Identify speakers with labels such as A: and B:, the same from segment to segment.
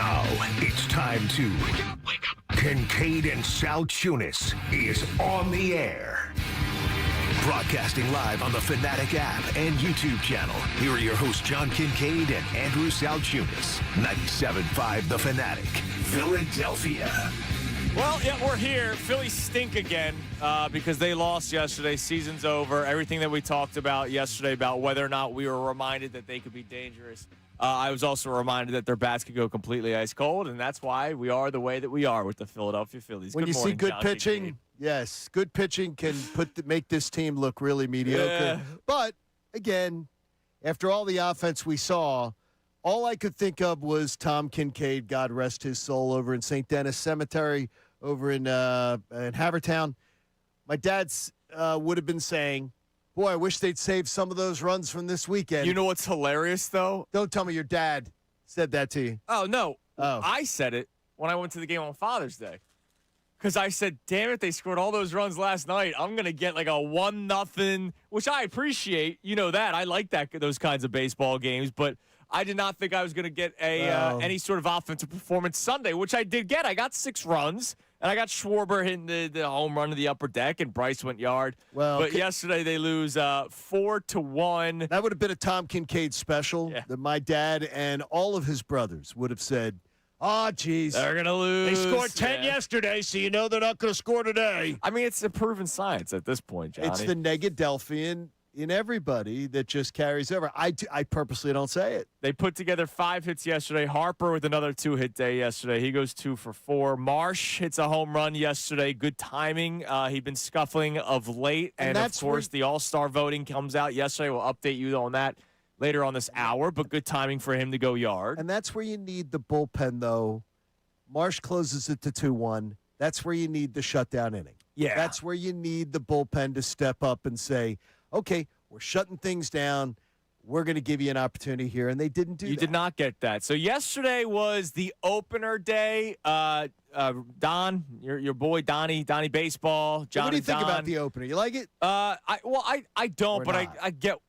A: Now it's time to Kincade and Salciunas is on the air. Broadcasting live on the Fanatic app and YouTube channel. Here are your hosts, John Kincade and Andrew Salciunas. 97.5 The Fanatic, Philadelphia.
B: Well, yeah, we're here. Phillies stink again because they lost yesterday. Season's over. Everything that we talked about yesterday about whether or not we were reminded that they could be dangerous. I was also reminded that their bats could go completely ice cold, and that's why we are the way that we are with the Philadelphia Phillies.
C: When
B: good
C: you
B: morning,
C: see good
B: John
C: pitching,
B: Kincade.
C: yes, good pitching can make this team look really mediocre.
B: Yeah.
C: But, again, after all the offense we saw, all I could think of was Tom Kincade, God rest his soul, over in St. Denis Cemetery, over in Havertown. My dad's would have been saying, boy, I wish they'd save some of those runs from this weekend.
B: You know what's hilarious, though?
C: Don't tell me your dad said that to you.
B: Oh, no.
C: Oh.
B: I said it when I went to the game on Father's Day. Because I said, damn it, they scored all those runs last night. I'm going to get like a 1-0, which I appreciate. You know that. I like those kinds of baseball games. But I did not think I was going to get any sort of offensive performance Sunday, which I did get. I got 6 runs, and I got Schwarber hitting the home run to the upper deck, and Bryce went yard.
C: Well,
B: but yesterday they lose 4-1.
C: That would have been a Tom Kincade special that my dad and all of his brothers would have said, oh, geez.
B: They're going to lose.
C: They scored 10 yesterday, so you know they're not going to score today.
B: I mean, it's a proven science at this point, Johnny.
C: It's the Negadelphian in everybody that just carries over. I purposely don't say it.
B: They put together 5 hits yesterday. Harper with another 2-hit day yesterday. He goes 2 for 4. Marsh hits a home run yesterday. Good timing. He'd been scuffling of late. And of course, the All-Star voting comes out yesterday. We'll update you on that later on this hour, but good timing for him to go yard.
C: And that's where you need the bullpen, though. Marsh closes it to 2-1. That's where you need the shutdown inning.
B: Yeah.
C: That's where you need the bullpen to step up and say, okay, we're shutting things down. We're going to give you an opportunity here, and they didn't do that.
B: You did not get that. So yesterday was the opener day. Don, your boy Donnie Baseball, John.
C: What do you
B: and
C: think
B: Don.
C: about the opener? You like it?
B: I don't,
C: Or
B: but
C: not?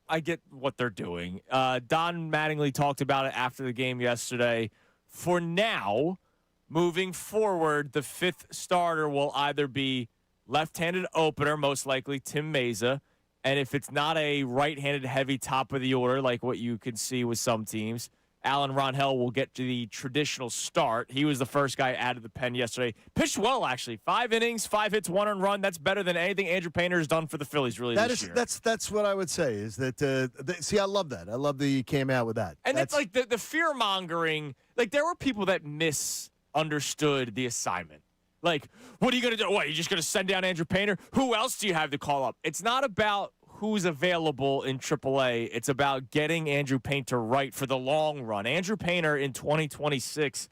B: I get what they're doing. Don Mattingly talked about it after the game yesterday. For now, moving forward, the 5th starter will either be left-handed opener, most likely Tim Meza. And if it's not a right-handed heavy top of the order, like what you can see with some teams, Alan Ronhell will get to the traditional start. He was the first guy out of the pen yesterday. Pitched well, actually. 5 innings, 5 hits, 1 earned run. That's better than anything Andrew Painter has done for the Phillies, really, this year.
C: That's what I would say is that, see, I love that. I love that you came out with that.
B: And that's like the fear-mongering. Like, there were people that misunderstood the assignment. Like, what are you going to do? What, are you just going to send down Andrew Painter? Who else do you have to call up? It's not about who's available in AAA. It's about getting Andrew Painter right for the long run. Andrew Painter in 2026,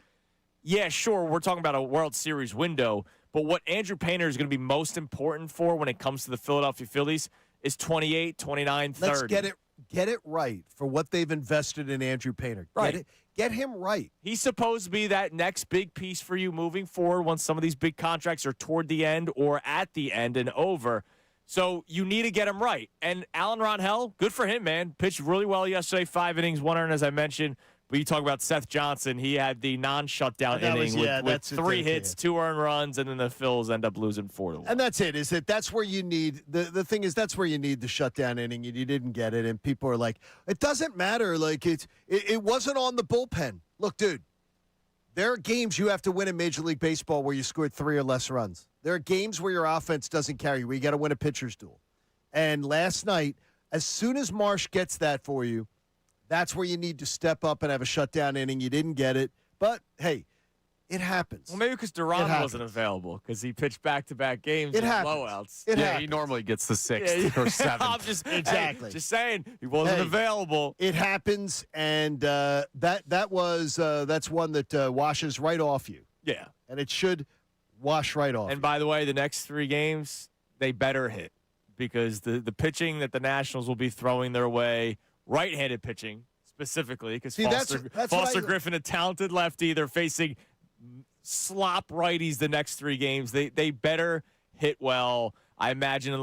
B: yeah, sure, we're talking about a World Series window, but what Andrew Painter is going to be most important for when it comes to the Philadelphia Phillies is 28, 29, 30.
C: Let's get it right for what they've invested in Andrew Painter.
B: Right.
C: Get him right.
B: He's supposed to be that next big piece for you moving forward once some of these big contracts are toward the end or at the end and over. So you need to get him right. And Alan Ronhell, good for him, man. Pitched really well yesterday, 5 innings, 1 earned, as I mentioned. But you talk about Seth Johnson. He had the non-shutdown inning with 3 hits, 2 earned runs, and then the Phils end up losing 4-1.
C: And that's it. That's where you need the thing is that's where you need the shutdown inning, and you didn't get it. And people are like, it doesn't matter. Like it wasn't on the bullpen. Look, dude, there are games you have to win in Major League Baseball where you scored 3 or less runs. There are games where your offense doesn't carry you, where you got to win a pitcher's duel. And last night, as soon as Marsh gets that for you, that's where you need to step up and have a shutdown inning. You didn't get it. But, hey, it happens.
B: Well, maybe because Duran wasn't available because he pitched back-to-back games with blowouts.
D: He normally gets the 6th or 7th.
B: I'm just,
C: exactly.
B: Just saying, he wasn't available.
C: It happens, and that's one that washes right off you.
B: Yeah.
C: And it should wash right off.
B: And by the way, the next 3 games, they better hit because the pitching that the Nationals will be throwing their way, right-handed pitching specifically, because Foster Griffin, a talented lefty, they're facing slop righties the next 3 games. They better hit well. I imagine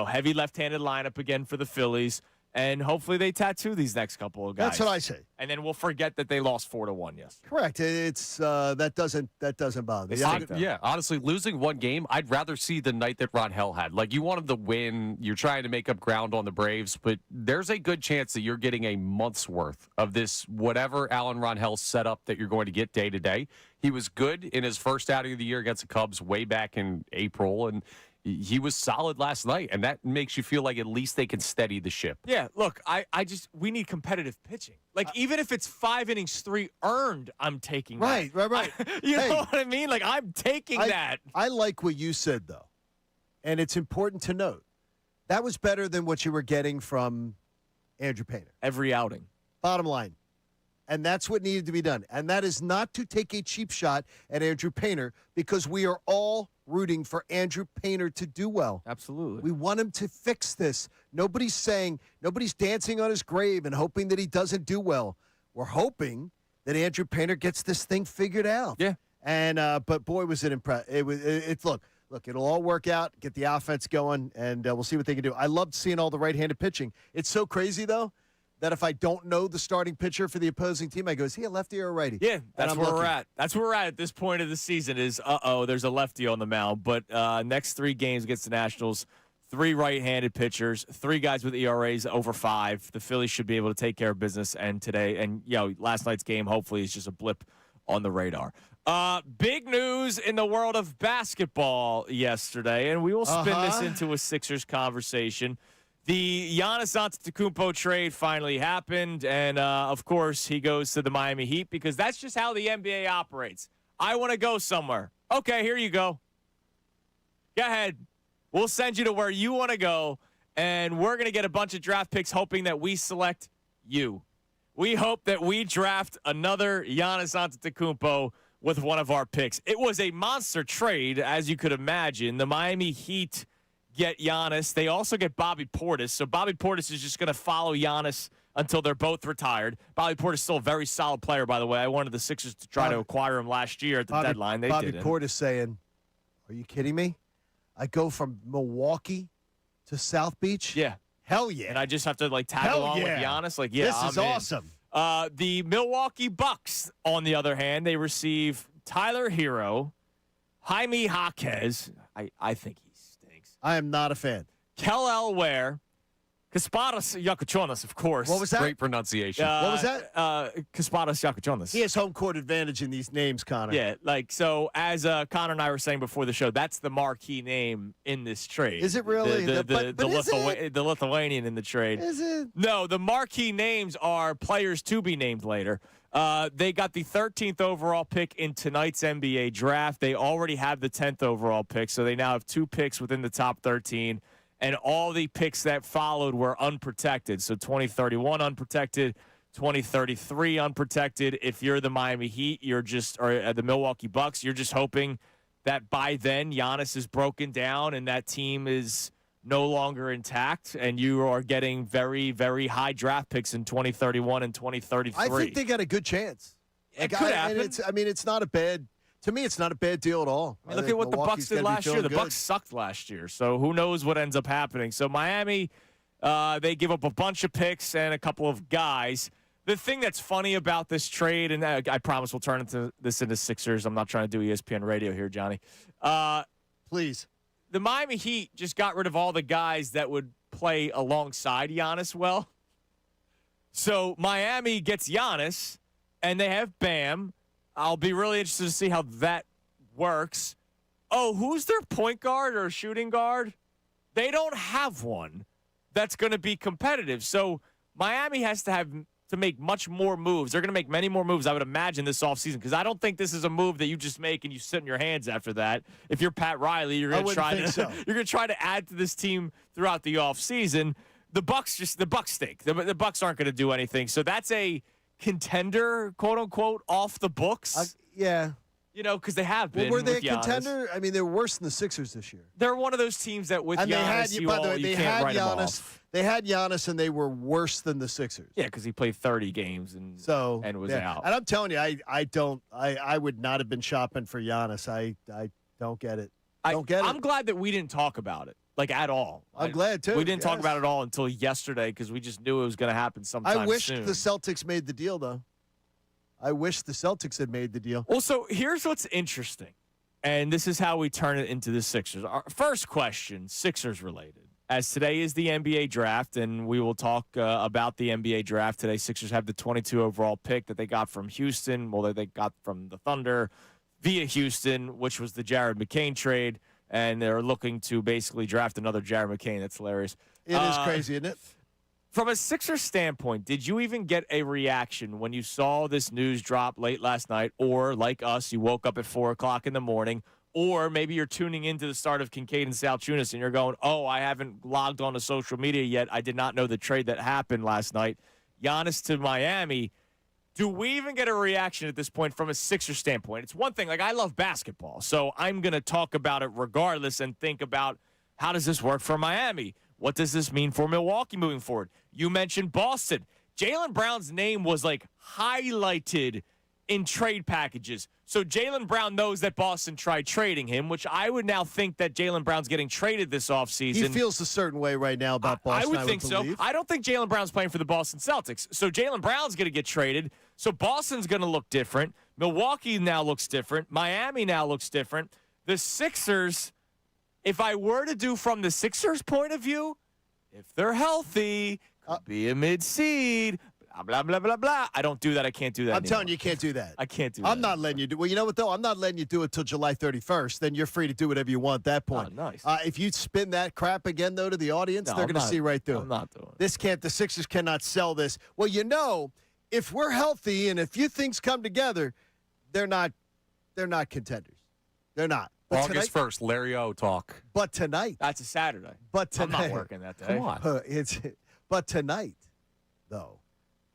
B: heavy left-handed lineup again for the Phillies. and hopefully they tattoo these next couple of guys.
C: That's what I say.
B: And then we'll forget that they lost 4-1 yesterday.
C: Correct. It's that doesn't bother me.
D: Yeah, honestly, losing one game, I'd rather see the night that Ronhell had. Like, you want him to win. You're trying to make up ground on the Braves, but there's a good chance that you're getting a month's worth of this whatever Alan Ronhell set up that you're going to get day to day. He was good in his first outing of the year against the Cubs way back in April, and he was solid last night, and that makes you feel like at least they can steady the ship.
B: Yeah, look, we need competitive pitching. Like, even if it's 5 innings, 3 earned, I'm taking that.
C: Right.
B: You know what I mean? Like, I'm taking that.
C: I like what you said, though, and it's important to note. That was better than what you were getting from Andrew Painter.
B: Every outing.
C: Bottom line. And that's what needed to be done. And that is not to take a cheap shot at Andrew Painter, because we are all rooting for Andrew Painter to do well.
B: Absolutely.
C: We want him to fix this. Nobody's dancing on his grave and hoping that he doesn't do well. We're hoping that Andrew Painter gets this thing figured out.
B: Yeah.
C: And but boy, was it impressive. It's look, it'll all work out. Get the offense going, and we'll see what they can do. I loved seeing all the right-handed pitching. It's so crazy though, that if I don't know the starting pitcher for the opposing team, I go, is he a lefty or a righty?
B: Yeah, that's where we're at. That's where we're at this point of the season is, there's a lefty on the mound. But next 3 games against the Nationals, 3 right-handed pitchers, 3 guys with ERAs over 5. The Phillies should be able to take care of business. And today, and last night's game hopefully is just a blip on the radar. Big news in the world of basketball yesterday, and we will spin this into a Sixers conversation. The Giannis Antetokounmpo trade finally happened, and, of course, he goes to the Miami Heat because that's just how the NBA operates. I want to go somewhere. Okay, here you go. Go ahead. We'll send you to where you want to go, and we're going to get a bunch of draft picks hoping that we select you. We hope that we draft another Giannis Antetokounmpo with one of our picks. It was a monster trade, as you could imagine. The Miami Heat get Giannis. They also get Bobby Portis. So Bobby Portis is just going to follow Giannis until they're both retired. Bobby Portis is still a very solid player, by the way. I wanted the Sixers to try to acquire him last year at the deadline. They didn't.
C: Bobby Portis saying, are you kidding me? I go from Milwaukee to South Beach?
B: Yeah.
C: Hell yeah.
B: And I just have to, tag along with Giannis?
C: This is awesome.
B: The Milwaukee Bucks, on the other hand, they receive Tyler Hero, Jaime Jaquez. I think he stinks.
C: I am not a fan.
B: Kel Elware, Kasparas Yakuchonis, of course.
C: What was that?
D: Great pronunciation.
C: What was that?
B: Kasparas Yakuchonis.
C: He has home court advantage in these names, Connor.
B: Yeah, so as Connor and I were saying before the show, that's the marquee name in this trade.
C: Is it really?
B: The Lithuanian in the trade.
C: Is it?
B: No, the marquee names are players to be named later. They got the 13th overall pick in tonight's NBA draft. They already have the 10th overall pick, so they now have 2 picks within the top 13. And all the picks that followed were unprotected. So 2031 unprotected, 2033 unprotected. If you're the Miami Heat, or the Milwaukee Bucks, you're just hoping that by then Giannis is broken down and that team is no longer intact, and you are getting very, very high draft picks in 2031 and 2033.
C: I think they got a good chance.
B: It could happen.
C: It's not a bad. To me, it's not a bad deal at all.
B: Look at what the Bucks did last year. The Bucks sucked last year, so who knows what ends up happening. So Miami, they give up a bunch of picks and a couple of guys. The thing that's funny about this trade, and I promise we'll turn this into Sixers. I'm not trying to do ESPN radio here, Johnny.
C: Please.
B: The Miami Heat just got rid of all the guys that would play alongside Giannis well. So Miami gets Giannis, and they have Bam. I'll be really interested to see how that works. Oh, who's their point guard or shooting guard? They don't have one that's going to be competitive. So Miami has to make much more moves. They're going to make many more moves, I would imagine, this offseason, because I don't think this is a move that you just make and you sit in your hands after that. If you're Pat Riley, you're going to try to add to this team throughout the offseason. The Bucks stink. The Bucks aren't going to do anything. So that's a contender, quote unquote, off the books.
C: Yeah.
B: Because they have been.
C: Were they a
B: Giannis.
C: Contender? I mean, they were worse than the Sixers this year.
B: They're one of those teams that with Giannis, you can't write them off.
C: They had Giannis, and they were worse than the Sixers.
B: Yeah, because he played 30 games and was out.
C: And I'm telling you, I would not have been shopping for Giannis. I don't get it.
B: I'm glad that we didn't talk about it. like at all.
C: I'm glad, too.
B: We didn't talk
C: Yes.
B: about it all until yesterday because we just knew it was going to happen sometime
C: I wished
B: soon.
C: the Celtics made the deal, though. I wish the Celtics had made the deal.
B: Well, so here's what's interesting, and this is how we turn it into the Sixers. Our first question, Sixers related. As today is the NBA draft, and we will talk about the NBA draft today. Sixers have the 22 overall pick that they got from Houston, well, that they got from the Thunder via Houston, which was the Jared McCain trade, and they're looking to basically draft another Jared McCain. That's hilarious.
C: It is crazy, isn't it?
B: From a Sixers standpoint, did you even get a reaction when you saw this news drop late last night, or like us, you woke up at 4 o'clock in the morning, or maybe you're tuning into the start of Kincade and Salciunas and you're going, oh, I haven't logged on to social media yet. I did not know the trade that happened last night. Giannis to Miami. Do we even get a reaction at this point from a Sixers standpoint? It's one thing, like I love basketball, so I'm going to talk about it regardless and think about how does this work for Miami? What does this mean for Milwaukee moving forward? You mentioned Boston. Jaylen Brown's name was like highlighted in trade packages. So Jaylen Brown knows that Boston tried trading him, which I would now think that Jaylen Brown's getting traded this offseason.
C: He feels a certain way right now about Boston.
B: I would think so.
C: believe.
B: I don't think Jaylen Brown's playing for the Boston Celtics. So Jaylen Brown's going to get traded. So Boston's going to look different. Milwaukee now looks different. Miami now looks different. The Sixers, if I were to do from the Sixers' point of view, if they're healthy, could be a mid-seed, blah, blah, blah, blah. I don't do that. I can't do that
C: I'm telling you, you can't do that.
B: I can't do that.
C: I'm not letting you do. Well, you know what though? I'm not letting you do it till July 31st. Then you're free to do whatever you want at that point.
B: Oh, nice.
C: If you spin that crap again though to the audience, they're going to see right through it.
B: I'm not doing it.
C: This can't. The Sixers cannot sell this. Well, you know, if we're healthy and a few things come together, they're not contenders. They're not. But
D: August 1st, Larry O talk.
C: But tonight.
B: That's a Saturday.
C: But tonight.
B: I'm not working that day.
D: Come on.
C: But tonight, though,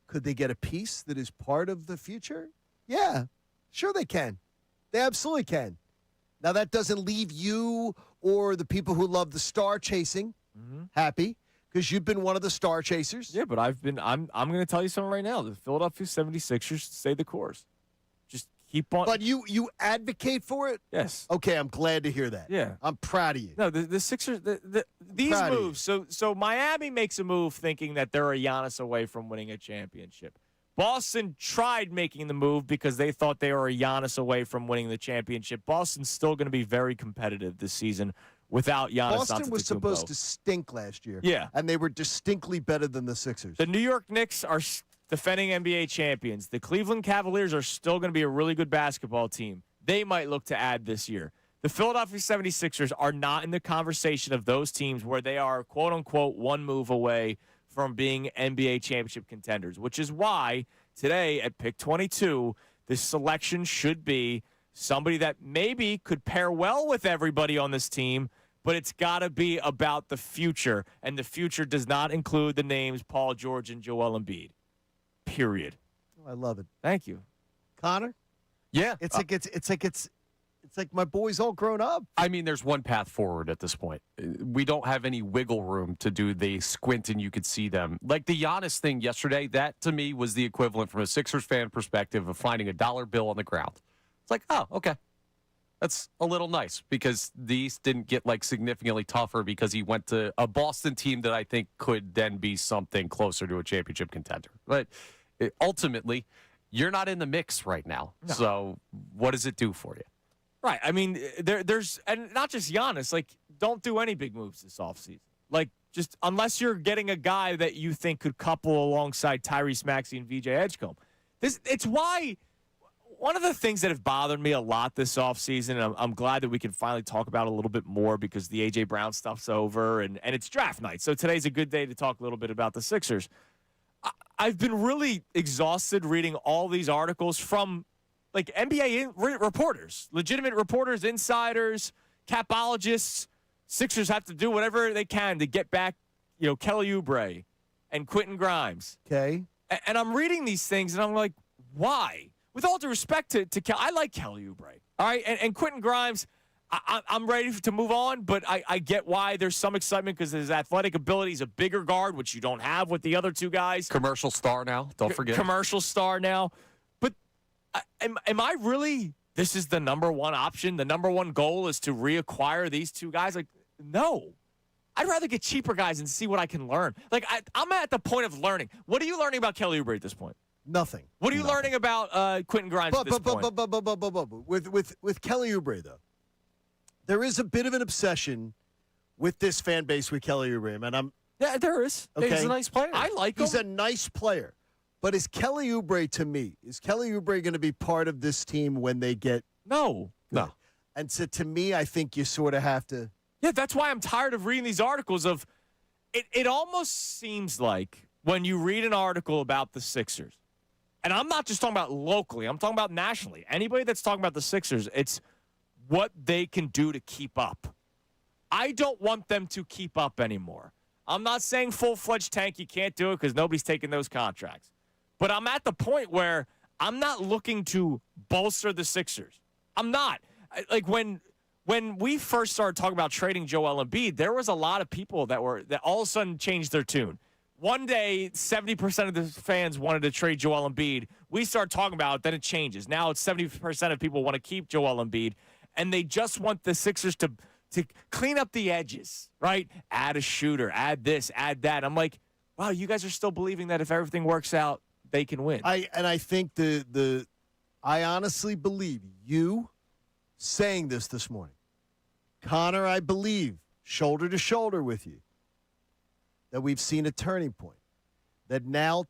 C: could they get a piece that is part of the future? Yeah, sure they can. They absolutely can. Now, that doesn't leave you or the people who love the star chasing happy, because you've been one of the star chasers.
B: Yeah, but I'm going to tell you something right now. The Philadelphia 76ers stay the course. Just keep on.
C: But you advocate for it?
B: Yes.
C: Okay, I'm glad to hear that.
B: Yeah.
C: I'm proud of you.
B: No, the Sixers, these
C: Proud of you.
B: moves. So Miami makes a move thinking that they're a Giannis away from winning a championship. Boston tried making the move because they thought they were a Giannis away from winning the championship. Boston's still going to be very competitive this season without Giannis.
C: Boston was supposed to stink last year.
B: Yeah.
C: And they were distinctly better than the Sixers.
B: The New York Knicks are defending NBA champions. The Cleveland Cavaliers are still going to be a really good basketball team. They might look to add this year. The Philadelphia 76ers are not in the conversation of those teams where they are, quote-unquote, one move away from being NBA championship contenders, which is why today at pick 22, this selection should be somebody that maybe could pair well with everybody on this team, but it's got to be about the future, and the future does not include the names Paul George and Joel Embiid. Period.
C: I love it.
B: Thank you.
C: Connor?
D: Yeah.
C: It's like my boy's all grown up.
D: I mean, there's one path forward at this point. We don't have any wiggle room to do the squint and you could see them. Like the Giannis thing yesterday, that to me was the equivalent from a Sixers fan perspective of finding a dollar bill on the ground. It's like, oh, okay. That's a little nice because these didn't get like significantly tougher because he went to a Boston team that I think could then be something closer to a championship contender. But ultimately, you're not in the mix right now.
B: No.
D: So what does it do for you?
B: Right. I mean, there's and not just Giannis. Like, don't do any big moves this offseason. Like, just unless you're getting a guy that you think could couple alongside Tyrese Maxey and VJ Edgecombe. It's why one of the things that have bothered me a lot this offseason, and I'm glad that we can finally talk about it a little bit more because the A.J. Brown stuff's over, and it's draft night. So today's a good day to talk a little bit about the Sixers. I've been really exhausted reading all these articles from like NBA reporters, legitimate reporters, insiders, capologists. Sixers have to do whatever they can to get back, Kelly Oubre and Quentin Grimes.
C: Okay.
B: And I'm reading these things, and I'm like, why? With all due respect to Kelly, I like Kelly Oubre. All right, and Quentin Grimes, I'm ready to move on, but I get why there's some excitement because his athletic ability is a bigger guard, which you don't have with the other two guys.
D: Commercial star now, don't forget.
B: Commercial star now. But am I really, this is the number one option? The number one goal is to reacquire these two guys? Like, no. I'd rather get cheaper guys and see what I can learn. Like, I'm at the point of learning. What are you learning about Kelly Oubre at this point?
C: Nothing.
B: What are you learning about Quentin Grimes at this point?
C: With Kelly Oubre, though, there is a bit of an obsession with this fan base with Kelly Oubre, and
B: Yeah, there is.
C: okay.
D: He's a nice player.
B: I like him.
C: He's a nice player. But is Kelly Oubre, to me, going to be part of this team when they get
B: No.
D: No.
C: And so to me, I think you sort of have to.
B: Yeah, that's why I'm tired of reading these articles of it almost seems like when you read an article about the Sixers, and I'm not just talking about locally, I'm talking about nationally. Anybody that's talking about the Sixers, it's what they can do to keep up. I don't want them to keep up anymore. I'm not saying full-fledged tank, you can't do it because nobody's taking those contracts. But I'm at the point where I'm not looking to bolster the Sixers. I'm not. Like when we first started talking about trading Joel Embiid, there was a lot of people that all of a sudden changed their tune. One day, 70% of the fans wanted to trade Joel Embiid. We start talking about it, then it changes. Now it's 70% of people want to keep Joel Embiid, and they just want the Sixers to clean up the edges, right? Add a shooter, add this, add that. I'm like, wow, you guys are still believing that if everything works out, they can win.
C: I think I honestly believe you saying this morning, Connor, I believe, shoulder to shoulder with you, that we've seen a turning point. That now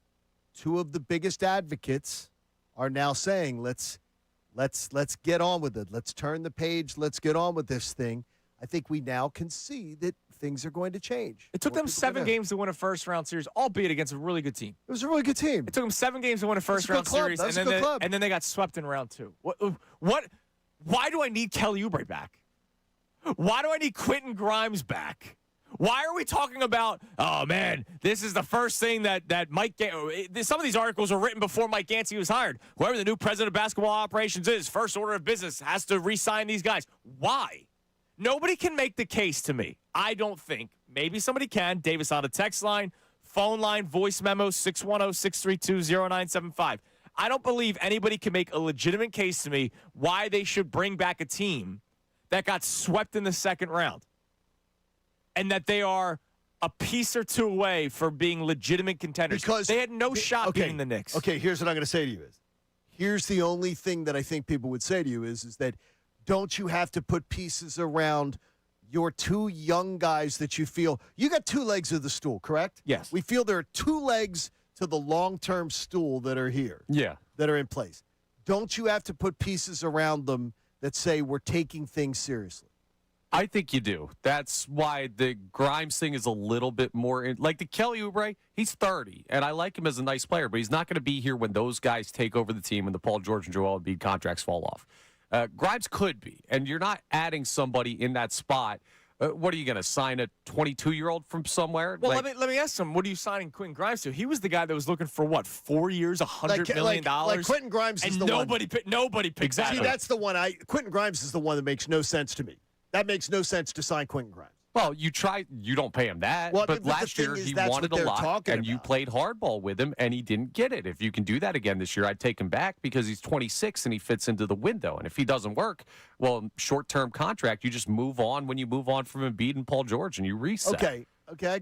C: two of the biggest advocates are now saying, let's get on with it. Let's turn the page. Let's get on with this thing. I think we now can see that things are going to change.
B: It took them 7 games to win a first-round series, albeit against a really good team.
C: It was a really good team.
B: It took them 7 games to win a first-round series, and then they got swept in round 2. What? Why do I need Kelly Oubre back? Why do I need Quentin Grimes back? Why are we talking about, oh, man, this is the first thing that Mike – some of these articles were written before Mike Yancey was hired. Whoever the new president of basketball operations is, first order of business, has to re-sign these guys. Why? Nobody can make the case to me. I don't think. Maybe somebody can. Davis on a text line, phone line, voice memo, 610-632-0975. I don't believe anybody can make a legitimate case to me why they should bring back a team that got swept in the second round and that they are a piece or two away for being legitimate contenders. Because they had no shot beating the Knicks.
C: Okay, here's what I'm going to say to you is, here's the only thing that I think people would say to you is that don't you have to put pieces around your two young guys that you feel – you got 2 legs of the stool, correct?
B: Yes.
C: We feel there are 2 legs to the long-term stool that are here.
D: Yeah.
C: That are in place. Don't you have to put pieces around them that say we're taking things seriously?
D: I think you do. That's why the Grimes thing is a little bit more like the Kelly Oubre. He's 30, and I like him as a nice player, but he's not going to be here when those guys take over the team and the Paul George and Joel Embiid contracts fall off. Grimes could be, and you're not adding somebody in that spot. What are you going to sign a 22-year-old from somewhere?
B: Well, let me ask him. What are you signing Quentin Grimes to? He was the guy that was looking for what, 4 years, $100 million?
C: Like Quentin Grimes is
B: and
C: the
B: nobody
C: one.
B: Nobody picked
D: exactly.
C: See, that's the one. Quentin Grimes is the one that makes no sense to me. That makes no sense to sign Quentin Grimes.
D: Well, you don't pay him that.
C: Well,
D: but last year he wanted a lot, and you played hardball with him, and he didn't get it. If you can do that again this year, I'd take him back because he's 26 and he fits into the window. And if he doesn't work, well, short-term contract, you just move on when you move on from Embiid and Paul George, and you reset.
C: Okay, I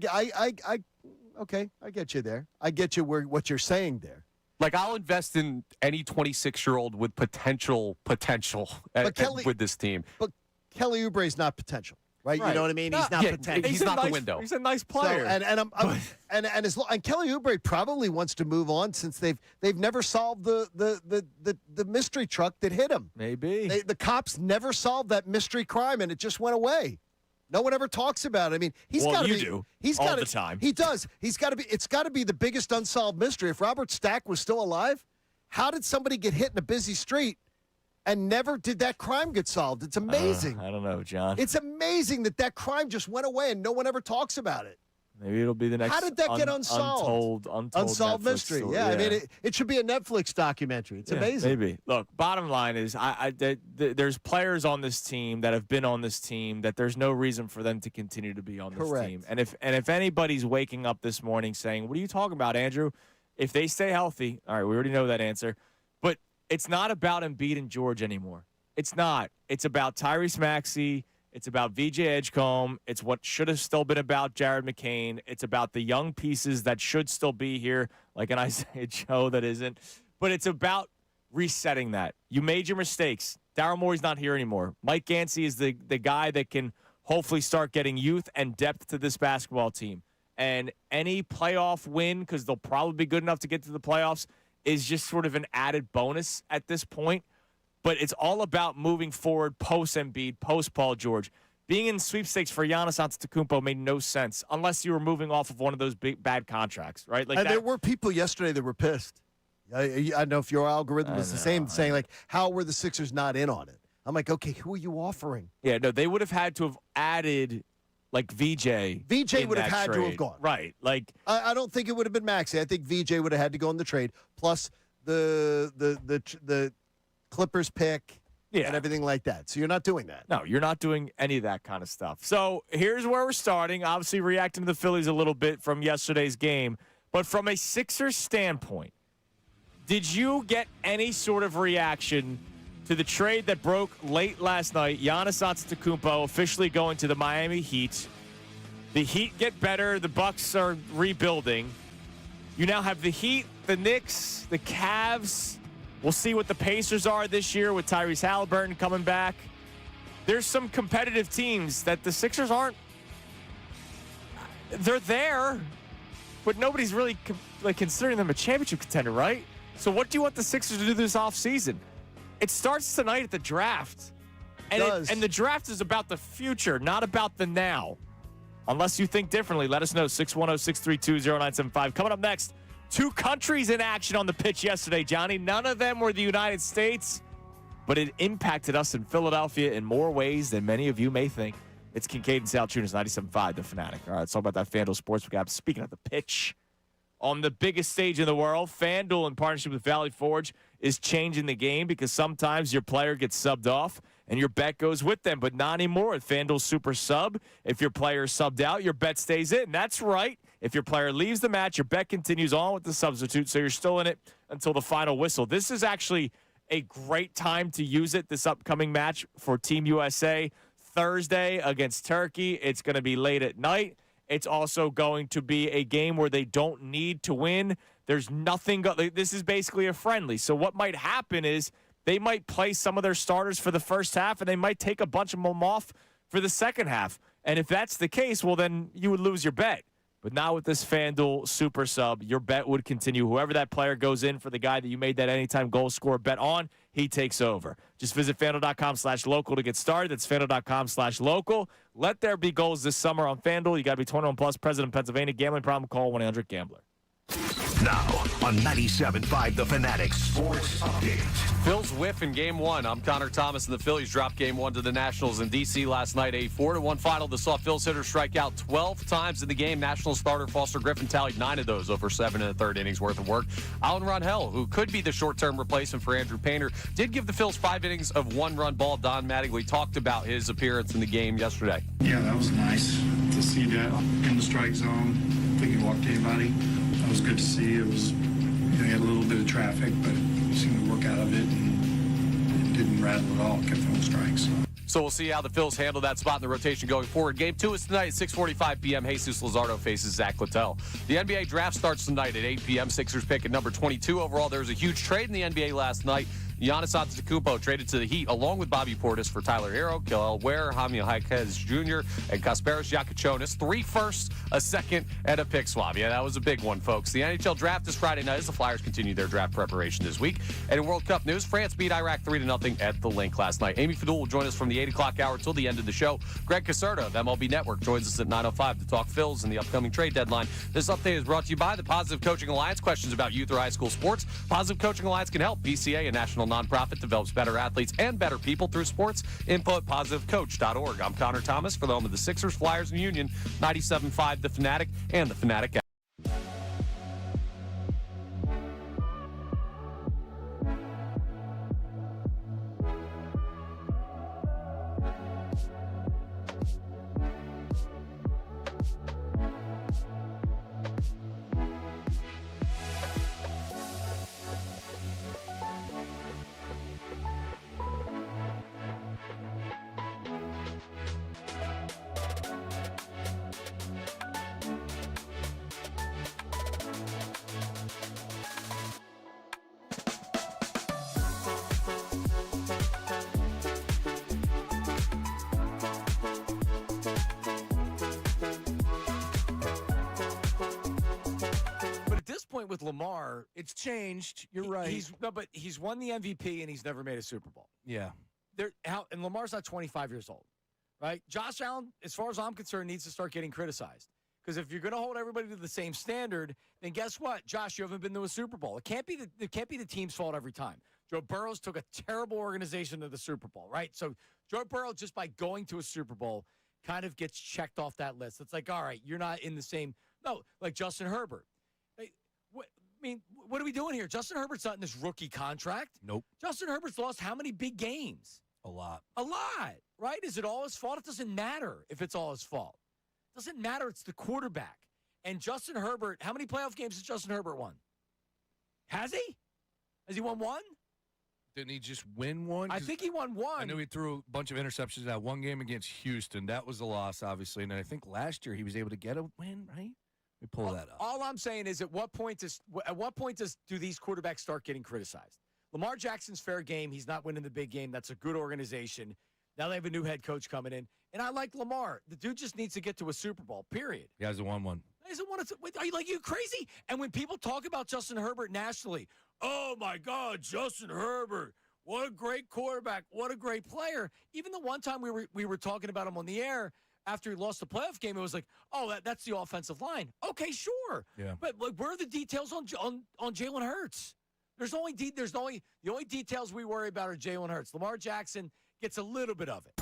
C: get you there. I get you what you're saying there.
D: Like, I'll invest in any 26-year-old with potential with this team.
C: But Kelly Oubre is not potential. Right? You know what I mean? He's not potential.
D: He's not the window.
B: He's a nice player.
C: So, and Kelly Oubre probably wants to move on since they've never solved the mystery truck that hit him.
B: Maybe
C: the cops never solved that mystery crime, and it just went away. No one ever talks about it. I mean, he's got to be.
B: Do.
C: He's
B: all
C: got
B: the time.
C: He does. He's got to be. It's got to be the biggest unsolved mystery. If Robert Stack was still alive, how did somebody get hit in a busy street? And never did that crime get solved. It's amazing.
B: I don't know, John.
C: It's amazing that crime just went away and no one ever talks about it.
B: Maybe it'll be the next.
C: How did that get unsolved?
B: Untold
C: mystery.
B: Story.
C: Yeah, I mean, it should be a Netflix documentary. It's amazing.
B: Maybe. Look, bottom line is, there's players on this team that have been on this team that there's no reason for them to continue to be on this team. And if anybody's waking up this morning saying, "What are you talking about, Andrew?" If they stay healthy, all right, we already know that answer. It's not about Embiid and George anymore. It's not. It's about Tyrese Maxey It's about VJ Edgecombe. It's what should have still been about Jared McCain. It's about the young pieces that should still be here, like an Isaiah Joe that isn't. But it's about resetting that. You made your mistakes. Daryl Morey's not here anymore. Mike Yancey is the guy that can hopefully start getting youth and depth to this basketball team. And any playoff win, because they'll probably be good enough to get to the playoffs, is just sort of an added bonus at this point. But it's all about moving forward post-Embiid, post-Paul George. Being in sweepstakes for Giannis Antetokounmpo made no sense unless you were moving off of one of those big bad contracts, right? Like
C: and
B: that,
C: there were people yesterday that were pissed. I don't know if your algorithm is the same, saying, like, how were the Sixers not in on it? I'm like, okay, who are you offering?
B: Yeah, no, they would have had to have added, like, VJ.
C: VJ would have had to have gone.
B: Right. Like,
C: I don't think it would have been Maxey. I think VJ would have had to go in the trade, plus the Clippers pick and everything like that. So you're not doing that.
B: No, you're not doing any of that kind of stuff. So here's where we're starting. Obviously reacting to the Phillies a little bit from yesterday's game. But from a Sixers standpoint, did you get any sort of reaction to the trade that broke late last night? Giannis Antetokounmpo officially going to the Miami Heat. The Heat get better. The Bucks are rebuilding. You now have the Heat, the Knicks, the Cavs. We'll see what the Pacers are this year with Tyrese Halliburton coming back. There's some competitive teams that the Sixers aren't. They're there, but nobody's really considering them a championship contender, right? So what do you want the Sixers to do this offseason? It starts tonight at the draft. And the draft is about the future, not about the now. Unless you think differently, let us know. 610-632-0975. Coming up next, 2 countries in action on the pitch yesterday, Johnny. None of them were the United States, but it impacted us in Philadelphia in more ways than many of you may think. It's Kincade and Salciunas, 97.5, The Fanatic. All right, let's talk about that FanDuel Sportsbook app. Speaking of the pitch, on the biggest stage in the world, FanDuel, in partnership with Valley Forge, is changing the game because sometimes your player gets subbed off and your bet goes with them, but not anymore at FanDuel Super Sub. If your player is subbed out, your bet stays in. That's right. If your player leaves the match, your bet continues on with the substitute, so you're still in it until the final whistle. This is actually a great time to use it, this upcoming match for Team USA. Thursday against Turkey. It's going to be late at night. It's also going to be a game where they don't need to win. There's nothing. This is basically a friendly. So what might happen is they might play some of their starters for the first half, and they might take a bunch of them off for the second half. And if that's the case, well, then you would lose your bet. But now with this FanDuel Super Sub, your bet would continue. Whoever that player goes in for the guy that you made that anytime goal scorer bet on, he takes over. Just visit FanDuel.com/local to get started. That's FanDuel.com/local. Let there be goals this summer on FanDuel. You got to be 21 plus. President of Pennsylvania. Gambling problem? Call 1-800-GAMBLER.
A: Now on 97.5 The Fanatic Sports Update.
D: Phil's whiff in Game 1. I'm Connor Thomas, and the Phillies dropped Game 1 to the Nationals in D.C. last night. A 4-1 final that saw Phil's hitters strike out 12 times in the game. National starter Foster Griffin tallied 9 of those over 7 1/3 innings worth of work. Alan Ronhell, who could be the short-term replacement for Andrew Painter, did give the Phils 5 innings of 1-run ball. Don Mattingly talked about his appearance in the game yesterday.
E: Yeah, that was nice to see that in the strike zone. I think he walked anybody. That was good to see. It was, he had a little bit of traffic, but he seemed to work out of it and didn't rattle at all. Kept throwing strikes.
D: So we'll see how the Phils handle that spot in the rotation going forward. Game 2 is tonight at 6:45 p.m. Jesus Luzardo faces Zach Littell. The NBA draft starts tonight at 8 p.m. Sixers pick at number 22 overall. There was a huge trade in the NBA last night. Giannis Antetokounmpo traded to the Heat along with Bobby Portis for Tyler Hero, Kel'el Ware, Jaime Jaquez Jr., and Kasparis Giacochonis. 3 firsts, a second, and a pick swap. Yeah, that was a big one, folks. The NHL draft is Friday night as the Flyers continue their draft preparation this week. And in World Cup news, France beat Iraq 3-0 at the Link last night. Amy Fadul will join us from the 8 o'clock hour till the end of the show. Greg Caserta of MLB Network joins us at 9:05 to talk Phils and the upcoming trade deadline. This update is brought to you by the Positive Coaching Alliance. Questions about youth or high school sports? Positive Coaching Alliance can help. PCA, a national nonprofit, develops better athletes and better people through sports. Info at positivecoach.org. I'm Connor Thomas for the home of the Sixers, Flyers, and Union. 97.5 The Fanatic and The Fanatic app.
F: with Lamar,
G: It's changed. You're right.
F: but he's won the MVP and he's never made a Super Bowl.
G: Yeah.
F: And Lamar's not 25 years old, right? Josh Allen, as far as I'm concerned, needs to start getting criticized. Because if you're going to hold everybody to the same standard, then guess what, Josh? You haven't been to a Super Bowl. It can't be the team's fault every time. Joe Burrow took a terrible organization to the Super Bowl, right? So Joe Burrow, just by going to a Super Bowl, kind of gets checked off that list. It's like, all right, you're not in the same. No, like Justin Herbert. What are we doing here? Justin Herbert's not in this rookie contract.
G: Nope.
F: Justin Herbert's lost how many big games?
G: A lot.
F: A lot, right? Is it all his fault? It doesn't matter if it's all his fault. It doesn't matter. It's the quarterback. And Justin Herbert, how many playoff games has Justin Herbert won? Has he? Has he won one?
G: Didn't he just win one?
F: I think he won one.
G: I know he threw a bunch of interceptions in that one game against Houston. That was a loss, obviously. And I think last year he was able to get a win, right? Let me pull that up.
F: All I'm saying is at what point do these quarterbacks start getting criticized? Lamar Jackson's fair game. He's not winning the big game. That's a good organization. Now they have a new head coach coming in. And I like Lamar. The dude just needs to get to a Super Bowl, period.
G: He hasn't won one.
F: He hasn't won it. Are you crazy? And when people talk about Justin Herbert nationally, oh, my God, Justin Herbert, what a great quarterback, what a great player. Even the one time we were talking about him on the air after he lost the playoff game, it was like, oh, that's the offensive line. Okay, sure.
G: Yeah.
F: But where are the details on Jalen Hurts? The only details we worry about are Jalen Hurts. Lamar Jackson gets a little bit of it.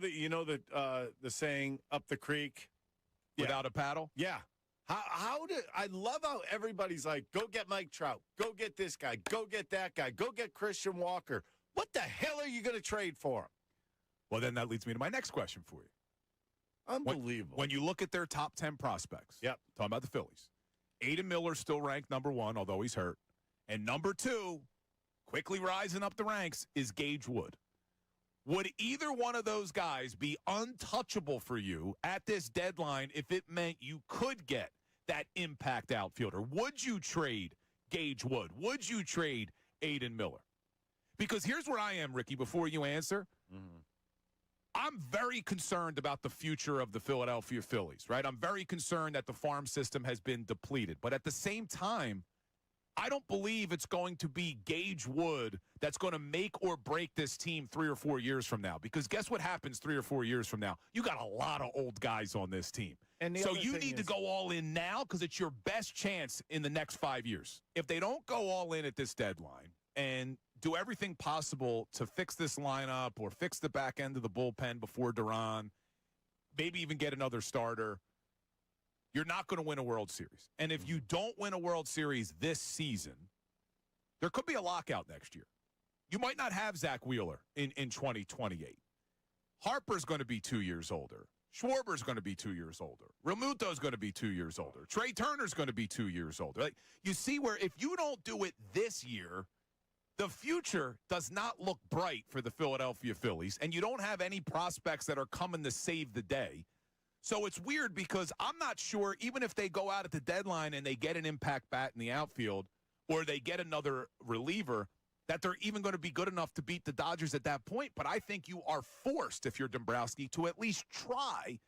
H: You know the saying up the creek
G: Without a paddle?
H: Yeah. I love how everybody's like, go get Mike Trout, go get this guy, go get that guy, go get Christian Walker. What the hell are you going to trade for him?
I: Well, then that leads me to my next question for you.
H: Unbelievable.
I: When you look at their top 10 prospects,
H: yep,
I: talking about the Phillies, Aiden Miller's still ranked number 1, although he's hurt. And number 2, quickly rising up the ranks, is Gage Wood. Would either one of those guys be untouchable for you at this deadline if it meant you could get that impact outfielder? Would you trade Gage Wood? Would you trade Aiden Miller? Because here's where I am, Ricky, before you answer. Mm-hmm. I'm very concerned about the future of the Philadelphia Phillies, right? I'm very concerned that the farm system has been depleted. But at the same time, I don't believe it's going to be Gage Wood that's going to make or break this team 3 or 4 years from now. Because guess what happens 3 or 4 years from now? You got a lot of old guys on this team. And so you need to go all in now because it's your best chance in the next 5 years. If they don't go all in at this deadline and do everything possible to fix this lineup or fix the back end of the bullpen before Duran, maybe even get another starter, you're not going to win a World Series. And if you don't win a World Series this season, there could be a lockout next year. You might not have Zach Wheeler in 2028. Harper's going to be 2 years older. Schwarber's going to be 2 years older. Realmuto's going to be 2 years older. Trey Turner's going to be 2 years older. Like, you see where if you don't do it this year, the future does not look bright for the Philadelphia Phillies, and you don't have any prospects that are coming to save the day. So it's weird because I'm not sure, even if they go out at the deadline and they get an impact bat in the outfield or they get another reliever, that they're even going to be good enough to beat the Dodgers at that point. But I think you are forced, if you're Dombrowski, to at least try.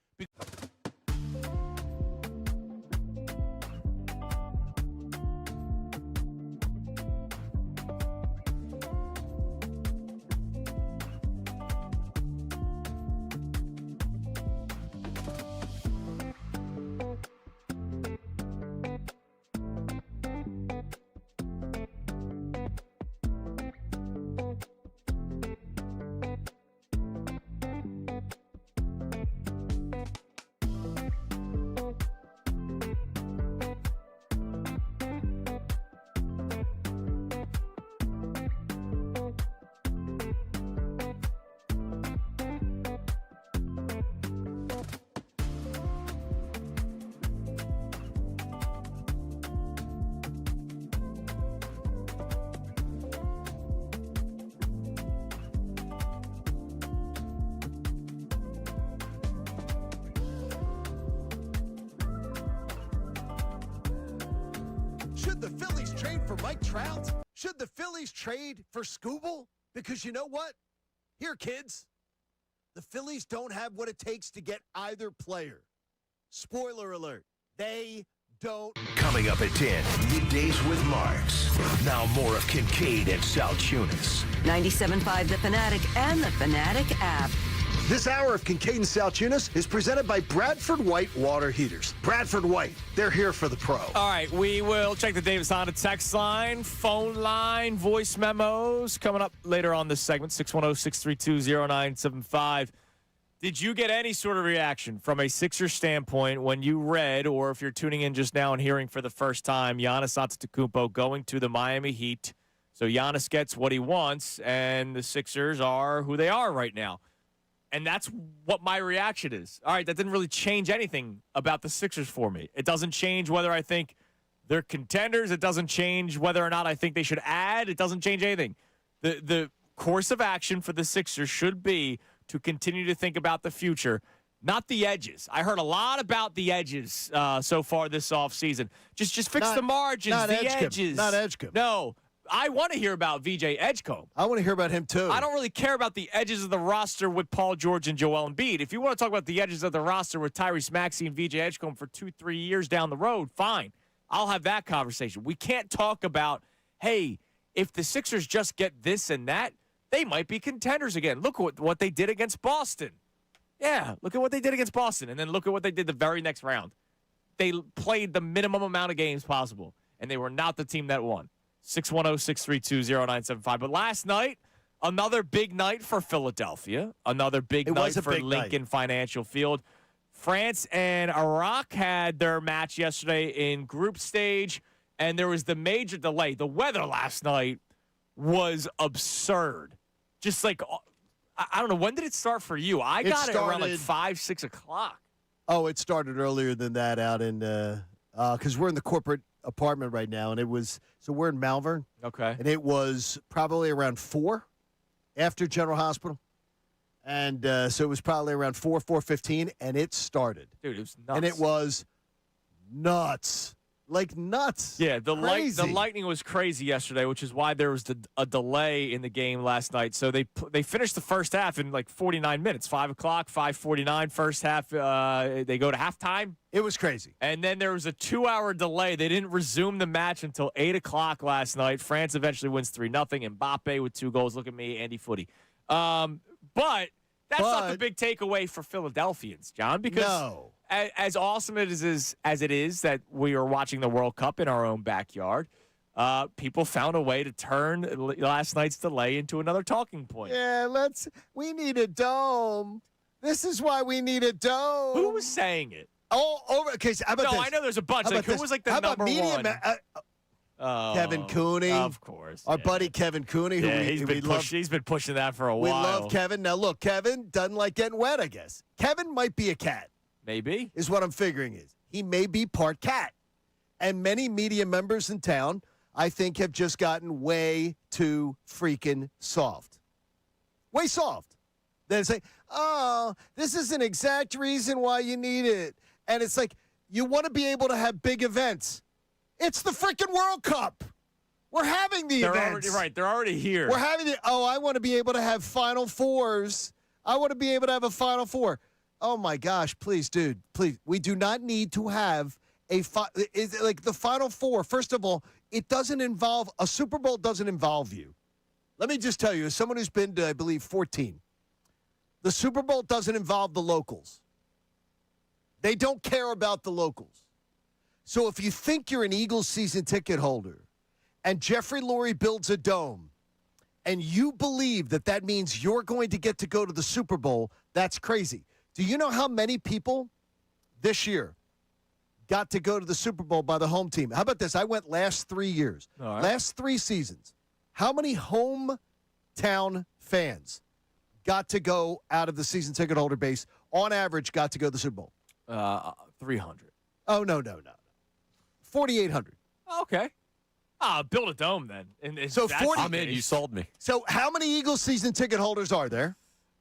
C: Should the Phillies trade for Mike Trout? Should the Phillies trade for Scooble? Because you know what? Here, kids, the Phillies don't have what it takes to get either player. Spoiler alert, they don't.
A: Coming up at 10, Middays with Marks. Now more of Kincade and Salciunas.
J: 97.5 The Fanatic and the Fanatic app.
C: This hour of Kincade and Salciunas is presented by Bradford White Water Heaters. Bradford White, they're here for the pro.
B: All right, we will check the Davis Honda text line, phone line, voice memos coming up later on this segment, 610-632-0975. Did you get any sort of reaction from a Sixers standpoint when you read, or if you're tuning in just now and hearing for the first time, Giannis Antetokounmpo going to the Miami Heat? So Giannis gets what he wants, and the Sixers are who they are right now. And that's what my reaction is. All right, that didn't really change anything about the Sixers for me. It doesn't change whether I think they're contenders. It doesn't change whether or not I think they should add. It doesn't change anything. The course of action for the Sixers should be to continue to think about the future, not the edges. I heard a lot about the edges so far this offseason. Just fix the margins,
C: not
B: the
C: Edgecombe,
B: edges.
C: not Edgecombe.
B: No. I want to hear about VJ Edgecombe.
C: I want to hear about him, too.
B: I don't really care about the edges of the roster with Paul George and Joel Embiid. If you want to talk about the edges of the roster with Tyrese Maxey and VJ Edgecombe for 2-3 years down the road, fine. I'll have that conversation. We can't talk about, hey, if the Sixers just get this and that, they might be contenders again. Look at what they did against Boston. Yeah, look at what they did against Boston. And then look at what they did the very next round. They played the minimum amount of games possible, and they were not the team that won. 610-632-0975. But last night, another big night for Philadelphia. Another big night for Lincoln Financial Field. France and Iraq had their match yesterday in group stage, and there was the major delay. The weather last night was absurd. Just like, I don't know, when did it start for you? I got it around like 5, 6 o'clock.
C: Oh, it started earlier than that out in, because we're in the corporate apartment right now, and so we're in Malvern.
B: Okay.
C: And it was probably around 4 after General Hospital. And so it was probably around 4:15, and it started.
B: Dude, it was nuts.
C: And it was nuts. Like nuts.
B: Yeah, the
C: Crazy.
B: lightning was crazy yesterday, which is why there was a delay in the game last night. So they finished the first half in like 49 minutes, 5 o'clock, 5:49 first half. They go to halftime.
C: It was crazy.
B: And then there was a 2-hour delay. They didn't resume the match until 8 o'clock last night. France eventually wins 3-0. Mbappe with 2 goals. Look at me, Andy Footy. But that's not the big takeaway for Philadelphians, John, because as awesome as it is that we are watching the World Cup in our own backyard, people found a way to turn last night's delay into another talking point.
C: Yeah, we need a dome. This is why we need a dome.
B: Who was saying it?
C: Oh, over. Okay, so how about this?
B: I know there's a bunch. Like, who was like the
C: how
B: number
C: about
B: one?
C: Kevin Cooney.
B: Of course.
C: Our buddy Kevin Cooney.
B: Yeah,
C: who
B: he's been pushing that for a
C: we
B: while.
C: We love Kevin. Now, look, Kevin doesn't like getting wet, I guess. Kevin might be a cat.
B: Maybe.
C: Is what I'm figuring is. He may be part cat. And many media members in town, I think, have just gotten way too freaking soft. Way soft. They say, oh, this is an exact reason why you need it. And it's like, you want to be able to have big events. It's the freaking World Cup. We're having the events.
B: They're already here.
C: We're having I want to be able to have Final Fours. I want to be able to have a Final Four. Oh, my gosh. Please, dude. Please. We do not need to have like the Final Four. First of all, it doesn't involve – a Super Bowl doesn't involve you. Let me just tell you, as someone who's been to, I believe, 14, the Super Bowl doesn't involve the locals. They don't care about the locals. So if you think you're an Eagles season ticket holder and Jeffrey Lurie builds a dome and you believe that means you're going to get to go to the Super Bowl, that's crazy. Do you know how many people this year got to go to the Super Bowl by the home team? How about this? I went last 3 years.
B: All right.
C: Last 3 seasons. How many hometown fans got to go out of the season ticket holder base, on average, got to go to the Super Bowl?
B: 300.
C: Oh, no. 4,800.
B: Okay. Build a dome then. And
C: so 40.
D: I'm in. You sold me.
C: So how many Eagles season ticket holders are there?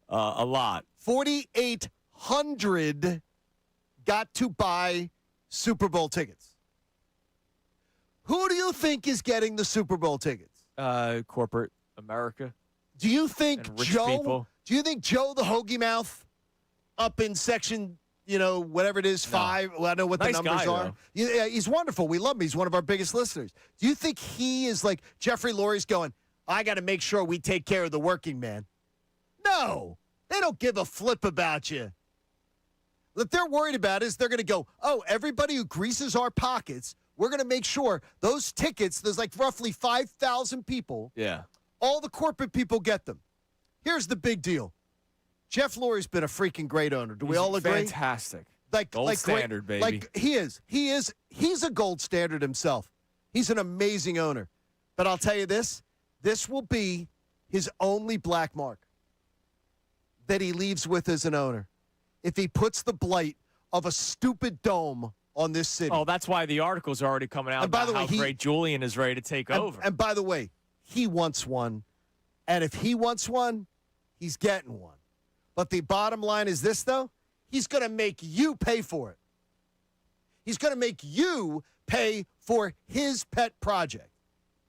B: A lot.
C: 4,800 got to buy Super Bowl tickets. Who do you think is getting the Super Bowl tickets?
B: Corporate America.
C: Do you think
B: And rich
C: Joe?
B: people.
C: Do you think Joe the Hoagie Mouth up in section, whatever it is, 5? Well, I know what
B: Nice
C: the numbers
B: guy,
C: are.
B: though.
C: Yeah, he's wonderful. We love him. He's one of our biggest listeners. Do you think he is like Jeffrey Lurie's going, I got to make sure we take care of the working man? No, they don't give a flip about you. What they're worried about is they're going to go, oh, everybody who greases our pockets, we're going to make sure those tickets, there's like roughly 5,000 people.
B: Yeah.
C: All the corporate people get them. Here's the big deal. Jeff Lurie's been a freaking great owner. Do we all agree?
B: Fantastic.
C: Gold
B: standard, baby.
C: Like he is. He's a gold standard himself. He's an amazing owner. But I'll tell you this will be his only black mark that he leaves with as an owner. If he puts the blight of a stupid dome on this city.
B: Oh, that's why the articles are already coming out
C: And by
B: about
C: the way,
B: how great Julian is ready to take over.
C: And by the way, he wants one. And if he wants one, he's getting one. But the bottom line is this, though. He's going to make you pay for it. He's going to make you pay for his pet project.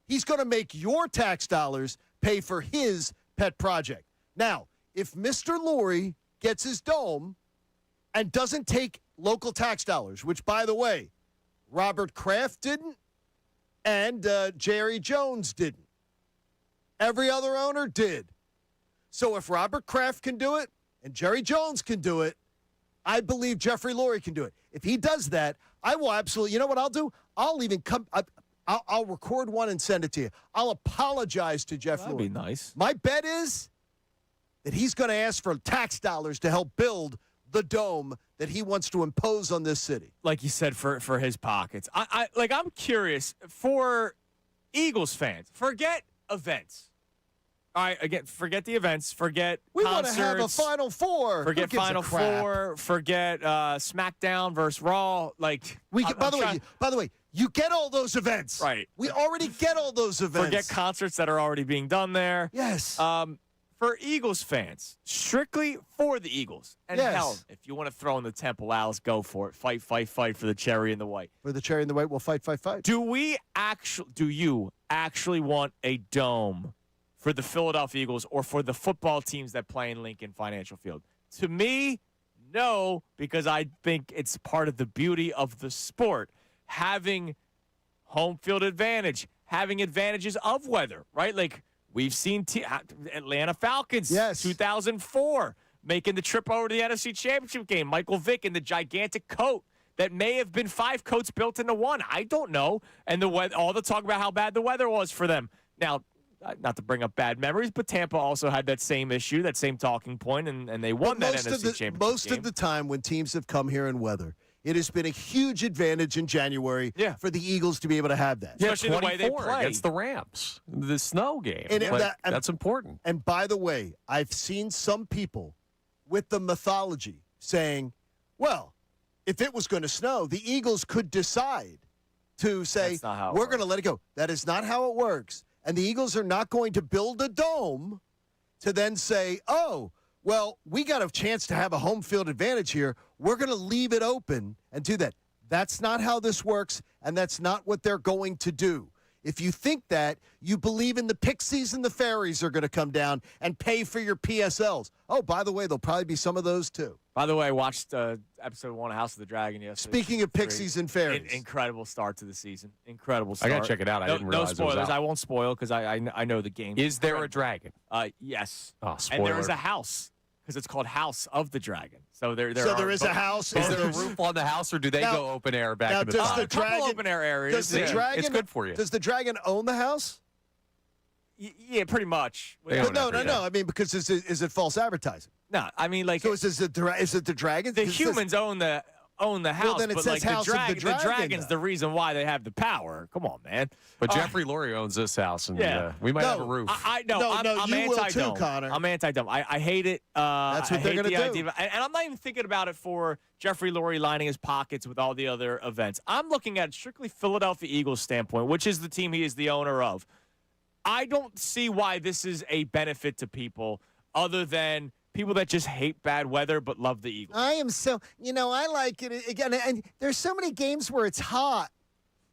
C: He's going to make your tax dollars pay for his pet project. Now, if Mr. Lurie gets his dome and doesn't take local tax dollars, which, by the way, Robert Kraft didn't and Jerry Jones didn't. Every other owner did. So if Robert Kraft can do it and Jerry Jones can do it, I believe Jeffrey Lurie can do it. If he does that, I will absolutely, you know what I'll do? I'll even come, I'll record one and send it to you. I'll apologize to Jeff Lurie.
B: That'd be nice.
C: My bet is that he's going to ask for tax dollars to help build the dome that he wants to impose on this city.
B: Like you said, for his pockets. I'm curious, for Eagles fans, forget events. All right, again, forget the events, forget
C: We want
B: concerts.
C: to have a Final Four. Who
B: Forget
C: gives a
B: Final
C: crap?
B: Four. Forget SmackDown versus Raw. Like
C: By the way, you get all those events.
B: Right.
C: We already get all those events.
B: forget concerts that are already being done there.
C: Yes.
B: For Eagles fans, strictly for the Eagles, and
C: Yes.
B: hell, if you want to throw in the Temple Owls, go for it. Fight for the cherry and the white.
C: For the cherry and the white, we'll fight.
B: Do you actually want a dome for the Philadelphia Eagles or for the football teams that play in Lincoln Financial Field? To me, no, because I think it's part of the beauty of the sport. Having home field advantage, having advantages of weather, right? Like we've seen Atlanta Falcons,
C: Yes.
B: 2004, making the trip over to the NFC Championship game. Michael Vick in the gigantic coat that may have been 5 coats built into one. I don't know. And the weather, all the talk about how bad the weather was for them. Now, not to bring up bad memories, but Tampa also had that same issue, that same talking point, and they won that NFC Championship
C: Most
B: game.
C: of the time when teams have come here in weather, it has been a huge advantage in January for the Eagles to be able to have that.
B: Yeah, especially the way they
D: 24
B: play.
D: against the Rams, the snow game.
C: And
D: that's important.
C: And by the way, I've seen some people with the mythology saying, well, if it was going to snow, the Eagles could decide to say,
B: That's not how it
C: we're going to
B: works.
C: let it go. That is not how it works. And the Eagles are not going to build a dome to then say, oh, well, we got a chance to have a home field advantage here. We're going to leave it open and do that. That's not how this works, and that's not what they're going to do. If you think that, you believe in the Pixies and the Fairies are going to come down and pay for your PSLs. Oh, by the way, there'll probably be some of those too.
B: By the way, I watched episode 1 of House of the Dragon yesterday.
C: Speaking of Pixies and Fairies.
B: Incredible start to the season. Incredible
D: I
B: start.
D: got to check it out. I didn't realize
B: no
D: it was
B: spoilers.
D: out.
B: I won't spoil because I know the game.
D: Is there a dragon?
B: Yes.
D: Oh,
B: And there
D: spoiler.
B: is a house because it's called House of the Dragon. So there
C: So
B: are
C: there is a house.
D: Is there a
C: there
D: roof on the house, or do they
C: Now-
D: go open air back
C: now
D: in the
C: does
D: top?
C: the
B: a couple
C: dragon-
B: open air areas.
C: Does the
B: yeah.
C: dragon?
D: It's good for you.
C: Does the dragon own the house?
B: Yeah, pretty much.
D: They
C: But
D: own
C: no.
D: everything.
C: I mean, because is it false advertising?
B: No, I mean like
C: So is it the dragon?
B: the
C: Is this-
B: humans own the house,
C: then it
B: but
C: says
B: like
C: House of the Dragon,
B: dragon's
C: though.
B: the reason why they have the power. Come on, man.
D: But Jeffrey Lurie owns this house, and
B: Yeah.
D: we might have a
C: No,
D: roof.
B: I'm
C: No, you will too,
B: anti-dome.
C: Connor.
B: I'm anti-dome. I hate it.
C: That's what
B: I
C: they're
B: hate
C: gonna
B: the
C: do.
B: idea of- and I'm not even thinking about it for Jeffrey Lurie lining his pockets with all the other events. I'm looking at it strictly Philadelphia Eagles standpoint, which is the team he is the owner of. I don't see why this is a benefit to people other than people that just hate bad weather but love the Eagles.
C: I am so, I like it again. And there's so many games where it's hot.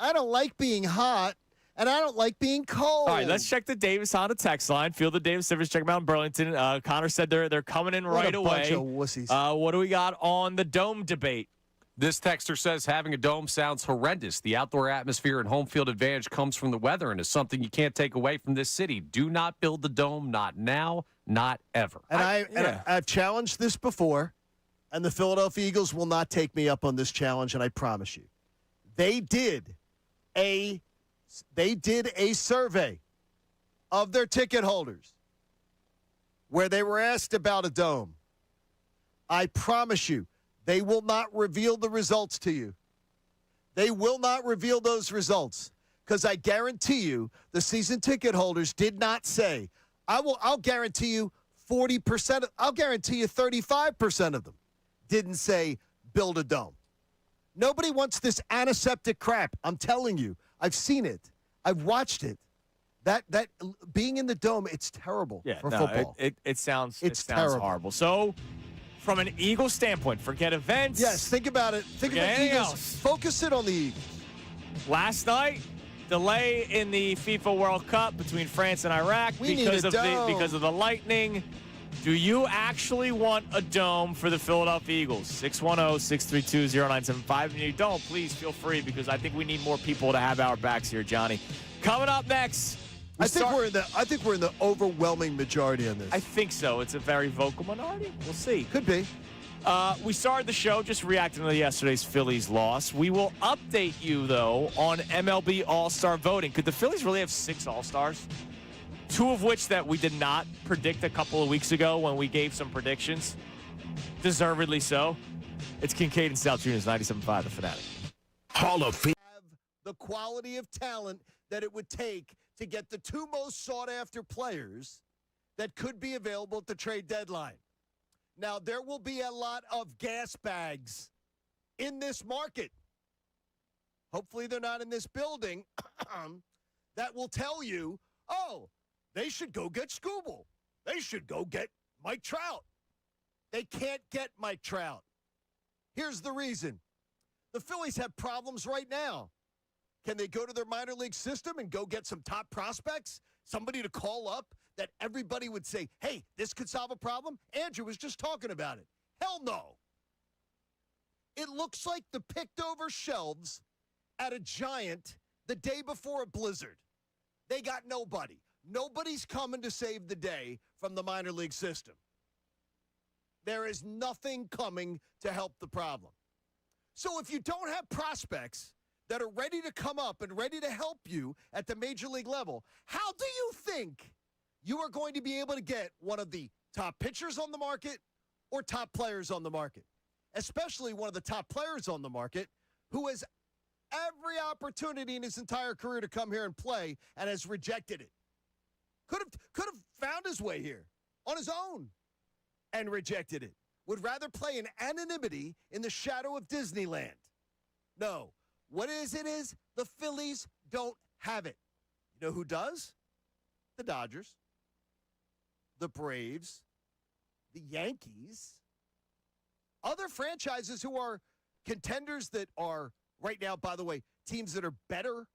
C: I don't like being hot, and I don't like being cold.
B: All right, let's check the Davis Honda text line. Field the Davis Service. Check them out in Burlington. Connor said they're coming in
C: What
B: right
C: a
B: away.
C: bunch of wussies.
B: What do we got on the dome debate?
D: This texter says having a dome sounds horrendous. The outdoor atmosphere and home field advantage comes from the weather and is something you can't take away from this city. Do not build the dome, not now, not ever.
C: And I've challenged this before, and the Philadelphia Eagles will not take me up on this challenge, and I promise you. They did a survey of their ticket holders where they were asked about a dome. I promise you, they will not reveal the results to you. They will not reveal those results because I guarantee you the season ticket holders did not say, I'll guarantee you 40%, I'll guarantee you 35% of them didn't say build a dome. Nobody wants this antiseptic crap. I'm telling you. I've seen it. I've watched it. That being in the dome, it's terrible for football.
B: It sounds
C: terrible.
B: horrible. So, from an Eagles standpoint, forget events.
C: Yes, think about it. Think about the Eagles.
B: Else.
C: Focus it on the Eagles.
B: Last night, delay in the FIFA World Cup between France and Iraq because of the lightning. Do you actually want a dome for the Philadelphia Eagles? 610-632-0975. If you don't, please feel free because I think we need more people to have our backs here, Johnny. Coming up next.
C: I think we're in the overwhelming majority on this.
B: I think so. It's a very vocal minority. We'll see.
C: Could be.
B: We started the show just reacting to yesterday's Phillies loss. We will update you, though, on MLB All-Star voting. Could the Phillies really have 6 All-Stars? 2 of which that we did not predict a couple of weeks ago when we gave some predictions. Deservedly so. It's Kincade and Salciunas, 97.5, The Fanatic.
A: Hall of Fame.
C: Have the quality of talent that it would take to get the 2 most sought-after players that could be available at the trade deadline. Now, there will be a lot of gas bags in this market. Hopefully they're not in this building that will tell you, oh, they should go get Scooble. They should go get Mike Trout. They can't get Mike Trout. Here's the reason. The Phillies have problems right now. Can they go to their minor league system and go get some top prospects? Somebody to call up that everybody would say, hey, this could solve a problem? Andrew was just talking about it. Hell no. It looks like the picked over shelves at a Giant the day before a blizzard. They got nobody. Nobody's coming to save the day from the minor league system. There is nothing coming to help the problem. So if you don't have prospects that are ready to come up and ready to help you at the major league level, how do you think you are going to be able to get one of the top pitchers on the market or top players on the market? Especially one of the top players on the market who has every opportunity in his entire career to come here and play and has rejected it. Could have found his way here on his own and rejected it. Would rather play in anonymity in the shadow of Disneyland. No. What it is the Phillies don't have it. You know who does? The Dodgers, the Braves, the Yankees, other franchises who are contenders that are right now, by the way, teams that are better.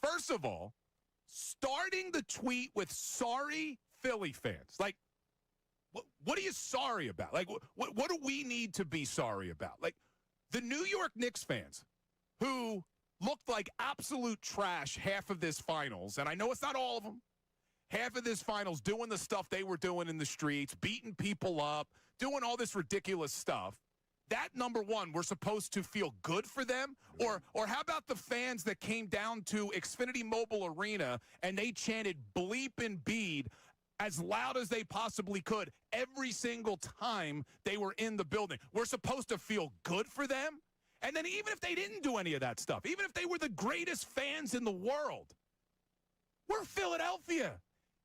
I: First of all, starting the tweet with sorry Philly fans. Like, what are you sorry about? Like, what do we need to be sorry about? Like, the New York Knicks fans who looked like absolute trash half of this finals, and I know it's not all of them, half of this finals doing the stuff they were doing in the streets, beating people up, doing all this ridiculous stuff, that, number one, we're supposed to feel good for them? Or how about the fans that came down to Xfinity Mobile Arena and they chanted bleep and bead as loud as they possibly could every single time they were in the building? We're supposed to feel good for them? And then even if they didn't do any of that stuff, even if they were the greatest fans in the world, we're Philadelphia.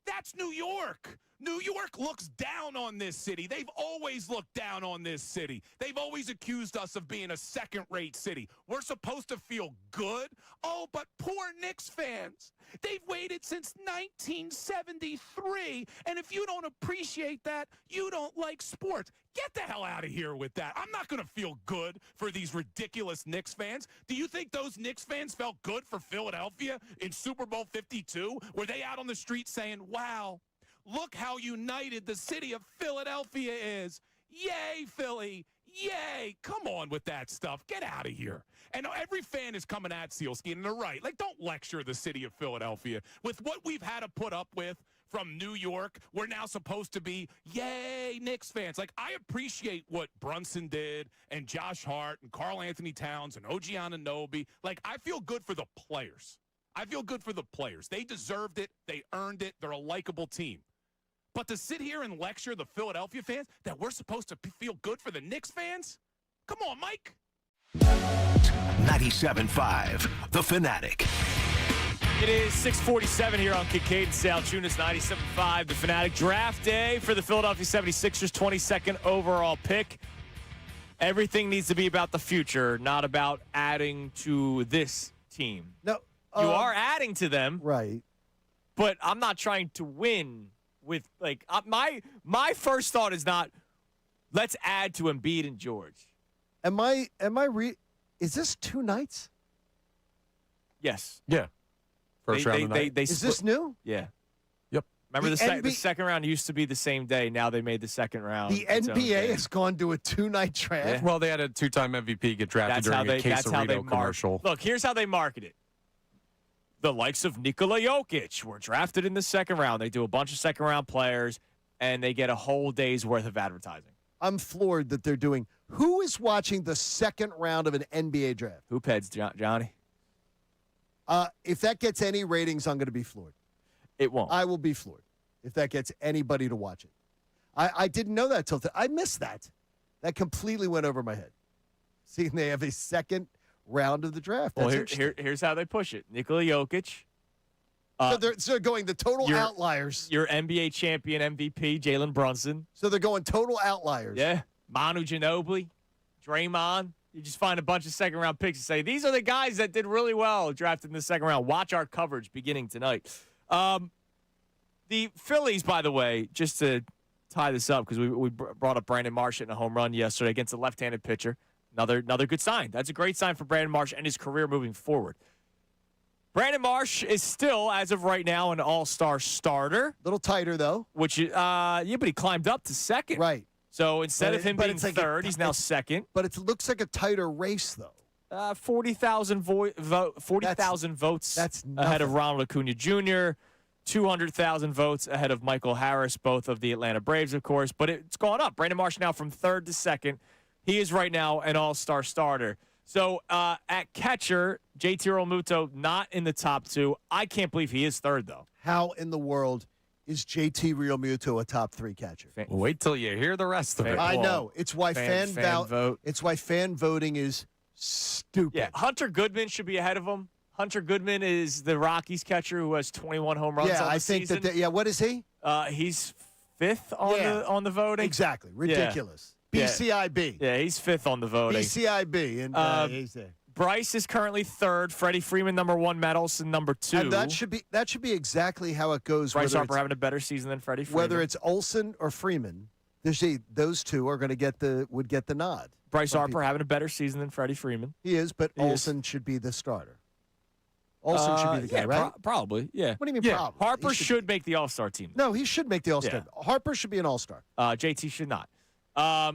I: That's New York. New York looks down on this city. They've always looked down on this city. They've always accused us of being a second-rate city. We're supposed to feel good? Oh, but poor Knicks fans. They've waited since 1973, and if you don't appreciate that, you don't like sports. Get the hell out of here with that. I'm not going to feel good for these ridiculous Knicks fans. Do you think those Knicks fans felt good for Philadelphia in Super Bowl 52? Were they out on the street saying, wow, look how united the city of Philadelphia is. Yay, Philly. Yay. Come on with that stuff. Get out of here. And every fan is coming at Sealski, and they're right. Like, don't lecture the city of Philadelphia. With what we've had to put up with from New York, we're now supposed to be, yay, Knicks fans. Like, I appreciate what Brunson did and Josh Hart and Karl Anthony Towns and OG Anunoby. Like, I feel good for the players. I feel good for the players. They deserved it. They earned it. They're a likable team. But to sit here and lecture the Philadelphia fans that we're supposed to feel good for the Knicks fans? Come on, Mike.
A: 97.5, The Fanatic.
B: It is 6:47 here on Kincade Salciunas, 97.5, The Fanatic. Draft day for the Philadelphia 76ers, 22nd overall pick. Everything needs to be about the future, not about adding to this team.
C: No,
B: you are adding to them,
C: right?
B: But I'm not trying to win with my first thought is not let's add to Embiid and George.
C: Is this 2 nights?
B: Yes.
D: Yeah. First round tonight.
C: Is this new?
B: Yeah.
D: Yep.
B: Remember the second round used to be the same day. Now they made the second round.
C: The NBA has gone to a 2-night draft.
B: Yeah.
D: Well, they had a 2-time MVP get drafted during a Quesarito commercial.
B: Look, here's how they market it. The likes of Nikola Jokic were drafted in the second round. They do a bunch of second-round players, and they get a whole day's worth of advertising.
C: I'm floored that they're doing. Who is watching the second round of an NBA draft?
B: Hoopheads, Johnny.
C: If that gets any ratings, I'm going to be floored.
B: It won't.
C: I will be floored if that gets anybody to watch it. I didn't know that till I missed that. That completely went over my head. Seeing they have a second round of the draft. That's
B: here's how they push it. Nikola Jokic.
C: So they're going the total outliers.
B: Your NBA champion MVP, Jalen Brunson.
C: So they're going total outliers.
B: Yeah. Manu Ginobili, Draymond. You just find a bunch of second-round picks and say, these are the guys that did really well drafted in the second round. Watch our coverage beginning tonight. The Phillies, by the way, just to tie this up, because we brought up Brandon Marsh hitting a home run yesterday against a left-handed pitcher. Another good sign. That's a great sign for Brandon Marsh and his career moving forward. Brandon Marsh is still, as of right now, an all-star starter.
C: A little tighter, though.
B: But he climbed up to second.
C: Right.
B: So instead of him being third, he's now second.
C: But it looks like a tighter race, though.
B: 40,000 votes
C: that's
B: ahead of Ronald Acuna Jr., 200,000 votes ahead of Michael Harris, both of the Atlanta Braves, of course. But it's gone up. Brandon Marsh now from third to second. He is right now an all-star starter. So at catcher, JT Realmuto not in the top 2. I can't believe he is third, though.
C: How in the world is JT Realmuto a top 3 catcher?
D: Wait till you hear the rest of it.
C: I know. It's why fan
B: vote.
C: It's why fan voting is stupid.
B: Yeah, Hunter Goodman should be ahead of him. Hunter Goodman is the Rockies catcher who has 21 home runs on the season.
C: What is he?
B: He's fifth on the voting.
C: Exactly. Ridiculous. BCIB.
B: Yeah, he's fifth on the voting.
C: BCIB. And he's there.
B: Bryce is currently third. Freddie Freeman, number 1. Medelson, number 2.
C: And that should be exactly how it goes.
B: Bryce Harper having a better season than Freddie Freeman.
C: Whether it's Olsen or Freeman, those two are going to would get the nod.
B: Bryce Harper having a better season than Freddie Freeman.
C: He is, but Olsen should be the starter. Olsen should be the guy, right?
B: Probably, yeah.
C: What do you mean probably?
B: Harper should make the All-Star team.
C: No, he should make the All-Star.
B: Yeah.
C: Harper should be an All-Star.
B: JT should not.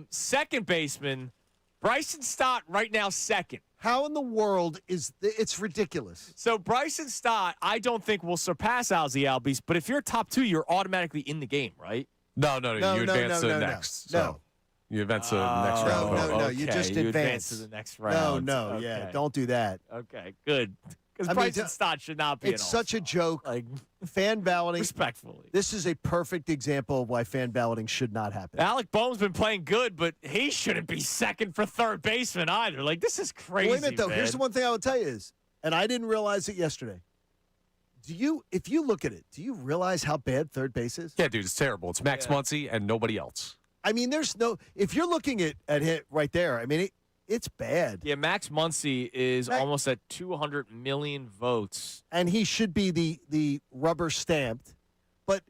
B: Second baseman, Bryson Stott right now second.
C: How in the world is it's ridiculous?
B: So Bryson Stott, I don't think will surpass Ozzie Albies, but if you're top 2, you're automatically in the game, right?
D: No. You advance to the
C: no.
D: next.
C: No.
D: So you advance to the next round.
C: No. You just
B: you
C: advance
B: to the next round.
C: No. Yeah,
B: Okay.
C: don't do that.
B: Okay, good. Because
C: I mean,
B: Bryson Stott should not be.
C: It's such a joke.
B: Like
C: Fan balloting.
B: respectfully.
C: This is a perfect example of why fan balloting should not happen.
B: Alec Boehm's been playing good, but he shouldn't be second for third baseman either. Like, this is crazy.
C: Wait a minute, though.
B: Man.
C: Here's the one thing I would tell you is, and I didn't realize it yesterday. If you look at it, do you realize how bad third base is?
D: Yeah, dude, it's terrible. It's Max Muncy and nobody else.
C: I mean, there's no. If you're looking at it right there, I mean, it's bad.
B: Yeah, Max Muncy is almost at 200 million votes.
C: And he should be the rubber stamped. But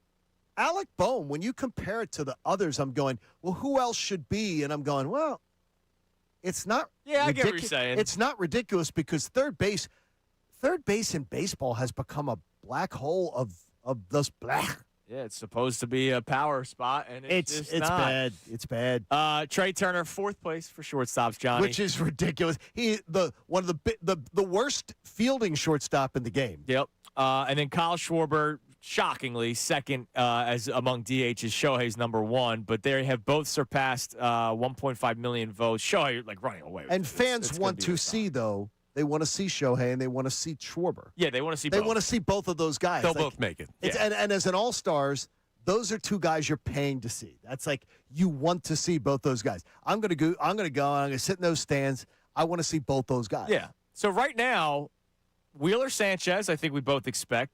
C: Alec Boehm, when you compare it to the others, I'm going, well, who else should be? And I'm going, well, it's not.
B: Yeah, I get what you're saying.
C: It's not ridiculous because third base in baseball has become a black hole of this black.
B: Yeah, it's supposed to be a power spot, and it's not.
C: Bad. It's bad.
B: Trey Turner, 4th place for shortstops, Johnny.
C: Which is ridiculous. One of the worst fielding shortstop in the game.
B: Yep. And then Kyle Schwarber, shockingly, second as among DHs. Shohei's number 1, but they have both surpassed 1.5 million votes. Shohei, like, running away with
C: And
B: it.
C: fans
B: It's
C: want to see, though, they want to see Shohei and they want to see Schwarber.
B: Yeah, they want to see
C: They
B: both.
C: want to see both of those guys.
D: They'll both make it.
C: It's, and as an all-stars, those are 2 guys you're paying to see. That's like you want to see both those guys. I'm going to go. I'm going to sit in those stands. I want to see both those guys.
B: Yeah. So right now, Wheeler Sanchez, I think we both expect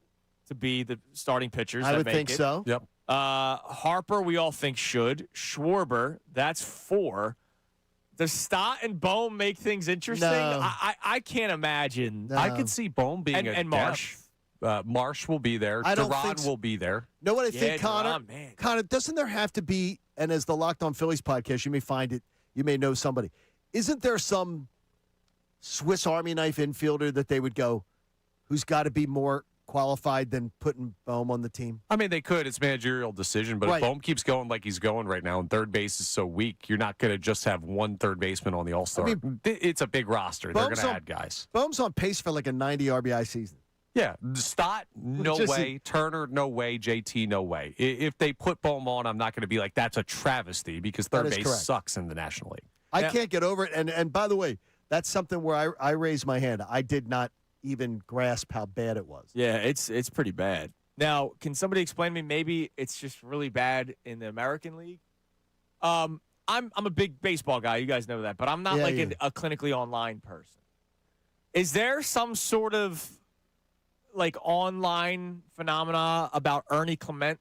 B: to be the starting pitchers.
C: I
B: that
C: would
B: make
C: think
B: it.
C: so.
D: Yep.
B: Harper, we all think should. Schwarber, that's 4. Does Stott and Boehm make things interesting?
C: No.
B: I can't imagine.
C: No.
D: I could see Boehm being
B: And Marsh.
D: Marsh will be there.
C: I don't
D: Duran
C: think so.
D: will be there.
C: Know what I
B: Yeah,
C: think, Connor?
B: Duran, man.
C: Connor, doesn't there have to be? And as the Locked On Phillies podcast, you may find it. You may know somebody. Isn't there some Swiss Army knife infielder that they would go, who's got to be more qualified than putting Boehm on the team?
D: I mean, they could. It's a managerial decision, but
C: Right.
D: if Boehm keeps going like he's going right now, and third base is so weak, you're not going to just have one third baseman on the All-Star.
C: I mean,
D: It's a big roster. They're going
C: Boehm's
D: to
C: on-
D: add guys.
C: Boehm's on pace for like a 90 RBI season.
D: Yeah, Stott, no
C: Just-
D: way. Turner, no way. JT, no way. If they put Boehm on, I'm not going to be like, that's a travesty because
C: That
D: third
C: is
D: base
C: correct.
D: sucks in the National League.
C: I
B: Yeah.
C: can't get over it. And by the way, that's something where I raised my hand. I did not even grasp how bad it was.
B: Yeah, it's pretty bad. Now, can somebody explain to me? Maybe it's just really bad in the American League. I'm a big baseball guy. You guys know that, but I'm not
C: Yeah,
B: a clinically online person. Is there some sort of like online phenomena about Ernie Clement,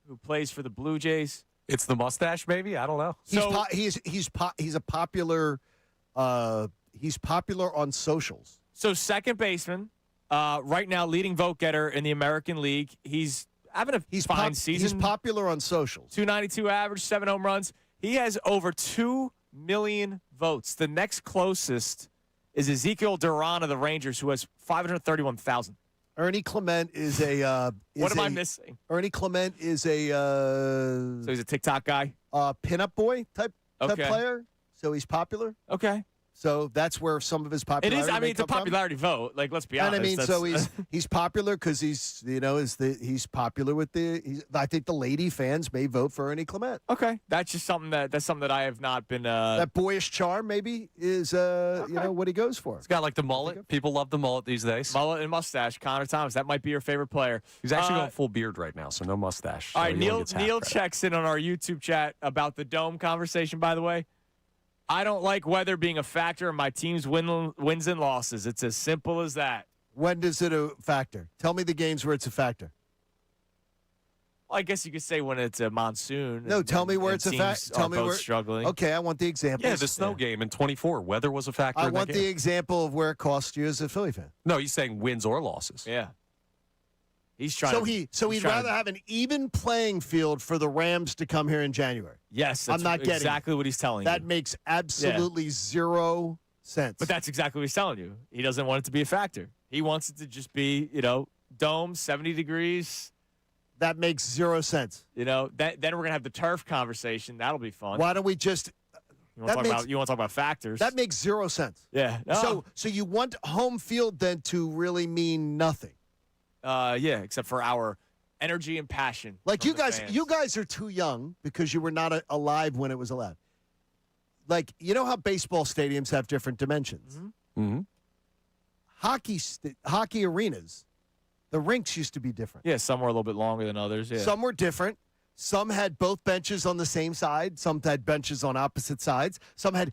B: who plays for the Blue Jays?
D: It's the mustache, maybe? I don't know.
C: He's a popular he's popular on socials.
B: So second baseman, right now leading vote getter in the American League. He's having a fine season.
C: He's popular on socials.
B: 292 average, 7 home runs. He has over 2 million votes. The next closest is Ezekiel Duran of the Rangers, who has 531,000.
C: Ernie Clement is a
B: What am I missing?
C: Ernie Clement is a
B: So he's a TikTok guy?
C: pinup boy type
B: Okay.
C: player. So he's popular.
B: Okay.
C: So that's where some of his
B: It
C: popularity.
B: is. I
C: may
B: mean, it's a
C: come from.
B: popularity vote. Like, let's be
C: And
B: honest.
C: I mean, so
B: That's-
C: he's popular because he's he's popular with I think the lady fans may vote for Ernie Clement.
B: okay. That's just something that I have not been.
C: That boyish charm maybe is what he goes for.
D: He's got like the mullet. People love the mullet these days.
B: Mullet and mustache. Connor Thomas. That might be your favorite player.
D: He's actually
B: Uh,
D: going full beard right now, so no mustache.
B: All
D: So
B: right,
D: he only
B: Neil
D: gets half
B: Neil
D: credit.
B: checks in on our YouTube chat about the dome conversation, by the way. I don't like weather being a factor in my team's wins and losses. It's as simple as that.
C: When does it a factor? Tell me the games where it's a factor.
B: Well, I guess you could say when it's a monsoon.
C: No,
B: and-
C: tell me where
B: and
C: it's a
B: teams
C: fact.
B: are
C: Tell me
B: both
C: where.
B: struggling.
C: Okay, I want the example.
D: Yeah, the snow game in 24. Weather was a factor
C: I
D: in
C: want
D: that
C: the
D: game.
C: example of where it cost you as a Philly fan.
D: No, he's saying wins or losses.
B: Yeah. He's trying.
C: So
B: to,
C: he'd
B: trying
C: rather
B: to-
C: have an even playing field for the Rams to come here in January.
B: Yes, that's
C: I'm not getting
B: exactly what he's telling
C: That
B: you.
C: makes absolutely zero sense.
B: But that's exactly what he's telling you. He doesn't want it to be a factor. He wants it to just be, dome, 70 degrees.
C: that makes zero sense.
B: Then we're gonna have the turf conversation. That'll be fun.
C: Why don't we just
B: You want to talk about factors?
C: That makes zero sense.
B: Yeah. No.
C: So you want home field then to really mean nothing?
B: Yeah, except for our energy and passion.
C: Like
B: from
C: you
B: the
C: guys,
B: fans.
C: you guys are too young because you were not alive when it was allowed. Like, you know how baseball stadiums have different dimensions?
D: Mm-hmm.
C: Hockey arenas, the rinks used to be different.
B: Yeah, some were a little bit longer than others. Yeah.
C: Some were different. Some had both benches on the same side. Some had benches on opposite sides. Some had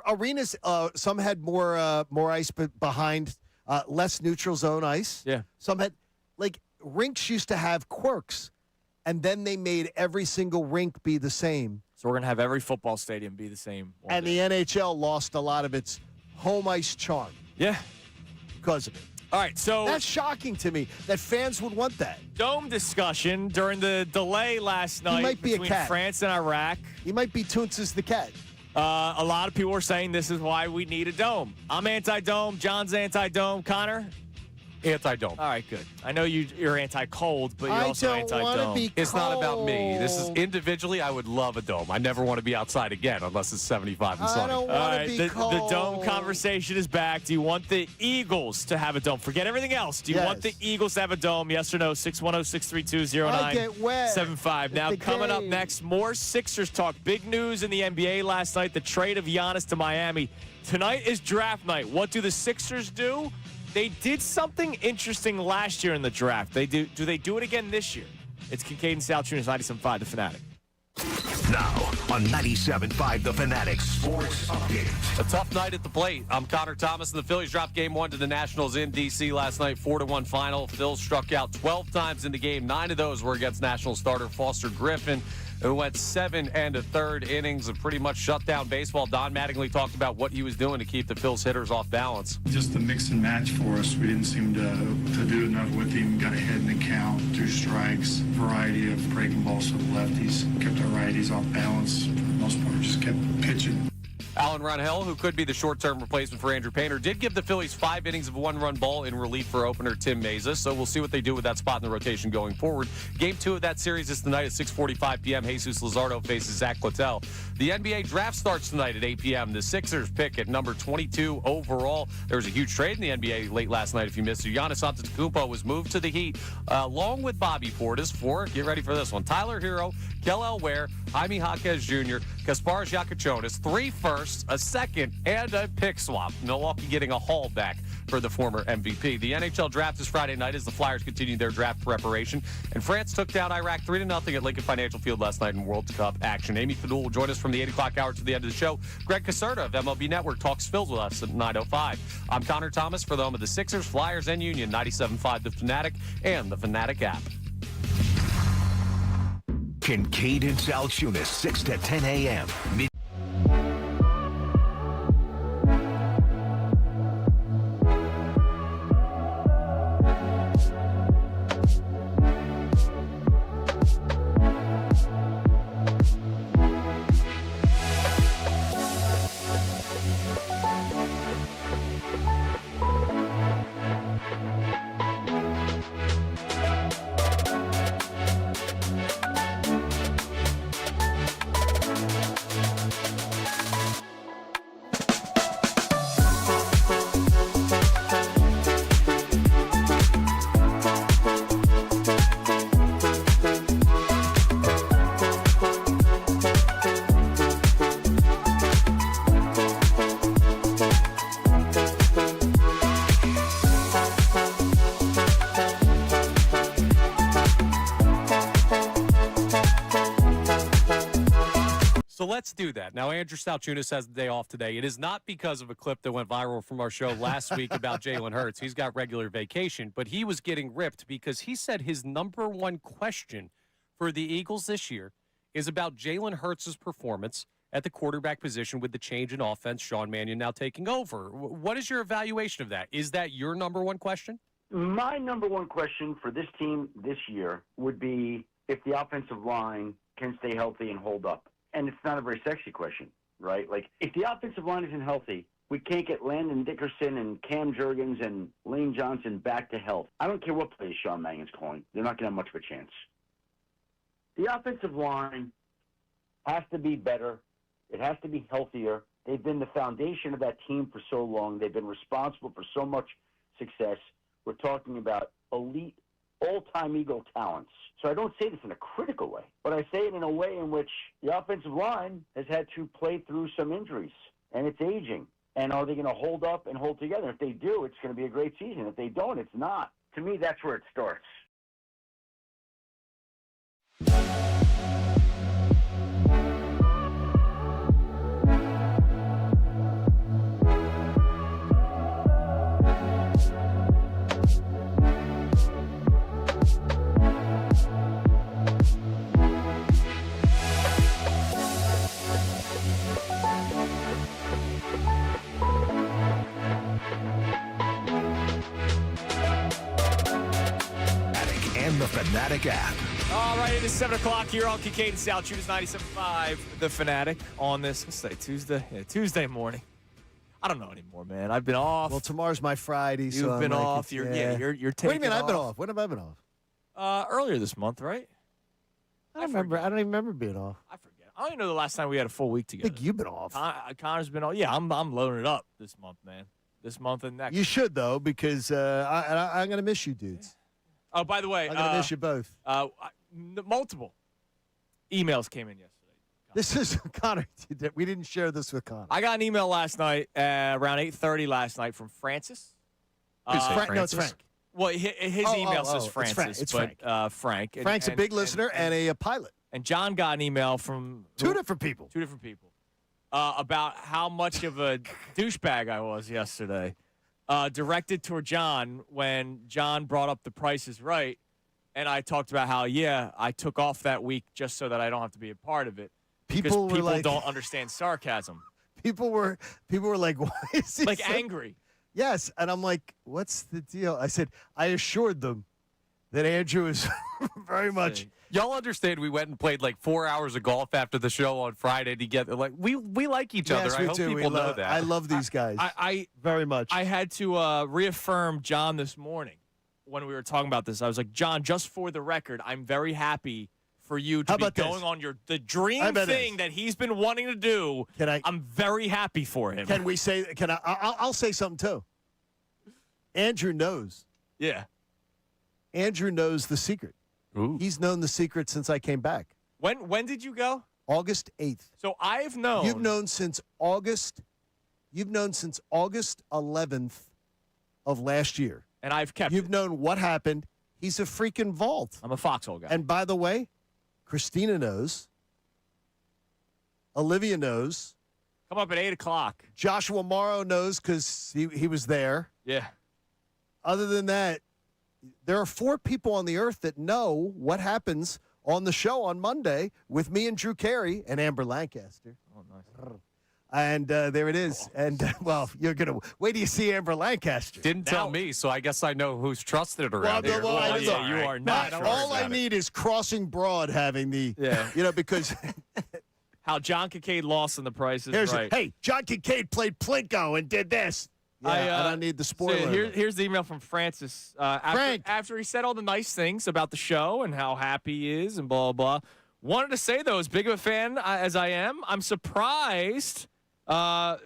C: arenas. Some had more ice behind, less neutral zone ice.
B: Yeah.
C: Some had, like, rinks used to have quirks, and then they made every single rink be the same.
B: So we're going to have every football stadium be the same.
C: And the NHL lost a lot of its home ice charm.
B: Yeah.
C: Because of it.
B: All right, so
C: that's shocking to me that fans would want that.
B: Dome discussion during the delay last night between France and Iraq.
C: He might be Toonces the cat.
B: A lot of people are saying this is why we need a dome. I'm anti-dome. John's anti-dome. Connor?
D: Anti-dome.
B: All right, good. I know you're anti-cold, but you're also anti-dome.
D: It's not about me. This is individually, I would love a dome. I never want to be outside again unless it's 75 and sunny.
C: I don't want to be cold.
B: The dome conversation is back. Do you want the Eagles to have a dome? Forget everything else. Do you want the Eagles to have a dome? Yes or no? 610-632-0975. Now, coming up next, more Sixers talk. Big news in the NBA last night, the trade of Giannis to Miami. Tonight is draft night. What do the Sixers do? They did something interesting last year in the draft. Do they do it again this year? It's Kincade and Salciunas, 97.5, The Fanatic.
A: Now on 97.5, The Fanatic Sports Update.
D: A tough night at the plate. I'm Connor Thomas, and the Phillies dropped Game 1 to the Nationals in D.C. last night, 4-1 final. Phil struck out 12 times in the game. 9 of those were against National starter Foster Griffin, who went 7 1/3 innings of pretty much shut down baseball. Don Mattingly talked about what he was doing to keep the Phil's hitters off balance.
E: Just the mix and match for us. We didn't seem to do enough with him. Got ahead in the count, 2 strikes, variety of breaking balls to the lefties. Kept our righties off balance. For the most part, just kept pitching.
D: Alan Ronhill, who could be the short-term replacement for Andrew Painter, did give the Phillies 5 innings of 1-run ball in relief for opener Tim Mesa, so we'll see what they do with that spot in the rotation going forward. Game 2 of that series is tonight at 6:45 p.m. Jesus Luzardo faces Zach Littell. The NBA draft starts tonight at 8 p.m. The Sixers pick at number 22 overall. There was a huge trade in the NBA late last night, if you missed it. Giannis Antetokounmpo was moved to the Heat, along with Bobby Portis for, get ready for this one, Tyler Hero, Kel Ware, Jaime Jaquez Jr., Kasparas Giacochonis, 3 firsts, a second, and a pick swap. Milwaukee getting a haul back for the former MVP. The NHL draft is Friday night as the Flyers continue their draft preparation. And France took down Iraq 3-0 at Lincoln Financial Field last night in World Cup action. Amy Fadul will join us from the 8 o'clock hour to the end of the show. Greg Caserta of MLB Network talks Phils with us at 9:05. I'm Connor Thomas for the home of the Sixers, Flyers, and Union, 97.5 The Fanatic and the Fanatic app.
A: Kincade and Salciunas, 6 to 10 a.m.
D: Let's do that. Now, Andrew Salciunas has the day off today. It is not because of a clip that went viral from our show last week about Jalen Hurts. He's got regular vacation, but he was getting ripped because he said his number one question for the Eagles this year is about Jalen Hurts' performance at the quarterback position with the change in offense, Sean Mannion now taking over. What is your evaluation of that? Is that your number one question?
K: My number one question for this team this year would be if the offensive line can stay healthy and hold up. And it's not a very sexy question, right? Like, if the offensive line isn't healthy, we can't get Landon Dickerson and Cam Jurgens and Lane Johnson back to health. I don't care what plays Sean Mannion's calling. They're not going to have much of a chance. The offensive line has to be better It has to be healthier. They've been the foundation of that team for so long. They've been responsible for so much success. We're talking about elite, all-time Eagle talents. So I don't say this in a critical way, but I say it in a way in which the offensive line has had to play through some injuries, and it's aging. And are they going to hold up and hold together? If they do, it's going to be a great season. If they don't, it's not. To me, that's where it starts.
A: And the Fanatic app.
B: All right, it is 7 o'clock here on Kincade Salciunas 97.5. The Fanatic on this, let's say Tuesday morning. I don't know anymore, man. I've been off.
C: Well, tomorrow's my Friday, so
B: You've been
C: I'm like,
B: off. You're taking
C: What do you mean I've been off? When have I been off?
B: Earlier this month, right?
C: I don't even remember being off.
B: I forget. I don't even know the last time we had a full week
C: I
B: together.
C: think you've been off.
B: Connor's been off. Yeah, I'm loading it up this month, man. This month and next.
C: You should, though, because I'm going to miss you, dudes.
B: Oh, by the way,
C: I'm going to miss you both.
B: Multiple emails came in yesterday.
C: This is, Connor, we didn't share this with Connor.
B: I got an email last night, around 8:30 last night from Francis.
C: No, it's Frank.
B: Well, his email says Francis,
C: It's
B: but
C: Frank.
B: Frank.
C: Frank's a big listener and a pilot.
B: And John got an email from
C: Two different people.
B: About how much of a douchebag I was yesterday. Directed toward John when John brought up The Price is Right, and I talked about how, I took off that week just so that I don't have to be a part of it.
C: People
B: Because
C: were like,
B: don't understand sarcasm.
C: People were like, why is he
B: Like
C: so
B: angry.
C: Yes, and I'm like, what's the deal? I said, I assured them that Andrew is very much.
D: Y'all understand we went and played like 4 hours of golf after the show on Friday together. Like, we like each other.
C: Yes,
D: I
C: we
D: hope
C: do.
D: people know that.
C: I love these guys
B: I
C: very much.
B: I had to reaffirm John this morning when we were talking about this. I was like, John, just for the record, I'm very happy for you to be going on the dream thing that he's been wanting to do. I'm very happy for him.
C: Can we say? I'll say something too. Andrew knows.
B: Yeah.
C: Andrew knows the secret.
D: Ooh.
C: He's known the secret since I came back.
B: When did you go?
C: August 8th.
B: So I've known.
C: You've known since August 11th of last year.
B: And I've kept
C: You've known what happened. He's a freaking vault.
B: I'm a foxhole guy.
C: And by the way, Christina knows. Olivia knows.
B: Come up at 8 o'clock.
C: Joshua Morrow knows because he was there.
B: Yeah.
C: Other than that, there are 4 people on the earth that know what happens on the show on Monday with me and Drew Carey and Amber Lancaster.
B: Oh, nice.
C: And there it is. And, well, you're going to wait till you see Amber Lancaster.
D: Didn't tell me, so I guess I know who's trusted around here.
B: You are not.
C: All I need is Crossing Broad having the, because.
B: How John Kincade lost in The Price is Right.
C: Hey, John Kincade played Plinko and did this. Yeah, I don't need the spoiler.
B: So here's the email from Francis. After he said all the nice things about the show and how happy he is and blah, blah, blah. Wanted to say, though, as big of a fan as I am, I'm surprised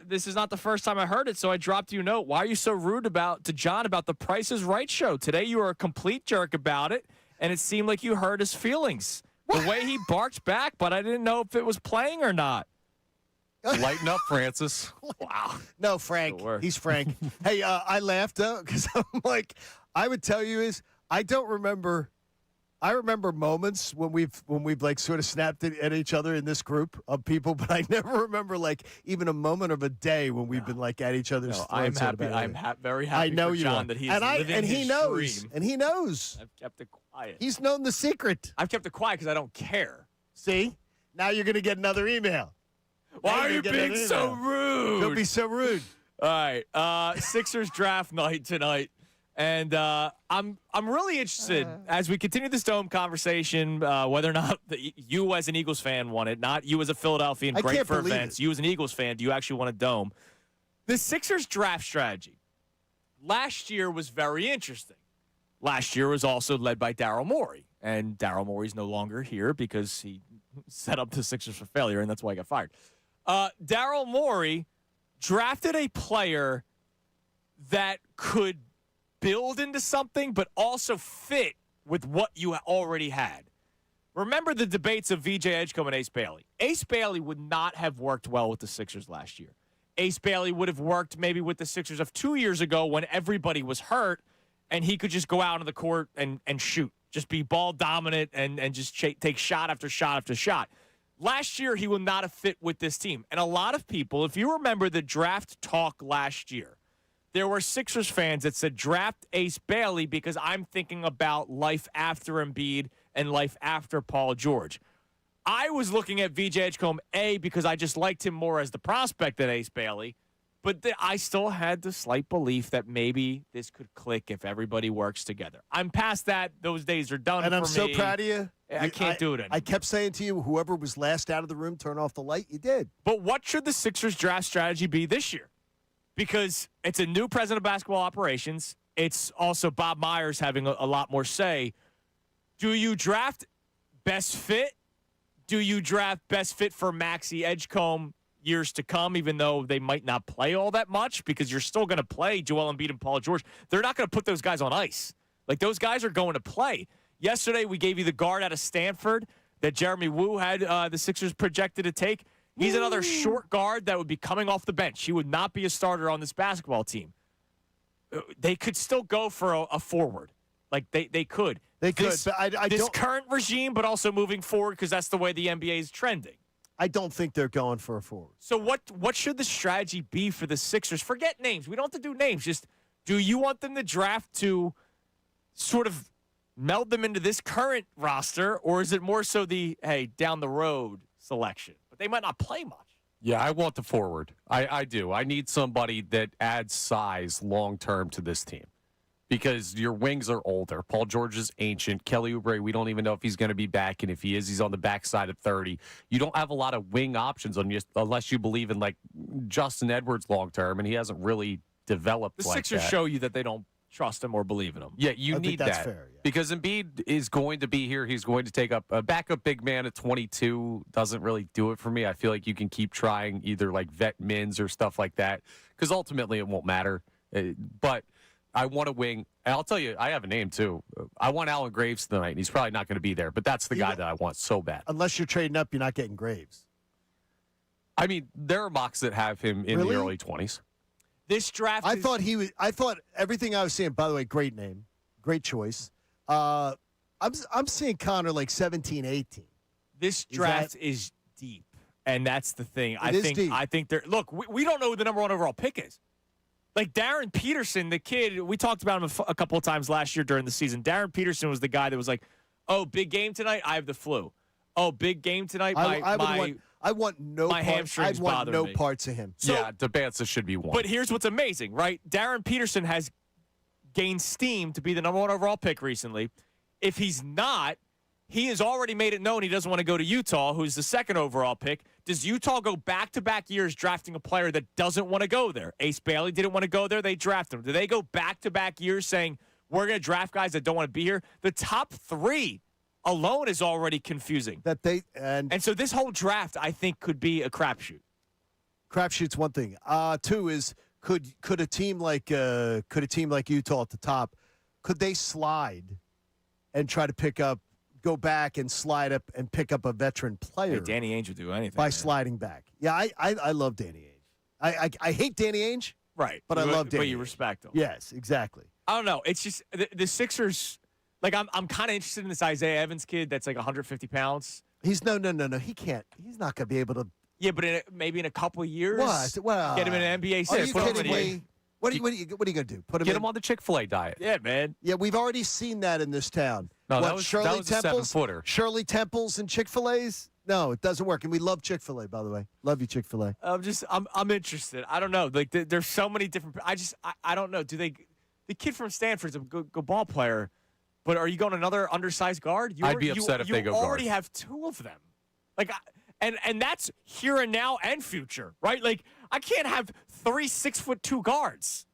B: this is not the first time I heard it, so I dropped you a note. Why are you so rude to John about the Price is Right show? Today you were a complete jerk about it, and it seemed like you hurt his feelings. The way he barked back, but I didn't know if it was playing or not.
D: Lighten up, Francis.
B: Wow.
C: No, Frank. He's Frank. Hey, I laughed because I'm like, I would tell you is I don't remember. I remember moments when we've like sort of snapped at each other in this group of people, but I never remember like even a moment of a day when we've been like at each other's throats.
B: I'm happy. I'm very happy.
C: I know
B: for
C: you
B: John
C: are.
B: that he's
C: living and he knows.
B: dream.
C: And he knows.
B: I've kept it quiet.
C: He's known the secret.
B: I've kept it quiet because I don't care.
C: See, now you're going to get another email.
B: Why are you being so rude?
C: Don't be so rude.
B: All right, Sixers draft night tonight, and I'm really interested as we continue this dome conversation whether or not you as an Eagles fan want it, not you as a Philadelphian, great for events. You as an Eagles fan, do you actually want a dome? The Sixers draft strategy last year was very interesting. Last year was also led by Daryl Morey, and Daryl Morey's no longer here because he set up the Sixers for failure, and that's why he got fired. Daryl Morey drafted a player that could build into something, but also fit with what you already had. Remember the debates of VJ Edgecombe and Ace Bailey. Ace Bailey would not have worked well with the Sixers last year. Ace Bailey would have worked maybe with the Sixers of 2 years ago when everybody was hurt and he could just go out on the court and shoot, just be ball dominant and just take shot after shot after shot. Last year, he would not have fit with this team. And a lot of people, if you remember the draft talk last year, there were Sixers fans that said, draft Ace Bailey because I'm thinking about life after Embiid and life after Paul George. I was looking at VJ Edgecombe, because I just liked him more as the prospect than Ace Bailey, but I still had the slight belief that maybe this could click if everybody works together. I'm past that. Those days are done
C: And
B: for
C: I'm so
B: me.
C: proud of you.
B: I can't do it anymore.
C: I kept saying to you, whoever was last out of the room, turn off the light. You did.
B: But what should the Sixers draft strategy be this year? Because it's a new president of basketball operations. It's also Bob Myers having a lot more say. Do you draft best fit? Do you draft best fit for Maxey Edgecombe years to come, even though they might not play all that much? Because you're still going to play Joel Embiid and Paul George. They're not going to put those guys on ice. Like, those guys are going to play. Yesterday, we gave you the guard out of Stanford that Jeremy Wu had the Sixers projected to take. He's another short guard that would be coming off the bench. He would not be a starter on this basketball team. They could still go for a forward. Like, they could.
C: They could.
B: This,
C: but I
B: this
C: don't,
B: current regime, but also moving forward because that's the way the NBA is trending.
C: I don't think they're going for a forward.
B: So what should the strategy be for the Sixers? Forget names. We don't have to do names. Just, do you want them to draft to sort of meld them into this current roster, or is it more so the, hey, down the road selection? But they might not play much.
D: Yeah, I want the forward. I do. I need somebody that adds size long-term to this team because your wings are older. Paul George is ancient. Kelly Oubre, we don't even know if he's going to be back, and if he is, he's on the backside of 30. You don't have a lot of wing options on you unless you believe in, like, Justin Edwards long-term, and he hasn't really developed
B: The
D: like
B: Sixers
D: that.
B: show you that they don't trust him or believe in him.
D: Yeah, you
C: I
D: need
C: think that's
D: that
C: fair, yeah.
D: because Embiid is going to be here. He's going to take up a backup big man at 22. Doesn't really do it for me. I feel like you can keep trying either like vet mins or stuff like that because ultimately it won't matter. But I want a wing. And I'll tell you, I have a name too. I want Alan Graves tonight, and he's probably not going to be there. But that's the guy that I want so bad.
C: Unless you're trading up, you're not getting Graves.
D: I mean, there are mocks that have him in
C: Really?
D: the early 20s.
B: This draft
C: I thought everything I was seeing, by the way, great name. Great choice. I'm seeing Connor like 17, 18.
B: This draft is deep, and that's the thing. I
C: is deep.
B: think they're look. We don't know who the number one overall pick is. Like Darren Peterson, the kid we talked about him a couple of times last year during the season. Darren Peterson was the guy that was like, "Oh, big game tonight. I have the flu. Oh, big game tonight.
C: I want no
B: my
C: parts.
B: hamstrings
C: I want
B: bother
C: no
B: me."
C: parts of him.
B: So-
D: yeah, Debanza should be one.
B: But here's what's amazing, right? Darren Peterson has gained steam to be the number one overall pick recently. If he's not, he has already made it known he doesn't want to go to Utah, who's the second overall pick. Does Utah go back-to-back years drafting a player that doesn't want to go there? Ace Bailey didn't want to go there. They drafted him. Do they go back-to-back years saying, we're going to draft guys that don't want to be here? The top three alone is already confusing.
C: And
B: so this whole draft, I think, could be a crapshoot.
C: crapshoot's one thing. Two is could a team like Utah at the top, could they slide and try to go back and slide up and pick up a veteran player?
B: Hey, Danny Ainge would do anything
C: by
B: man.
C: sliding back. Yeah, I love Danny Ainge. I hate Danny Ainge,
B: Right,
C: but I love Danny.
B: But you
C: Ainge.
B: respect him.
C: Yes, exactly.
B: I don't know. It's just the Sixers. Like I'm kind of interested in this Isaiah Evans kid that's like 150 pounds.
C: He's no. He can't. He's not going to be able to.
B: Yeah, but maybe in a couple of years,
C: What? Well,
B: get him in an NBA
C: Are
B: set.
C: you
B: Put him
C: kidding
B: in
C: me? What are you going to do? Put him
D: Get
C: in?
D: him on the Chick-fil-A diet.
B: Yeah, man.
C: Yeah, we've already seen that in this town.
D: No,
C: What,
D: that was
C: Shirley
D: a
C: Temples?
D: 7-footer.
C: Shirley Temples and Chick-fil-A's? No, it doesn't work. And we love Chick-fil-A, by the way. Love you, Chick-fil-A.
B: I'm interested. I don't know. Like there's so many different. I don't know. The kid from Stanford's a good ball player, but are you going another undersized guard?
D: I'd be upset if they go
B: You already
D: guard.
B: have two of them. Like, and that's here and now and future, right? Like, I can't have 3 6'2" guards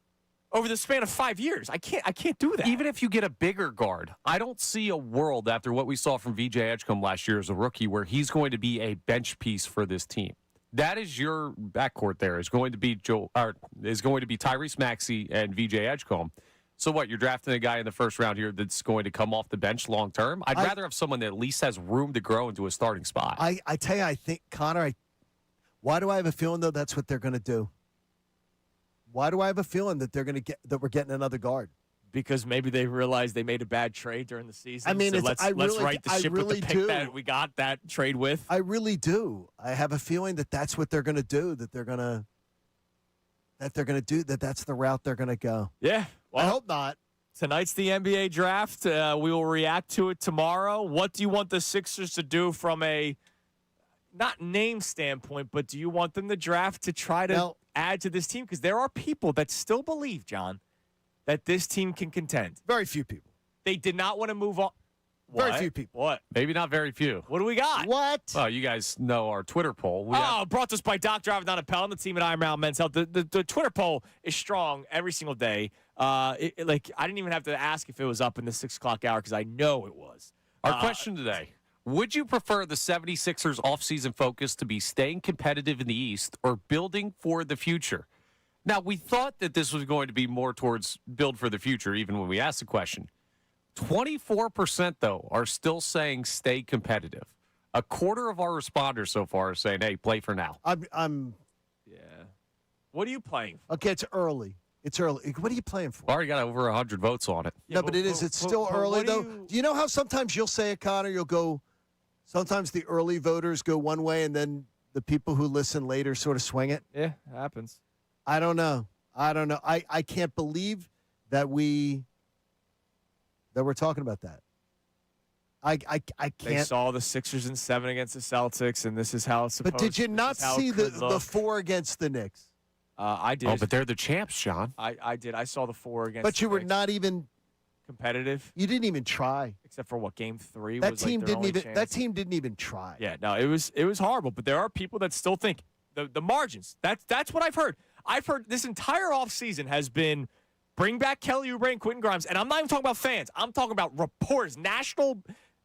B: over the span of 5 years. I can't do that.
D: Even if you get a bigger guard, I don't see a world after what we saw from VJ Edgecombe last year as a rookie where he's going to be a bench piece for this team. That is your backcourt. There is going to be Tyrese Maxey and VJ Edgecombe. So what? You're drafting a guy in the first round here that's going to come off the bench long term. I'd rather have someone that at least has room to grow into a starting spot.
C: I tell you, I think Connor. Why do I have a feeling though that's what they're going to do? Why do I have a feeling that we're getting another guard?
B: Because maybe they realized they made a bad trade during the season.
C: I mean,
B: so let's right the ship with the pick that we got that trade with.
C: I really do. I have a feeling that that's what they're going to do. That's the route they're going to go.
B: Yeah. Well,
C: I hope not.
B: Tonight's the NBA draft. We will react to it tomorrow. What do you want the Sixers to do from a not name standpoint, but do you want them to draft to try to add to this team? Because there are people that still believe, John, that this team can contend.
C: Very few people.
B: They did not want to move on.
C: Very few people.
B: What?
D: Maybe not very few.
B: What do we got?
C: What?
D: Well, you guys know our Twitter poll.
B: Brought to us by Dr. Avedon Appel and the team at Iron Mountain Men's Health. The Twitter poll is strong every single day. I didn't even have to ask if it was up in the 6 o'clock hour because I know it was.
D: Our question today, would you prefer the 76ers offseason focus to be staying competitive in the East or building for the future? Now, we thought that this was going to be more towards build for the future, even when we asked the question. 24%, though, are still saying stay competitive. A quarter of our responders so far are saying, hey, play for now.
C: I'm.
B: Yeah. What are you playing for?
C: Okay, it's early. It's early. What are you playing for?
D: Already got over 100 votes on it.
C: No, but it is. It's still early, though. Do you know how sometimes you'll say it, Connor? You'll go, sometimes the early voters go one way, and then the people who listen later sort of swing it?
B: Yeah, it happens.
C: I don't know. I can't believe that we're talking about that. I can't.
B: They saw the Sixers in 7 against the Celtics, and this is how it's supposed.
C: But did you not see the 4 against the Knicks?
B: I did.
D: Oh, but they're the champs, John.
B: I did. I saw the 4 against.
C: But you
B: the
C: were
B: Knicks.
C: not even
B: competitive.
C: You didn't even try.
B: Except for what, game 3?
C: That
B: was
C: team
B: like their
C: didn't
B: only
C: even.
B: chance?
C: That team didn't even try.
B: Yeah, no, it was horrible. But there are people that still think the margins. That's what I've heard. I've heard this entire offseason has been bring back Kelly Oubre and Quentin Grimes. And I'm not even talking about fans. I'm talking about reporters. National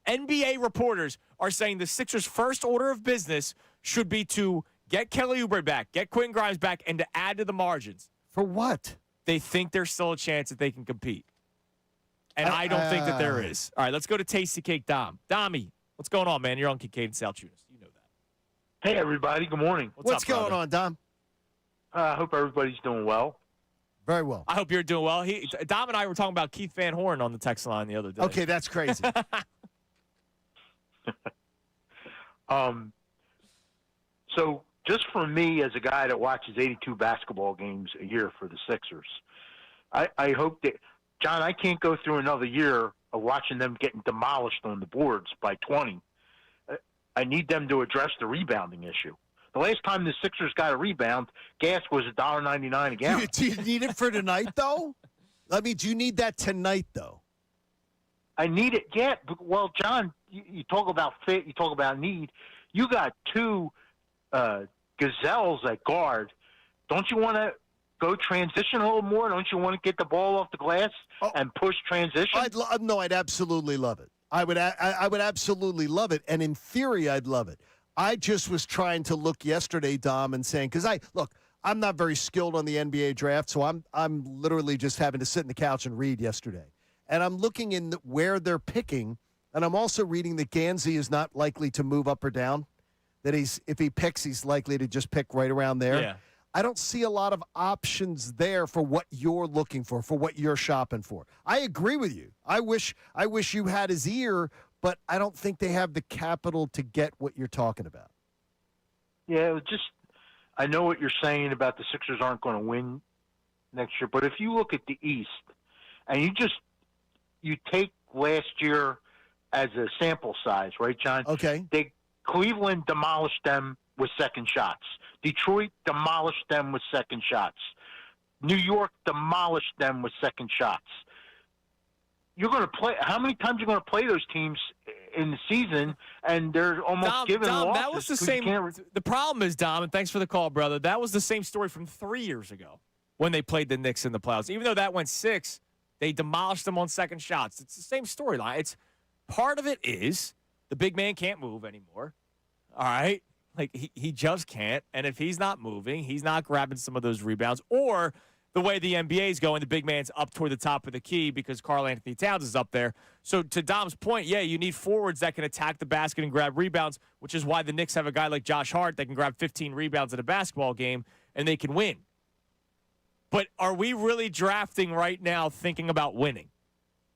B: NBA reporters are saying the Sixers' first order of business should be to get Kelly Oubre back, get Quentin Grimes back, and to add to the margins.
C: For what?
B: They think there's still a chance that they can compete. And I don't think that there is. All right, let's go to Tasty Cake Dom. Dommy, what's going on, man? You're on Kincade Salciunas. You know that.
L: Hey, everybody. Good morning.
C: What's
B: up,
C: going
B: brother?
C: on, Dom?
L: I hope everybody's doing well.
C: Very well.
B: I hope you're doing well. Dom and I were talking about Keith Van Horn on the text line the other day.
C: Okay, that's crazy.
L: So just for me as a guy that watches 82 basketball games a year for the Sixers, I hope that, John, I can't go through another year of watching them getting demolished on the boards by 20. I need them to address the rebounding issue. The last time the Sixers got a rebound, gas was $1.99 a gallon.
C: Do you need it for tonight, though? I mean, do you need that tonight, though?
L: I need it. Yeah. Well, John, you talk about fit. You talk about need. You got 2 gazelles at guard. Don't you want to go transition a little more? Don't you want to get the ball off the glass and push transition?
C: I'd absolutely love it. I would absolutely love it. And in theory, I'd love it. I just was trying to look yesterday, Dom, and saying, because I'm not very skilled on the NBA draft, so I'm literally just having to sit in the couch and read yesterday. And I'm looking in where they're picking, and I'm also reading that Gansey is not likely to move up or down, that if he picks, he's likely to just pick right around there.
B: Yeah.
C: I don't see a lot of options there for what you're looking for what you're shopping for. I agree with you. I wish you had his ear, but I don't think they have the capital to get what you're talking about.
L: Yeah, I know what you're saying about the Sixers aren't going to win next year, but if you look at the East and you take last year as a sample size, right, John?
C: Okay.
L: Cleveland demolished them with second shots. Detroit demolished them with second shots. New York demolished them with second shots. You're going to play. How many times are you going to play those teams in the season? And they're almost giving losses.
B: That was the same. The problem is, Dom, and thanks for the call, brother. That was the same story from 3 years ago when they played the Knicks in the playoffs. Even though that went 6, they demolished them on second shots. It's the same storyline. It's part of it is the big man can't move anymore. All right. Like, he just can't. And if he's not moving, he's not grabbing some of those rebounds. Or the way the NBA is going, the big man's up toward the top of the key because Karl Anthony Towns is up there. So to Dom's point, yeah, you need forwards that can attack the basket and grab rebounds, which is why the Knicks have a guy like Josh Hart that can grab 15 rebounds in a basketball game, and they can win. But are we really drafting right now thinking about winning?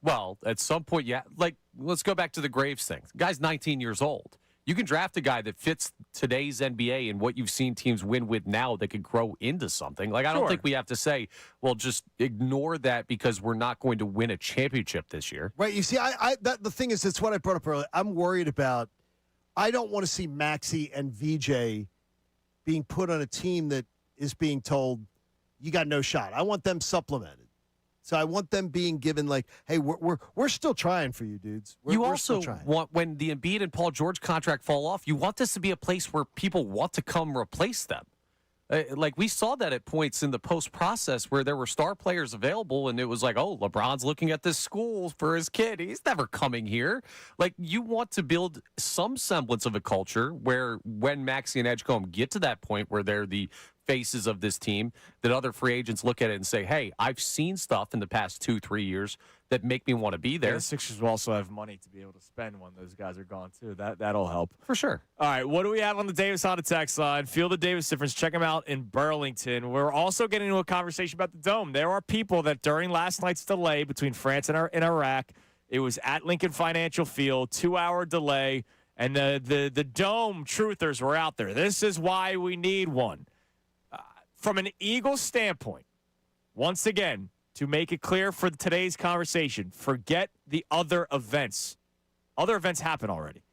D: Well, at some point, yeah. Like, let's go back to the Graves thing. The guy's 19 years old. You can draft a guy that fits today's NBA and what you've seen teams win with now that could grow into something. Like, I don't think we have to say, well, just ignore that because we're not going to win a championship this year.
C: Right. You see, the thing is, it's what I brought up earlier. I'm worried about, I don't want to see Maxey and VJ being put on a team that is being told, you got no shot. I want them supplemented. So I want them being given like, hey, we're still trying for you, dudes.
D: You
C: we're
D: also want, when the Embiid and Paul George contract fall off, you want this to be a place where people want to come replace them. Like, we saw that at points in the post process where there were star players available, and it was like, oh, LeBron's looking at this school for his kid. He's never coming here. Like, you want to build some semblance of a culture where when Maxey and Edgecombe get to that point where they're the faces of this team, that other free agents look at it and say, hey, I've seen stuff in the past 2-3 years that make me want to be there.
B: The Sixers will also have money to be able to spend when those guys are gone, too. That'll help.
D: For sure.
B: All right, what do we have on the Davis Honda text line? Feel the Davis difference. Check them out in Burlington. We're also getting into a conversation about the Dome. There are people that during last night's delay between France and Iraq, it was at Lincoln Financial Field, 2-hour delay, and the Dome truthers were out there. This is why we need one. From an Eagles standpoint, once again, to make it clear for today's conversation, forget the other events. Other events happen already.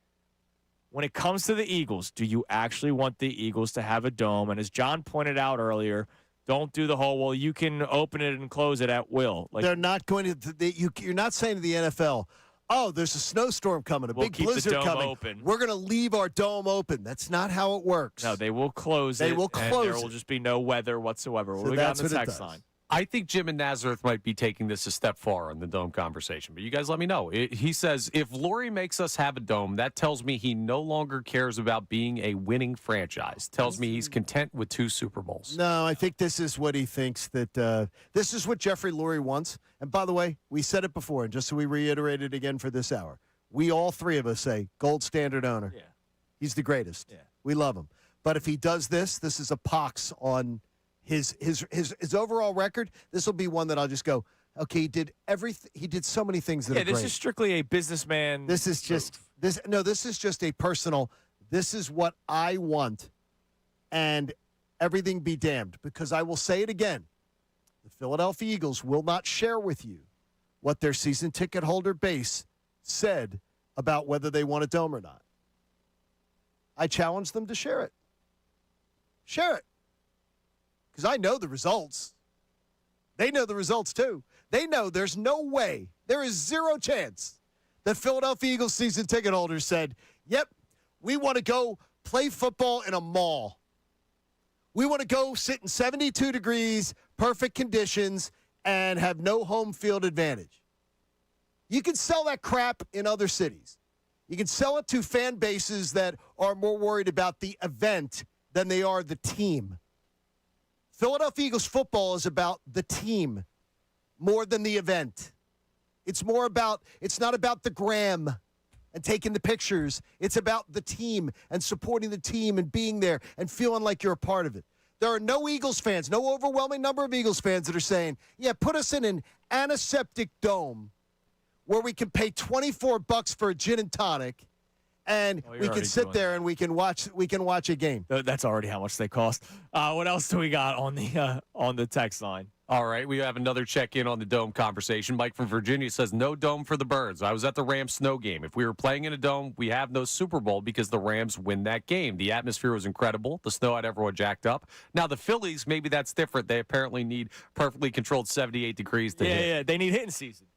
B: When it comes to the Eagles, do you actually want the Eagles to have a dome? And as John pointed out earlier, don't do the whole, well, you can open it and close it at will. Like,
C: they're not going to, you're not saying to the NFL, oh, there's a snowstorm coming, a
B: we'll
C: big
B: keep
C: blizzard
B: the dome
C: coming.
B: Open.
C: We're going to leave our dome open. That's not how it works.
B: No, they will close it.
C: They will close
B: and there will just be no weather whatsoever. What
C: So
B: we got
C: that's
B: on the
C: what it
B: text
C: does.
B: line?
D: I think Jim and Nazareth might be taking this a step far in the dome conversation, but you guys let me know. He says, if Lurie makes us have a dome, that tells me he no longer cares about being a winning franchise. Tells me he's content with 2 Super Bowls.
C: No, I think this is what he thinks that this is what Jeffrey Lurie wants. And by the way, we said it before, and just so we reiterate it again for this hour, we all three of us say gold standard owner.
B: Yeah.
C: He's the greatest.
B: Yeah.
C: We love him. But if he does this is a pox on his overall record. This will be one that I'll just go, okay, he did everything. He did so many things that are
B: this
C: great.
B: is strictly a businessman.
C: This is just this is just a personal, this is what I want, and everything be damned, because I will say it again. The Philadelphia Eagles will not share with you what their season ticket holder base said about whether they want a dome or not. I challenge them to share it. Share it. Because I know the results. They know the results too. They know there's no way, there is zero chance that Philadelphia Eagles season ticket holders said, yep, we want to go play football in a mall. We want to go sit in 72 degrees, perfect conditions, and have no home field advantage. You can sell that crap in other cities. You can sell it to fan bases that are more worried about the event than they are the team. Philadelphia Eagles football is about the team more than the event. It's not about the gram and taking the pictures. It's about the team and supporting the team and being there and feeling like you're a part of it. There are no Eagles fans, no overwhelming number of Eagles fans that are saying, yeah, put us in an antiseptic dome where we can pay $24 for a gin and tonic, and we can sit there and we can watch a game.
B: That's already how much they cost. What else do we got on the text line?
D: All right, we have another check-in on the dome conversation. Mike from Virginia says, no dome for the Birds. I was at the Rams snow game. If we were playing in a dome, we have no Super Bowl because the Rams win that game. The atmosphere was incredible. The snow had everyone jacked up. Now, the Phillies, maybe that's different. They apparently need perfectly controlled 78 degrees to hit.
B: Yeah, they need hitting season.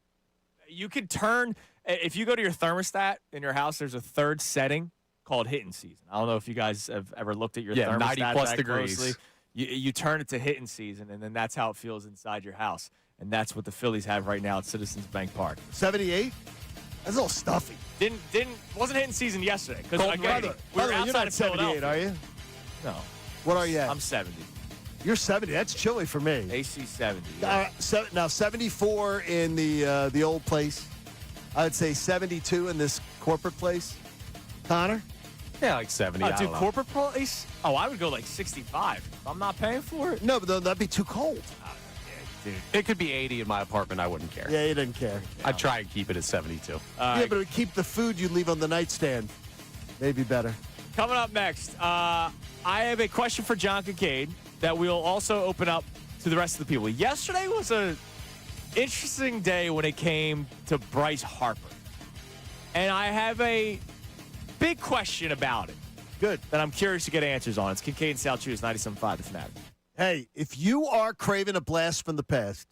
B: You can turn, if you go to your thermostat in your house, there's a third setting called hitting season. I don't know if you guys have ever looked at your thermostat
D: 90-plus
B: that
D: degrees.
B: closely. You turn it to hitting season, and then that's how it feels inside your house. And that's what the Phillies have right now at Citizens Bank Park.
C: 78? That's a little stuffy.
B: Wasn't hitting season yesterday because
C: By
B: again,
C: the
B: we were
C: way, you're
B: outside
C: not
B: of
C: 78,
B: Philadelphia.
C: are you?
B: No,
C: What are you at?
B: I'm 70.
C: You're 70. That's chilly for me.
B: AC 70. Yeah.
C: Now 74 in the old place. I would say 72 in this corporate place. Connor?
D: Yeah, like 70. I
B: Dude,
D: don't know.
B: corporate place? Oh, I would go like 65. If I'm not paying for it.
C: No, but that'd be too cold.
B: Dude.
D: It could be 80 in my apartment. I wouldn't care.
C: Yeah, you didn't care.
D: I'd try and keep it at 72.
C: Yeah, but it would keep the food you leave on the nightstand. Maybe better.
B: Coming up next, I have a question for John Kincade that we'll also open up to the rest of the people. Yesterday was a interesting day when it came to Bryce Harper. And I have a big question about it.
C: Good.
B: That I'm curious to get answers on. It's Kincade Salciunas, 97.5 The Fanatic.
C: Hey, if you are craving a blast from the past,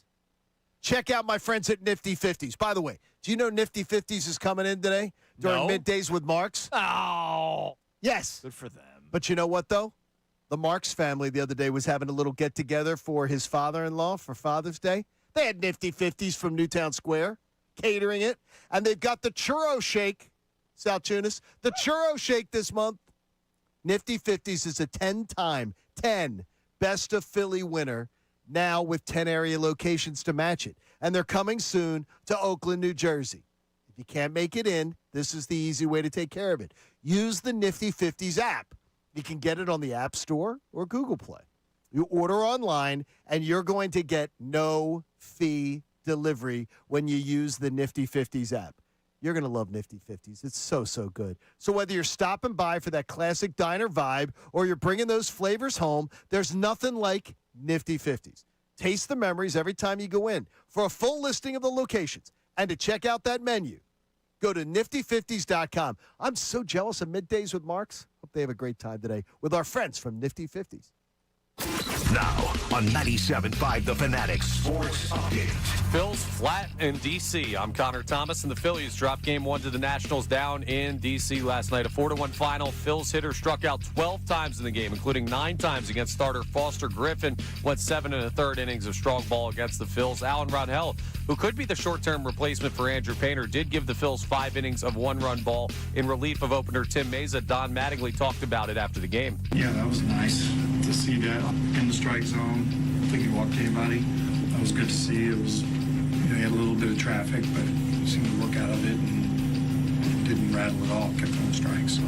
C: check out my friends at Nifty 50s. By the way, do you know Nifty 50s is coming in today during Middays with Marks?
B: Oh.
C: Yes.
B: Good for them.
C: But you know what, though? The Marks family the other day was having a little get-together for his father-in-law for Father's Day. They had Nifty 50s from Newtown Square catering it. And they've got the Churro Shake, Salciunas, the Churro Shake this month. Nifty 50s is a 10-time, 10 Best of Philly winner, now with 10 area locations to match it. And they're coming soon to Oakland, New Jersey. If you can't make it in, this is the easy way to take care of it. Use the Nifty 50s app. You can get it on the App Store or Google Play. You order online, and you're going to get no fee delivery when you use the Nifty 50s app. You're going to love Nifty 50s. It's so, so good. So whether you're stopping by for that classic diner vibe or you're bringing those flavors home, there's nothing like Nifty 50s. Taste the memories every time you go in. For a full listing of the locations and to check out that menu, go to nifty50s.com. I'm so jealous of Middays with Marks. Hope they have a great time today with our friends from Nifty 50s.
A: Now on 97.5 The Fanatic Sports Update.
D: Phil's flat in D.C. I'm Connor Thomas, and the Phillies dropped Game 1 to the Nationals down in D.C. last night. A 4-1 final. Phil's hitter struck out 12 times in the game, including 9 times against starter Foster Griffin. Went 7 1/3 innings of strong ball against the Phils. Alan Ronhell, who could be the short-term replacement for Andrew Painter, did give the Phils 5 innings of 1-run ball in relief of opener Tim Meza. Don Mattingly talked about it after the game.
E: Yeah, that was nice to see that in the strike zone. I think he walked anybody. That was good to see. It was, he had a little bit of traffic, but he seemed to work out of it and didn't rattle at all. Kept on strikes. So.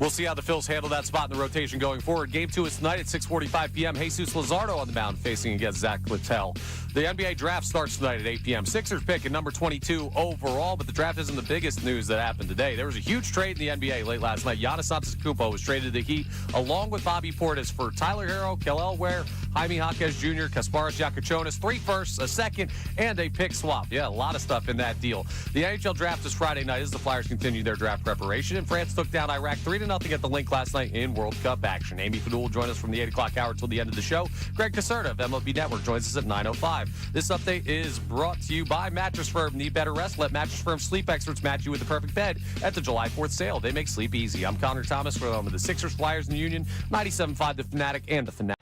D: We'll see how the Phils handle that spot in the rotation going forward. Game 2 is tonight at 6:45 p.m. Jesus Luzardo on the mound facing against Zach Littell. The NBA draft starts tonight at 8 p.m. Sixers pick at number 22 overall, but the draft isn't the biggest news that happened today. There was a huge trade in the NBA late last night. Giannis Antetokounmpo was traded to the Heat along with Bobby Portis for Tyler Hero, Kel'el Ware, Jaime Jaquez Jr., Kasparas Giacochonis, 3 firsts, a second, and a pick swap. Yeah, a lot of stuff in that deal. The NHL draft is Friday night as the Flyers continue their draft preparation, and France took down Iraq 3-0 at the Link last night in World Cup action. Amy Fadul will join us from the 8 o'clock hour till the end of the show. Greg Caserta of MLB Network joins us at 9:05. This update is brought to you by Mattress Firm. Need better rest? Let Mattress Firm sleep experts match you with the perfect bed at the July 4th sale. They make sleep easy. I'm Connor Thomas for the Sixers, Flyers, and Union, 97.5 The Fanatic and The Fanatic.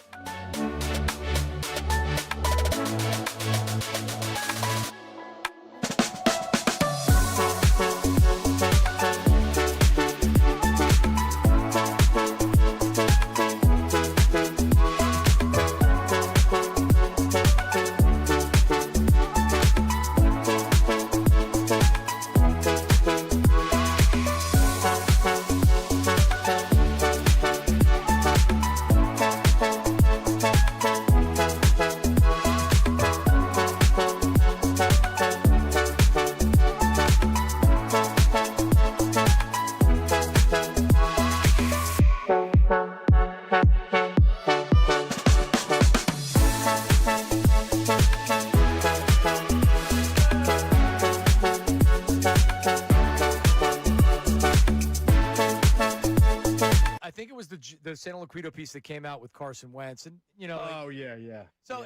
F: The Santa Luquito piece that came out with Carson Wentz, and
C: yeah.
F: So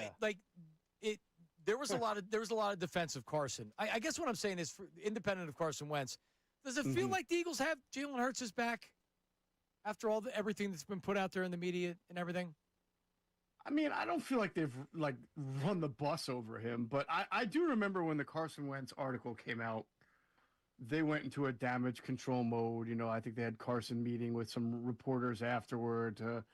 F: there was a lot of defense of Carson. I guess what I'm saying is, independent of Carson Wentz, does it feel like the Eagles have Jalen Hurts' back after everything that's been put out there in the media and everything?
M: I mean, I don't feel like they've run the bus over him, but I do remember when the Carson Wentz article came out they went into a damage control mode. I think they had Carson meeting with some reporters afterward to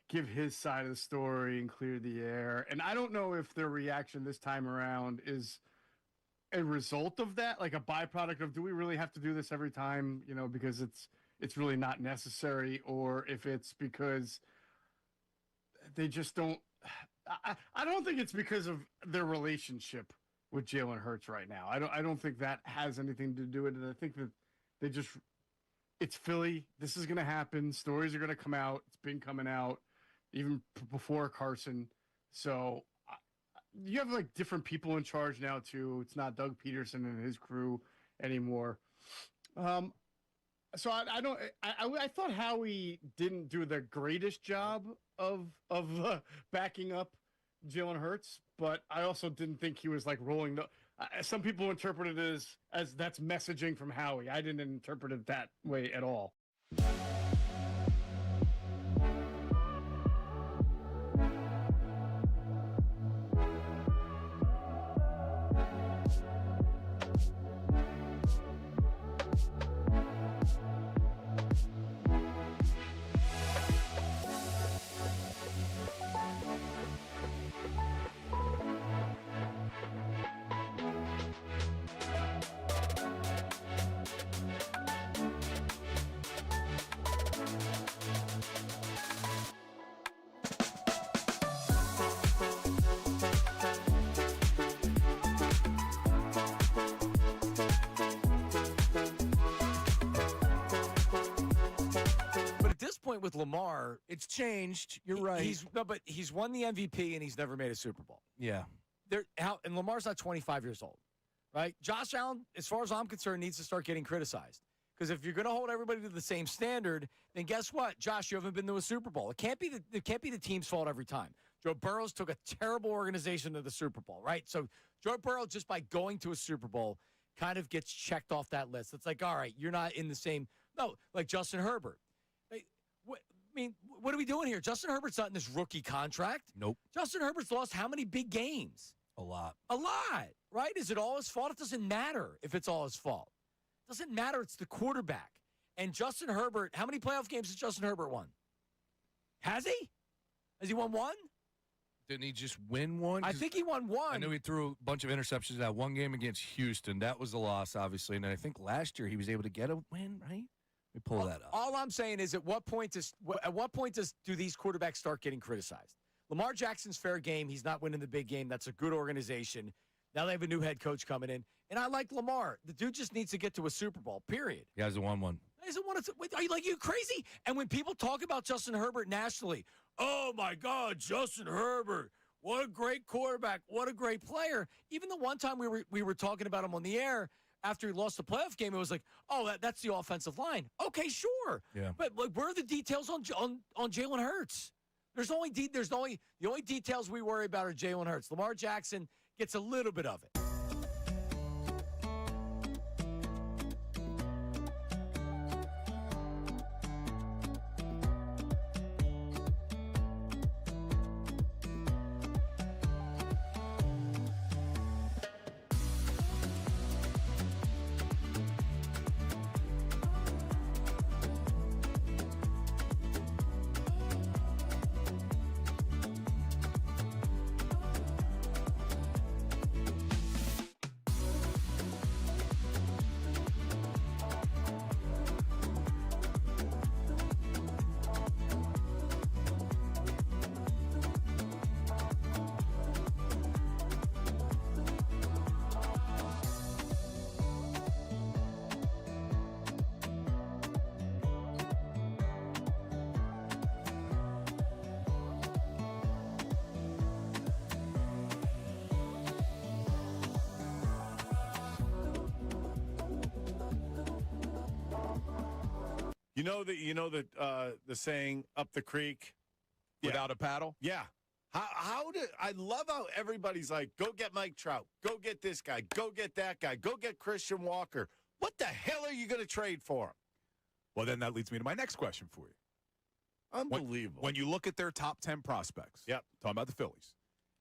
M: give his side of the story and clear the air. And I don't know if their reaction this time around is a result of that, like a byproduct of, do we really have to do this every time, because it's really not necessary, or if it's because they just don't. I don't think it's because of their relationship with Jalen Hurts right now. I don't think that has anything to do with it. I think that it's Philly. This is going to happen. Stories are going to come out. It's been coming out even before Carson. So you have like different people in charge now too. It's not Doug Peterson and his crew anymore. So I don't. I thought Howie didn't do the greatest job of backing up Jalen Hurts, but I also didn't think he was like rolling the. Some people interpreted it as that's messaging from Howie. I didn't interpret it that way at all.
F: With Lamar, it's changed. You're right. He's won the MVP and he's never made a Super Bowl.
G: Yeah.
F: And Lamar's not 25 years old, right? Josh Allen, as far as I'm concerned, needs to start getting criticized. Because if you're going to hold everybody to the same standard, then guess what? Josh, you haven't been to a Super Bowl. It can't be the team's fault every time. Joe Burrow's took a terrible organization to the Super Bowl, right? So Joe Burrow, just by going to a Super Bowl, kind of gets checked off that list. It's like, all right, you're not in the same. No, like Justin Herbert. What are we doing here? Justin Herbert's not in this rookie contract.
G: Nope.
F: Justin Herbert's lost how many big games?
G: A lot.
F: A lot, right? Is it all his fault? It doesn't matter if it's all his fault. It doesn't matter. It's the quarterback. And Justin Herbert, how many playoff games has Justin Herbert won? Has he? Has he won one?
G: Didn't he just win one?
F: I think he won one.
G: I know he threw a bunch of interceptions in that one game against Houston. That was a loss, obviously. And then I think last year he was able to get a win, right? Let me pull that up.
F: All I'm saying is, at what point do these quarterbacks start getting criticized? Lamar Jackson's fair game. He's not winning the big game. That's a good organization. Now they have a new head coach coming in, and I like Lamar. The dude just needs to get to a Super Bowl. Period.
G: He hasn't won one.
F: He hasn't won. Are you crazy? And when people talk about Justin Herbert nationally, oh my God, Justin Herbert, what a great quarterback, what a great player. Even the one time we were talking about him on the air. After he lost the playoff game, it was like, oh, that's the offensive line. Okay, sure.
G: Yeah.
F: But where are the details on Jalen Hurts? The only details we worry about are Jalen Hurts. Lamar Jackson gets a little bit of it.
H: You know the saying up the creek
I: without a paddle?
H: Yeah. I love how everybody's like, go get Mike Trout, go get this guy, go get that guy, go get Christian Walker. What the hell are you going to trade for him?
I: Well, then that leads me to my next question for you.
H: Unbelievable.
I: When you look at their top 10 prospects,
H: yep,
I: talking about the Phillies,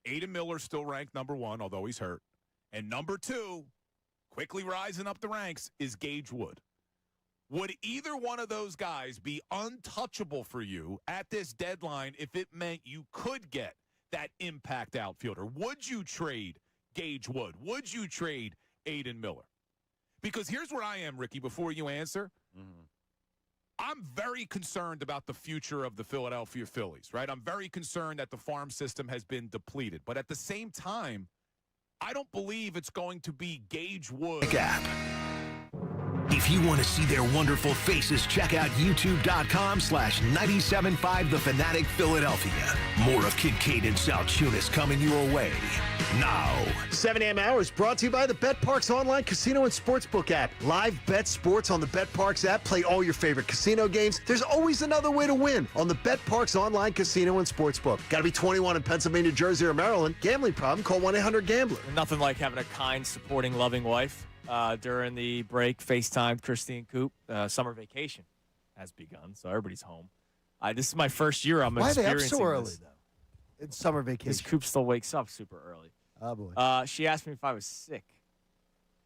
I: Aiden Miller's still ranked number 1, although he's hurt. And number 2, quickly rising up the ranks, is Gage Wood. Would either one of those guys be untouchable for you at this deadline if it meant you could get that impact outfielder? Would you trade Gage Wood? Would you trade Aiden Miller? Because here's where I am, Ricky, before you answer. I'm very concerned about the future of the Philadelphia Phillies, right? I'm very concerned that the farm system has been depleted. But at the same time, I don't believe it's going to be Gage Wood.
A: If you want to see their wonderful faces, check out youtube.com/975 The Fanatic Philadelphia. More of Kincade and Salciunas coming your way now.
C: 7 a.m. hour is brought to you by the BetParks online casino and sportsbook app. Live bet sports on the BetParks app. Play all your favorite casino games. There's always another way to win on the BetParks online casino and sportsbook. Got to be 21 in Pennsylvania, Jersey, or Maryland. Gambling problem? Call 1-800-GAMBLER.
B: Nothing like having a kind, supporting, loving wife. During the break, FaceTimed Christine Coop. Summer vacation has begun, so everybody's home. This is my first year I'm experiencing
C: Why are they up so early,
B: this.
C: though? It's summer vacation.
B: Because Coop still wakes up super early.
C: Oh, boy.
B: She asked me if I was sick,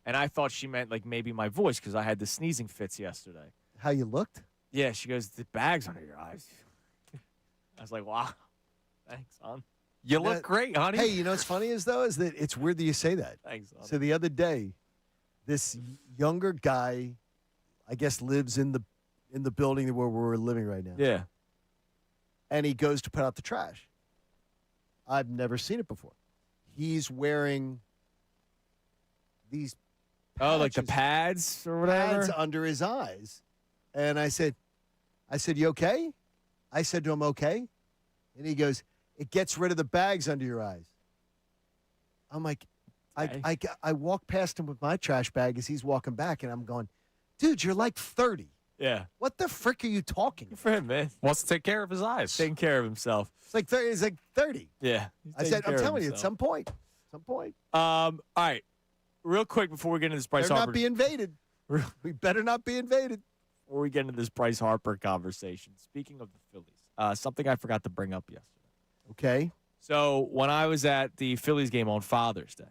B: and I thought she meant like maybe my voice because I had the sneezing fits yesterday.
C: How you looked?
B: Yeah, she goes, the bag's under your eyes. I was like, wow, thanks, hon.
D: You look great, honey.
C: Hey, you know what's funny is that it's weird that you say that.
B: Thanks, hon.
C: So the other day, this younger guy, I guess, lives in the building where we're living right now.
B: Yeah.
C: And he goes to put out the trash. I've never seen it before. He's wearing these
B: like the pads or whatever?
C: pads under his eyes. And I said, you okay? I said to him, okay. And he goes, it gets rid of the bags under your eyes. I'm like, I walk past him with my trash bag as he's walking back, and I'm going, dude, you're like 30.
B: Yeah.
C: What the frick are you talking
B: Good for him, man.
D: Wants to take care of his eyes.
B: Taking care of himself.
C: It's like 30. It's like 30.
B: Yeah.
C: I said, I'm telling you, at some point.
B: All right. Real quick before we get into this Bryce
C: Better
B: Harper.
C: not be invaded. We better not be invaded.
B: Before we get into this Bryce Harper conversation, speaking of the Phillies, something I forgot to bring up yesterday.
C: Okay.
B: So when I was at the Phillies game on Father's Day,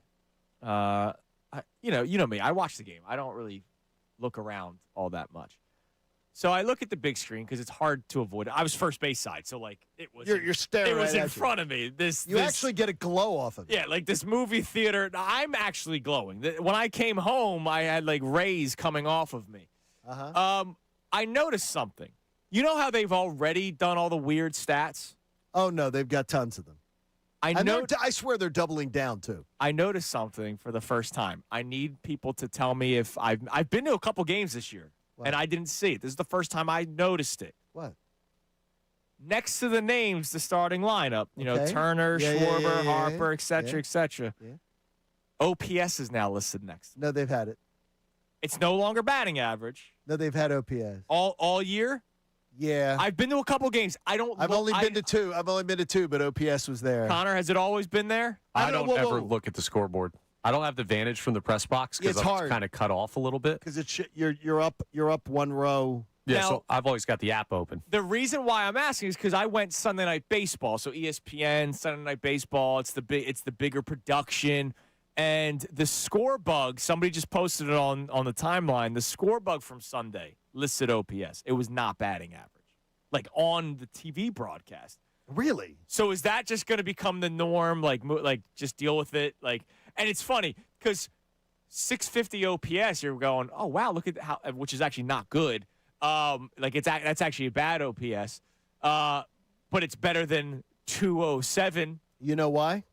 B: you know me. I watch the game. I don't really look around all that much. So I look at the big screen because it's hard to avoid. I was first base side, so like it was.
C: You're staring.
B: It was
C: right
B: in
C: at
B: front of me.
C: You actually get a glow off of it.
B: Yeah, like this movie theater. I'm actually glowing. When I came home, I had like rays coming off of me. I noticed something. You know how they've already done all the weird stats?
C: Oh no, they've got tons of them. I swear they're doubling down too.
B: I noticed something for the first time. I need people to tell me if I've been to a couple games this year.
C: What?
B: And I didn't see it. This is the first time I noticed it.
C: What?
B: Next to the names, the starting lineup,
C: Okay.
B: Turner, Schwarber,
C: yeah.
B: Harper, et cetera, et cetera.
C: Yeah.
B: OPS is now listed next.
C: No, they've had it.
B: It's no longer batting average.
C: No, they've had OPS.
B: All year?
C: Yeah.
B: I've been to a couple games. I've
C: only been to two. I've only been to two, but OPS was there.
B: Connor, has it always been there?
D: I don't ever look at the scoreboard. I don't have the vantage from the press box because
C: It's
D: I'm
C: hard.
D: kind of cut off a little bit.
C: Because you're up one row.
D: Yeah,
B: Now-
D: so I've always got the app open.
B: The reason why I'm asking is because I went Sunday Night Baseball, so ESPN Sunday Night Baseball. It's the bigger production, and the score bug. Somebody just posted it on the timeline. The score bug from Sunday listed OPS. It was not batting average, like on the TV broadcast.
C: Really?
B: So is that just going to become the norm? Like just deal with it. And it's funny because 650 OPS, you're going, oh wow, look at how, which is actually not good. That's actually a bad OPS, but it's better than 207.
C: You know why?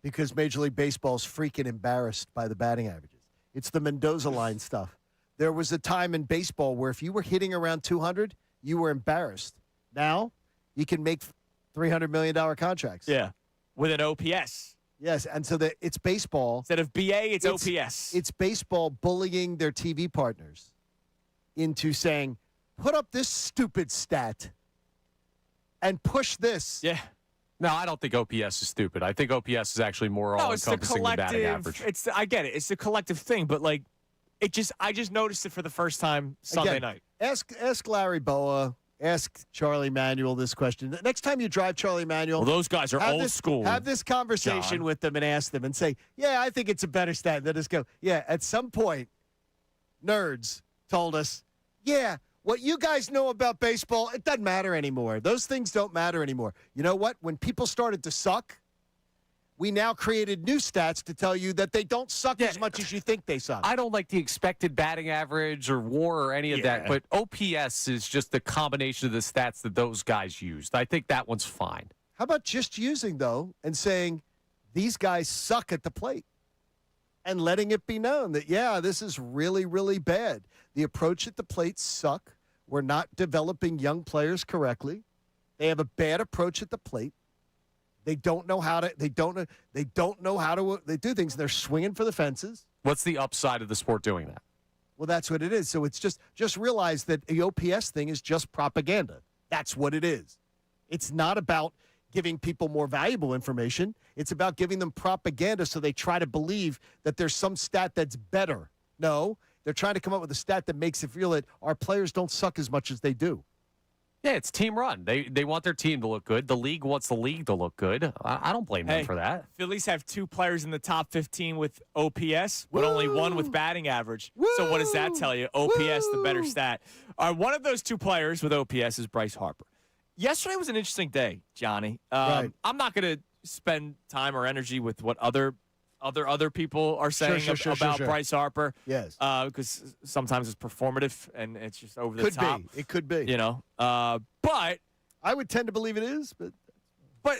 C: Because Major League Baseball's freaking embarrassed by the batting averages. It's the Mendoza line stuff. There was a time in baseball where if you were hitting around 200, you were embarrassed. Now you can make $300 million contracts.
B: Yeah, with an OPS.
C: Yes, and so it's baseball.
B: Instead of BA, it's OPS.
C: It's baseball bullying their TV partners into saying, put up this stupid stat and push this.
B: Yeah.
D: No, I don't think OPS is stupid. I think OPS is actually more all-encompassing than batting average.
B: I get it. It's the collective thing, but I just noticed it for the first time Sunday night.
C: Ask Larry Boa ask Charlie Manuel this question. Next time you drive Charlie Manuel,
B: Well, those guys are old school.
C: Have this conversation
B: John.
C: with them and ask them and say, yeah, I think it's a better stat. Then just go, yeah, at some point, nerds told us, yeah, what you guys know about baseball, it doesn't matter anymore. Those things don't matter anymore. You know what? When people started to suck, we now created new stats to tell you that they don't suck as much as you think they suck.
D: I don't like the expected batting average or WAR or any of that, but OPS is just the combination of the stats that those guys used. I think that one's fine.
C: How about just using, though, and saying these guys suck at the plate and letting it be known that, yeah, this is really, really bad. The approach at the plate suck. We're not developing young players correctly. They have a bad approach at the plate. They don't know how to. They don't know how to. They do things. And they're swinging for the fences.
D: What's the upside of the sport doing that?
C: Well, that's what it is. So it's just realize that the OPS thing is just propaganda. That's what it is. It's not about giving people more valuable information. It's about giving them propaganda so they try to believe that there's some stat that's better. No, they're trying to come up with a stat that makes it feel that our players don't suck as much as they do.
D: Yeah, it's team run. They want their team to look good. The league wants the league to look good. I don't blame them for that.
B: Phillies have 2 players in the top 15 with OPS, but only 1 with batting average. So what does that tell you? OPS, the better stat. One of those 2 players with OPS is Bryce Harper. Yesterday was an interesting day, Johnny.
C: Right.
B: I'm not going to spend time or energy with what other people are saying about Bryce Harper.
C: Yes.
B: Because sometimes it's performative and it's just over the top.
C: It could be.
B: You know. But
C: I would tend to believe it is,
B: but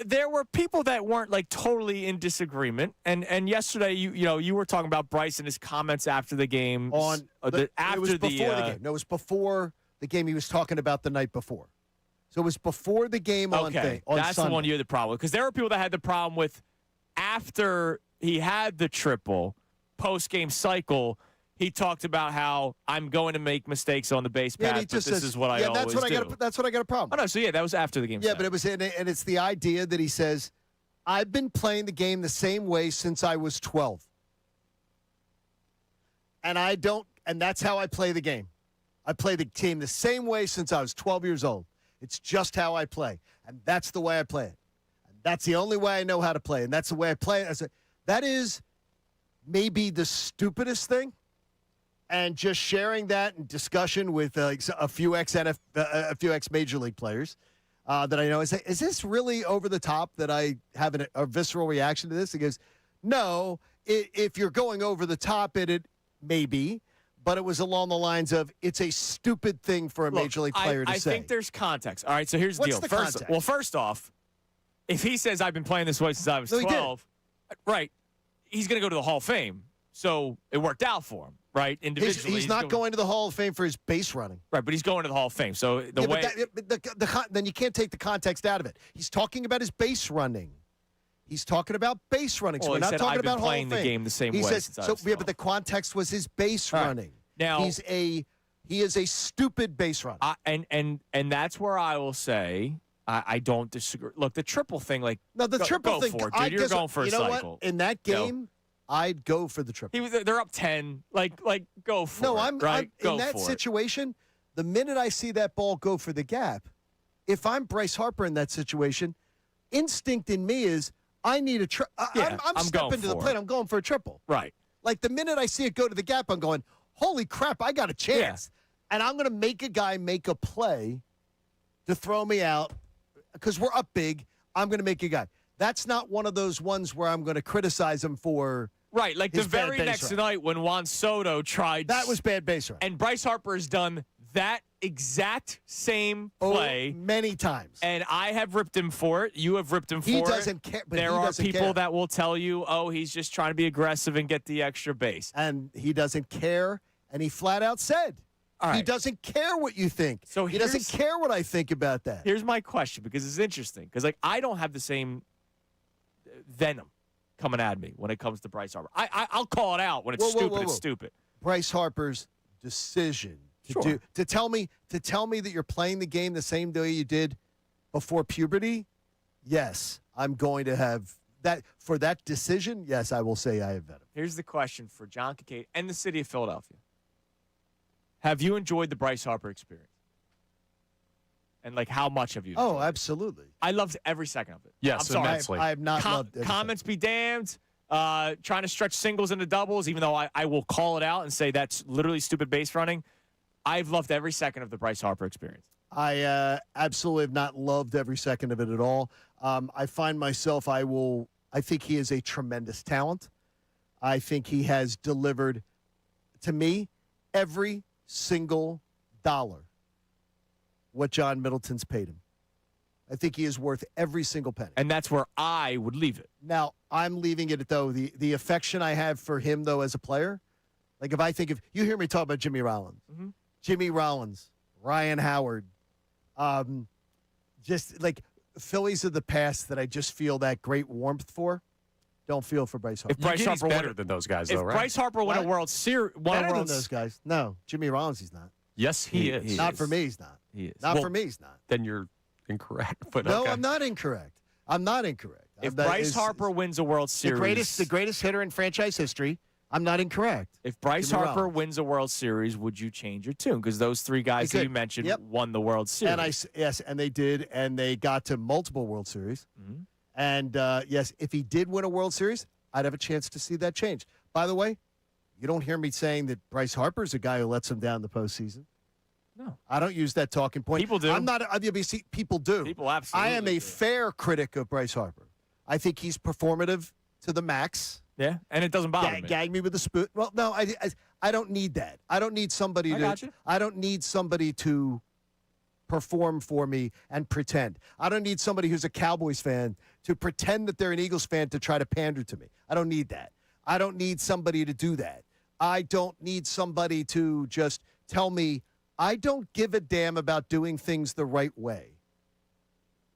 B: there were people that weren't like totally in disagreement. And yesterday, you were talking about Bryce and his comments after the game.
C: it was before the game. No, it was before the game. He was talking about the night before. So it was before the game on
B: Sunday. That's the one you had the problem with. Because there were people that had the problem with after he had the triple post-game cycle. He talked about how I'm going to make mistakes on the base path, but this is what I always do.
C: That's what I got a problem.
B: Oh, no, so that was after the game.
C: Yeah, but it was, and it's the idea that he says, I've been playing the game the same way since I was 12. And that's how I play the game. I play the team the same way since I was 12 years old. It's just how I play, and that's the way I play it. And that's the only way I know how to play, and that's the way I play it. That is maybe the stupidest thing. And just sharing that in discussion with a few ex Major League players that I know, is this really over the top that I have a visceral reaction to this? He goes, no, if you're going over the top, it may be, but it was along the lines of it's a stupid thing for a Major League player to say.
B: I think there's context. All right, so here's the deal.
C: Context?
B: Well, first off, if he says I've been playing this way since I was 12, right, he's going to go to the Hall of Fame. So it worked out for him, right? Individually,
C: he's not going to the Hall of Fame for his base running.
B: Right, but he's going to the Hall of Fame. So
C: then you can't take the context out of it. He's talking about his base running. He's talking about base running. So
B: well,
C: we're not talking about Hall of Fame.
B: Playing the game the same way.
C: Says, but the context was his base running.
B: Now
C: he is a stupid base runner.
B: And that's where I will say I don't disagree. Look, the triple thing,
C: triple thing.
B: For it, dude. You're going for a cycle.
C: What? In that game, I'd go for the triple.
B: They're up 10. Like go for it. No, I'm
C: in that situation. The minute I see that ball go for the gap, if I'm Bryce Harper in that situation, instinct in me is I need a triple. I'm stepping to the plate. I'm going for a triple.
B: Right.
C: Like the minute I see it go to the gap, I'm going, holy crap, I got a chance. Yeah. And I'm going to make a guy make a play to throw me out because we're up big. I'm going to make a guy. That's not one of those ones where I'm going to criticize him for.
B: Right, like the very next night when Juan Soto tried.
C: That was bad base run.
B: And Bryce Harper has done that exact same play
C: many times.
B: And I have ripped him for it. You have ripped him for it.
C: He doesn't care. But
B: there are people that will tell you, he's just trying to be aggressive and get the extra base.
C: And he doesn't care. And he flat out said, he doesn't care what you think. So he doesn't care what I think about that.
B: Here's my question, because it's interesting. Because I don't have the same venom coming at me when it comes to Bryce Harper. I'll call it out when it's stupid. It's stupid.
C: Bryce Harper's decision to tell me that you're playing the game the same way you did before puberty. Yes, I'm going to have that for that decision. Yes, I will say I have venom.
B: Here's the question for John Kincade and the city of Philadelphia. Have you enjoyed the Bryce Harper experience? And like, how much have you?
C: Oh,
B: enjoyed it?
C: absolutely.
B: I loved every second of it.
D: Yes,
B: I'm sorry.
D: immensely.
C: I have not loved every
B: Comments be damned. Trying to stretch singles into doubles, even though I will call it out and say that's literally stupid base running. I've loved every second of the Bryce Harper experience.
C: I absolutely have not loved every second of it at all. I find myself, I think he is a tremendous talent. I think he has delivered, to me, every single dollar what John Middleton's paid him. I think he is worth every single penny.
B: And that's where I would leave it.
C: Now, I'm leaving it at, though, the affection I have for him, though, as a player. Like, if I think of, you hear me talk about Jimmy Rollins.
B: Mm-hmm.
C: Jimmy Rollins, Ryan Howard, just like Phillies of the past that I just feel that great warmth for. Don't feel for Bryce Harper.
B: If Bryce Harper
D: better than those guys, though, right?
B: Bryce Harper won a World Series,
C: Better than those guys. No, Jimmy Rollins, he's not.
D: Yes, he is.
C: Not for me, he's not.
B: He is.
C: Not for me, he's not.
D: Then you're incorrect. But
C: No,
D: okay.
C: I'm not incorrect. I'm not incorrect.
B: If Bryce Harper wins a World Series,
C: the greatest hitter in franchise history, I'm not incorrect.
B: if Bryce
C: Jimmy
B: Harper
C: Rollins.
B: wins a World Series, would you change your tune? Because those three guys
C: I
B: that you
C: could.
B: mentioned
C: Yep.
B: won the World Series.
C: And and they did, and they got to multiple World Series.
B: Mm-hmm.
C: And yes, if he did win a World Series, I'd have a chance to see that change. By the way, you don't hear me saying that Bryce Harper's a guy who lets him down the postseason.
B: No.
C: I don't use that talking point.
B: People do.
C: I'm not. People do.
B: People absolutely
C: I am a
B: do.
C: fair critic of Bryce Harper. I think he's performative to the max.
B: Yeah, and it doesn't bother me.
C: Gag me with a spoon. Well, no, I don't need that. I don't need somebody
B: I
C: to.
B: got you.
C: I don't need somebody to perform for me and pretend. I don't need somebody who's a Cowboys fan to pretend that they're an Eagles fan to try to pander to me. I don't need that. I don't need somebody to do that. I don't need somebody to just tell me I don't give a damn about doing things the right way.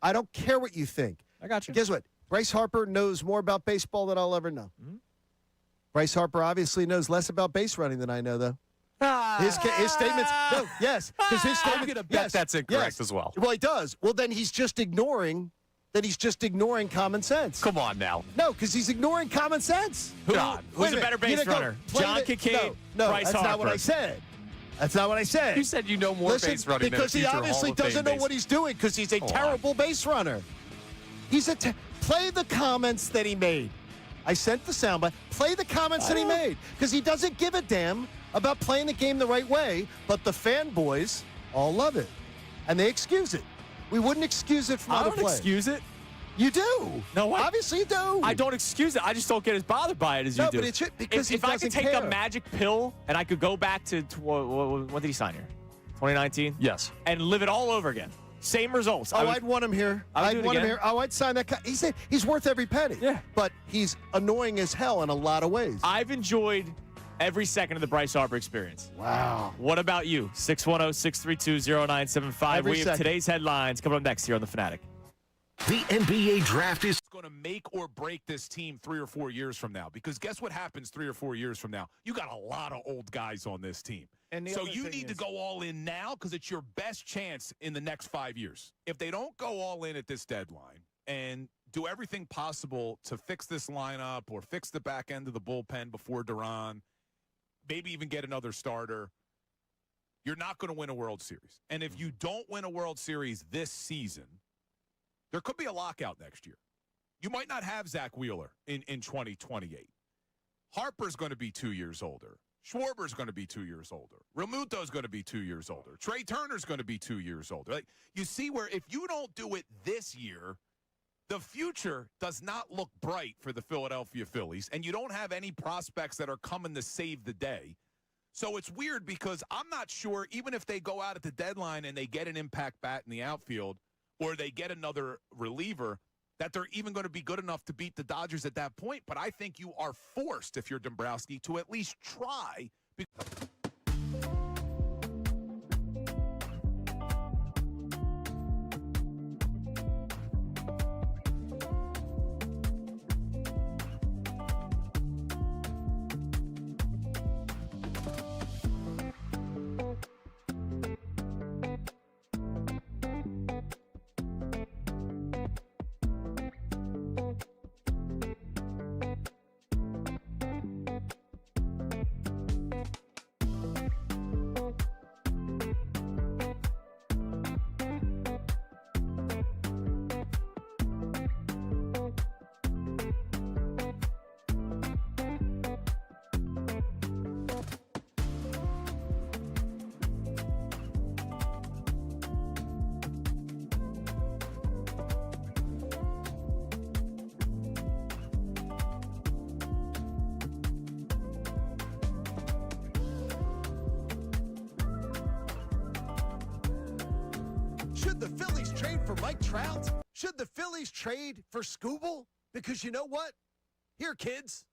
C: I don't care what you think.
B: I got you.
C: Guess what? Bryce Harper knows more about baseball than I'll ever know.
B: Mm-hmm.
C: Bryce Harper obviously knows less about base running than I know, though. His statements, no, yes, because his statements.
D: I'm going to bet that's incorrect as well.
C: Well, he does. Well, then he's just ignoring. Common sense.
D: Come on now.
C: No, because he's ignoring common sense.
B: Who's a better base runner? John Kincade,
C: No,
B: Bryce
C: that's
B: Harper.
C: not what I said. That's not what I said.
D: You said you know more
C: Listen,
D: base running
C: because
D: than a
C: he
D: future
C: obviously
D: Hall of Fame
C: doesn't know
D: base.
C: what he's doing because he's a terrible base runner. He's play the comments that he made. I sent the soundbite. Play the comments that he made because he doesn't give a damn about playing the game the right way. But the fanboys all love it, and they excuse it. We wouldn't excuse it from
B: I
C: other
B: don't
C: players.
B: excuse it.
C: You do.
B: No,
C: obviously you do.
B: I don't excuse it. I just don't get as bothered by it as
C: No,
B: you do.
C: but it should- because
B: if
C: he
B: I could
C: doesn't
B: take
C: care.
B: a magic pill and I could go back to when did he sign here? 2019.
D: Yes.
B: And live it all over again. Same results.
C: I'd want him here.
B: I would do it
C: want him
B: again.
C: here. Oh, I'd sign that. He said he's worth every penny.
B: Yeah.
C: But he's annoying as hell in a lot of ways.
B: I've enjoyed every second of the Bryce Harper experience.
C: Wow.
B: What about you? 610-632-0975.
C: Every
B: We have
C: second.
B: today's headlines coming up next here on The Fanatic.
A: The NBA draft is
I: Going to make or break this team 3 or 4 years from now. Because guess what happens 3 or 4 years from now? You got a lot of old guys on this team.
F: And the
I: So
F: other
I: you
F: thing
I: need to
F: is-
I: go all in now because it's your best chance in the next 5 years. If they don't go all in at this deadline and do everything possible to fix this lineup or fix the back end of the bullpen before Duran, maybe even get another starter, you're not going to win a World Series. And if you don't win a World Series this season, there could be a lockout next year. You might not have Zach Wheeler in 2028. Harper's going to be 2 years older. Schwarber's going to be 2 years older. Realmuto's going to be 2 years older. Trey Turner's going to be 2 years older. Like, you see where if you don't do it this year, the future does not look bright for the Philadelphia Phillies, and you don't have any prospects that are coming to save the day. So it's weird because I'm not sure, even if they go out at the deadline and they get an impact bat in the outfield or they get another reliever, that they're even going to be good enough to beat the Dodgers at that point. But I think you are forced, if you're Dombrowski, to at least try.
C: Should the Phillies trade for Mike Trout? Should the Phillies trade for Scooble? Because you know what? Here, kids,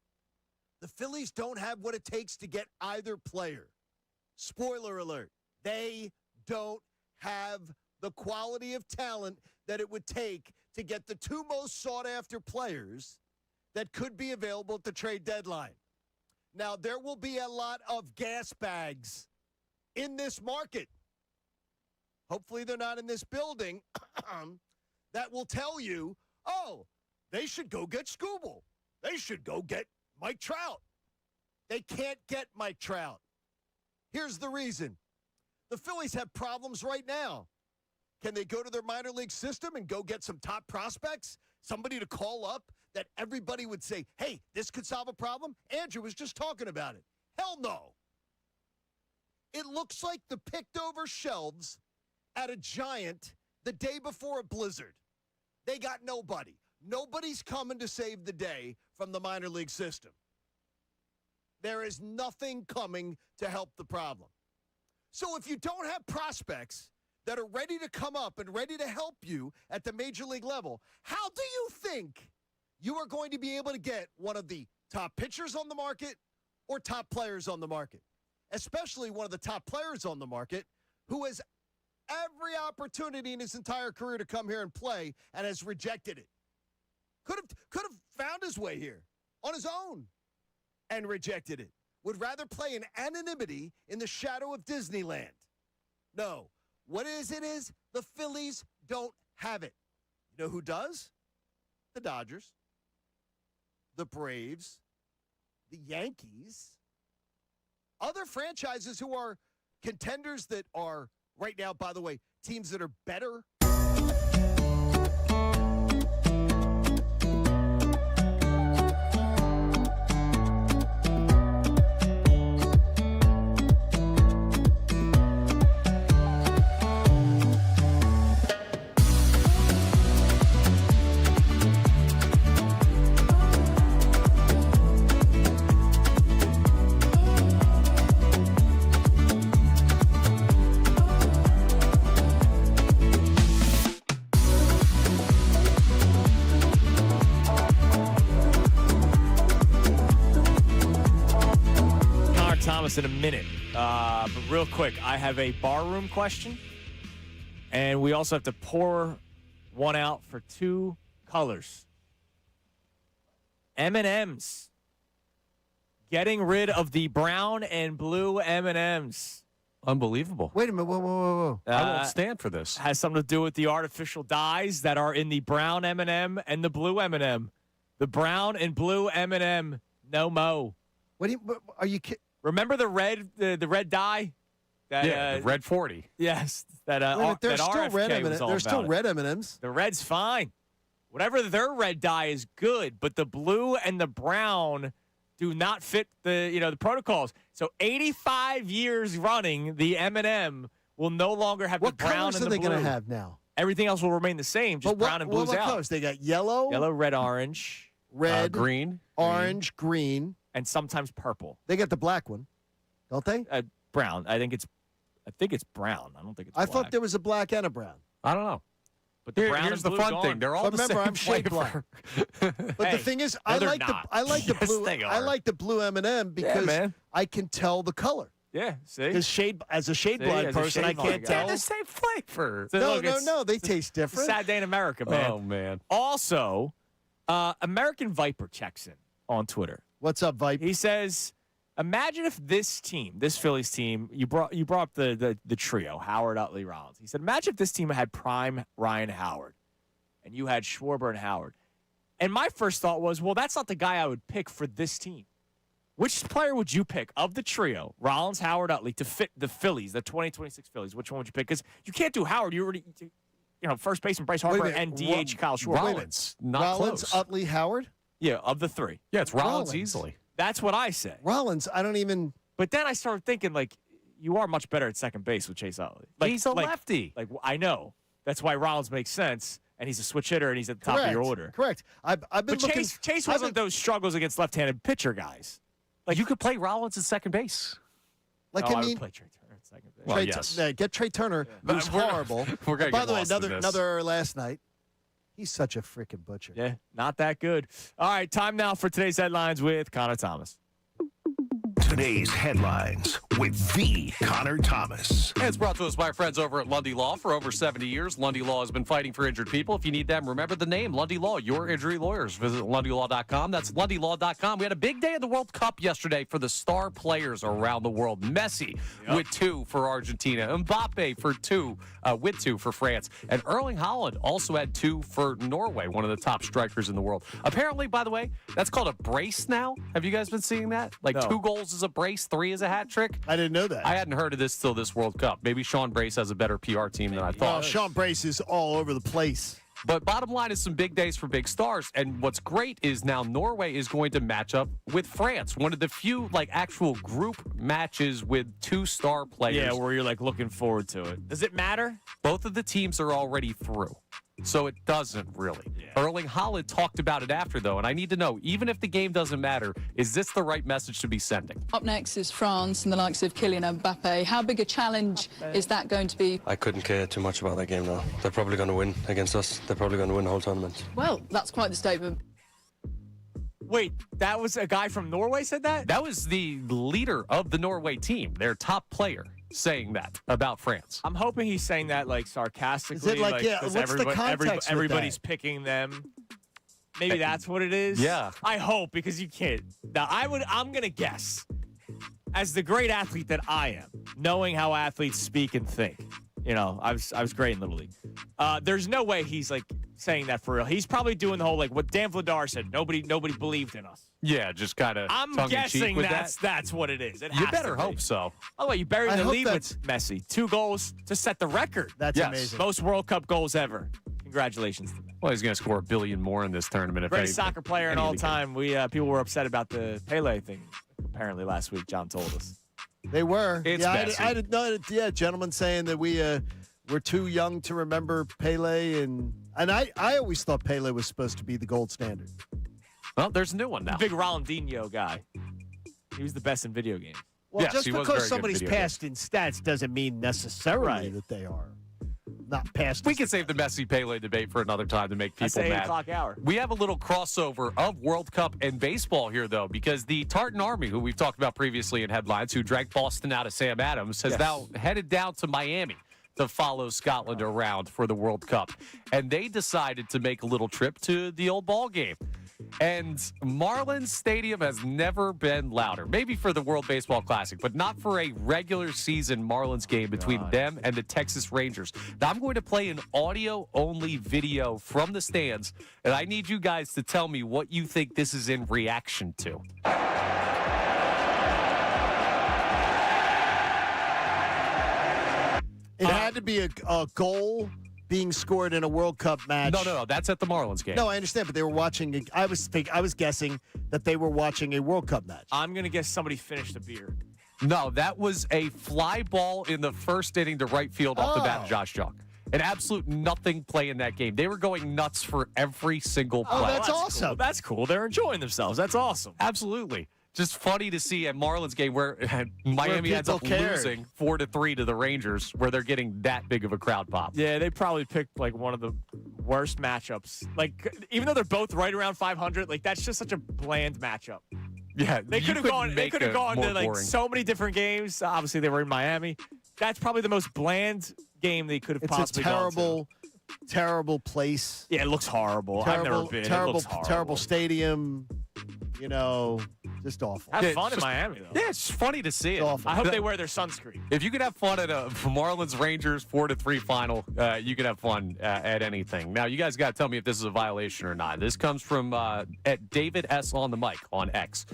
C: the Phillies don't have what it takes to get either player. Spoiler alert, they don't have the quality of talent that it would take to get the two most sought-after players that could be available at the trade deadline. Now, there will be a lot of gas bags in this market. Hopefully they're not in this building that will tell you, oh, they should go get Scooble. They should go get Mike Trout. They can't get Mike Trout. Here's the reason. The Phillies have problems right now. Can they go to their minor league system and go get some top prospects? Somebody to call up that everybody would say, hey, this could solve a problem? Andrew was just talking about it. Hell no. It looks like the picked over shelves at a Giant the day before a blizzard. They got nobody. Nobody's coming to save the day from the minor league system. There is nothing coming to help the problem. So if you don't have prospects that are ready to come up and ready to help you at the major league level, how do you think you are going to be able to get one of the top pitchers on the market or top players on the market? Especially one of the top players on the market who has every opportunity in his entire career to come here and play and has rejected it. Could have found his way here on his own and rejected it. Would rather play in anonymity in the shadow of Disneyland. No. What is the Phillies don't have it. You know who does? The Dodgers, the Braves, the Yankees, other franchises who are contenders that are right now, by the way, teams that are better.
B: In a minute. But real quick, I have a barroom question. And we also have to pour one out for two colors. M&M's. Getting rid of the brown and blue M&M's.
D: Unbelievable.
C: Wait a minute. Whoa.
D: I won't stand for this.
B: Has something to do with the artificial dyes that are in the brown M&M and the blue M&M. The brown and blue M&M, no mo.
C: Are you kidding?
B: Remember the red dye?
D: The red 40.
B: Yes. There's
C: still red M&Ms. There's still red M&Ms.
B: The red's fine. Whatever their red dye is good, but the blue and the brown do not fit the protocols. So 85 years running, the M&M will no longer have the brown and the blue. What colors
C: are they going to have now?
B: Everything else will remain the same, just brown and blue's
C: what
B: out.
C: Colors? They got yellow,
B: red, orange,
D: green,
C: orange, green.
B: And sometimes purple.
C: They got the black one, don't they?
B: Brown. I think it's brown. I don't think it's black.
C: I thought there was a black and a brown.
D: I don't know.
B: But the brown
D: here's the fun thing. They're all the same
C: I'm shade
D: flavor.
C: black. But the thing is, I like the blue. I like the blue M&M because I can tell the color.
B: Yeah, see?
C: Because as a shade blind person, I can't tell.
D: They're the same flavor.
B: So
C: no. They taste different.
B: Sad day in America, man.
D: Oh, man.
B: Also, American Viper checks in on Twitter.
C: What's up, Vipe?
B: He says, imagine if this Phillies team, you brought up the trio, Howard, Utley, Rollins. He said, imagine if this team had prime Ryan Howard and you had Schwarber and Howard. And my first thought was, well, that's not the guy I would pick for this team. Which player would you pick of the trio, Rollins, Howard, Utley, to fit the Phillies, the 2026 Phillies? Which one would you pick? Because you can't do Howard. You already, first baseman Bryce Harper and DH Kyle Schwarber.
D: Rollins, not
C: Rollins,
D: close.
C: Utley, Howard?
B: Yeah, of the three.
D: Yeah, it's Rollins easily.
B: That's what I say.
C: Rollins, I don't even.
B: But then I started thinking, you are much better at second base with Chase Utley.
D: He's a lefty.
B: I know. That's why Rollins makes sense, and he's a switch hitter, and he's at the top of your order.
C: Correct. I've been looking.
B: Chase wasn't those struggles against left-handed pitcher guys.
D: You could play Rollins at second base.
C: I
B: would
C: mean,
B: play Trey Turner at second base.
D: Well, yes.
C: Get Trey Turner, who's horrible.
D: We're gonna
C: By
D: get
C: the way,
D: lost in this.
C: another last night. He's such a freaking butcher.
B: Yeah, not that good. All right, time now for today's headlines with Connor Thomas.
A: Today's headlines with the Connor Thomas.
D: And it's brought to us by our friends over at Lundy Law. For over 70 years, Lundy Law has been fighting for injured people. If you need them, remember the name, Lundy Law, your injury lawyers. Visit LundyLaw.com. That's LundyLaw.com. We had a big day in the World Cup yesterday for the star players around the world. Messi with 2 for Argentina. Mbappe for 2, with 2 for France. And Erling Haaland also had 2 for Norway, one of the top strikers in the world. Apparently, by the way, that's called a brace now. Have you guys been seeing that? Like
B: No.
D: 2 goals is a brace, 3 is a hat trick.
C: I didn't know that.
D: I hadn't heard of this till this World Cup. Maybe Sean Brace has a better PR team than I
C: Oh,
D: thought.
C: Sean Brace is all over the place.
D: But bottom line is some big days for big stars. And what's great is now Norway is going to match up with France. One of the few actual group matches with 2 star players.
B: Yeah, where you're looking forward to it. Does it matter?
D: Both of the teams are already through. So it doesn't really.
B: Yeah.
D: Erling Haaland talked about it after, though, and I need to know, even if the game doesn't matter, is this the right message to be sending?
N: Up next is France and the likes of Kylian Mbappe. How big a challenge is that going to be?
O: I couldn't care too much about that game now. They're probably going to win against us. They're probably going to win the whole tournament.
N: Well, that's quite the statement.
B: Wait, that was a guy from Norway said that?
D: That was the leader of the Norway team, their top player, saying that about France.
B: I'm hoping he's saying that sarcastically.
C: Is it
B: 'cause
C: what's the context with
B: everybody's
C: that?
B: picking them. Maybe that's what it is.
D: Yeah.
B: I hope, because you can't. Now, I'm gonna guess, as the great athlete that I am, knowing how athletes speak and think. I was great in Little League. There's no way he's saying that for real. He's probably doing the whole what Dan Vladar said. Nobody believed in us.
D: Yeah, just kind of.
B: I'm guessing that's what it is.
D: You better hope so.
B: Oh, you buried
C: I
B: the
C: hope
B: lead with Messi. 2 goals to set the record.
C: That's
D: Yes.
C: amazing.
B: Most World Cup goals ever. Congratulations to them.
D: Well, he's going to score $1 billion more in this tournament.
B: Greatest soccer player in
D: any
B: all
D: of the game.
B: time. We people were upset about the Pele thing apparently last week. John told us.
C: They were.
D: It's messy.
C: I did know. Yeah, gentlemen saying that we're too young to remember Pele, and I always thought Pele was supposed to be the gold standard.
D: Well, there's a new one now.
B: Big Ronaldinho guy. He was the best in video games.
C: Well,
D: Yes,
C: just
D: he was very
C: because
D: good
C: somebody's
D: video
C: passed in stats doesn't mean necessarily
B: Right.
C: that they are not passed.
D: We
C: in
D: can save the Messi Pele debate for another time to make
B: That's
D: people
B: the 8
D: mad.
B: o'clock hour.
D: We have a little crossover of World Cup and baseball here, though, because the Tartan Army, who we've talked about previously in headlines, who dragged Boston out of Sam Adams, has now headed down to Miami to follow Scotland around for the World Cup. And they decided to make a little trip to the old ball game. And Marlins Stadium has never been louder. Maybe for the World Baseball Classic, but not for a regular season Marlins game between them and the Texas Rangers. Now, I'm going to play an audio-only video from the stands, and I need you guys to tell me what you think this is in reaction to.
C: It had to be a goal being scored in a World Cup match.
D: No, that's at the Marlins game.
C: No, I understand, but they were watching. I was guessing that they were watching a World Cup match.
B: I'm going to guess somebody finished a beer.
D: No, that was a fly ball in the first inning to right field off the bat of Josh Jung. An absolute nothing play in that game. They were going nuts for every single play.
C: Oh, that's awesome.
B: Cool. That's cool. They're enjoying themselves. That's awesome.
D: Absolutely. Just funny to see a Marlins game where Miami ends up losing 4-3 to the Rangers, where they're getting that big of a crowd pop.
B: Yeah, they probably picked one of the worst matchups. Even though they're both right around 500, that's just such a bland matchup.
D: Yeah,
B: They could have gone. They could have gone to
D: boring.
B: so many different games. Obviously, they were in Miami. That's probably the most bland game they could have possibly
C: It's a
B: gone to.
C: terrible place.
B: Yeah, it looks horrible. I've never been. It looks horrible.
C: Terrible stadium. Just awful.
B: Have
D: Yeah,
B: fun
D: it's
B: in
D: just-
B: Miami, though.
D: Yeah, it's funny to see it.
C: awful.
B: I hope they wear their sunscreen.
D: If you could have fun at a Marlins Rangers 4-3 final, you could have fun at anything. Now, you guys got to tell me if this is a violation or not. This comes from at David S. on the mic on X,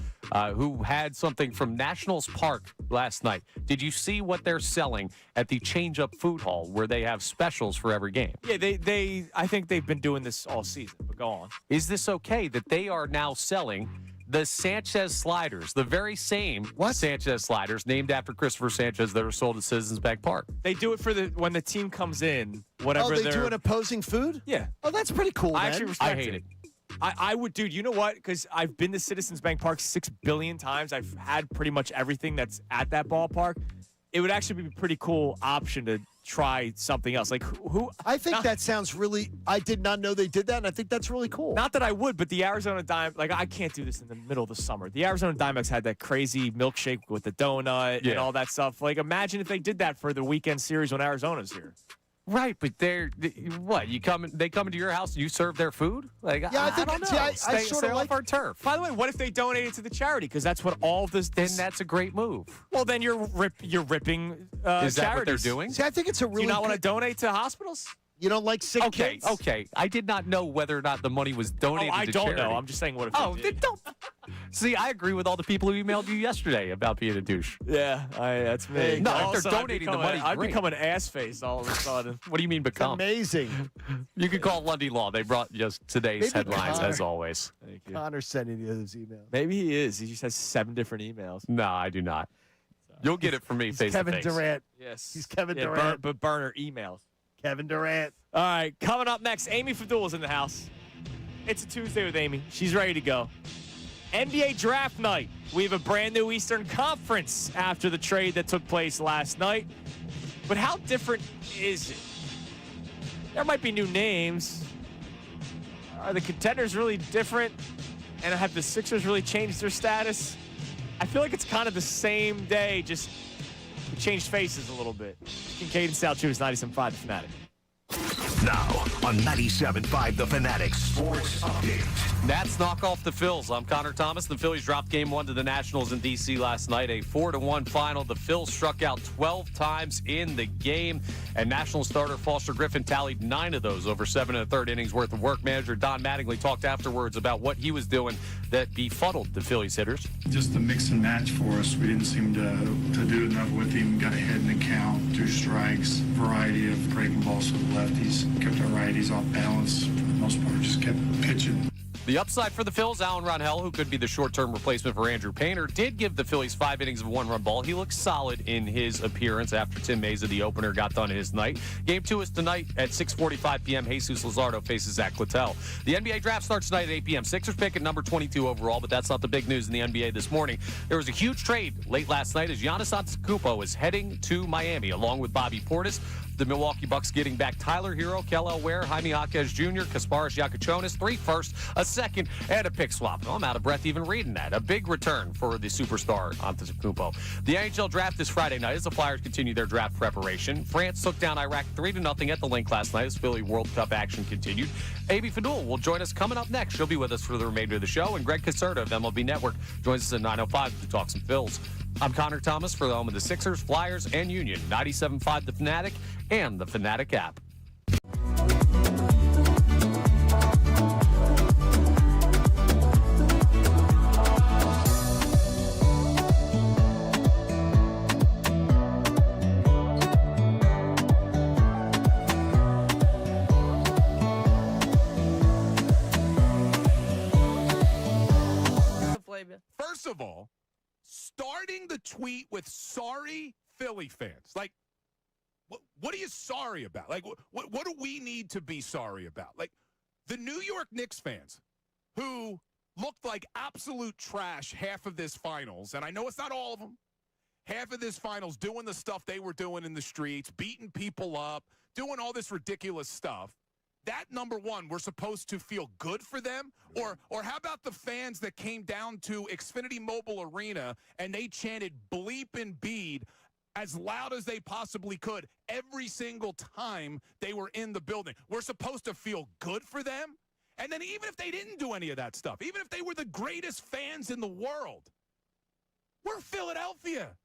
D: who had something from Nationals Park last night. Did you see what they're selling at the Change Up Food Hall, where they have specials for every game?
B: Yeah, they. I think they've been doing this all season. But go on.
D: Is this okay that they are now selling the Sanchez sliders, the very same Sanchez sliders named after Christopher Sanchez that are sold at Citizens Bank Park?
B: They do it for when the team comes in. Whatever.
C: Oh, they do an opposing food?
B: Yeah.
C: Oh, that's pretty cool.
B: I
C: man.
B: actually respect
D: I hate it.
B: I would, dude. You know what? Because I've been to Citizens Bank Park 6 billion times. I've had pretty much everything that's at that ballpark. it would actually be a pretty cool option to try something else. Like who?
C: I think that sounds really. I did not know they did that, and I think that's really cool.
B: Not that I would, but the Arizona Diamondbacks, like I can't do this in the middle of the summer. The Arizona Diamondbacks had that crazy milkshake with the donut and all that stuff. Like imagine if they did that for the weekend series when Arizona's here.
D: Right, but what? They come into your house and you serve their food? Like,
C: Yeah, I think
D: don't know.
C: see, I
D: Stay
C: sort of
D: off
C: like
D: our turf.
B: By the way, what if they donate it to the charity? Because that's what all this.
D: Then that's a great move.
B: Well, then you're ripping.
D: Is that what they're
B: charities.
D: doing?
C: See, I think it's a really.
B: Do you not want to
C: good-
B: donate to hospitals?
C: You don't like sick kids?
D: Okay. I did not know whether or not the money was donated
B: I
D: to
B: don't
D: charity.
B: know. I'm just saying what if
D: Oh,
B: they did.
D: then don't. See, I agree with all the people who emailed you yesterday about being a douche.
B: Yeah, that's me.
D: No, if
B: Also,
D: they're donating the money,
B: I'd
D: great.
B: become an ass face all of a sudden.
D: What do you mean become?
C: Amazing.
D: You can call Lundy Law. They brought just today's
C: Maybe
D: headlines,
C: Connor.
D: as always.
B: Thank you.
C: Connor's sending you those emails.
B: Maybe he is. He just has 7 different emails.
D: No, I do not. You'll get it from me face to
C: Kevin
D: face.
C: Durant.
B: Yes.
C: He's Kevin
B: Yeah,
C: Durant.
B: but burner emails.
C: Kevin Durant.
B: All right, coming up next, Amy Fadul's in the house. It's a Tuesday with Amy. She's ready to go. NBA draft night. We have a brand new Eastern Conference after the trade that took place last night. But how different is it? There might be new names. Are the contenders really different? And have the Sixers really changed their status? I feel like it's kind of the same day, just changed faces a little bit. Kincade and Salciunas, 97.5 The Fanatic.
A: Now on 97.5 The Fanatic Sports Update.
D: Nats knock off the Phils. I'm Connor Thomas. The Phillies dropped Game 1 to the Nationals in D.C. last night, a 4-1 final. The Phils struck out 12 times in the game, and National starter Foster Griffin tallied 9 of those over 7 1/3 innings worth of work. Manager Don Mattingly talked afterwards about what he was doing that befuddled the Phillies hitters.
E: Just the mix and match for us. We didn't seem to do enough with him. Got ahead in the count, 2 strikes, variety of breaking balls to the lefties. Kept our righties off balance. For the most part, just kept pitching.
D: The upside for the Phils, Alan Ronhell, who could be the short-term replacement for Andrew Painter, did give the Phillies 5 innings of 1-run ball. He looked solid in his appearance after Tim Mesa, the opener, got done his night. Game 2 is tonight at 6:45 p.m. Jesus Luzardo faces Zach Littell. The NBA draft starts tonight at 8 p.m. Sixers pick at number 22 overall, but that's not the big news in the NBA this morning. There was a huge trade late last night as Giannis Antetokounmpo is heading to Miami, along with Bobby Portis. The Milwaukee Bucks getting back Tyler Hero, Kel'el Ware, Jaime Jaquez Jr., Kasparas Yakuchonis, 3 firsts, a second, and a pick swap. I'm out of breath even reading that. A big return for the superstar Antetokounmpo. The NHL draft is Friday night as the Flyers continue their draft preparation. France took down Iraq 3-0 at the Link last night as Philly World Cup action continued. Amy Fadul will join us coming up next. She'll be with us for the remainder of the show, and Greg Caserta of MLB Network joins us at 9:05 to talk some Phils. I'm Connor Thomas for the home of the Sixers, Flyers, and Union. 97.5 The Fanatic and the Fanatic app.
I: First of all, starting the tweet with sorry Philly fans. Like, what are you sorry about? Like, what do we need to be sorry about? Like, the New York Knicks fans who looked like absolute trash half of this finals, and I know it's not all of them, half of this finals doing the stuff they were doing in the streets, beating people up, doing all this ridiculous stuff. That, number one, we're supposed to feel good for them? Or how about the fans that came down to Xfinity Mobile Arena and they chanted bleep and bead as loud as they possibly could every single time they were in the building? We're supposed to feel good for them? And then even if they didn't do any of that stuff, even if they were the greatest fans in the world, we're Philadelphia.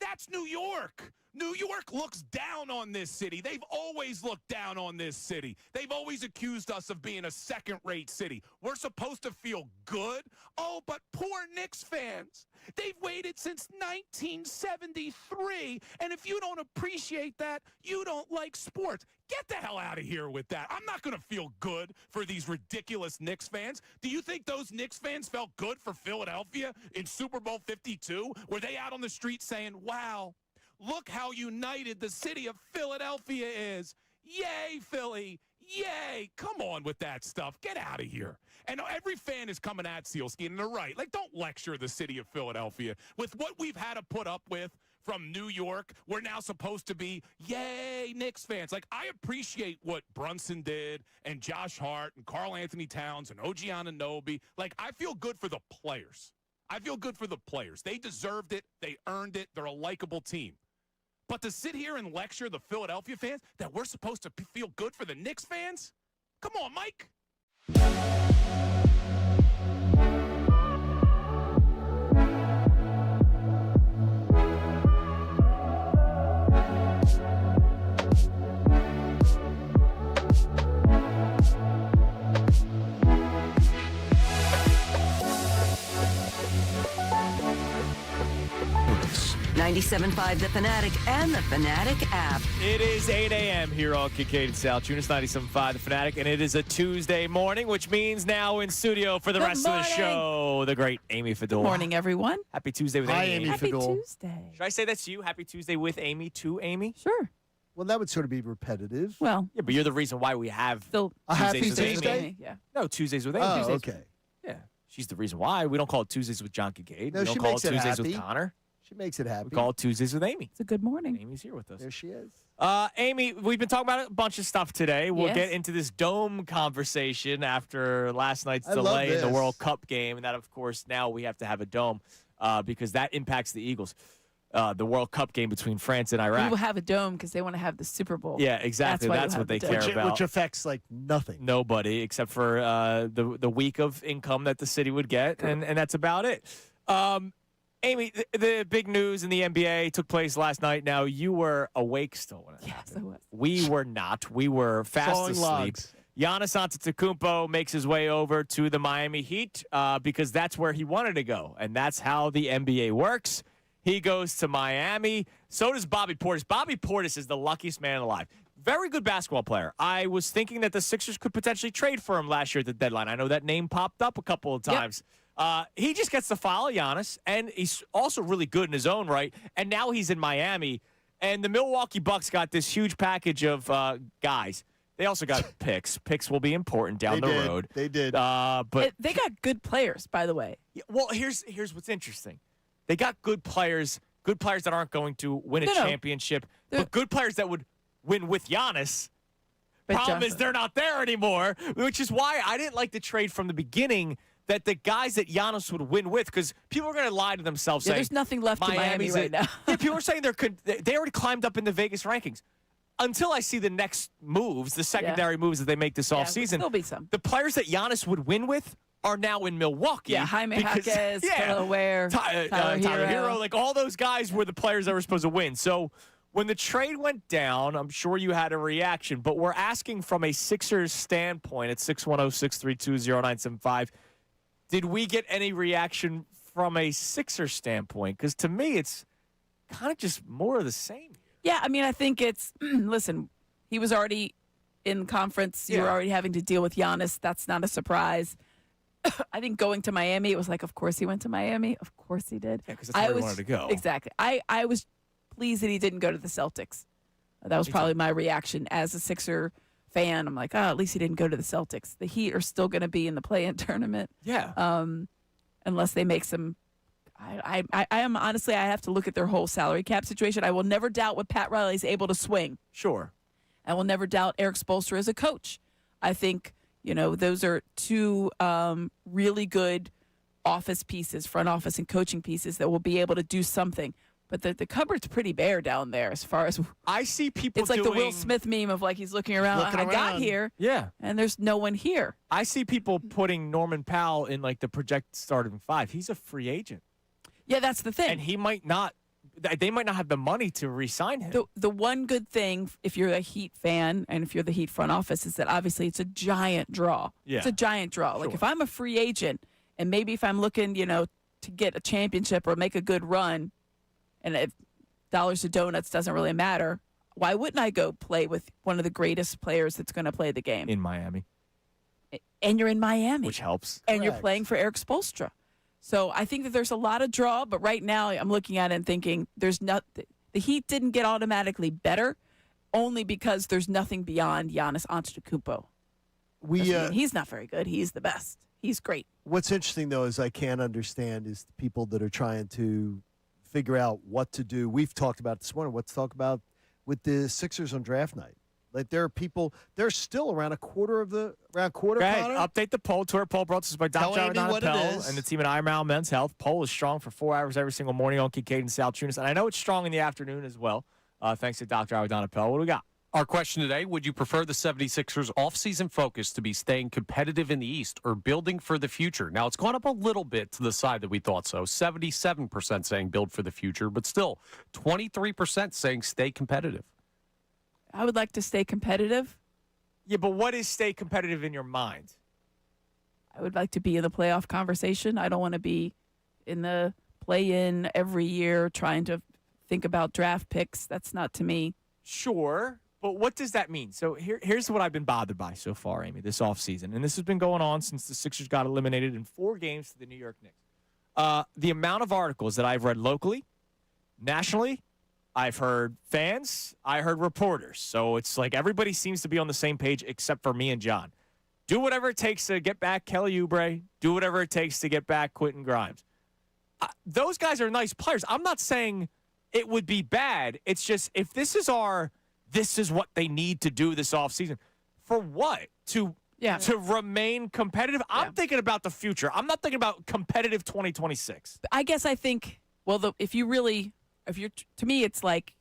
I: That's New York. New York looks down on this city. They've always looked down on this city. They've always accused us of being a second-rate city. We're supposed to feel good? Oh, but poor Knicks fans. They've waited since 1973, and if you don't appreciate that, you don't like sports. Get the hell out of here with that. I'm not going to feel good for these ridiculous Knicks fans. Do you think those Knicks fans felt good for Philadelphia in Super Bowl 52? Were they out on the street saying, wow, look how united the city of Philadelphia is. Yay, Philly. Yay. Come on with that stuff. Get out of here. And every fan is coming at Sealski, and they're right. Like, don't lecture the city of Philadelphia with what we've had to put up with from New York, we're now supposed to be, yay, Knicks fans. Like, I appreciate what Brunson did and Josh Hart and Karl Anthony Towns and OG Anunoby. Like, I feel good for the players. They deserved it. They earned it. They're a likable team. But to sit here and lecture the Philadelphia fans that we're supposed to feel good for the Knicks fans? Come on, Mike.
A: Sports.
J: 97.5 The Fanatic and the Fanatic app.
B: It is 8 a.m. here on Kincade Salciunas, 97.5 The Fanatic, and it is a Tuesday morning, which means now in studio for the
P: Good
B: rest
P: morning.
B: of the show, the great Amy Fedor.
P: Morning, everyone.
B: Happy Tuesday with
C: Hi,
B: Amy.
C: Amy
P: Happy
C: Fedor.
P: Tuesday.
B: Should I say that to you? Happy Tuesday with Amy to Amy?
P: Sure.
C: Well, that would sort of be repetitive.
P: Well,
B: Yeah, but you're the reason why we have
P: still
C: A happy
B: Tuesdays with
C: Tuesday?
B: Amy.
P: Yeah.
B: No, Tuesdays with Amy.
C: Oh,
B: Tuesdays.
C: okay.
B: Yeah, she's the reason why. We don't call it Tuesdays with John Kincade.
C: No,
B: we don't
C: she
B: call it
C: makes it
B: Tuesdays with
C: happy.
B: Connor.
C: She makes it happy.
B: We call it Tuesdays with Amy.
P: It's a good morning.
B: Amy's here with us.
C: There she is.
B: Amy, we've been talking about a bunch of stuff today. We'll
P: Yes.
B: get into this dome conversation after last night's
C: I love
B: delay in the
C: this.
B: World Cup game. And that, of course, now we have to have a dome because that impacts the Eagles. The World Cup game between France and
P: We
B: Iraq.
P: will have a dome because they want to have the Super Bowl.
B: Yeah, exactly.
P: why
B: That's
P: we'll
B: what they
P: have the
B: care
P: dome.
B: about.
C: Which affects like nothing.
B: Nobody except for the week of income that the city would get, and that's about it. Amy, the big news in the NBA took place last night. Now, you were awake still when it
P: Yes,
B: happened.
P: I was.
B: We were not. We were fast
C: Sawing
B: asleep.
C: logs.
B: Giannis Antetokounmpo makes his way over to the Miami Heat because that's where he wanted to go, and that's how the NBA works. He goes to Miami. So does Bobby Portis. Bobby Portis is the luckiest man alive. Very good basketball player. I was thinking that the Sixers could potentially trade for him last year at the deadline. I know that name popped up a couple of times. He just gets to follow Giannis, and he's also really good in his own right. And now he's in Miami, and the Milwaukee Bucks got this huge package of guys. They also got picks. Picks will be important down the road.
C: They did.
B: But
P: They got good players, by the way.
B: well, here's what's interesting. They got good players that aren't going to win a
P: No.
B: championship, but good players that would win with Giannis.
P: But
B: Problem is
P: Johnson-
B: they're not there anymore, which is why I didn't like the trade from the beginning that the guys that Giannis would win with, because people are going to lie to themselves
P: Yeah,
B: saying
P: there's nothing left in Miami
B: Miami's
P: right now.
B: Yeah, people are saying they already climbed up in the Vegas rankings. Until I see the next moves, the secondary moves that they make this offseason,
P: there'll be some.
B: the players that Giannis would win with are now in Milwaukee.
P: Yeah, Jaime
B: because-
P: Jaquez, Kelly Ware, Tyler
B: Tyler
P: Hero.
B: Hero, like all those guys were the players that were supposed to win. So when the trade went down, I'm sure you had a reaction, but we're asking from a Sixers standpoint at 610-632-0975, did we get any reaction from a Sixers standpoint? Because to me, it's kind of just more of the same.
P: Yeah, I mean, I think it's listen, he was already in conference. You were
B: Yeah.
P: already having to deal with Giannis. That's not a surprise. I think going to Miami, it was like, of course he went to Miami. Of course he did.
B: Yeah, because that's where he wanted to go.
P: Exactly. I was pleased that he didn't go to the Celtics. That was probably my reaction as a Sixer fan. I'm like, oh, at least he didn't go to the Celtics. The Heat are still going to be in the play-in tournament.
B: Yeah.
P: Unless they make some. I am honestly, I have to look at their whole salary cap situation. I will never doubt what Pat Riley's able to swing.
B: Sure.
P: I will never doubt Eric Spoelstra as a coach. I think, those are two really good office pieces, front office and coaching pieces that will be able to do something. But the cupboard's pretty bare down there as far as
B: I see people
P: it's like the Will
B: doing-
P: Smith meme of like he's looking around.
C: Looking
P: I got
C: around.
P: here.
B: Yeah.
P: And there's no one here.
B: I see people putting Norman Powell in like the projected starting five. He's a free agent.
P: Yeah, that's the thing.
B: And he might not they might not have the money to re-sign him.
P: The one good thing, if you're a Heat fan and if you're the Heat front office, is that obviously it's a giant draw.
B: Yeah.
P: It's a giant draw. Like
B: Sure.
P: if I'm a free agent and maybe if I'm looking, to get a championship or make a good run, and if dollars to donuts doesn't really matter, why wouldn't I go play with one of the greatest players that's going to play the game?
B: In Miami.
P: And you're in Miami.
B: Which helps.
P: And you're
C: Correct.
P: playing for Eric Spoelstra. So I think that there's a lot of draw, but right now I'm looking at it and thinking there's not the Heat didn't get automatically better only because there's nothing beyond Giannis Antetokounmpo. He's not very good. He's the best. He's great.
C: What's interesting though is I can't understand is the people that are trying to figure out what to do. We've talked about it this morning. What to talk about with the Sixers on draft night. Like there are people, there's still around a quarter,
B: Connor. Update the poll. Twitter poll brought to us by Dr. Avedon Appel and the team at Iron Men's Health. Poll is strong for 4 hours every single morning on Kincade and Salciunas. And I know it's strong in the afternoon as well, thanks to Dr. Avedon Appel. What do we got?
D: Our question today, would you prefer the 76ers offseason focus to be staying competitive in the East or building for the future? Now, it's gone up a little bit to the side that we thought so. 77% saying build for the future, but still 23% saying stay competitive.
P: I would like to stay competitive.
B: Yeah, but what is stay competitive in your mind?
P: I would like to be in the playoff conversation. I don't want to be in the play-in every year trying to think about draft picks. That's not to me.
B: Sure, but what does that mean? So here's what I've been bothered by so far, Amy, this offseason. And this has been going on since the Sixers got eliminated in 4 games to the New York Knicks. The amount of articles that I've read locally, nationally, I've heard fans, I heard reporters. So it's like everybody seems to be on the same page except for me and John. Do whatever it takes to get back Kelly Oubre. Do whatever it takes to get back Quentin Grimes. Those guys are nice players. I'm not saying it would be bad. It's just if this is what they need to do this offseason. For what? To remain competitive? I'm thinking about the future. I'm not thinking about competitive 2026.
P: I guess I think, well, to me, it's like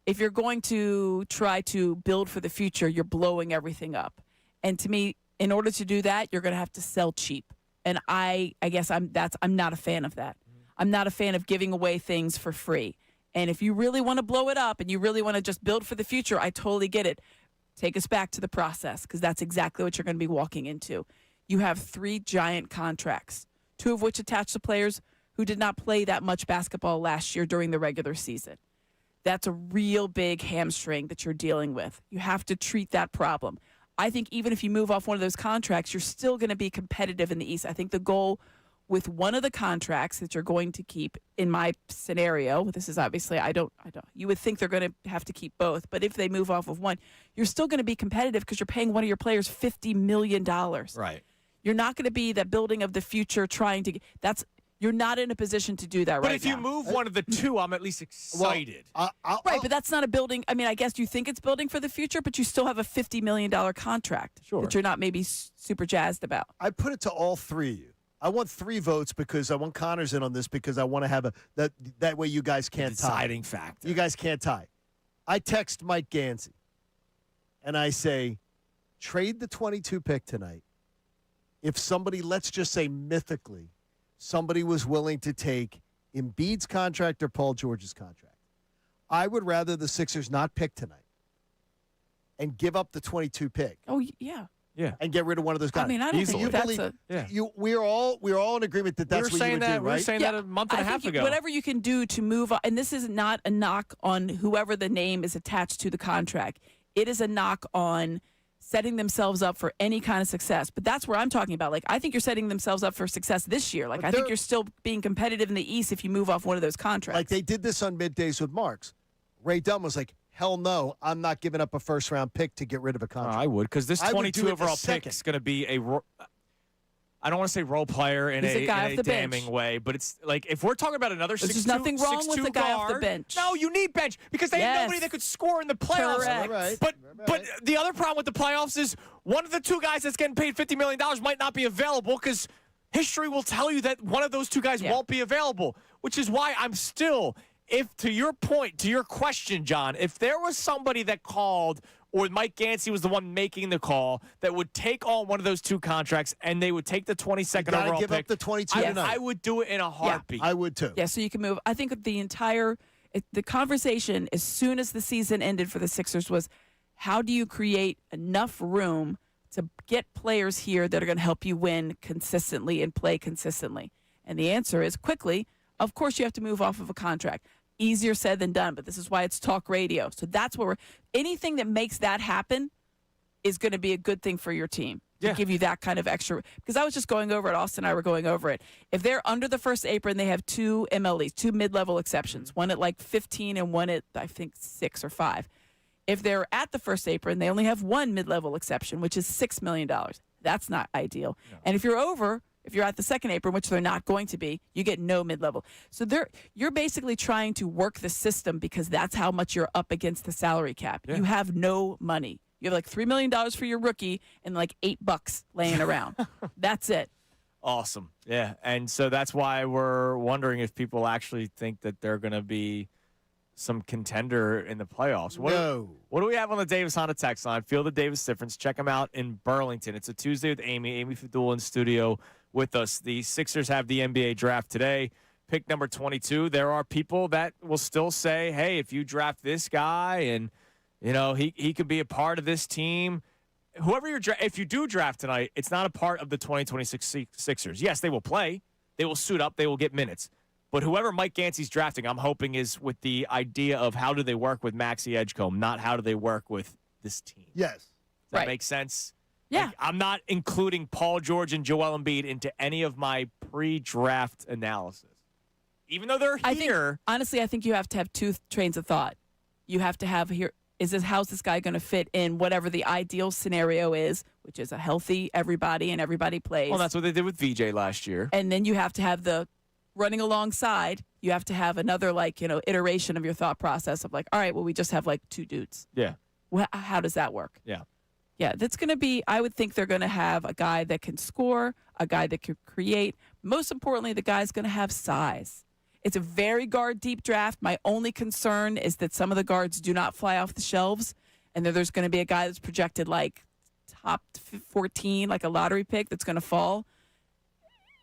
P: if you're going to try to build for the future, you're blowing everything up. And to me, in order to do that, you're going to have to sell cheap. And I guess I'm not a fan of that. I'm not a fan of giving away things for free. And if you really want to blow it up and you really want to just build for the future, I totally get it. Take us back to the process because that's exactly what you're going to be walking into. You have 3 giant contracts, 2 of which attach to players who did not play that much basketball last year during the regular season. That's a real big hamstring that you're dealing with. You have to treat that problem. I think even if you move off one of those contracts, you're still going to be competitive in the East. I think the goal with one of the contracts that you're going to keep, in my scenario, this is obviously, you would think they're going to have to keep both, but if they move off of one, you're still going to be competitive because you're paying one of your players $50 million.
B: Right.
P: You're not going to be that building of the future you're not in a position to do that right now.
B: But if you move one of the 2, I'm at least excited.
P: Right, but that's not a building. I mean, I guess you think it's building for the future, but you still have a $50 million contract that you're not maybe super jazzed about.
C: I put it to all 3 of you. I want 3 votes because I want Connor's in on this because I want to have that way you guys can't tie.
B: Deciding factor.
C: You guys can't tie. I text Mike Gansey, and I say, trade the 22 pick tonight. If somebody, let's just say mythically, somebody was willing to take Embiid's contract or Paul George's contract, I would rather the Sixers not pick tonight and give up the 22 pick.
P: Oh, yeah.
B: Yeah.
C: And get rid of one of those guys.
P: I mean, I don't think that's
C: we're all in agreement that that's what you would do, right?
B: We were saying that a month and a half ago.
P: Whatever you can do to move on, and this is not a knock on whoever the name is attached to the contract. It is a knock on setting themselves up for any kind of success. But that's where I'm talking about. Like, I think you're setting themselves up for success this year. Like, I think you're still being competitive in the East if you move off one of those contracts.
C: Like they did this on Middays with Marks. Ray Dunn was like, hell no, I'm not giving up a first-round pick to get rid of a contract.
B: I would, because this 22 overall pick is going to be I don't want to say role player in a damning way, but it's like if we're talking about another 6'2",
P: there's nothing wrong with the guy off the bench.
B: No, you need bench because they have nobody that could score in the playoffs.
P: Correct.
C: Right.
B: But the other problem with the playoffs is one of the 2 guys that's getting paid $50 million might not be available because history will tell you that one of those 2 guys won't be available, which is why I'm still, if to your point, to your question, John, if there was somebody that called or Mike Gansey was the one making the call that would take on one of those 2 contracts and they would take the 22nd overall
C: give
B: pick.
C: Up the 22
B: I would do it in a heartbeat.
C: Yeah, I would too.
P: Yeah, so you can move. I think the conversation as soon as the season ended for the Sixers was how do you create enough room to get players here that are going to help you win consistently and play consistently? And the answer is quickly, of course you have to move off of a contract. Easier said than done, but this is why it's talk radio. So that's where anything that makes that happen is going to be a good thing for your team to give you that kind of extra. Because I was just going over it. Austin and I were going over it. If they're under the first apron, they have 2 MLEs, 2 mid-level exceptions, one at like 15 and one at, I think, 6 or 5. If they're at the first apron, they only have 1 mid-level exception, which is $6 million. That's not ideal. No. And if you're over, If you're at the second apron, which they're not going to be, you get no mid-level. So you're basically trying to work the system because that's how much you're up against the salary cap.
B: Yeah.
P: You have no money. You have like $3 million for your rookie and like $8 laying around. That's it.
B: Awesome. Yeah. And so that's why we're wondering if people actually think that they're going to be some contender in the playoffs. What do we have on the Davis Honda text line? Feel the Davis difference. Check them out in Burlington. It's a Tuesday with Amy Fadul in studio with us. The Sixers have the NBA draft today. Pick number 22. There are people that will still say, hey, if you draft this guy and, he could be a part of this team. Whoever if you do draft tonight, it's not a part of the 2026 Sixers. Yes, they will play. They will suit up. They will get minutes. But whoever Mike Gansey's drafting, I'm hoping is with the idea of how do they work with Maxey Edgecombe, not how do they work with this team.
C: Yes.
B: Does that make sense?
P: Yeah.
B: Like, I'm not including Paul George and Joel Embiid into any of my pre-draft analysis. Even though they're here.
P: Honestly, I think you have to have two trains of thought. You have to have here, how's this guy going to fit in whatever the ideal scenario is, which is a healthy everybody and everybody plays.
B: Well, that's what they did with VJ last year.
P: And then you have to have the running alongside, you have to have another iteration of your thought process of all right, well, we just have two dudes.
B: Yeah.
P: Well, how does that work?
B: Yeah.
P: Yeah, that's going to be, I would think they're going to have a guy that can score, a guy that can create. Most importantly, the guy's going to have size. It's a very guard deep draft. My only concern is that some of the guards do not fly off the shelves, and that there's going to be a guy that's projected top 14, like a lottery pick that's going to fall.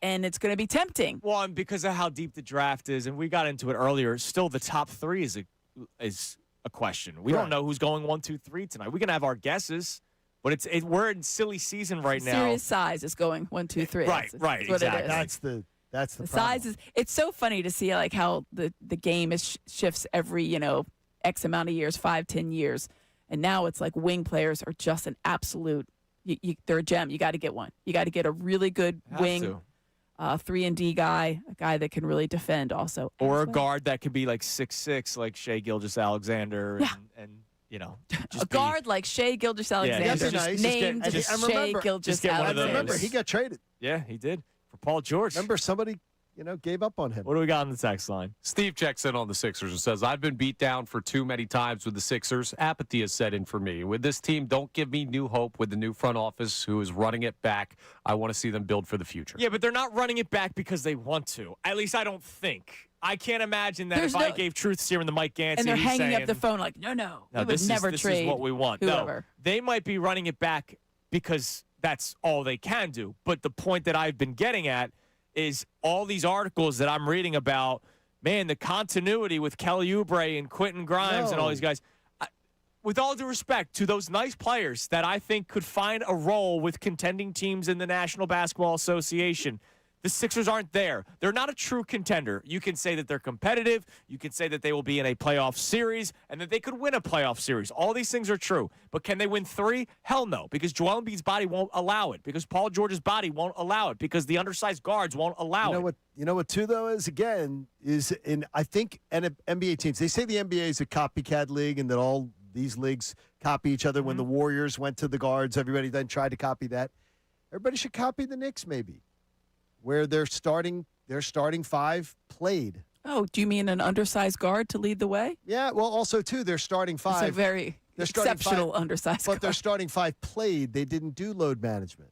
P: And it's going to be tempting.
B: Well, and because of how deep the draft is, and we got into it earlier, still the top 3 is a question. We don't know who's going 1, 2, 3 tonight. We can have our guesses, but we're in silly season right now.
P: Serious size is going 1, 2, 3.
B: Right,
P: That's what
B: exactly.
P: it is.
C: That's the
P: size is. It's so funny to see how the game shifts every X amount of years, 5, 10 years, and now it's wing players are just an absolute. They're a gem. You got to get one. You got to get a really good wing. 3-and-D guy, a guy that can really defend also.
B: Or a guard that could be 6'6", like Shai Gilgeous-Alexander. And just
P: a guard like Shai Gilgeous-Alexander.
C: Yeah, that'd be nice.
P: Named Shai Gilgeous-Alexander.
C: I remember he got traded.
B: Yeah, he did. For Paul George.
C: Remember somebody, gave up on him.
B: What do we got on the text line?
D: Steve checks in on the Sixers and says, I've been beat down for too many times with the Sixers. Apathy has set in for me. With this team, don't give me new hope with the new front office who is running it back. I want to see them build for the future.
B: Yeah, but they're not running it back because they want to. At least I don't think. I can't imagine that I gave truth serum to Mike Gansey.
P: And they're hanging
B: saying,
P: up the phone no, we would
B: this
P: never
B: is
P: trade
B: what we want.
P: whoever.
B: No, they might be running it back because that's all they can do. But the point that I've been getting at is all these articles that I'm reading about, man, the continuity with Kelly Oubre and Quentin Grimes and all these guys. With all due respect to those nice players that I think could find a role with contending teams in the National Basketball Association, the Sixers aren't there. They're not a true contender. You can say that they're competitive. You can say that they will be in a playoff series and that they could win a playoff series. All these things are true. But can they win 3? Hell no, because Joel Embiid's body won't allow it, because Paul George's body won't allow it, because the undersized guards won't allow it.
C: You know what, too, though, is I think NBA teams, they say the NBA is a copycat league and that all these leagues copy each other. When the Warriors went to the guards, everybody then tried to copy that. Everybody should copy the Knicks, maybe, where their starting 5 played.
P: Oh, do you mean an undersized guard to lead the way?
C: Yeah, well, also, too, their starting 5.
P: It's a very exceptional undersized guard.
C: But their starting 5 played. They didn't do load management.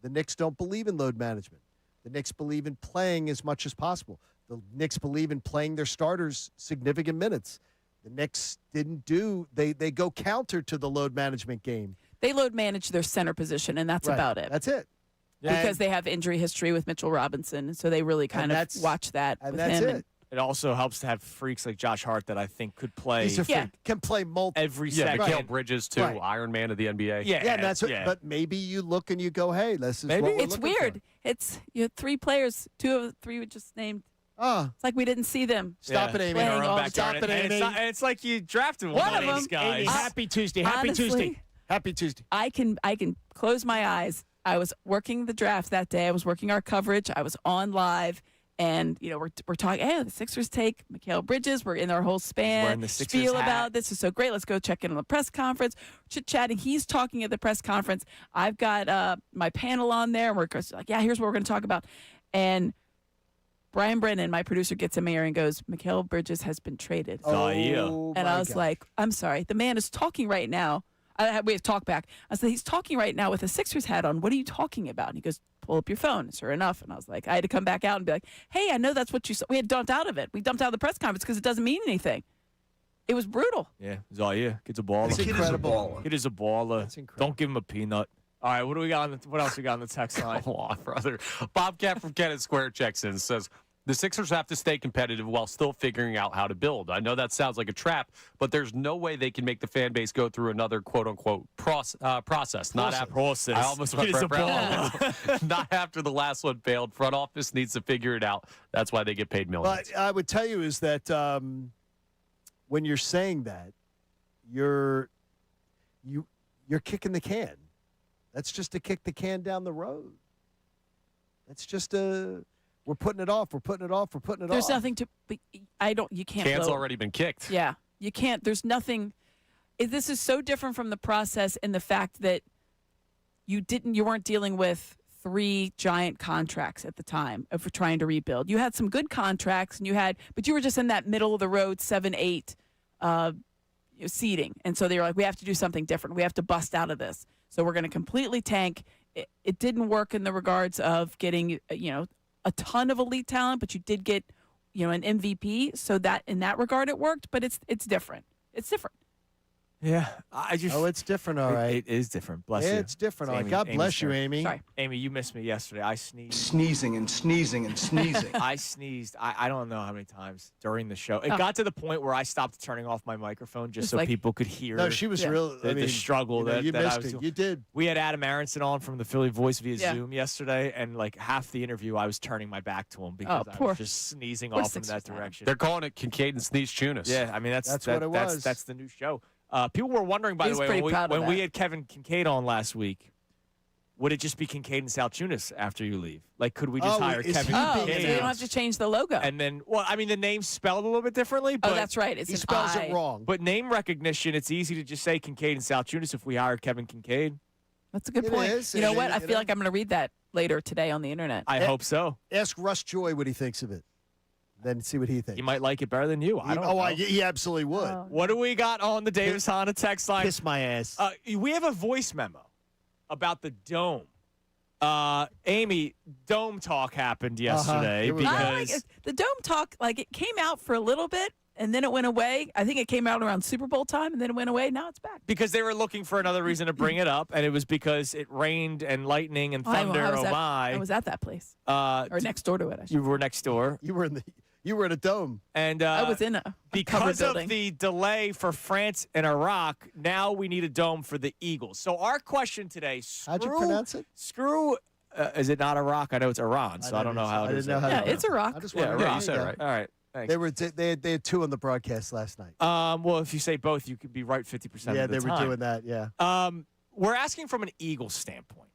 C: The Knicks don't believe in load management. The Knicks believe in playing as much as possible. The Knicks believe in playing their starters significant minutes. The Knicks didn't do – they go counter to the load management game.
P: They load manage their center position, and that's about it.
C: That's it.
P: Because they have injury history with Mitchell Robinson, so they really kind of watch that
C: and
P: with
C: that's
P: him.
C: It.
B: It also helps to have freaks like Josh Hart that I think could play.
C: He's a freak. Can play multiple.
B: Every
D: Yeah,
B: second.
D: Mikal Bridges, too, Iron Man of the NBA.
C: Yeah, and that's what, but maybe you look and you go, hey, this is
B: Maybe.
C: what we're
P: It's
C: looking
P: weird.
C: for.
P: It's 3 players, 2 of the 3 were just named.
C: Ah,
P: It's like we didn't see them.
C: Stop it, Amy.
P: Playing all the
C: Stop
P: time.
C: it, Amy.
B: It's like you drafted one of these guys.
C: Amy, happy Tuesday. Happy
P: Honestly,
C: Tuesday. Happy Tuesday.
P: I can close my eyes. I was working the draft that day. I was working our coverage. I was on live, And, we're talking, hey, the Sixers take Mikal Bridges. We're in our whole
B: wearing
P: span,
B: the Sixers
P: spiel
B: hat.
P: about this is so great. Let's go check in on the press conference. Chit-chatting. He's talking at the press conference. I've got my panel on there. We're like, yeah, here's what we're going to talk about. And Brian Brennan, my producer, gets in my ear and goes, Mikal Bridges has been traded.
C: Oh,
P: and I was like, I'm sorry. The man is talking right now. We have talk back. I said, he's talking right now with a Sixers hat on. What are you talking about? And he goes, pull up your phone. Sure enough. And I was like, I had to come back out and be like, hey, I know that's what you saw. We had dumped out of it. We dumped out of the press conference because it doesn't mean anything. It was brutal.
B: Yeah, Zaire. Kid's a baller.
C: That's incredible.
B: Kid is a baller.
C: That's incredible.
B: Don't give him a peanut. All right, what do we got? What else we got on the text line?
D: Come on, brother. Bobcat from Kennett Square checks in and says, the Sixers have to stay competitive while still figuring out how to build. I know that sounds like a trap, but there's no way they can make the fan base go through another quote-unquote process. Not after
B: process.
D: I almost went for not after the last one failed. Front office needs to figure it out. That's why they get paid millions.
C: But I would tell you is that when you're saying that, you're kicking the can. That's just to kick the can down the road. That's just we're putting it off. We're putting it off. We're putting it off.
P: There's nothing to. You can't.
D: Can's already been kicked.
P: Yeah, you can't. There's nothing. This is so different from the process in the fact that you weren't dealing with 3 giant contracts at the time of trying to rebuild. You had some good contracts, and but you were just in that middle of the road 7-8 seeding, and so they were like, we have to do something different. We have to bust out of this. So we're going to completely tank. It didn't work in the regards of getting a ton of elite talent, but you did get an MVP. So that in that regard it worked, but it's different. It's different.
B: Yeah,
C: it's different. All right,
B: it is different. Bless you.
C: It's different. All right. God bless you, Amy.
P: Sorry,
B: Amy, you missed me yesterday. I sneezed.
Q: Sneezing and sneezing and sneezing.
B: I sneezed. I don't know how many times during the show. It got to the point where I stopped turning off my microphone just so people could hear.
C: No, she was real.
B: The struggle that
C: you
B: I
C: missed
B: was
C: it.
B: doing.
C: You did.
B: We had Adam Aronson on from the Philly Voice via Zoom yesterday, and like half the interview, I was turning my back to him because I was just sneezing off in that direction.
D: They're calling it Kincade and Salciunas.
B: Yeah, I mean that's
C: what it was.
B: That's the new show. People were wondering, by the way, when we had Kevin Kincade on last week, would it just be Kincade and Salciunas after you leave? Like, could we just hire Kevin Kincade?
P: So you don't have to change the logo.
B: And then, the name's spelled a little bit differently. But
P: that's right. He
C: spells it wrong.
B: But name recognition, it's easy to just say Kincade and Salciunas if we hire Kevin Kincade.
P: That's a good point. You know what? I feel like I'm going to read that later today on the internet.
B: I hope so.
C: Ask Russ Joy what he thinks of it. Then see what he thinks.
B: He might like it better than you. I don't know.
C: He absolutely would.
B: What do we got on the Davis Honda text line?
C: Kiss my ass.
B: We have a voice memo about the Dome. Amy, Dome talk happened yesterday because
P: the Dome talk, it came out for a little bit and then it went away. I think it came out around Super Bowl time and then it went away. Now it's back.
B: Because they were looking for another reason to bring it up, and it was because it rained and lightning and thunder.
P: I was at that place. Or next door to it.
B: You were next door.
C: You were in a dome.
B: And
P: I was in a
B: because
P: building.
B: of the delay for France and Iraq, now we need a dome for the Eagles. So our question today,
C: how'd you pronounce it?
B: Is it not Iraq? I know it's Iran, so I don't know how it is.
P: It's Iraq.
B: Iraq. You said it right. All right. Thanks.
C: They had 2 on the broadcast last night.
B: Well, if you say both, you could be right 50% of the time.
C: Yeah, they were doing that, yeah.
B: We're asking from an Eagles standpoint.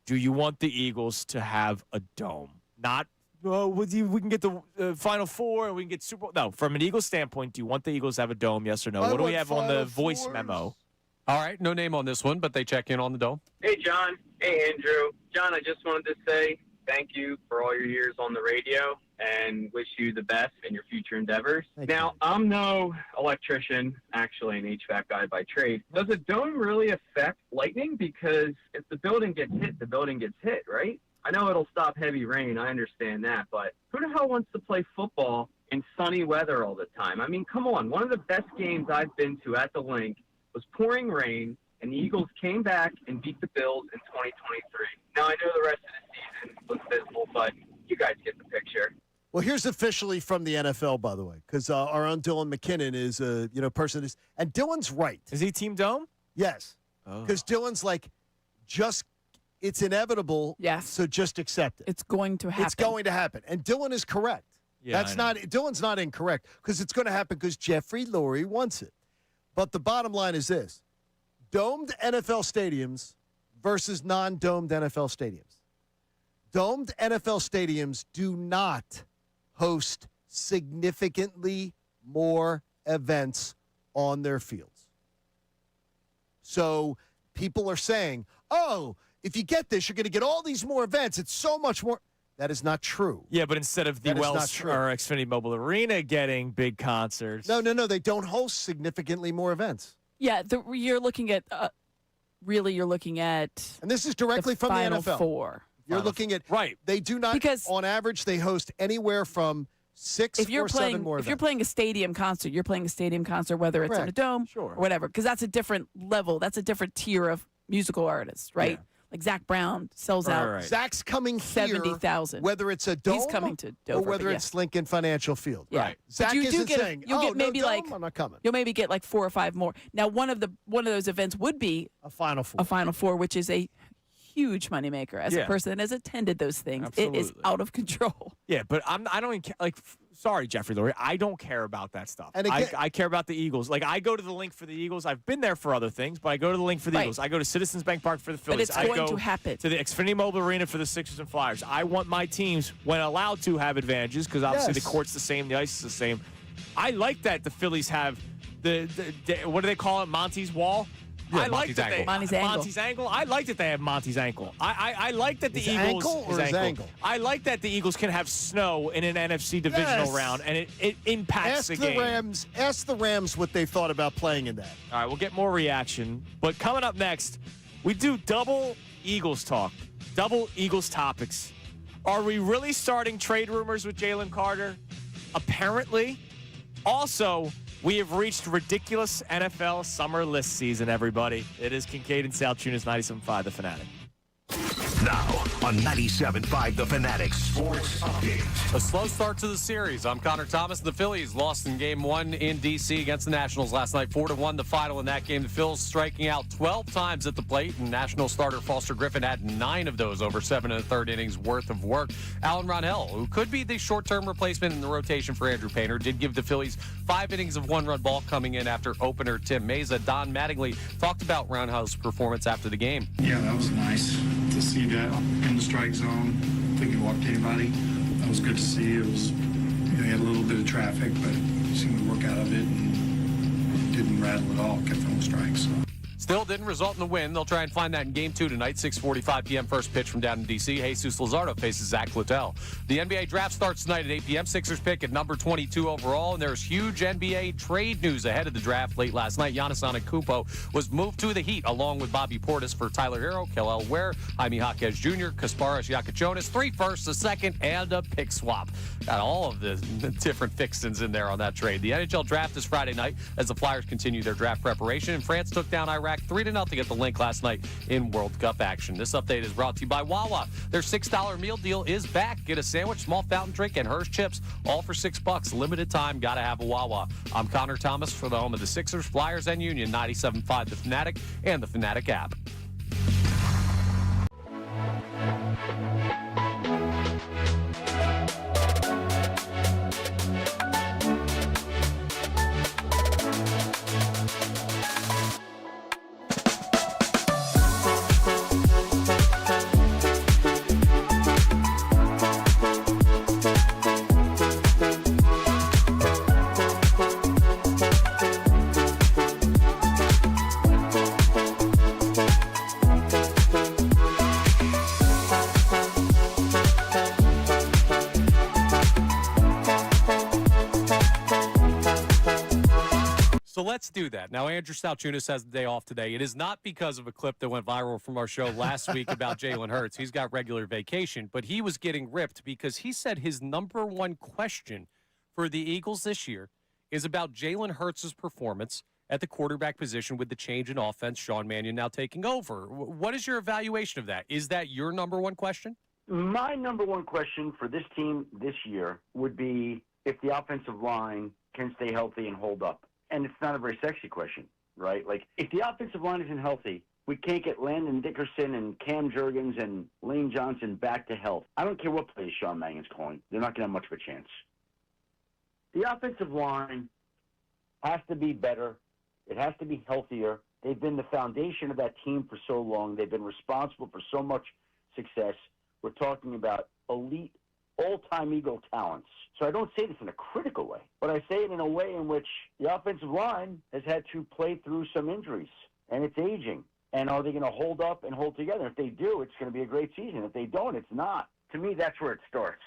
B: Do you want the Eagles to have a dome? Not, we can get the Final Four and we can get Super Bowl. No, from an Eagles standpoint, do you want the Eagles to have a dome, yes or no? What do we have on the voice memo?
D: All right, no name on this one, but they check in on the Dome.
R: Hey, John. Hey, Andrew. John, I just wanted to say thank you for all your years on the radio and wish you the best in your future endeavors. Now, I'm no electrician, actually an HVAC guy by trade. Does a dome really affect lightning? Because if the building gets hit, the building gets hit, right? I know it'll stop heavy rain. I understand that. But who the hell wants to play football in sunny weather all the time? I mean, come on. One of the best games I've been to at the link was pouring rain, and the Eagles came back and beat the Bills in 2023. Now, I know the rest of the season was dismal, but you guys get the picture.
C: Well, here's officially from the NFL, by the way, because our own Dylan McKinnon is a person is, and Dylan's right.
B: Is he Team Dome?
C: Yes, because Dylan's like, it's inevitable.
P: Yes.
C: So just accept it.
P: It's going to happen.
C: It's going to happen, and Dylan is correct.
B: Yeah,
C: Dylan's not incorrect because it's going to happen because Jeffrey Lurie wants it. But the bottom line is this: domed NFL stadiums versus non-domed NFL stadiums. Domed NFL stadiums do not host significantly more events on their fields. So people are saying, oh, if you get this, you're going to get all these more events. It's so much more. That is not true.
B: Yeah, but instead of the
C: That is not
B: Wells
C: true.
B: or Xfinity Mobile Arena getting big concerts.
C: No. They don't host significantly more events.
P: Yeah, you're looking at you're looking at,
C: and this is directly from the
P: Final
C: NFL.
P: Four.
C: You're looking at
B: right.
C: They do not
P: Because
C: on average they host anywhere from 6
P: if you're
C: or
P: playing
C: 7 more
P: if
C: events.
P: you're playing a stadium concert, you're playing a stadium concert, whether it's in a
C: Correct.
P: dome
C: Sure.
P: or whatever, because that's a different level. That's a different tier of musical artists, right?
C: Yeah.
P: Like Zach Brown sells out
C: Zach's coming here,
P: 70,000.
C: whether it's a dome
P: He's coming to
C: or
P: Dover,
C: whether
P: but
C: it's Lincoln Financial Field.
P: Yeah.
C: Right.
P: But
C: Zach
P: you do
C: isn't
P: get
C: saying,
P: you'll
C: oh,
P: get maybe
C: no
P: like
C: dome, I'm not coming.
P: You'll maybe get like 4 or 5 more. Now, one of those events would be
C: a Final Four.
P: A Final Four, which is a huge moneymaker. As a person that has attended those things, it is
B: Absolutely.
P: out of control.
B: Yeah, but I don't even care. Like, sorry, Jeffrey Lurie, I don't care about that stuff.
C: And again-
B: I care about the Eagles. Like, I go to the link for the Eagles. I've been there for other things, but I go to the link for the
P: Right.
B: Eagles. I go to Citizens Bank Park for the Phillies.
P: it's
B: I
P: going
B: go
P: to happen.
B: to the Xfinity Mobile Arena for the Sixers and Flyers. I want my teams, when allowed to, have advantages because obviously
C: Yes.
B: the court's the same, the ice is the same. I like that the Phillies have the what do they call it? Monty's Wall.
D: Yeah,
B: I like
D: Monty's
B: that they
D: Angle.
P: Monty's Angle.
B: I like that they have Monty's ankle. I like that the
C: His
B: Eagles
C: ankle or his ankle?
B: I like that the Eagles can have snow in an NFC divisional
C: Yes.
B: round, and it impacts
C: Ask
B: the game.
C: Rams. Ask the Rams what they thought about playing in that.
B: All right, we'll get more reaction. But coming up next, we do double Eagles talk, double Eagles topics. Are we really starting trade rumors with Jalen Carter? Apparently. Also, we have reached ridiculous NFL summer list season, everybody. It is Kincade and Salciunas, 97.5, The Fanatic.
A: Now on 97.5 The Fanatic Sports Update.
D: A slow start to the series. I'm Connor Thomas. The Phillies lost in Game 1 in D.C. against the Nationals last night, 4-1 the final in that game. The Phils striking out 12 times at the plate, and National starter Foster Griffin had 9 of those over 7 1/3 innings worth of work. Alan Ronell, who could be the short-term replacement in the rotation for Andrew Painter, did give the Phillies 5 innings of 1-run ball coming in after opener Tim Meza. Don Mattingly talked about Roundhouse's performance after the game.
E: Yeah, that was nice to see that in the strike zone. I think he walked anybody. That was good to see. It was, he had a little bit of traffic, but he seemed to work out of it and didn't rattle at all. Kept throwing strikes. So.
D: Still didn't result in the win. They'll try and find that in Game 2 tonight, 6:45 p.m. First pitch from down in D.C. Jesus Luzardo faces Zach Littell. The NBA draft starts tonight at 8 p.m. Sixers pick at number 22 overall, and there's huge NBA trade news ahead of the draft late last night. Giannis Antetokounmpo was moved to the Heat along with Bobby Portis for Tyler Hero, Kel'el Ware, Jaime Jaquez Jr., Kasparas Yakachonis, 3 firsts, a second, and a pick swap. Got all of the different fixins in there on that trade. The NHL draft is Friday night as the Flyers continue their draft preparation, and France took down Iraq 3-0 at the link last night in World Cup action. This update is brought to you by Wawa. Their $6 meal deal is back. Get a sandwich, small fountain drink, and Hershey chips, all for $6. Limited time, gotta have a Wawa. I'm Connor Thomas for the home of the Sixers, Flyers, and Union, 97.5 The Fanatic and the Fanatic app. So let's do that. Now, Andrew Salciunas has the day off today. It is not because of a clip that went viral from our show last week about Jalen Hurts. He's got regular vacation, but he was getting ripped because he said his number one question for the Eagles this year is about Jalen Hurts' performance at the quarterback position with the change in offense, Sean Mannion now taking over. What is your evaluation of that? Is that your number one question?
K: My number one question for this team this year would be if the offensive line can stay healthy and hold up. And it's not a very sexy question, right? Like, if the offensive line isn't healthy, we can't get Landon Dickerson and Cam Jurgens and Lane Johnson back to health. I don't care what plays Sean Mannion's calling. They're not going to have much of a chance. The offensive line has to be better. It has to be healthier. They've been the foundation of that team for so long. They've been responsible for so much success. We're talking about elite all-time Eagle talents. So I don't say this in a critical way, but I say it in a way in which the offensive line has had to play through some injuries, and it's aging. And are they going to hold up and hold together? If they do, it's going to be a great season. If they don't, it's not. To me, that's where it starts.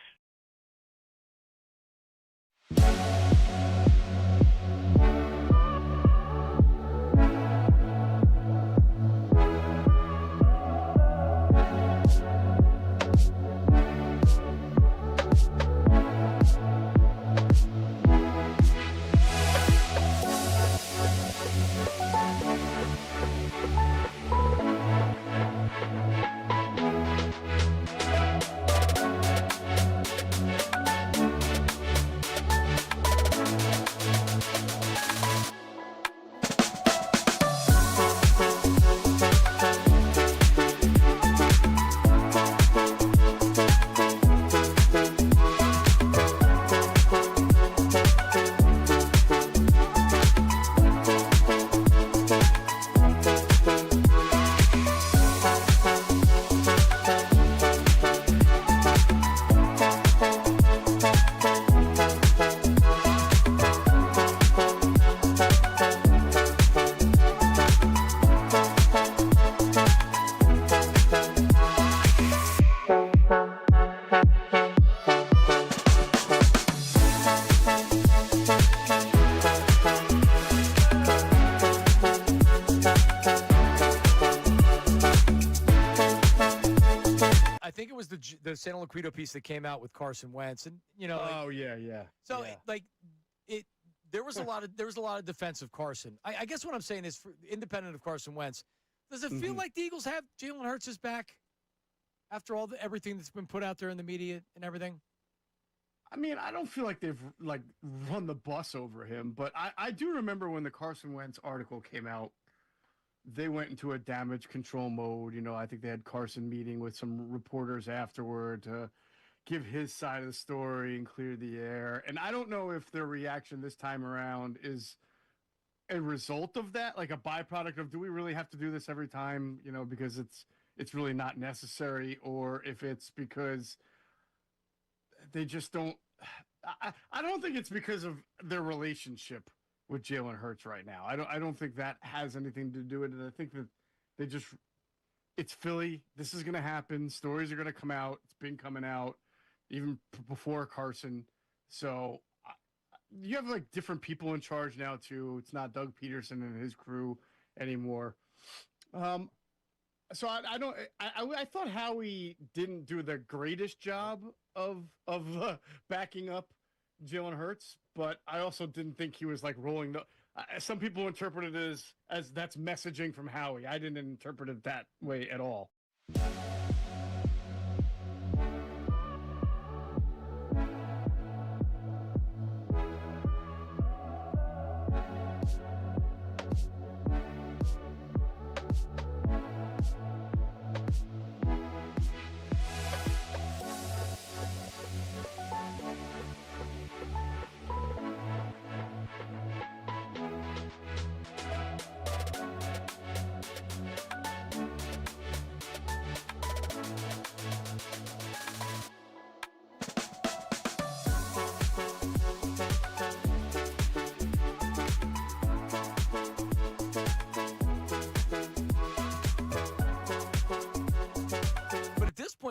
F: The San Luquito piece that came out with Carson Wentz, and
M: oh yeah.
F: So
M: Yeah.
F: there was a lot of defense of Carson. I guess what I'm saying is, independent of Carson Wentz, does it feel like the Eagles have Jalen Hurts' back after everything that's been put out there in the media and everything?
M: I mean, I don't feel like they've run the bus over him, but I do remember when the Carson Wentz article came out, they went into a damage control mode. I think they had Carson meeting with some reporters afterward to give his side of the story and clear the air. And I don't know if their reaction this time around is a result of that, like a byproduct of, do we really have to do this every time, because it's really not necessary, or if it's because they just don't. I don't think it's because of their relationship with Jalen Hurts right now. I don't think that has anything to do with it. I think that it's Philly. This is going to happen. Stories are going to come out. It's been coming out even before Carson. So you have different people in charge now too. It's not Doug Peterson and his crew anymore. So I thought Howie didn't do the greatest job of backing up Jalen Hurts, but I also didn't think he was rolling the. Some people interpret it as that's messaging from Howie. I didn't interpret it that way at all.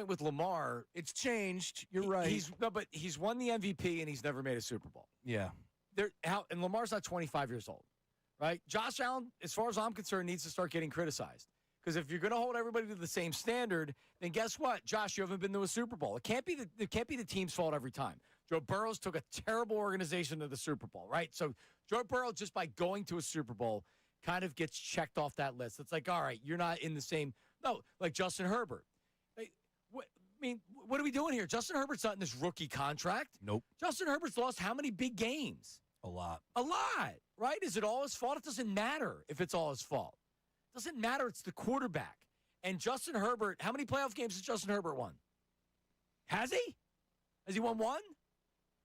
F: With Lamar, it's changed.
G: You're right.
F: But he's won the MVP and he's never made a Super Bowl.
G: Yeah.
F: And Lamar's not 25 years old, right? Josh Allen, as far as I'm concerned, needs to start getting criticized. Because if you're going to hold everybody to the same standard, then guess what, Josh, you haven't been to a Super Bowl. It can't be the team's fault every time. Joe Burrow's took a terrible organization to the Super Bowl, right? So Joe Burrow, just by going to a Super Bowl, kind of gets checked off that list. It's like, all right, you're not in the same. No, like Justin Herbert. What are we doing here? Justin Herbert's not in this rookie contract.
G: Nope.
F: Justin Herbert's lost how many big games?
G: A lot.
F: A lot, right? Is it all his fault? It doesn't matter if it's all his fault. It doesn't matter. It's the quarterback. And Justin Herbert, how many playoff games has Justin Herbert won? Has he? Has he won one?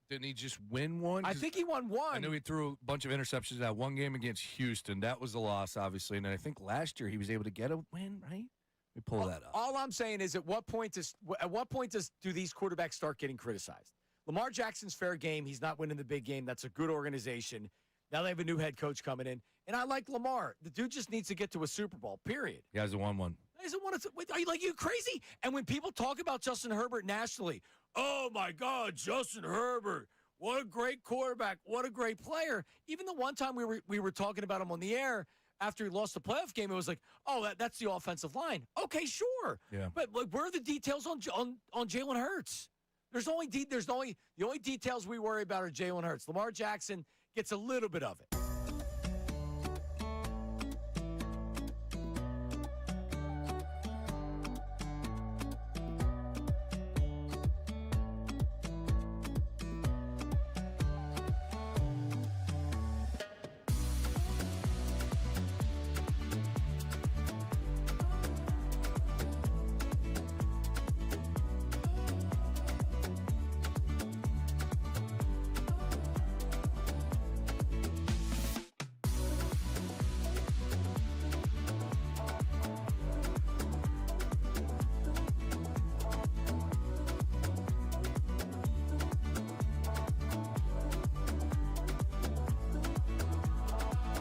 G: Didn't he just win one?
F: I think he won one.
G: I know he threw a bunch of interceptions in that one game against Houston. That was a loss, obviously. And I think last year he was able to get a win, right? We pull that up.
F: All I'm saying is, at what point do these quarterbacks start getting criticized? Lamar Jackson's fair game. He's not winning the big game. That's a good organization. Now they have a new head coach coming in, and I like Lamar. The dude just needs to get to a Super Bowl. Period.
G: You guys have won one.
F: Are you crazy? And when people talk about Justin Herbert nationally, oh my God, Justin Herbert, what a great quarterback, what a great player. Even the one time we were talking about him on the air after he lost the playoff game, it was like, oh, that's the offensive line. Okay, sure.
G: Yeah.
F: But where are the details on Jalen Hurts? The only details we worry about are Jalen Hurts. Lamar Jackson gets a little bit of it.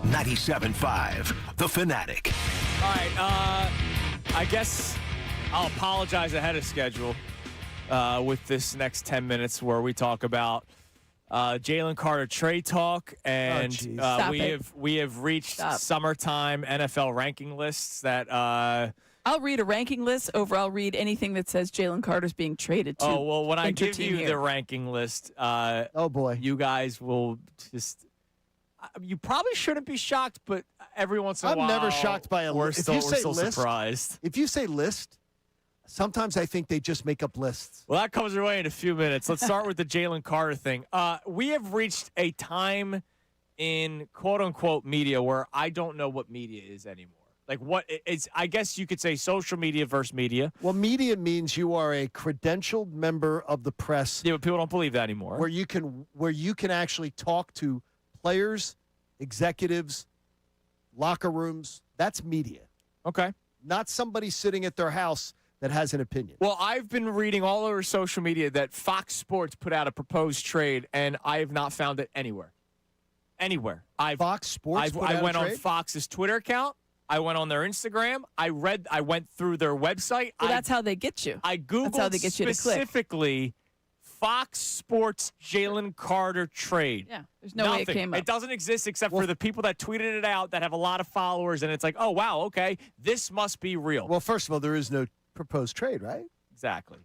A: .97.5, The Fanatic.
B: All right, I guess I'll apologize ahead of schedule with this next 10 minutes where we talk about Jalen Carter trade talk, and we have reached summertime NFL ranking lists that.
P: I'll read a ranking list over. I'll read anything that says Jalen Carter's being traded to.
B: Oh well, when I give you the ranking list,
C: oh boy,
B: you guys will just. You probably shouldn't be shocked, but every once in a while,
C: I'm never shocked by a list.
B: We're still surprised.
C: If you say list, sometimes I think they just make up lists.
B: Well, that comes your way in a few minutes. Let's start with the Jalen Carter thing. We have reached a time in quote-unquote media where I don't know what media is anymore. Like what it's, I guess you could say social media versus media.
C: Well, media means you are a credentialed member of the press.
B: Yeah, but people don't believe that anymore.
C: Where you can actually talk to players, executives, locker rooms. That's media.
B: Okay.
C: Not somebody sitting at their house that has an opinion.
B: Well, I've been reading all over social media that Fox Sports put out a proposed trade, and I have not found it anywhere. Anywhere.
C: Fox Sports put out
B: I went
C: a
B: on
C: trade?
B: Fox's Twitter account. I went on their Instagram. I went through their website.
P: Well, that's how they get you.
B: I Googled
P: that's how they get you to click.
B: Specifically Fox Sports Jalen Carter trade.
P: Yeah, there's no way it came up.
B: It doesn't exist except for the people that tweeted it out that have a lot of followers, and it's like, oh, wow, okay, this must be real.
C: Well, first of all, there is no proposed trade, right?
B: Exactly.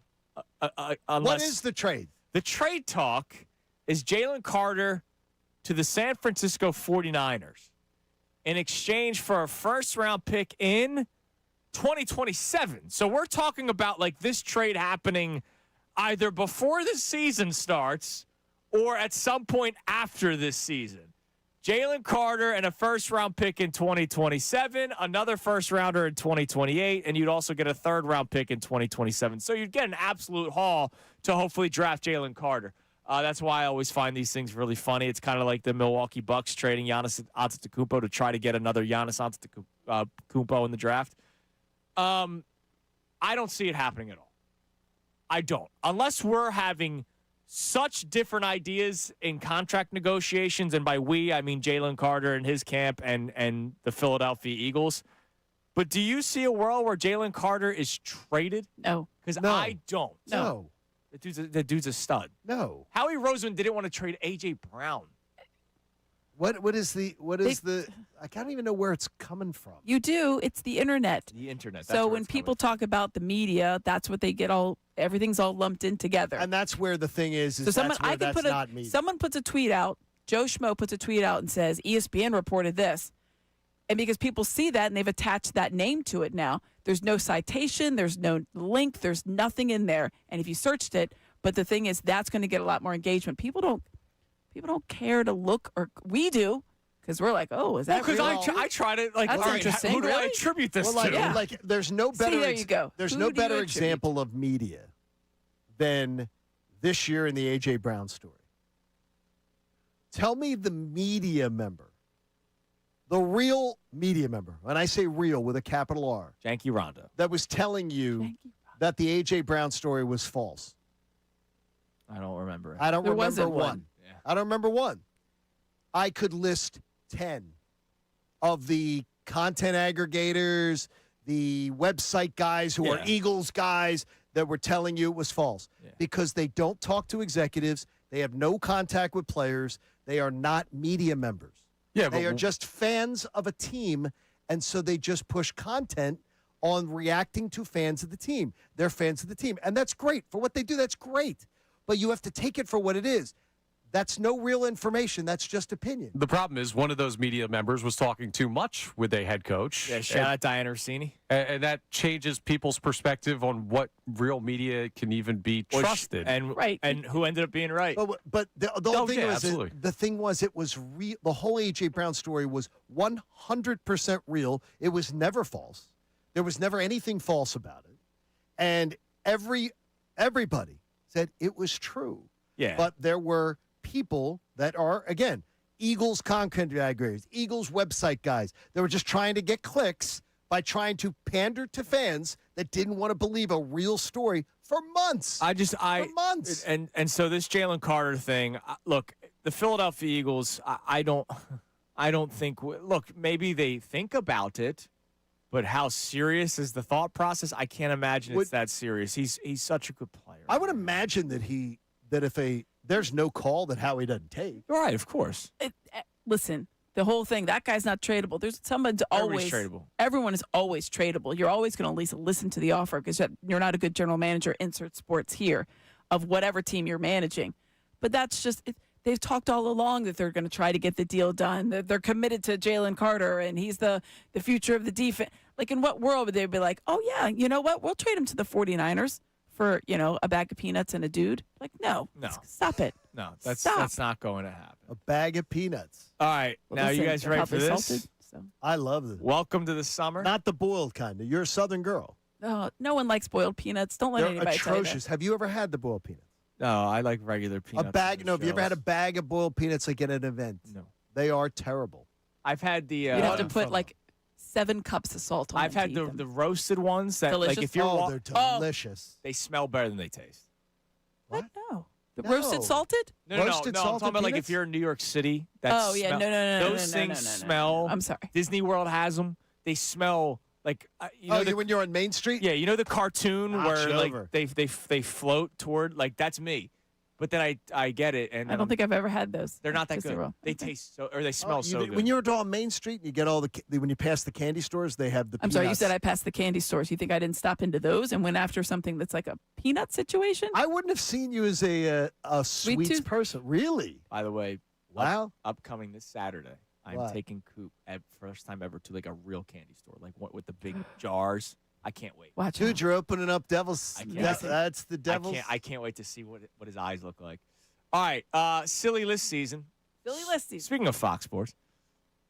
C: What is the trade?
B: The trade talk is Jalen Carter to the San Francisco 49ers in exchange for a first-round pick in 2027. So we're talking about like this trade happening either before the season starts or at some point after this season. Jalen Carter and a first-round pick in 2027, another first-rounder in 2028, and you'd also get a third-round pick in 2027. So you'd get an absolute haul to hopefully draft Jalen Carter. That's why I always find these things really funny. It's kind of like the Milwaukee Bucks trading Giannis Antetokounmpo to try to get another Giannis Antetokounmpo in the draft. I don't see it happening at all. I don't. Unless we're having such different ideas in contract negotiations, and by we, I mean Jalen Carter and his camp and the Philadelphia Eagles. But do you see a world where Jalen Carter is traded?
P: No.
B: Because I don't.
C: No.
B: The dude's a stud.
C: No.
B: Howie Roseman didn't want to trade A.J. Brown.
C: What is the I can't even know where it's coming from.
P: You do. It's the internet.
B: The internet.
P: So when people talk about the media, that's what they get everything's all lumped in together.
C: And that's where the thing is
P: so someone,
C: that's where that's not media.
P: Someone puts a tweet out, Joe Schmo puts a tweet out and says, ESPN reported this. And because people see that and they've attached that name to it now, there's no citation, there's no link, there's nothing in there. And if you searched it, but the thing is, that's going to get a lot more engagement. People don't care to look, or we do, because we're like, oh, is that
B: real?
P: Because
B: I try to, like,
P: that's
B: all right,
P: interesting.
B: who do
P: really?
B: I attribute this
C: to?
B: Yeah.
C: Like, there's no better.
P: There you go.
C: There's
P: Who
C: no
P: do you
C: better
P: attribute?
C: example of media than this year in the A.J. Brown story. Tell me the media member, The real media member, and I say real with a capital R,
B: Janky Rondo,
C: that was telling you that the A.J. Brown story was false.
B: I don't remember it.
C: I don't remember one.
B: Yeah.
C: I don't remember one. I could list 10 of the content aggregators, the website guys who are Eagles guys that were telling you it was false because they don't talk to executives. They have no contact with players. They are not media members.
D: Yeah,
C: they
D: but
C: are just fans of a team, and so they just push content on reacting to fans of the team. They're fans of the team, and that's great. For what they do, that's great. But you have to take it for what it is. That's no real information. That's just opinion.
D: The problem is one of those media members was talking too much with a head coach.
B: Yeah, shout out Diana Orsini.
D: And that changes people's perspective on what real media can even be trusted.
B: And who ended up being right.
C: But the whole thing was,
D: absolutely.
C: the thing was, it was real. The whole A.J. Brown story was 100% real. It was never false. There was never anything false about it. And everybody said it was true.
B: Yeah.
C: But there were people that are, again, Eagles content aggregators, Eagles website guys. They were just trying to get clicks by trying to pander to fans that didn't want to believe a real story for months. For months.
B: And so this Jalen Carter thing, look, the Philadelphia Eagles, I don't think, look, maybe they think about it, but how serious is the thought process? I can't imagine it's that serious. He's such a good player.
C: I would imagine that if there's no call that Howie doesn't take.
B: Right, of course.
P: Listen, the whole thing, that guy's not tradable. There's someone's always
B: tradable.
P: Everyone is always tradable. You're always going to at least listen to the offer because you're not a good general manager, insert sports here, of whatever team you're managing. But that's just they've talked all along that they're going to try to get the deal done. They're committed to Jalen Carter, and he's the future of the defense. Like, in what world would they be like, oh, yeah, you know what? We'll trade him to the 49ers for, a bag of peanuts and a dude? Like, no. Stop it.
B: No, that's not going to happen.
C: A bag of peanuts.
B: All right.
P: Well,
B: now,
P: listen,
B: you guys ready for this?
P: Salted, so.
C: I love this.
B: Welcome to the summer.
C: Not the boiled kind. You're a Southern girl.
P: No one likes boiled peanuts. Don't let
C: They're
P: anybody tell you that.
C: atrocious. Have you ever had the boiled peanuts?
B: No, I like regular peanuts.
C: A bag? No, have you ever had a bag of boiled peanuts like at an event?
B: No.
C: They are terrible.
B: I've had the.
P: You'd have to put like 7 cups of salt on.
B: I've had the roasted ones that,
P: delicious?
B: like, if you're
C: they're delicious.
B: They smell better than they taste.
P: What? No. The roasted salted?
B: No, I'm
C: Roasted
B: talking
C: salted
B: about like
C: peanuts?
B: if you're in New York City.
P: Oh, yeah, no.
B: Those things smell.
P: I'm sorry.
B: Disney World has them. They smell like
C: when you're on Main Street.
B: Yeah, you know the cartoon
C: Knock you
B: where
C: over.
B: like they float toward, like, that's me. But then I get it, and
P: I don't think I've ever had those.
B: they're not that
P: Disney
B: good.
P: World.
B: They taste so, or they smell so good.
C: When you're on Main Street and you get when you pass the candy stores, they have the
P: I'm
C: peanuts.
P: sorry, you said I passed the candy stores. You think I didn't stop into those and went after something that's like a peanut situation?
C: I wouldn't have seen you as a sweets
P: tooth?
C: person. Really?
B: By the way,
C: Wow.
B: upcoming this Saturday, I'm
C: What?
B: taking Coop first time ever to like a real candy store, like what with the big jars. I can't wait.
P: Watch
C: Dude,
P: out.
C: you're opening up devil's.
B: I can't.
C: That's the devil's.
B: I can't wait to see what his eyes look like. All right, silly list season.
P: Silly list season.
B: Speaking of Fox Sports,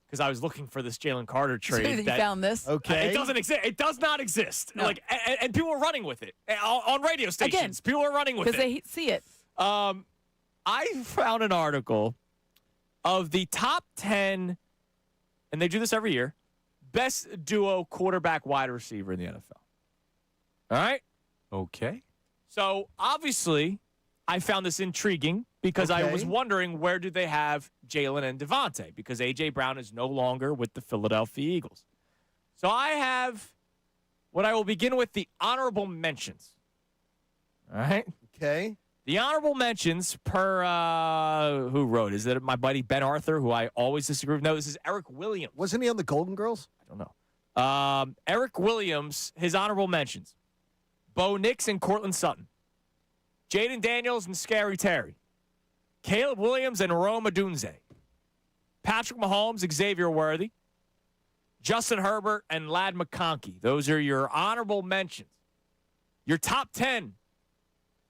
B: because I was looking for this Jalen Carter trade.
P: You found this?
C: Okay.
B: It doesn't exist. It does not exist.
P: No.
B: Like, and people are running with it on radio stations.
P: Again,
B: people are running with it
P: because they see it.
B: I found an article of the top 10, and they do this every year, best duo quarterback wide receiver in the NFL. All right?
D: Okay.
B: So, obviously, I found this intriguing because I was
C: Okay.
B: wondering where do they have Jalen and Devontae, because A.J. Brown is no longer with the Philadelphia Eagles. So I have what I will begin with the honorable mentions. All right?
C: Okay.
B: The honorable mentions per, who wrote? Is it my buddy Ben Arthur, who I always disagree with? No, this is Eric Williams.
C: Wasn't he on the Golden Girls?
B: I don't know. Eric Williams, his honorable mentions. Bo Nix and Cortland Sutton. Jaden Daniels and Scary Terry. Caleb Williams and Rome Odunze. Patrick Mahomes, Xavier Worthy. Justin Herbert and Ladd McConkey. Those are your honorable mentions. Your top 10.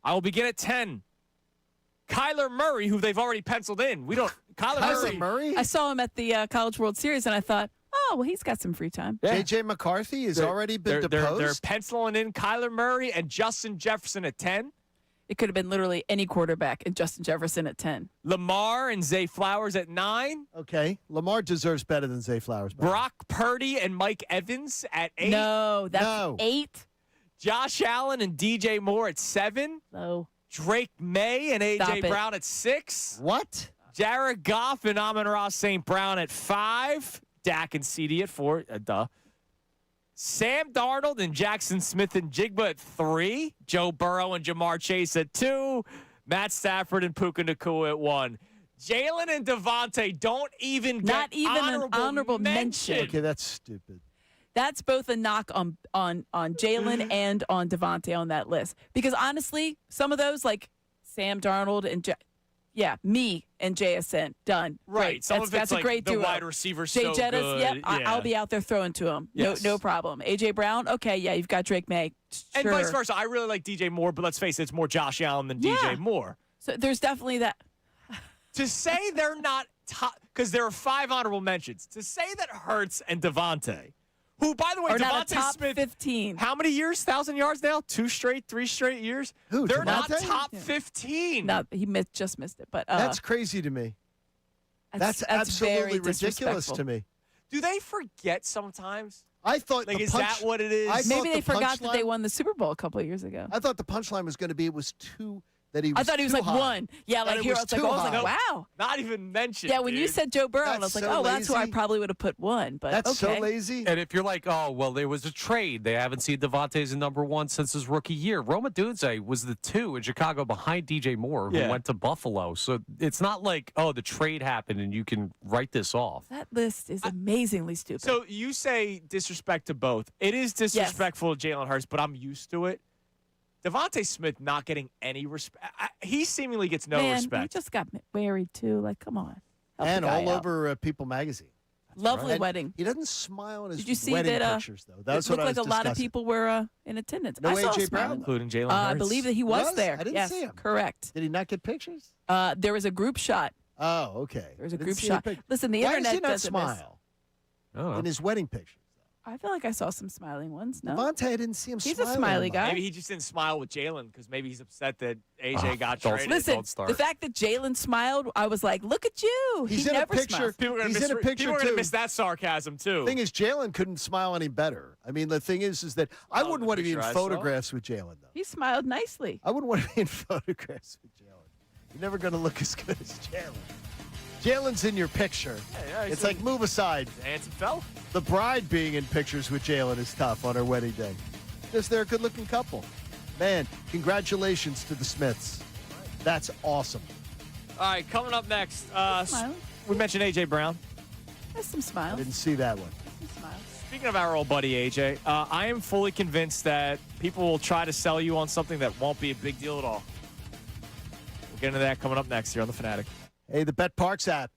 B: I will begin at 10. Kyler Murray, who they've already penciled in. Kyler
C: Murray?
P: I saw him at the College World Series, and I thought, oh, well, he's got some free time.
B: Yeah.
C: J.J. McCarthy has already been deposed.
B: They're penciling in Kyler Murray and Justin Jefferson at 10.
P: It could have been literally any quarterback and Justin Jefferson at 10.
B: Lamar and Zay Flowers at 9.
C: Okay. Lamar deserves better than Zay Flowers. by the way.
B: Brock Purdy and Mike Evans at 8.
P: No, that's
C: No.
P: 8.
B: Josh Allen and DJ Moore at 7.
P: No.
B: Drake May and
P: Stop
B: A.J.
P: it.
B: Brown at 6.
C: What?
B: Jared Goff and Amon-Ra St. Brown at 5. Dak and CD at 4. Duh. Sam Darnold and Jackson Smith and Jigba at 3. Joe Burrow and Jamar Chase at 2. Matt Stafford and Puka Nacua at 1. Jalen and Devontae don't even
P: Not
B: get
P: even an honorable mention.
C: Okay, that's stupid.
P: That's both a knock on Jalen and on Devontae on that list. Because honestly, some of those, like Sam Darnold and me and JSN, done.
B: Right.
P: Great.
B: Some
P: that's,
B: of it's
P: that's
B: like
P: a great
B: the
P: duo.
B: wide receiver's
P: Jay
B: so
P: Jettis,
B: good.
P: yep,
B: Yeah.
P: I'll be out there throwing to him.
B: Yes.
P: No problem. AJ Brown, okay, yeah, you've got Drake May.
B: And
P: Sure.
B: vice versa. I really like DJ Moore, but let's face it, it's more Josh Allen than DJ Moore.
P: So there's definitely that.
B: To say they're not top, because there are 5 honorable mentions, to say that Hurts and Devontae, who, by the way,
P: Are not a
B: Devontae
P: top
B: Smith,
P: 15.
B: how many years? 1,000 yards now? 2 straight, 3 straight years?
C: Who,
B: They're not
C: Devontae?
B: top 15.
P: No, he just missed it. But
C: That's crazy to me. That's absolutely
P: very
C: ridiculous
P: disrespectful.
C: to me.
B: Do they forget sometimes?
C: I thought
B: Like,
C: the
B: is
C: punch,
B: that what it is?
C: I thought
P: Maybe they
C: the
P: forgot that they
C: punchline-
P: won the Super Bowl a couple of years ago.
C: I thought the punchline was going to be it was too that he was
P: I thought he was
C: too
P: like
C: high.
P: 1. Yeah,
C: That
P: like
C: it
P: here
C: was
P: I was like,
C: too
P: oh, I was like,
C: high.
P: wow.
B: Not even mentioned.
P: Yeah, when you
B: dude.
P: said Joe Burrow, I
C: That's
P: was like,
C: so
P: oh, that's who I
C: lazy.
P: probably would have put 1. But
C: That's
P: okay.
C: so lazy.
D: And if you're like, oh, well, there was a trade. They haven't seen Devontae's in number 1 since his rookie year. Roma Dunze was the 2 in Chicago behind DJ Moore, who
B: Yeah.
D: went to Buffalo. So it's not like, oh, the trade happened and you can write this off.
P: That list is amazingly stupid.
B: So you say disrespect to both. It is disrespectful to Jalen Hurts, but I'm used to it. Devontae Smith not getting any respect. He seemingly gets no
P: Man,
B: respect.
P: he just got married too. Like, come on. Help
C: And
P: the guy
C: all
P: out.
C: over People magazine.
P: Lovely
C: And
P: wedding.
C: He doesn't smile in his
P: Did you see
C: wedding
P: that?
C: pictures, though. That's
P: it
C: what
P: looked
C: I
P: like
C: was
P: a lot of
C: discussing.
P: people were in attendance.
C: No
P: I saw
C: A.J.
P: a
C: Brown,
P: smile.
B: including Jalen Hurts.
P: I believe that he was there.
C: I didn't
P: yes,
C: see him.
P: correct.
C: Did he not get pictures?
P: There was a group shot.
C: Oh, okay.
P: There was a
C: I didn't
P: group
C: see
P: shot.
C: pic-
P: Listen, the
C: Why
P: internet
C: does he not
P: doesn't miss.
C: smile
D: Oh.
C: in his wedding pictures?
P: I feel like I saw some smiling ones. No,
C: Devontae, I didn't see him
P: He's a
C: smiling
P: smiley
C: much.
P: guy.
B: Maybe he just didn't smile with Jalen because maybe he's upset that AJ
D: Oh,
B: got
D: don't-
B: traded.
P: Listen,
D: Don't start.
P: the fact that Jalen smiled, I was like, look at you.
C: He's
P: he
C: in a
P: never
C: picture.
P: smiles.
B: People are
C: He's
B: gonna
C: in a picture,
B: people are gonna
C: too.
B: miss that sarcasm too.
C: Thing is, Jalen couldn't smile any better. I mean, the thing is that I
B: Oh,
C: wouldn't
B: the
C: want to be in
B: picture I saw?
C: photographs with Jalen, though.
P: He smiled nicely.
C: I wouldn't want to be in photographs with Jalen. You're never going to look as good as Jalen. Jalen's in your picture.
B: Yeah,
C: It's like, move aside.
B: handsome fella.
C: The bride being in pictures with Jalen is tough on her wedding day. Because they're a good-looking couple. Man, congratulations to the Smiths. That's awesome.
B: All right, coming up next,
P: Smiling.
B: we mentioned AJ Brown.
P: There's some
C: I
P: smiles.
C: didn't see that one.
P: Some smiles.
B: Speaking of our old buddy AJ, I am fully convinced that people will try to sell you on something that won't be a big deal at all. We'll get into that coming up next here on the Fanatic.
C: Hey, the BetParks app.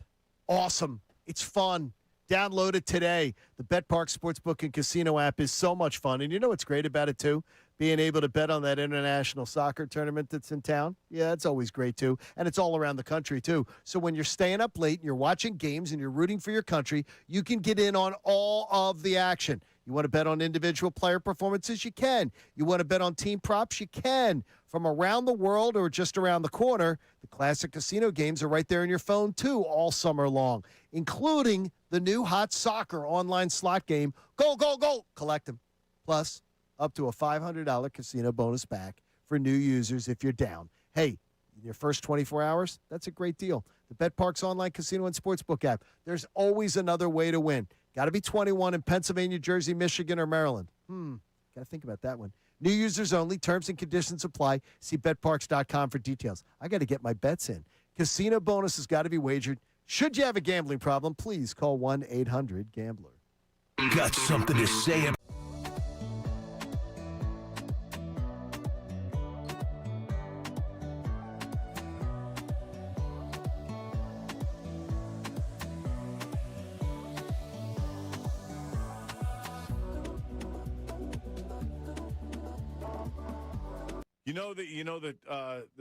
C: Awesome. It's fun. Download it today. The BetParks Sportsbook and Casino app is so much fun. And you know what's great about it, too? Being able to bet on that international soccer tournament that's in town. Yeah, it's always great, too. And it's all around the country, too. So when you're staying up late and you're watching games and you're rooting for your country, you can get in on all of the action. You want to bet on individual player performances? You can. You want to bet on team props? You can. From around the world or just around the corner, the classic casino games are right there in your phone, too, all summer long, including the new hot soccer online slot game, Go, Go, Go. Collect them. Plus, up to a $500 casino bonus back for new users if you're down. Hey, in your first 24 hours, that's a great deal. The BetParks online casino and sportsbook app. There's always another way to win. Got to be 21 in Pennsylvania, Jersey, Michigan, or Maryland. Got to think about that one. New users only. Terms and conditions apply. See betparks.com for details. I got to get my bets in. Casino bonus has got to be wagered. Should you have a gambling problem, please call 1-800-GAMBLER.
A: Got something to say?
H: You know the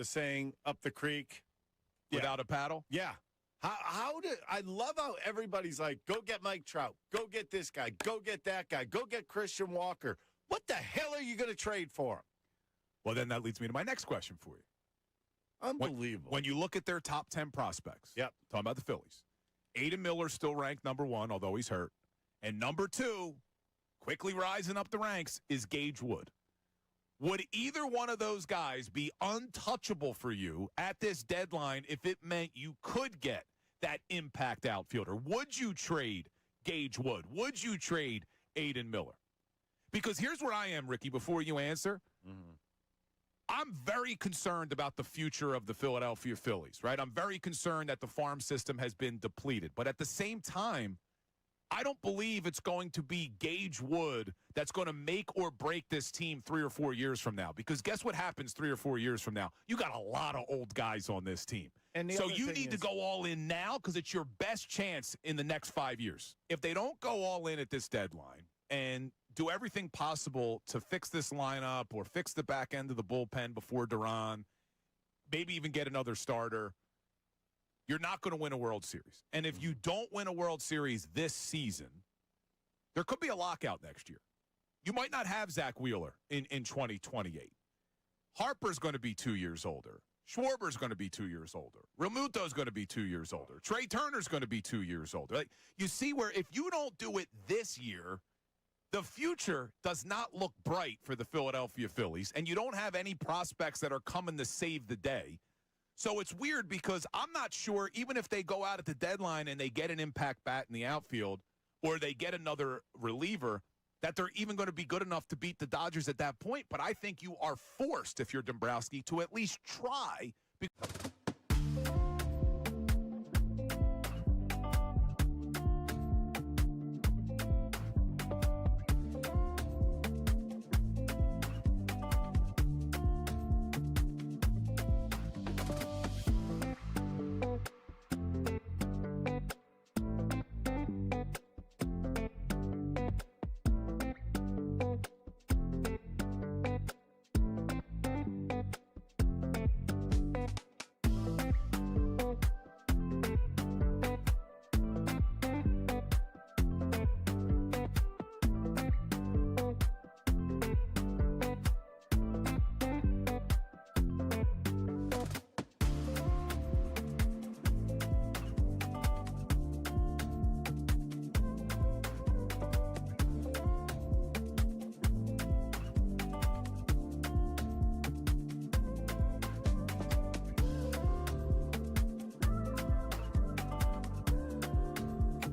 H: saying up the creek
I: Without a paddle?
H: Yeah. How did I love how everybody's like, go get Mike Trout, go get this guy, go get that guy, go get Christian Walker. What the hell are you going to trade for him?
I: Well, then that leads me to my next question for you.
H: Unbelievable.
I: When you look at their top 10 prospects,
H: Yep.
I: talking about the Phillies, Aiden Miller's still ranked number 1, although he's hurt. And number 2, quickly rising up the ranks, is Gage Wood. Would either one of those guys be untouchable for you at this deadline if it meant you could get that impact outfielder? Would you trade Gage Wood? Would you trade Aiden Miller? Because here's where I am, Ricky, before you answer. I'm very concerned about the future of the Philadelphia Phillies, right? I'm very concerned that the farm system has been depleted. But at the same time, I don't believe it's going to be Gage Wood that's going to make or break this team 3 or 4 years from now. Because guess what happens 3 or 4 years from now? You got a lot of old guys on this team.
H: And
I: so you need to go all in now because it's your best chance in the next 5 years. If they don't go all in at this deadline and do everything possible to fix this lineup or fix the back end of the bullpen before Duran, maybe even get another starter, you're not going to win a World Series. And if you don't win a World Series this season, there could be a lockout next year. You might not have Zach Wheeler in 2028. Harper's going to be 2 years older. Schwarber's going to be 2 years older. Realmuto's going to be 2 years older. Trey Turner's going to be 2 years older. Like, you see where if you don't do it this year, the future does not look bright for the Philadelphia Phillies, and you don't have any prospects that are coming to save the day. So it's weird because I'm not sure, even if they go out at the deadline and they get an impact bat in the outfield or they get another reliever, that they're even going to be good enough to beat the Dodgers at that point. But I think you are forced, if you're Dombrowski, to at least try.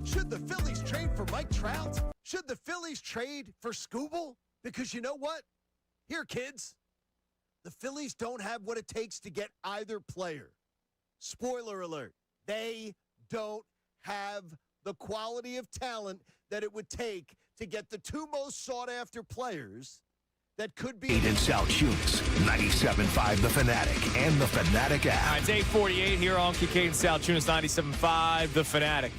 C: Should the Phillies trade for Mike Trout? Should the Phillies trade for Scooble? Because you know what? Here, kids, the Phillies don't have what it takes to get either player. Spoiler alert, they don't have the quality of talent that it would take to get the two most sought-after players that could be...
A: Kincade Salciunas, 97.5 The Fanatic and the Fanatic app.
B: It's 8:48 here on Kincade Salciunas, 97.5 The Fanatic.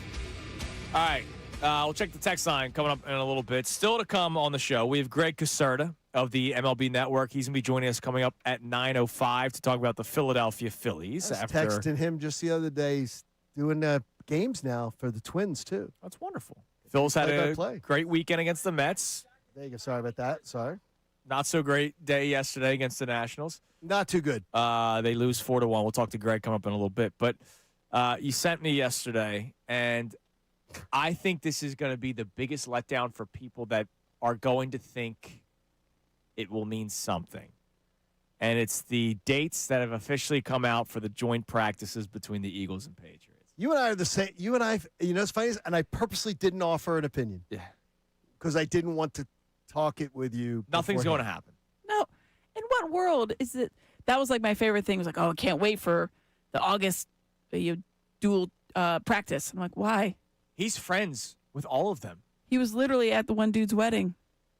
B: All right, we'll check the text line coming up in a little bit. Still to come on the show, we have Greg Caserta of the MLB Network. He's going to be joining us coming up at 9:05 to talk about the Philadelphia Phillies.
C: I was texting him just the other day. He's doing games now for the Twins, too.
B: That's wonderful. Phil's had a great weekend against the Mets.
C: There you go. Sorry about that. Sorry.
B: Not so great day yesterday against the Nationals.
C: Not too good.
B: They lose 4-1. We'll talk to Greg coming up in a little bit. But you sent me yesterday, and I think this is going to be the biggest letdown for people that are going to think it will mean something. And it's the dates that have officially come out for the joint practices between the Eagles and Patriots.
C: You and I are the same. You and I, you know, it's funny, and I purposely didn't offer an opinion.
B: Yeah.
C: Because I didn't want to talk it with you.
B: Nothing's going to happen.
P: No. In what world is it? That was like my favorite thing. It was like, oh, I can't wait for the August dual practice. I'm like, why?
B: He's friends with all of them.
P: He was literally at the one dude's wedding.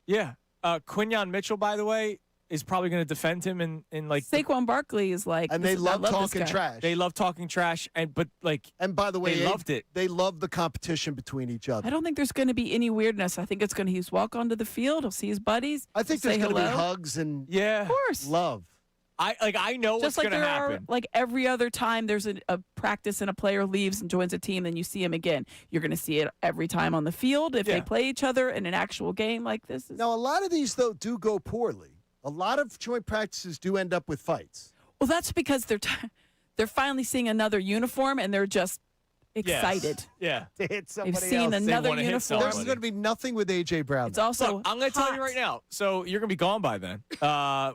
B: Yeah. Quinyon Mitchell, by the way, is probably going to defend him in like
P: Saquon Barkley is like,
C: and they love talking trash.
B: They love talking trash, and
C: by the way,
B: they loved it.
C: They love the competition between each other.
P: I don't think there's going to be any weirdness. I think it's going to he's walk onto the field. He'll see his buddies.
C: I think there's going to be hugs and
B: of
P: course,
C: love.
B: I know
P: just
B: what's
P: like
B: going to happen.
P: Are, like every other time there's a practice and a player leaves and joins a team, then you see him again. You're going to see it every time on the field if they play each other in an actual game like this.
C: Now, a lot of these, though, do go poorly. A lot of joint practices do end up with fights.
P: Well, that's because they're finally seeing another uniform and they're just excited.
B: Yeah.
C: To hit somebody
P: They've seen
C: else.
P: another
B: wanna hit
P: uniform.
B: somebody.
C: There's going to be nothing with A.J. Brown.
P: It's also
B: Look, I'm going to tell you right now. So you're going to be gone by then.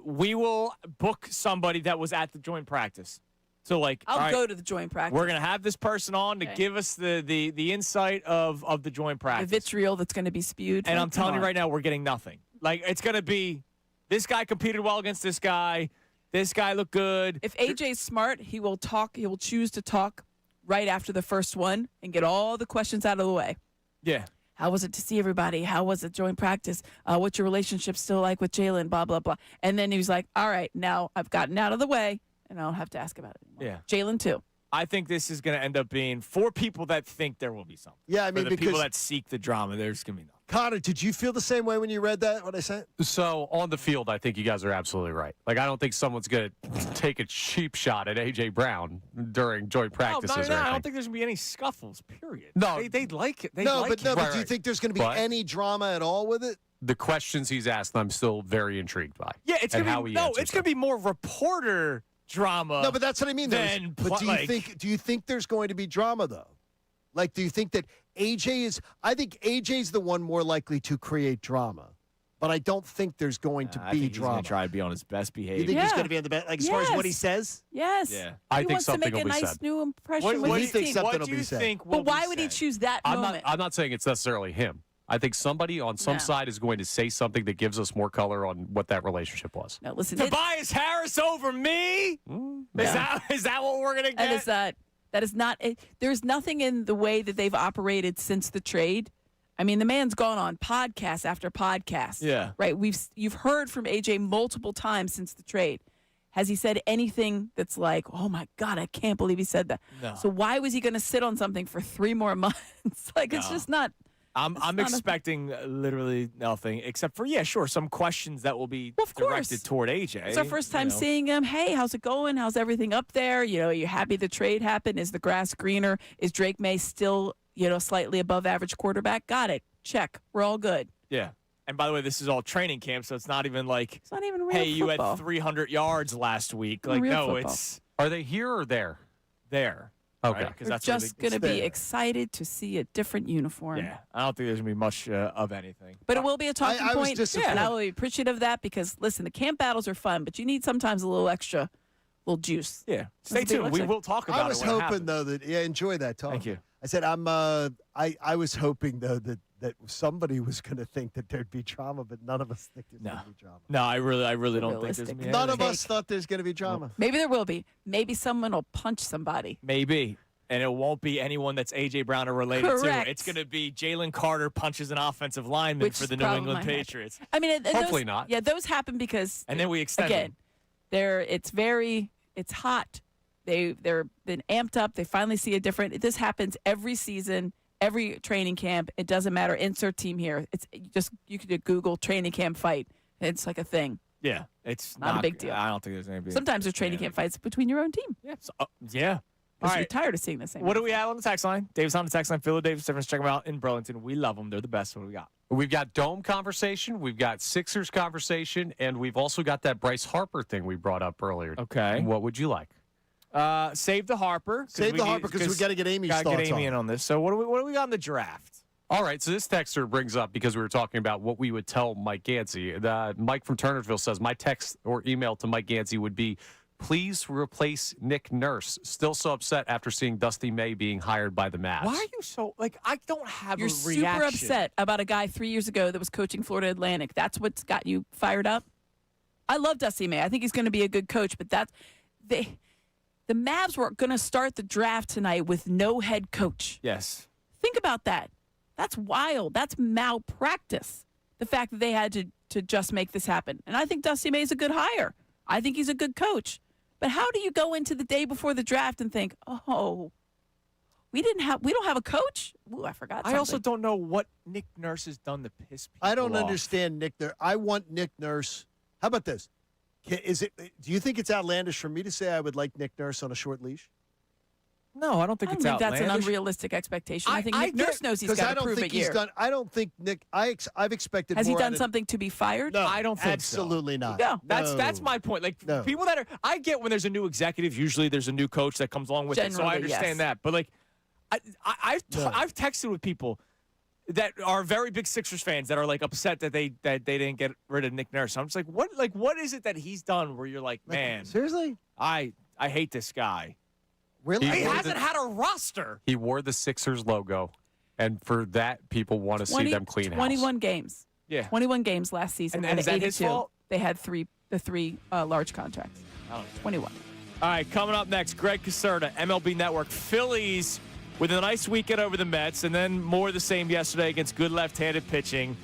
B: We will book somebody that was at the joint practice. So, like, all
P: I'll
B: right,
P: go to the joint practice.
B: we're going to have this person on to give us the insight of the joint
P: the
B: practice.
P: vitriol that's going to be spewed.
B: And
P: Like,
B: I'm telling
P: come
B: you
P: on.
B: right now, we're getting nothing. Like, it's going to be this guy competed well against this guy. This guy looked good.
P: If AJ's smart, he will talk. He will choose to talk right after the first one and get all the questions out of the way.
B: Yeah.
P: How was it to see everybody? How was it joint practice? What's your relationship still like with Jalen? Blah, blah, blah. And then he was like, all right, now I've gotten out of the way, and I don't have to ask about it anymore.
B: Yeah.
P: Jalen, too.
B: I think this is going to end up being for people that think there will be something.
C: Yeah, I mean,
B: for the people
C: because-
B: that seek the drama, there's going to be nothing.
C: Connor, did you feel the same way when you read that, what I said?
D: So on the field, I think you guys are absolutely right. Like, I don't think someone's going to take a cheap shot at A.J. Brown during joint practices or
B: I
D: anything.
B: don't think there's going to be any scuffles, period.
D: No.
B: They like it. They
C: No,
B: like
C: but no,
B: it.
C: but do you think there's going to be
D: But-
C: any drama at all with it?
D: The questions he's asked, I'm still very intrigued by.
B: Yeah, it's
D: and
B: going
D: how
B: to be
D: he
B: no,
D: answers
B: it's going to be more reporter drama.
C: No, but that's what I mean. Though, is-
B: Then
C: but
B: like-
C: do you think there's going to be drama though? Like, do you think that AJ is? I think AJ's the one more likely to create drama, but I don't think there's going to
B: I
C: be
B: think he's
C: drama.
B: going to try to be on his best
C: You
B: behavior.
C: think he's
P: Yeah.
C: going to be on the best, like as far as what he
P: Yes.
C: says?
P: Yes.
B: Yeah.
D: I
P: he
D: think
P: wants to
D: something
P: make a
D: will be
P: nice
D: said.
P: new impression
B: What,
P: with
B: what do
P: his
B: you
P: team.
B: think?
C: something
B: What
C: will
B: do
C: be
B: you
C: said.
B: think?
P: But
B: will
P: why
B: be
P: would he
B: said?
P: choose that
D: I'm
P: moment?
D: not saying it's necessarily him. I think somebody on some
P: No.
D: side is going to say something that gives us more color on what that relationship was.
P: No, listen.
B: Tobias Harris over me? Is that what we're going to get?
P: That is not. There's nothing in the way that they've operated since the trade. I mean, the man's gone on podcast after podcast.
B: Yeah.
P: Right. You've heard from AJ multiple times since the trade. Has he said anything that's like, oh my God, I can't believe he said that?
B: No.
P: So why was he going to sit on something for 3 more months? Like, it's
B: No.
P: just not.
B: I'm
P: not a-
B: expecting literally nothing except for, yeah, sure, some questions that will be
P: Well, of
B: directed
P: course.
B: toward AJ.
P: It's our first time
B: you know.
P: seeing him. Hey, how's it going? How's everything up there? You know, are you happy the trade happened? Is the grass greener? Is Drake May still, slightly above average quarterback? Got it. Check. We're all good.
B: Yeah. And by the way, this is all training camp, so it's not even like,
P: It's not even real
B: hey, you
P: football.
B: had 300 yards last week.
P: Not
B: Like,
P: real
B: no,
P: football.
B: it's
D: Are they here or there?
B: there.
D: Okay.
B: Right? 'Cause
P: We're
B: that's where
P: just
B: the-
P: going to be
C: there.
P: excited to see a different uniform.
B: Yeah. I don't think there's going to be much of anything.
P: But it will be a talking
C: I was
P: point.
C: disappointed.
P: And I will be appreciative of that because, listen, the camp battles are fun, but you need sometimes a little extra, little juice.
B: Yeah. Stay
P: That's what it
B: tuned.
P: looks
B: We
P: like.
B: will talk about
C: I was
B: it when it
C: hoping
B: happens.
C: though that enjoy that talk.
B: Thank you.
C: I said I was hoping though that somebody was going to think that there'd be drama, but none of us think there's
B: No.
C: going to be drama.
B: No, I really don't think there's
P: Realistic.
B: going to be
C: None of
B: anything.
C: us thought there's going to be drama.
P: Maybe there will be. Maybe someone will punch somebody.
B: Maybe. And it won't be anyone that's A.J. Brown or related
P: Correct.
B: to. It's going to be Jalen Carter punches an offensive lineman
P: Which
B: for
P: is
B: the New
P: probably
B: England
P: my head.
B: Patriots.
P: I mean, and
D: Hopefully
P: those,
D: not.
P: Yeah, those happen because
B: And then we extend
P: again,
B: them.
P: it's hot. They're been amped up. They finally see a different. This happens every season, every training camp. It doesn't matter. Insert team here. It's just you could Google training camp fight. It's like a thing.
B: Yeah. It's
P: Not a big deal.
B: I don't think there's going to be.
P: Sometimes there's training camp fights between your own team.
B: Yeah. Yeah. All
P: Because you're
B: right.
P: tired of seeing the same.
B: What do we have on the text line? Dave's on the text line. Philly Davis. Everyone's check them out in Burlington. We love them. They're the best. What do we got?
D: We've got Dome conversation, we've got Sixers conversation, and we've also got that Bryce Harper thing we brought up earlier.
B: Okay.
D: What would you like?
B: Save the Harper.
C: Save the Harper because we got to get Amy's
B: Gotta
C: thoughts
B: get Amy
C: on
B: in on this. So what do we got in the draft?
D: All right, so this texter brings up, because we were talking about what we would tell Mike Gansey. Mike from Turnersville says, my text or email to Mike Gansey would be, please replace Nick Nurse. Still so upset after seeing Dusty May being hired by the Mavs.
B: Why are you so I don't have
P: You're
B: a
P: super
B: reaction.
P: upset about a guy 3 years ago that was coaching Florida Atlantic. That's what's got you fired up. I love Dusty May. I think he's going to be a good coach, but the Mavs were going to start the draft tonight with no head coach.
B: Yes.
P: Think about that. That's wild. That's malpractice. The fact that they had to just make this happen. And I think Dusty May is a good hire. I think he's a good coach. But how do you go into the day before the draft and think, oh, we don't have a coach? Ooh, I forgot something.
B: I also don't know what Nick Nurse has done to piss people
C: I don't
B: off.
C: understand Nick Nurse. I want Nick Nurse. How about this? Do you think it's outlandish for me to say I would like Nick Nurse on a short leash?
B: No, I don't think
P: I don't
B: it's
P: think that's
B: outlandish.
P: an unrealistic expectation. I think Nick Nurse knows he's
C: because
P: got
C: I
P: to
C: don't
P: prove
C: think
P: it
C: he's
P: here.
C: done. I don't think Nick. I've expected.
P: Has he
C: more
P: done
C: out of-
P: something to be fired?
C: No,
B: I don't think
C: absolutely not.
P: No.
B: That's my point. Like
C: No.
B: people that are, I get when there's a new executive. Usually there's a new coach that comes along with it, so I
P: Generally,
B: understand
P: yes.
B: that. But like, I've texted with people that are very big Sixers fans that are like upset that they didn't get rid of Nick Nurse. I'm just like, what is it that he's done where you're like, man,
C: seriously,
B: I hate this guy.
C: Really,
B: He hasn't had a roster.
D: He wore the Sixers logo, and for that, people want to see them clean house.
P: 21 games.
B: Yeah.
P: 21 games last season.
B: And
P: out
B: is
P: of
B: that his
P: 82.
B: fault?
P: They had the three large contracts. 21.
B: All right, coming up next, Greg Caserta, MLB Network. Phillies with a nice weekend over the Mets, and then more of the same yesterday against good left-handed pitching.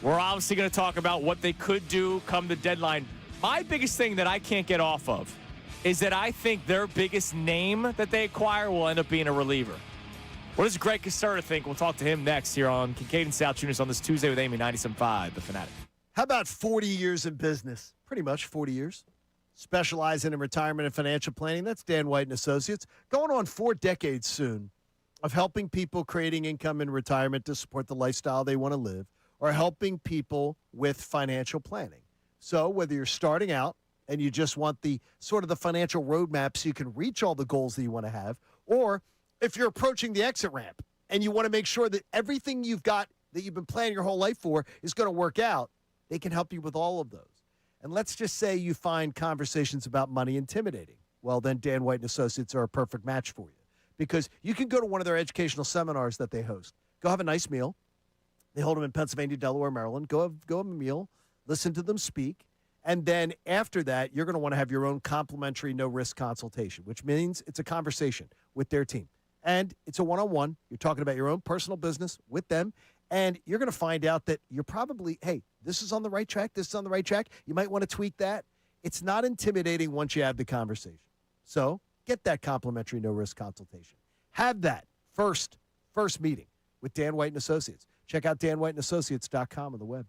B: We're obviously going to talk about what they could do come the deadline. My biggest thing that I can't get off of is that I think their biggest name that they acquire will end up being a reliever. What does Greg Caserta think? We'll talk to him next here on Kincade and Salciunas on this Tuesday with Amy 97.5, The Fanatic.
C: How about 40 years in business? Pretty much 40 years. Specializing in retirement and financial planning. That's Dan White and Associates. Going on 4 decades soon of helping people creating income in retirement to support the lifestyle they want to live, or helping people with financial planning. So whether you're starting out and you just want the sort of the financial roadmap so you can reach all the goals that you want to have, or if you're approaching the exit ramp and you want to make sure that everything you've got that you've been planning your whole life for is going to work out, they can help you with all of those. And let's just say you find conversations about money intimidating. Well, then Dan White and Associates are a perfect match for you, because you can go to one of their educational seminars that they host. Go have a nice meal. They hold them in Pennsylvania, Delaware, Maryland. Go have a meal, listen to them speak. And then after that, you're going to want to have your own complimentary no-risk consultation, which means it's a conversation with their team. And it's a one-on-one. You're talking about your own personal business with them. And you're going to find out that you're probably, hey, this is on the right track. This is on the right track. You might want to tweak that. It's not intimidating once you have the conversation. So get that complimentary no-risk consultation. Have that first meeting with Dan White and Associates. Check out danwhiteandassociates.com on the web.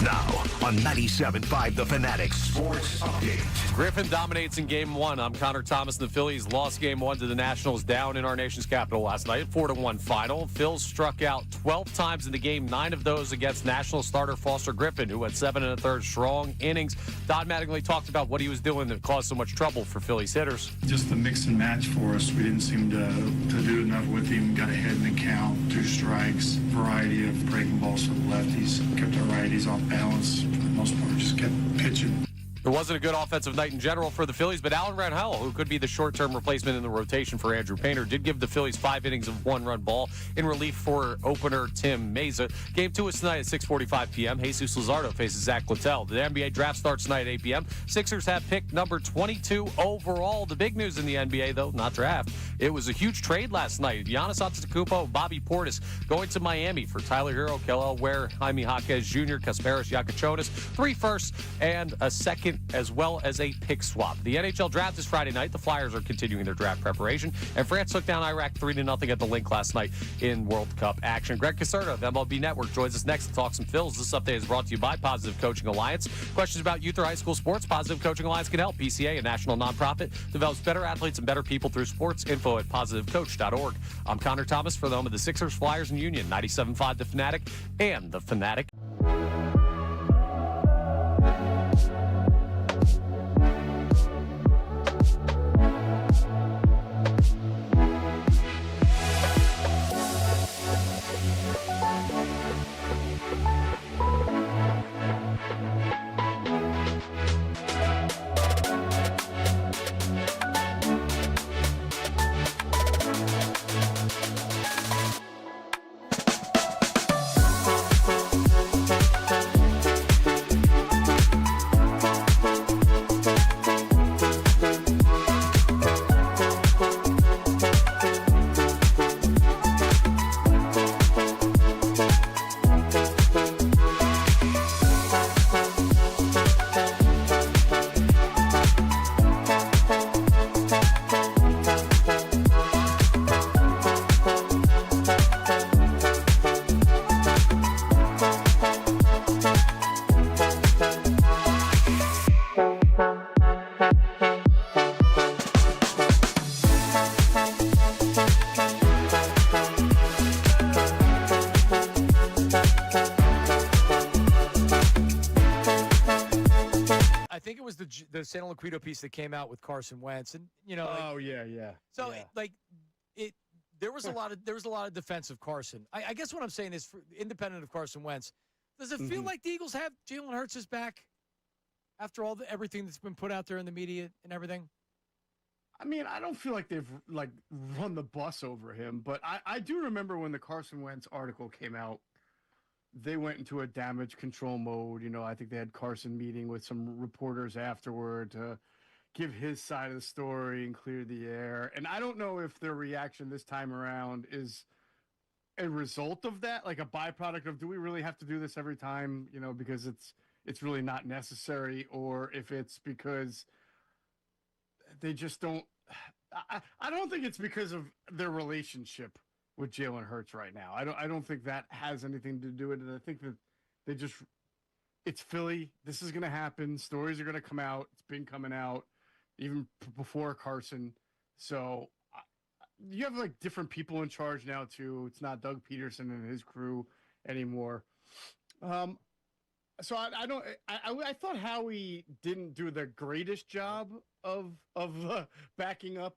A: Now on 97.5 The Fanatic Sports Update.
D: Griffin dominates in Game 1. I'm Connor Thomas. The Phillies lost Game 1 to the Nationals down in our nation's capital last night. 4-1 final. Phils struck out 12 times in the game, 9 of those against National starter Foster Griffin, who had 7 1/3 strong innings. Don Mattingly talked about what he was doing that caused so much trouble for Phillies hitters.
E: Just the mix and match for us. We didn't seem to do enough with him. Got ahead in the count, 2 strikes, variety of breaking balls for the lefties. Kept our righties off balance. For the most part, just kept pitching.
D: It wasn't a good offensive night in general for the Phillies, but Alan Rangel, who could be the short-term replacement in the rotation for Andrew Painter, did give the Phillies 5 innings of 1-run ball in relief for opener Tim Meza. Game 2 is tonight at 6:45 p.m. Jesus Luzardo faces Zach Littell. The NBA draft starts tonight at 8 p.m. Sixers have picked number 22 overall. The big news in the NBA, though, not draft. It was a huge trade last night. Giannis Antetokounmpo and Bobby Portis going to Miami for Tyler Hero, Kel'el Ware, Jaime Jaquez Jr., Kasparas Yakachonis, 3 firsts, and a second, as well as a pick swap. The NHL draft is Friday night. The Flyers are continuing their draft preparation, and France took down Iraq 3-0 at the Link last night in World Cup action. Greg Caserta of MLB Network joins us next to talk some Phils. This update is brought to you by Positive Coaching Alliance. Questions about youth or high school sports? Positive Coaching Alliance can help. PCA, a national nonprofit, develops better athletes and better people through sports. Info at positivecoach.org. I'm Connor Thomas for the home of the Sixers, Flyers, and Union. 97.5 The Fanatic and The Fanatic.
F: San Luquito piece that came out with Carson Wentz, and
M: yeah.
F: So there was a lot of defense of Carson. I guess what I'm saying is, independent of Carson Wentz, does it feel like the Eagles have Jalen Hurts' back after everything that's been put out there in the media and everything?
M: I mean, I don't feel like they've run the bus over him, but I do remember when the Carson Wentz article came out, they went into a damage control mode. I think they had Carson meeting with some reporters afterward to give his side of the story and clear the air. And I don't know if their reaction this time around is a result of that, like a byproduct of, do we really have to do this every time, because it's really not necessary, or if it's because they just don't. I don't think it's because of their relationship with Jalen Hurts right now. I don't think that has anything to do with it. I think that it's Philly. This is going to happen. Stories are going to come out. It's been coming out even before Carson. So you have different people in charge now too. It's not Doug Peterson and his crew anymore. So I thought Howie didn't do the greatest job of backing up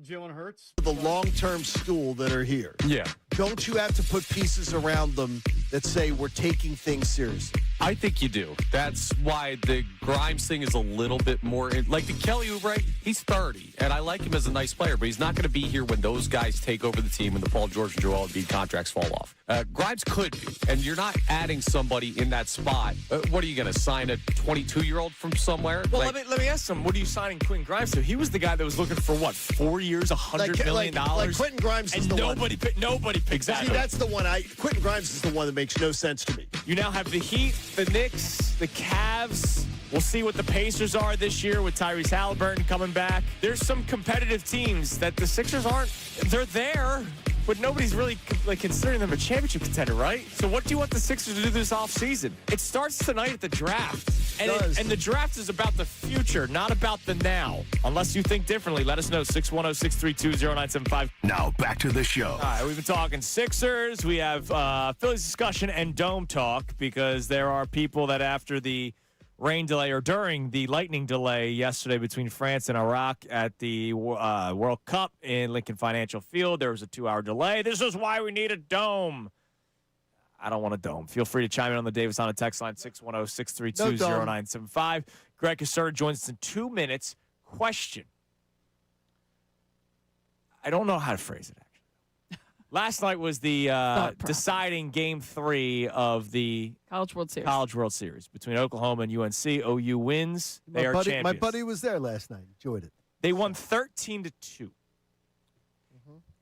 M: Jalen Hurts.
C: The long-term stool that are here.
D: Yeah.
C: Don't you have to put pieces around them that say we're taking things seriously?
D: I think you do. That's why the Grimes thing is a little bit more like the Kelly Oubre. He's 30, and I like him as a nice player, but he's not going to be here when those guys take over the team and the Paul George and Joel Embiid contracts fall off. Grimes could be, and you're not adding somebody in that spot. What are you going to sign a 22-year-old from somewhere?
B: Well, let me ask him. What are you signing Quentin Grimes to? He was the guy that was looking for what, 4 years, $100 million?
C: Like Quentin Grimes is the one.
B: Nobody picks that.
C: See, that's the one. Quentin Grimes is the one that makes no sense to me.
B: You now have the Heat, the Knicks, the Cavs. We'll see what the Pacers are this year with Tyrese Halliburton coming back. There's some competitive teams that the Sixers aren't. They're there, but nobody's really considering them a championship contender, right? So what do you want the Sixers to do this offseason? It starts tonight at the draft. And the draft is about the future, not about the now. Unless you think differently, let us know. 610-632-0975.
A: Now back to the show.
B: All right, we've been talking Sixers. We have Phillies discussion and Dome talk because there are people that after the rain delay or during the lightning delay yesterday between France and Iraq at the World Cup in Lincoln Financial Field, there was a 2-hour delay. This is why we need a dome. I don't want a dome. Feel free to chime in on the Davis on a text line, 610-632-0975. Greg Caserta joins us in 2 minutes. Question. I don't know how to phrase it, actually. Last night was the deciding Game 3 of the
P: College World Series
B: between Oklahoma and UNC. OU wins. They are champions.
C: My buddy was there last night. Enjoyed it.
B: They won 13-2.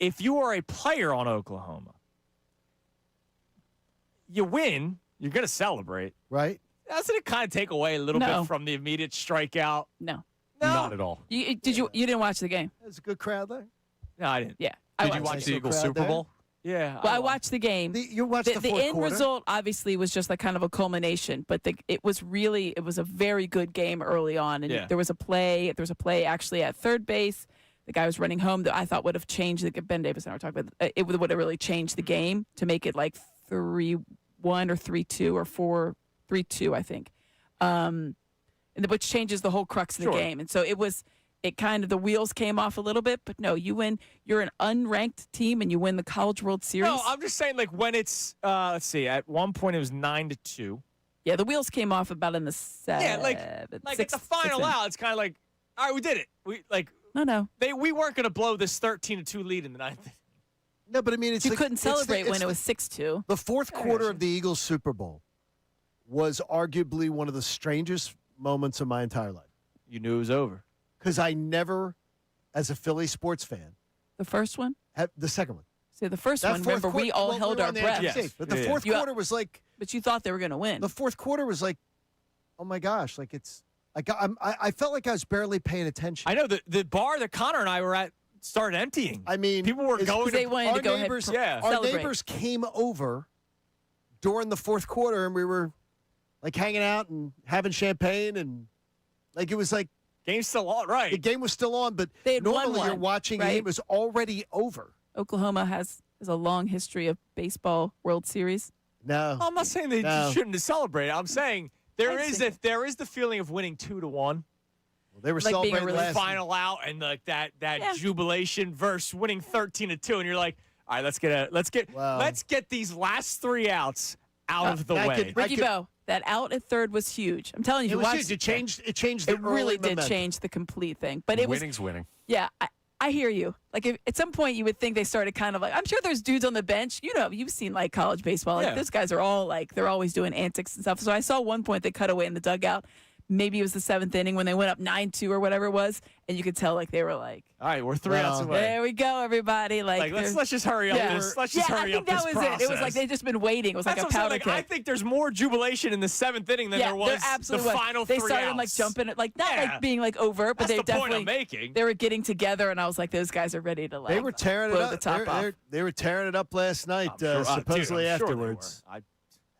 B: If you are a player on Oklahoma, you win, you're going to celebrate.
C: Right.
B: Doesn't it kind of take away a little bit from the immediate strikeout?
P: No.
D: Not at all.
P: You didn't watch the game?
C: There's a good crowd there.
B: No, I didn't.
P: Yeah.
D: Did you watch the Eagles Super Bowl?
B: Yeah.
P: Well, I watched the game.
C: You watched the fourth
P: end
C: quarter?
P: result obviously was just like kind of a culmination, but it was a very good game early on. And there was a play actually at third base. The guy was running home that I thought would have changed. Ben Davis and I were talking about it would have really changed the game to make it like 3-1 or 3-2 or 4-3-2, I think. Which changes the whole crux of the game. And so it kind of, the wheels came off a little bit, but no, you win. You're an unranked team and you win the College World Series.
B: No, I'm just saying, like, when it's, let's see, at one point it was 9-2.
P: Yeah, the wheels came off about in the
B: at the final out, it's kind of like, all right, we did it.
P: No.
B: We weren't going to blow this 13-2 lead in the ninth.
C: No, but I mean, it's
P: you couldn't celebrate when it was 6-2.
C: The fourth quarter of the Eagles Super Bowl was arguably one of the strangest moments of my entire life.
B: You knew it was over.
C: Because I never, as a Philly sports fan.
P: The first one?
C: The second one.
P: See, the first one, remember, we all held our breath.
C: Yes. But the fourth quarter was like.
P: But you thought they were going to win.
C: The fourth quarter was like, oh my gosh, like it's. I felt like I was barely paying attention.
B: I know the bar that Connor and I were at started emptying.
C: I mean,
B: people were going.
P: They wanted to go
C: neighbors,
P: ahead.
C: Our neighbors came over during the fourth quarter, and we were like hanging out and having champagne, and like it was like
B: game's still on, right?
C: The game was still on, but normally you're watching a game it was already over.
P: Oklahoma has a long history of baseball World Series.
C: No,
B: I'm not saying they shouldn't celebrate. I'm saying. There is the feeling of winning 2-1.
C: They were
P: like being a
C: celebrating
P: really
C: last
B: final out and like that jubilation versus winning 13-2, and you're like, all right, let's get these last 3 outs out of the way.
P: Ricky Bo, that out at third was huge. I'm telling you,
C: It was huge. It changed the
P: It really
C: early
P: did
C: momentum.
P: change the complete thing. But it
D: Winning's winning.
P: Yeah, I hear you. Like if, at some point you would think they started kind of like, I'm sure there's dudes on the bench. You know, you've seen like college baseball. Like those guys are all like, they're always doing antics and stuff. So I saw one point they cut away in the dugout. Maybe it was the 7th inning when they went up 9-2 or whatever it was, and you could tell like they were like,
B: all right, we're 3 outs away.
P: There we go, everybody. Like
B: let's just hurry up this. Let's just hurry up this process.
P: I think that was it. It was like they'd just been waiting. It was like a powder keg.
B: I think there's more jubilation in the 7th inning than there was the final 3 outs.
P: They started like jumping, like not like being like overt, but
B: That's
P: they
B: the point
P: definitely
B: I'm making.
P: They were getting together, and I was like, those guys are ready to like.
C: They were tearing it
P: blow
C: up.
P: the top off.
C: They were tearing it up last night, supposedly
B: I'm sure they
C: afterwards.
B: were.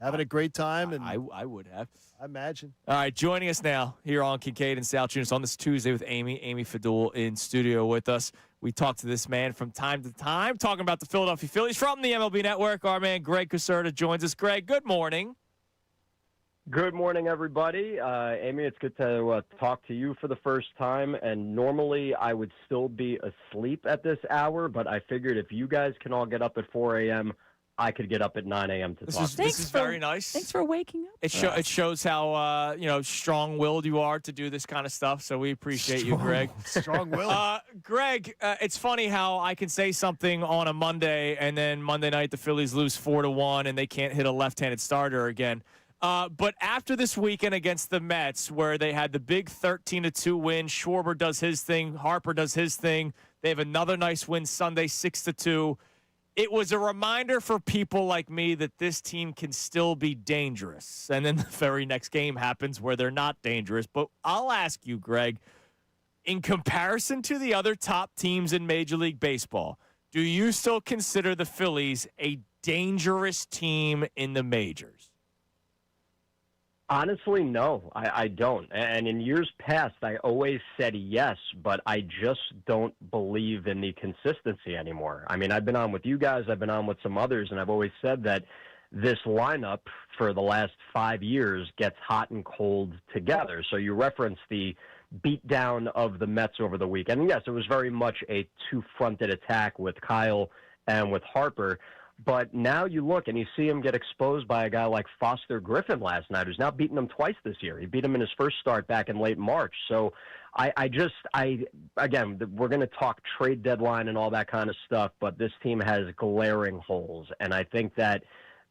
C: Having a great time, and
B: I would have.
C: I imagine.
B: All right, joining us now here on Kincade and Salciunas on this Tuesday with Amy Fadul in studio with us. We talk to this man from time to time, talking about the Philadelphia Phillies from the MLB Network. Our man Greg Caserta joins us. Greg, good morning.
S: Good morning, everybody. Amy, it's good to talk to you for the first time. And normally I would still be asleep at this hour, but I figured if you guys can all get up at 4 a.m., I could get up at 9 a.m. to talk.
B: This is very nice.
P: Thanks for waking up.
B: It shows how strong-willed you are to do this kind of stuff. So we appreciate you, Greg.
C: Strong-willed.
B: Greg, it's funny how I can say something on a Monday, and then Monday night the Phillies lose 4-1, and they can't hit a left-handed starter again. But after this weekend against the Mets, where they had the big 13-2 win, Schwarber does his thing, Harper does his thing. They have another nice win Sunday, 6-2. It was a reminder for people like me that this team can still be dangerous. And then the very next game happens where they're not dangerous. But I'll ask you, Greg, in comparison to the other top teams in Major League Baseball, do you still consider the Phillies a dangerous team in the majors?
S: Honestly, no, I don't. And in years past, I always said yes, but I just don't believe in the consistency anymore. I mean, I've been on with you guys, I've been on with some others, and I've always said that this lineup for the last 5 years gets hot and cold together. So you referenced the beatdown of the Mets over the weekend. And yes, it was very much a two-fronted attack with Kyle and with Harper. But now you look and you see him get exposed by a guy like Foster Griffin last night, who's now beaten him twice this year. He beat him in his first start back in late March. So again, we're going to talk trade deadline and all that kind of stuff, but this team has glaring holes. And I think that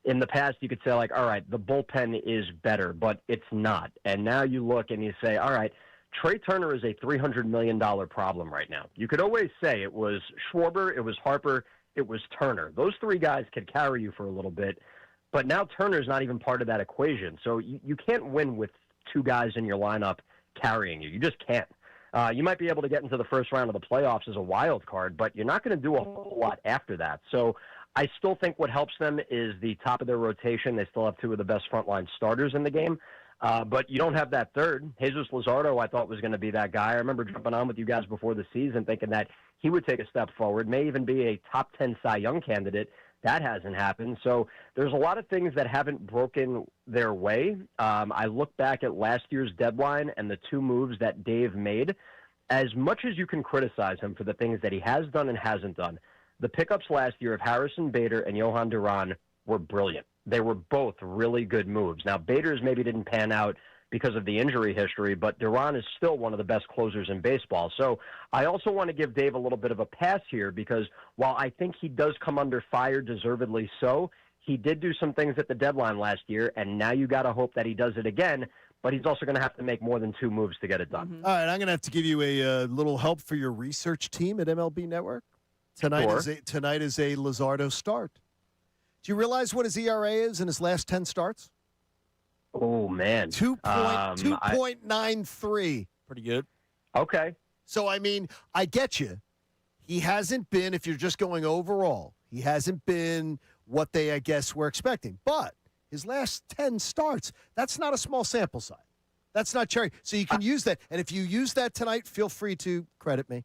S: in the past you could say, like, all right, the bullpen is better, but it's not. And now you look and you say, all right, Trey Turner is a $300 million problem right now. You could always say it was Schwarber, it was Harper, it was Turner. Those three guys could carry you for a little bit, but now Turner's not even part of that equation. So you can't win with two guys in your lineup carrying you. You just can't. You might be able to get into the first round of the playoffs as a wild card, but you're not going to do a whole lot after that. So I still think what helps them is the top of their rotation. They still have two of the best frontline starters in the game. But you don't have that third. Jesus Luzardo, I thought, was going to be that guy. I remember jumping on with you guys before the season thinking that he would take a step forward, may even be a top 10 Cy Young candidate. That hasn't happened. So there's a lot of things that haven't broken their way. I look back at last year's deadline and the two moves that Dave made. As much as you can criticize him for the things that he has done and hasn't done, the pickups last year of Harrison Bader and Johan Duran were brilliant. They were both really good moves. Now, Bader's maybe didn't pan out because of the injury history, but Duran is still one of the best closers in baseball. So I also want to give Dave a little bit of a pass here because while I think he does come under fire, deservedly so, he did do some things at the deadline last year, and now you got to hope that he does it again, but he's also going to have to make more than two moves to get it done.
C: All right, I'm going to have to give you a little help for your research team at MLB Network. Tonight is a Luzardo start. Do you realize what his ERA is in his last 10 starts?
S: Oh, man.
C: 2.93.
B: Pretty good.
S: Okay.
C: So, I mean, I get you. He hasn't been, if you're just going overall, he hasn't been what they, I guess, were expecting. But his last 10 starts, that's not a small sample size. That's not cherry. So you can use that. And if you use that tonight, feel free to credit me.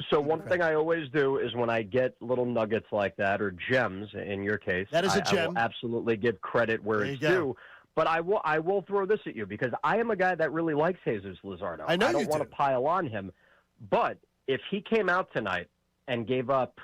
S: So one thing I always do is when I get little nuggets like that, or gems in your case,
C: that is a gem.
S: I will absolutely give credit where it's due. But I will throw this at you because I am a guy that really likes Jesus Luzardo.
C: I know
S: I don't
C: you
S: want
C: do.
S: to pile on him. But if he came out tonight and gave up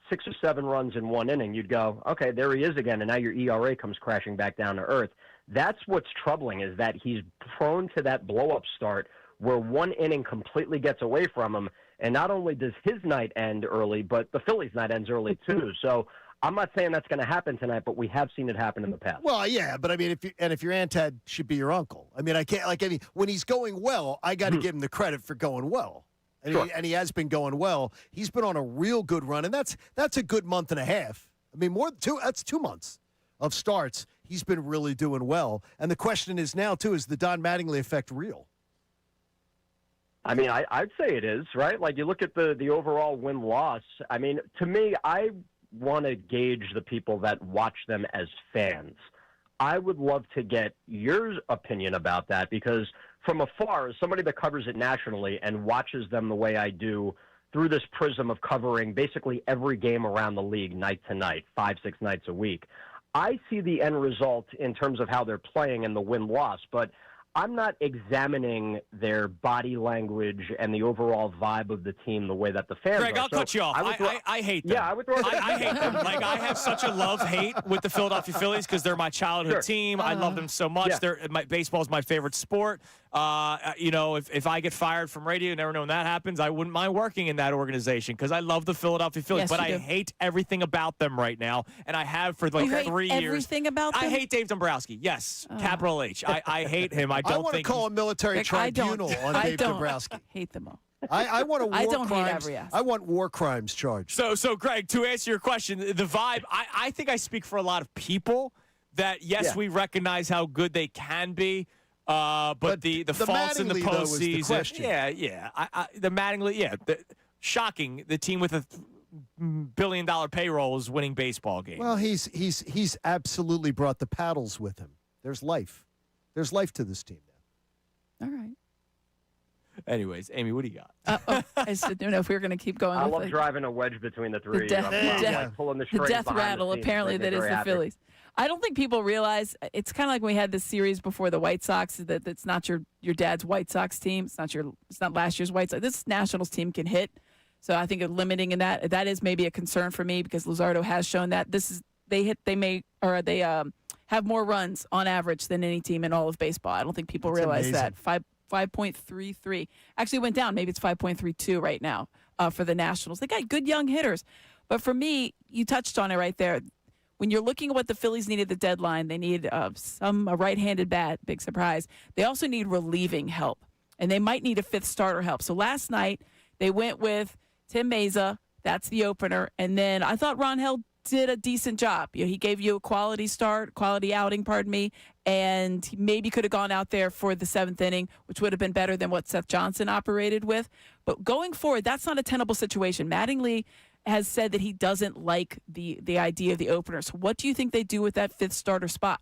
S: 6 or 7 runs in 1 inning, you'd go, okay, there he is again, and now your ERA comes crashing back down to earth. That's what's troubling is that he's prone to that blow-up start where 1 inning completely gets away from him, and not only does his night end early, but the Phillies' night ends early too. So I'm not saying that's going to happen tonight, but we have seen it happen in the past.
C: Well, yeah, but I mean, if your aunt should be your uncle. I mean, I can't when he's going well, I got to give him the credit for going well, and
S: Sure.
C: he has been going well. He's been on a real good run, and that's a good month and a half. I mean, that's 2 months of starts. He's been really doing well, and the question is now too: is the Don Mattingly effect real?
S: I mean, I'd say it is, right? Like, you look at the overall win-loss. I mean, to me, I want to gauge the people that watch them as fans. I would love to get your opinion about that because from afar, as somebody that covers it nationally and watches them the way I do through this prism of covering basically every game around the league night to night, 5-6 nights a week, I see the end result in terms of how they're playing and the win-loss, but I'm not examining their body language and the overall vibe of the team the way that the fans
B: Greg,
S: are.
B: I'll cut you off. I hate them.
S: Yeah, I would throw
B: I hate them. Like, I have such a love-hate with the Philadelphia Phillies because they're my childhood team. I love them so much. Baseball is my favorite sport. If I get fired from radio, you never know when that happens, I wouldn't mind working in that organization because I love the Philadelphia Phillies.
P: Yes,
B: but
P: you
B: I
P: do.
B: hate everything about them right now, and I have for like
P: You hate
B: 3 years.
P: everything about them?
B: I hate Dave Dombrowski. Yes, capital H. I hate him. I
C: I
B: don't
C: want to
B: think
C: call a military
P: Rick, I don't.
C: tribunal on
P: I
C: Dave
P: don't
C: Dombrowski.
P: hate them all.
C: I want a war
P: I don't hate
C: crimes.
P: every aspect.
C: I want war crimes charged.
B: So Greg, to answer your question, the vibe, I think I speak for a lot of people that, yes, we recognize how good they can be, but the faults in the
C: Mattingly, though, is the
B: postseason.
C: question.
B: The Mattingly, shocking. The team with $1 billion payroll is winning baseball games.
C: Well, he's absolutely brought the paddles with him. There's life. There's life to this team now.
P: All right.
B: Anyways, Amy, what do you got?
P: I just didn't know if we were going to keep going.
S: I
P: with
S: love
P: it.
S: driving a wedge between the three.
P: death-
S: I'm
P: death-
S: like pulling the
P: The
S: strings
P: death
S: behind
P: rattle,
S: the scenes.
P: apparently,
S: Make me
P: that is
S: very
P: the
S: happy.
P: Phillies. I don't think people realize it's kind of like when we had this series before the White Sox that it's not your dad's White Sox team. It's not last year's White Sox. This Nationals team can hit. So I think limiting in that is maybe a concern for me because Luzardo has shown that they have more runs on average than any team in all of baseball. I don't think people
C: That's
P: realize
C: amazing.
P: that. 5.33. Actually went down. Maybe it's 5.32 right now for the Nationals. They got good young hitters. But for me, you touched on it right there. When you're looking at what the Phillies need at the deadline, they need a right-handed bat, big surprise. They also need relieving help, and they might need a fifth starter help. So last night, they went with Tim Meza. That's the opener. And then I thought Ron Held did a decent job. He gave you a quality outing, and he maybe could have gone out there for the 7th inning, which would have been better than what Seth Johnson operated with. But going forward, that's not a tenable situation. Mattingly has said that he doesn't like the idea of the opener. So what do you think they do with that fifth starter spot?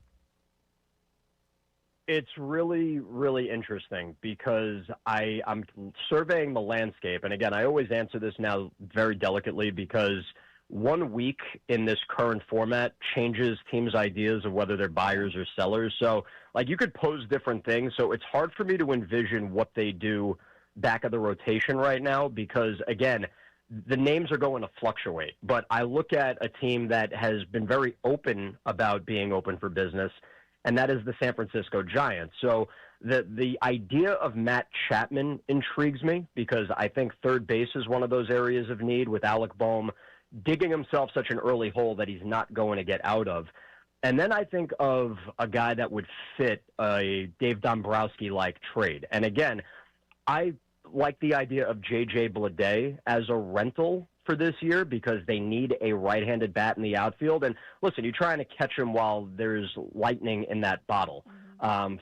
S: It's really, really interesting because I'm surveying the landscape. And again, I always answer this now very delicately because 1 week in this current format changes teams' ideas of whether they're buyers or sellers. So, like, you could pose different things. So it's hard for me to envision what they do back of the rotation right now because, again, the names are going to fluctuate. But I look at a team that has been very open about being open for business, and that is the San Francisco Giants. So the idea of Matt Chapman intrigues me because I think third base is one of those areas of need with Alec Boehm digging himself such an early hole that he's not going to get out of. And then I think of a guy that would fit a Dave Dombrowski-like trade. And again, I like the idea of J.J. Bleday as a rental for this year because they need a right-handed bat in the outfield. And listen, you're trying to catch him while there's lightning in that bottle.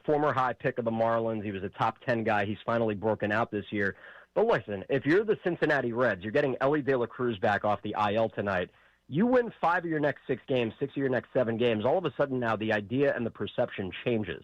S: Former high pick of the Marlins. He was a top 10 guy. He's finally broken out this year. But listen, if you're the Cincinnati Reds, you're getting Ellie De La Cruz back off the IL tonight. You win 5 of your next 6 games, 6 of your next 7 games. All of a sudden now the idea and the perception changes.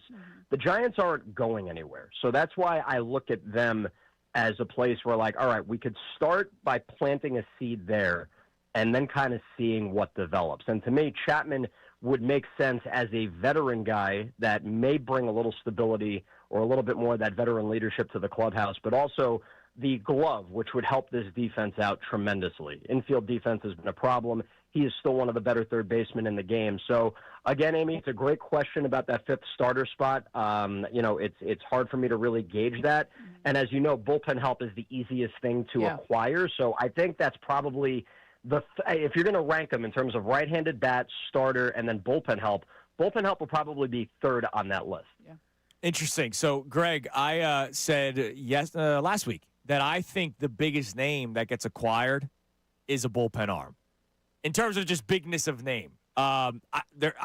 S: The Giants aren't going anywhere. So that's why I look at them as a place where, like, all right, we could start by planting a seed there and then kind of seeing what develops. And to me, Chapman would make sense as a veteran guy that may bring a little stability or a little bit more of that veteran leadership to the clubhouse, but also the glove, which would help this defense out tremendously. Infield defense has been a problem. He is still one of the better third basemen in the game. So, again, Amy, it's a great question about that fifth starter spot. It's hard for me to really gauge that. And as you know, bullpen help is the easiest thing to acquire. So I think that's probably if you're going to rank them in terms of right-handed bat, starter, and then bullpen help will probably be third on that list.
P: Yeah.
B: Interesting. So, Greg, I said last week that I think the biggest name that gets acquired is a bullpen arm. In terms of just bigness of name, I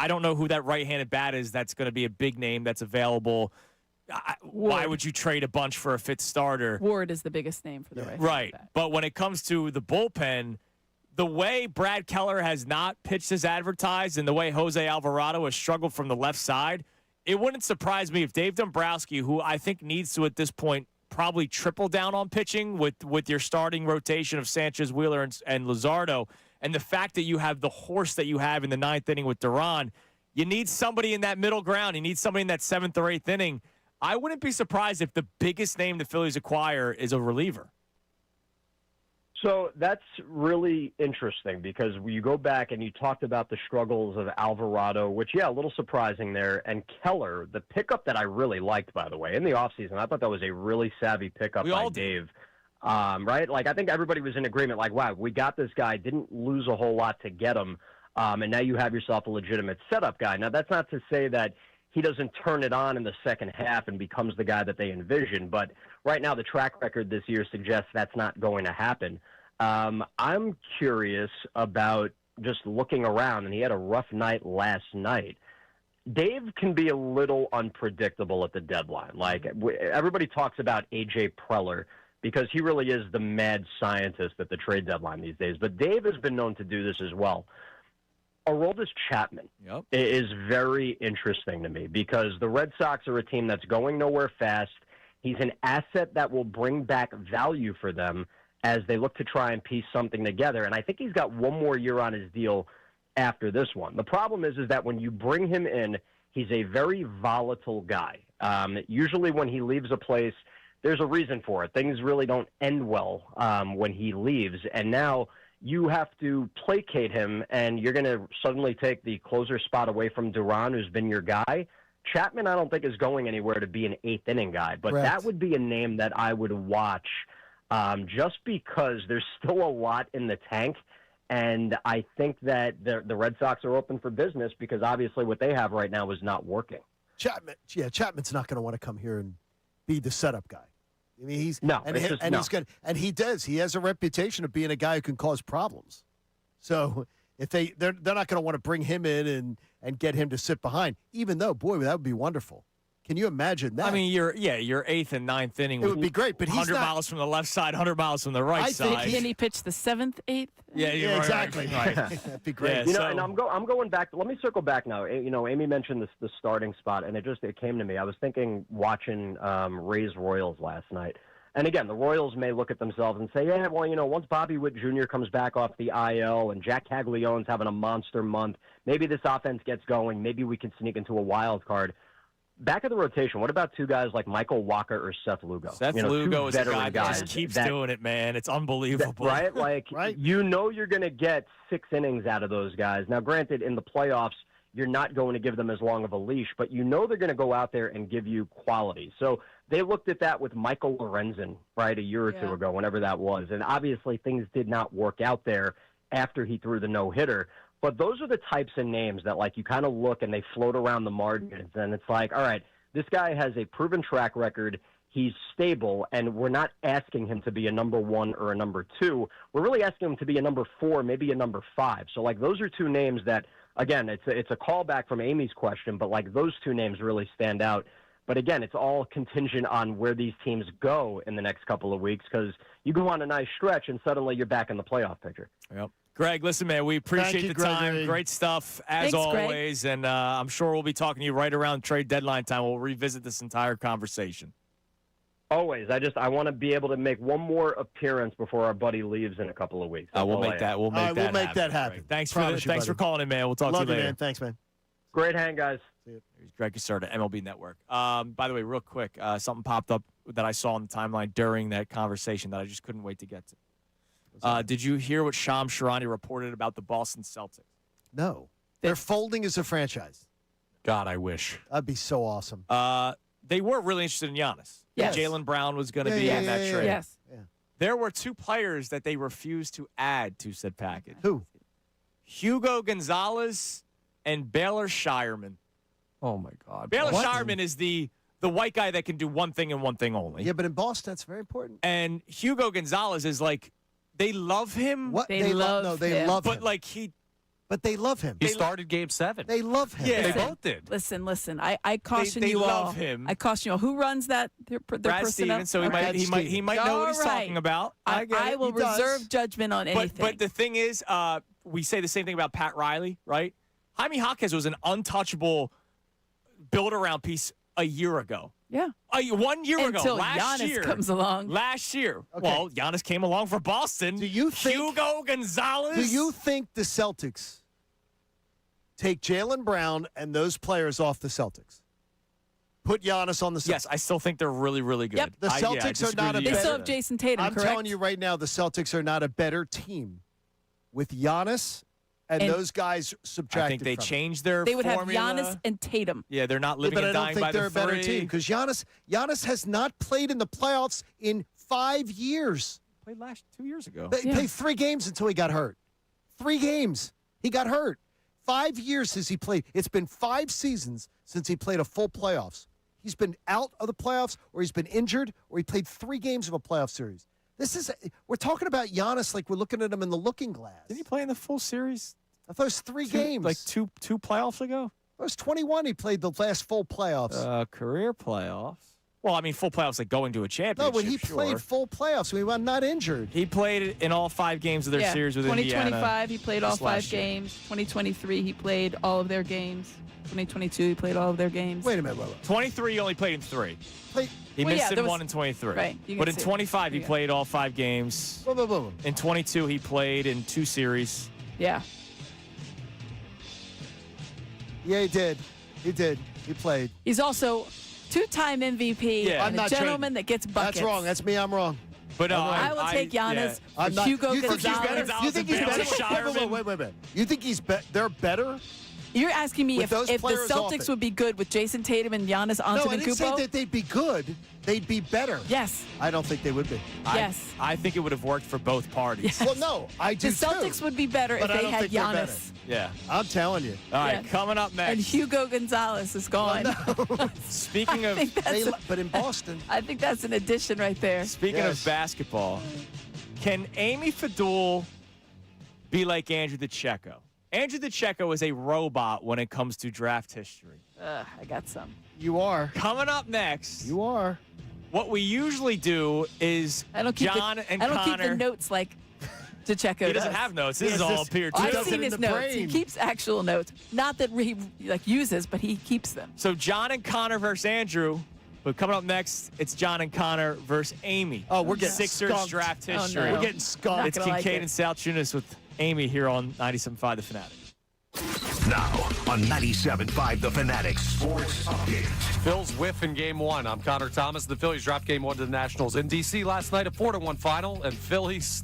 B: don't know who that right-handed bat is that's going to be a big name that's available. Why would you trade a bunch for a fifth starter?
P: Ward is the biggest name for the right bat.
B: But when it comes to the bullpen, the way Brad Keller has not pitched as advertised and the way Jose Alvarado has struggled from the left side, it wouldn't surprise me if Dave Dombrowski, who I think needs to at this point probably triple down on pitching with your starting rotation of Sanchez, Wheeler, and Luzardo, and the fact that you have the horse that you have in the ninth inning with Duran, you need somebody in that middle ground. You need somebody in that seventh or eighth inning. I wouldn't be surprised if the biggest name the Phillies acquire is a reliever.
S: So that's really interesting because you go back and you talked about the struggles of Alvarado, which, a little surprising there, and Keller, the pickup that I really liked, by the way, in the offseason. I thought that was a really savvy pickup by Dave. Right? Like, I think everybody was in agreement, like, wow, we got this guy, didn't lose a whole lot to get him, and now you have yourself a legitimate setup guy. Now, that's not to say that he doesn't turn it on in the second half and becomes the guy that they envision, but right now the track record this year suggests that's not going to happen. I'm curious about just looking around, and he had a rough night last night. Dave can be a little unpredictable at the deadline. Like, everybody talks about A.J. Preller because he really is the mad scientist at the trade deadline these days. But Dave has been known to do this as well. Aroldis Chapman is very interesting to me because the Red Sox are a team that's going nowhere fast. He's an asset that will bring back value for them as they look to try and piece something together. And I think he's got one more year on his deal after this one. The problem is that when you bring him in, he's a very volatile guy. Usually when he leaves a place, there's a reason for it. Things really don't end well when he leaves. And now you have to placate him, and you're going to suddenly take the closer spot away from Duran, who's been your guy. Chapman, I don't think, is going anywhere to be an eighth inning guy, but that would be a name that I would watch just because there's still a lot in the tank. And I think that the Red Sox are open for business because obviously what they have right now is not working.
C: Chapman's not going to want to come here and be the setup guy. I mean, he's he does. He has a reputation of being a guy who can cause problems. So if they're not going to want to bring him in and get him to sit behind, even though, boy, that would be wonderful. Can you imagine that?
B: I mean, your eighth and ninth inning.
C: It would be great, but he's
B: 100 miles from the left side, 100 miles from the right side.
P: Can he pitch the seventh, eighth?
B: Yeah,
C: exactly.
B: Right.
C: That'd be great.
S: Yeah, and I'm going back. Let me circle back now. Amy mentioned the starting spot, and it came to me. I was thinking watching Rays Royals last night. And again, the Royals may look at themselves and say, yeah, well, once Bobby Witt Jr. comes back off the IL and Jack Caglione's having a monster month, maybe this offense gets going. Maybe we can sneak into a wild card. Back of the rotation, what about two guys like Michael Walker or Seth Lugo?
B: Seth Lugo is a guy that just keeps doing it, man. It's unbelievable.
S: Right? Like, you're going to get 6 innings out of those guys. Now, granted, in the playoffs, you're not going to give them as long of a leash, but they're going to go out there and give you quality. So they looked at that with Michael Lorenzen, right, a year or two ago, whenever that was. And obviously things did not work out there after he threw the no-hitter. But those are the types of names that, like, you kind of look and they float around the margins, and it's like, all right, this guy has a proven track record. He's stable, and we're not asking him to be a number 1 or a number 2. We're really asking him to be a number 4, maybe a number 5. So, like, those are two names that, again, it's a callback from Amy's question, but, like, those two names really stand out. But, again, it's all contingent on where these teams go in the next couple of weeks because you go on a nice stretch, and suddenly you're back in the playoff picture.
B: Yep. Greg, listen, man, we appreciate the time.
C: Gregory.
B: Great stuff, as always. Greg. And I'm sure we'll be talking to you right around trade deadline time. We'll revisit this entire conversation.
S: Always. I want to be able to make one more appearance before our buddy leaves in a couple of weeks.
B: We'll make that. We'll make that happen. Thanks for calling in, man. We'll talk to you later.
C: Man. Thanks, man.
S: Great hang, guys.
B: Here's Greg Caserta, MLB Network. By the way, real quick, something popped up that I saw on the timeline during that conversation that I just couldn't wait to get to. Did you hear what Shams Charania reported about the Boston Celtics?
C: No. They're folding as a franchise.
D: God, I wish.
C: That'd be so awesome.
B: They were really interested in Giannis.
C: Yes.
B: Jaylen Brown was going to be in that trade.
P: Yes.
C: Yeah.
B: There were 2 players that they refused to add to said package.
C: Who?
B: Hugo Gonzalez and Baylor Shireman.
D: Oh, my God.
B: Baylor Shireman is the white guy that can do one thing and one thing only.
C: Yeah, but in Boston, that's very important.
B: And Hugo Gonzalez is like, they love him.
C: What?
P: They love
C: No, they
P: him.
C: love him.
B: But like he
C: But they love him.
D: He started Game 7.
C: They love him.
B: Yeah.
D: They both did.
P: Listen. I caution
B: they
P: you all.
B: love him.
P: I caution you all. Who runs that? Their
B: Brad
P: personnel?
B: Stevens, so he
P: Okay.
B: might know what he's
P: All right.
B: talking about. I get
P: I
B: it.
P: will
B: He does.
P: reserve judgment on anything.
B: But the thing is, we say the same thing about Pat Riley, right? Jaime Jaquez was an untouchable build-around piece a year ago.
P: Yeah.
B: 1 year ago.
P: Until
B: Last
P: Giannis
B: year.
P: comes along.
B: Last year.
C: Okay.
B: Well, Giannis came along for Boston.
C: Do you think
B: Hugo Gonzalez?
C: Do you think the Celtics take Jaylen Brown and those players off the Celtics? Put Giannis on the Celtics.
B: Yes, I still think they're really, really good.
P: Yep.
C: The Celtics are not a
P: They
C: better.
P: still have Jason Tatum,
C: I'm
P: correct?
C: telling you right now, the Celtics are not a better team with Giannis and those guys subtracted
B: I think they
C: from it.
B: changed their
P: They would
B: formula.
P: have Giannis and Tatum.
B: Yeah, they're not
C: Yeah,
B: living
C: but I
B: and
C: don't
B: dying
C: think
B: by
C: they're
B: the
C: a better
B: three.
C: team because Giannis has not played in the playoffs in 5 years.
B: Played 2 years ago.
C: He played 3 games until he got hurt. 3 games. He got hurt. 5 years since he played. It's been 5 seasons since he played a full playoffs. He's been out of the playoffs, or he's been injured, or he played 3 games of a playoff series. We're talking about Giannis like we're looking at him in the looking glass.
B: Did he play in the full series?
C: I thought it was 3 games.
B: Like two playoffs ago?
C: It was 21. He played the last full playoffs.
B: Career playoffs. Well, I mean, full playoffs like going to a championship.
C: No, when he played full playoffs, he was not injured.
B: He played in all 5 games of their series with Indiana.
P: 2025, he played all
B: this
P: 5
B: last year.
P: games. 2023, he played all of their games. 2022, he played all of their games.
C: Wait a minute. Wait.
B: 23, he only played in 3. He
P: Well,
B: missed
P: yeah,
B: in
P: there was-
B: 1 in 23.
P: Right, you can
B: But in
P: see it.
B: 25, he
P: Yeah.
B: played all 5 games.
C: Boom, boom, boom.
B: In 22, he played in 2 series.
P: Yeah.
C: Yeah, he did. He played.
P: He's also 2-time MVP
B: Yeah.
P: and a gentleman that gets buckets.
C: That's wrong. That's me. I'm wrong.
B: But no,
P: I will take Giannis for
C: I'm not-
P: Hugo
C: you think he's
P: Gonzalez.
C: better? You think he's
B: Baylor
C: better?
B: Shireman?
C: Wait. You think they're better?
P: You're asking me
C: With
P: if
C: those
P: the
C: players off
P: Celtics
C: it.
P: would be good with Jason Tatum and Giannis
C: No, I didn't
P: Antetokounmpo?
C: say that they'd be good. They'd be better.
P: Yes.
C: I don't think they would be.
P: Yes.
B: I think it would have worked for both parties.
C: Well, no, I do
P: The Celtics
C: too.
P: would be better
C: But
P: if
C: I
P: they
C: don't
P: had
C: think they're better.
P: Giannis.
B: Yeah.
C: I'm telling you.
B: All right,
P: Yeah.
B: coming up next.
P: And Hugo Gonzalez is gone.
B: Speaking of
C: But in Boston.
P: I think that's an addition right there.
B: Speaking of basketball, can Amy Fadul be like Andrew DeCecco? Andrew DeCecco is a robot when it comes to draft history.
P: I got some.
C: You are.
B: Coming up next.
C: You are.
B: What we usually do is
P: I don't keep
B: John
P: the,
B: and
P: I don't
B: Connor.
P: keep the notes like DeCecco
B: He doesn't
P: does.
B: have notes. This is all up here, too.
P: I've seen his notes. He keeps actual notes. Not that he uses, but he keeps them.
B: So John and Connor versus Andrew. But coming up next, it's John and Connor versus Amy.
C: Oh, we're getting
B: Sixers
C: skunked.
B: draft
P: Oh, no.
B: history.
C: We're getting skunked.
B: It's
P: Not gonna like
B: Kincade
P: it.
B: and Salciunas with Amy here on 97.5 The Fanatic.
A: Now on 97.5 The Fanatic Sports Update.
D: Phil's whiff in Game 1. I'm Connor Thomas. The Phillies dropped Game 1 to the Nationals in D.C. last night, a 4-1 final, and Phillies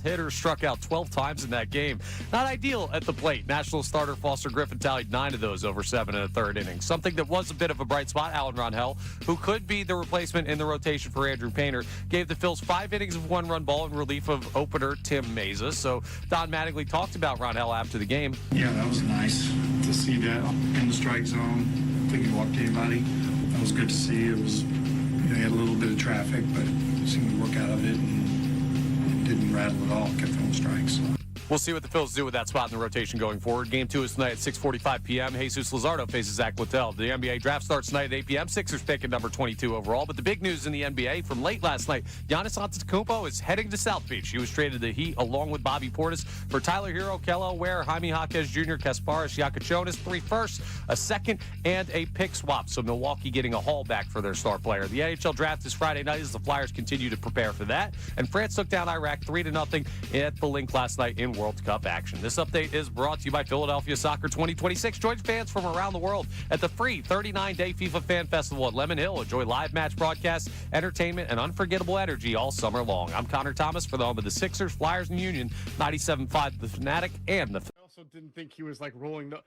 D: hitters struck out 12 times in that game. Not ideal at the plate. National starter Foster Griffin tallied 9 of those over 7 in the third inning. Something that was a bit of a bright spot, Alan Ronhell, who could be the replacement in the rotation for Andrew Painter, gave the Phils 5 innings of 1-run ball in relief of opener Tim Meza. So Don Mattingly talked about Ronhell after the game.
E: Yeah, that was nice to see that in the strike zone. I think he walked anybody. That was good to see. It was, he had a little bit of traffic, but seemed to work out of it and didn't rattle at all. Kept throwing strikes. So.
D: We'll see what the Phillies do with that spot in the rotation going forward. Game 2 is tonight at 6:45 p.m. Jesus Luzardo faces Zach Littell. The NBA draft starts tonight at 8 p.m. Sixers pick at number 22 overall. But the big news in the NBA from late last night, Giannis Antetokounmpo is heading to South Beach. He was traded to the Heat along with Bobby Portis for Tyler Hero, Kello Ware, Jaime Jaquez Jr., Kasparis Yakachonis, 3 firsts, a second, and a pick swap. So Milwaukee getting a haul back for their star player. The NHL draft is Friday night as the Flyers continue to prepare for that. And France took down Iraq 3-0 at the Link last night in World Cup action. This update is brought to you by Philadelphia Soccer 2026. Join fans from around the world at the free 39-day FIFA Fan Festival at Lemon Hill. Enjoy live match broadcasts, entertainment, and unforgettable energy all summer long. I'm Connor Thomas for the home of the Sixers, Flyers, and Union, 97.5 The Fanatic and the...
M: I also didn't think he was like rolling the...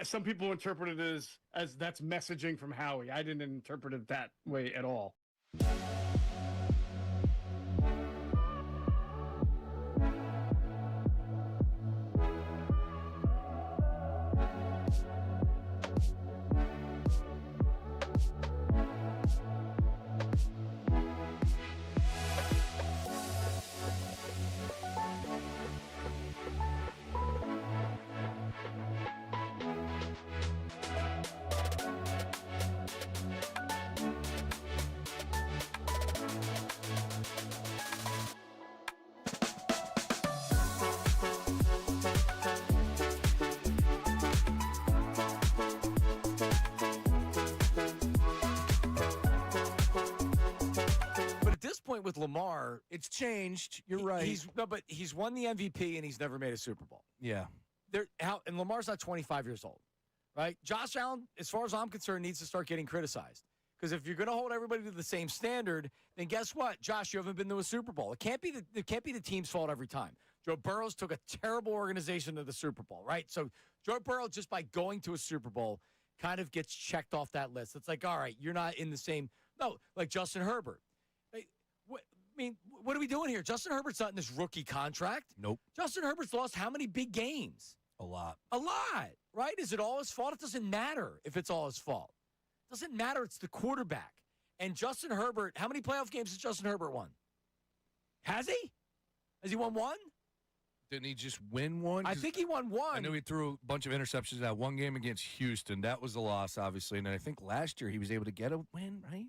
M: some people interpreted it as that's messaging from Howie. I didn't interpret it that way at all.
F: With Lamar, it's changed. You're right. He's won the MVP and he's never made a Super Bowl.
G: Yeah.
F: And Lamar's not 25 years old, right? Josh Allen, as far as I'm concerned, needs to start getting criticized. Because if you're going to hold everybody to the same standard, then guess what? Josh, you haven't been to a Super Bowl. It can't be the team's fault every time. Joe Burrow took a terrible organization to the Super Bowl, right? So Joe Burrow, just by going to a Super Bowl, kind of gets checked off that list. It's like, all right, you're not in the same. No, like Justin Herbert. I mean, what are we doing here? Justin Herbert's not in this rookie contract.
G: Nope.
F: Justin Herbert's lost how many big games?
G: A lot.
F: A lot, right? Is it all his fault? It doesn't matter if it's all his fault. It doesn't matter. It's the quarterback. And Justin Herbert, how many playoff games has Justin Herbert won? Has he? Has he won one?
G: Didn't he just win one?
F: I think he won one.
G: I know he threw a bunch of interceptions in that one game against Houston. That was a loss, obviously. And then I think last year he was able to get a win, right?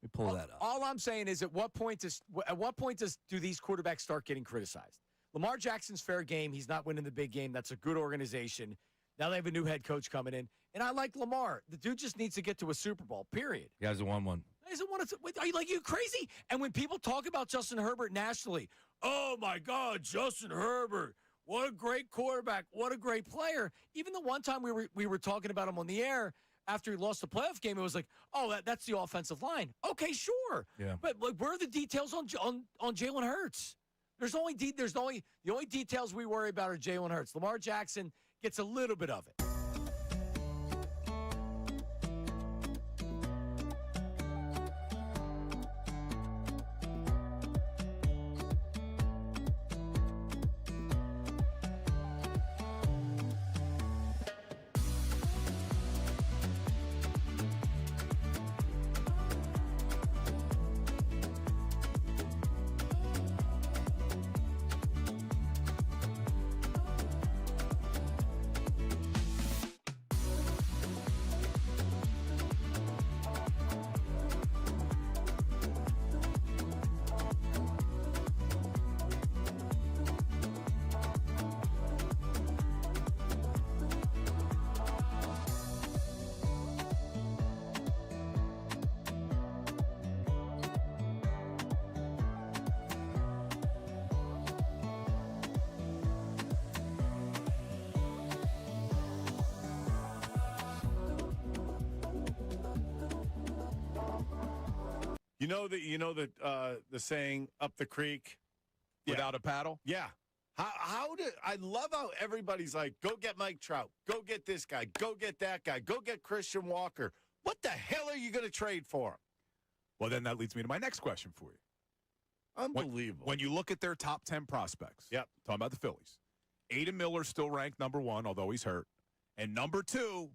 G: Let me pull that up.
F: All I'm saying is, at what point do these quarterbacks start getting criticized? Lamar Jackson's fair game. He's not winning the big game. That's a good organization. Now they have a new head coach coming in, and I like Lamar. The dude just needs to get to a Super Bowl. Period.
G: He hasn't won one.
F: He hasn't won it. Are you crazy? And when people talk about Justin Herbert nationally, oh my God, Justin Herbert, what a great quarterback, what a great player. Even the one time we were talking about him on the air. After he lost the playoff game, it was like, oh, that's the offensive line. Okay, sure.
G: Yeah.
F: But like, where are the details on Jalen Hurts? The only details we worry about are Jalen Hurts. Lamar Jackson gets a little bit of it.
H: You know the saying up the creek
I: without a paddle?
H: Yeah. I love how everybody's like, go get Mike Trout, go get this guy, go get that guy, go get Christian Walker. What the hell are you going to trade for him?
I: Well, then that leads me to my next question for you.
H: Unbelievable.
I: When you look at their top 10 prospects,
H: yep,
I: talking about the Phillies, Aiden Miller's still ranked number 1, although he's hurt. And number 2,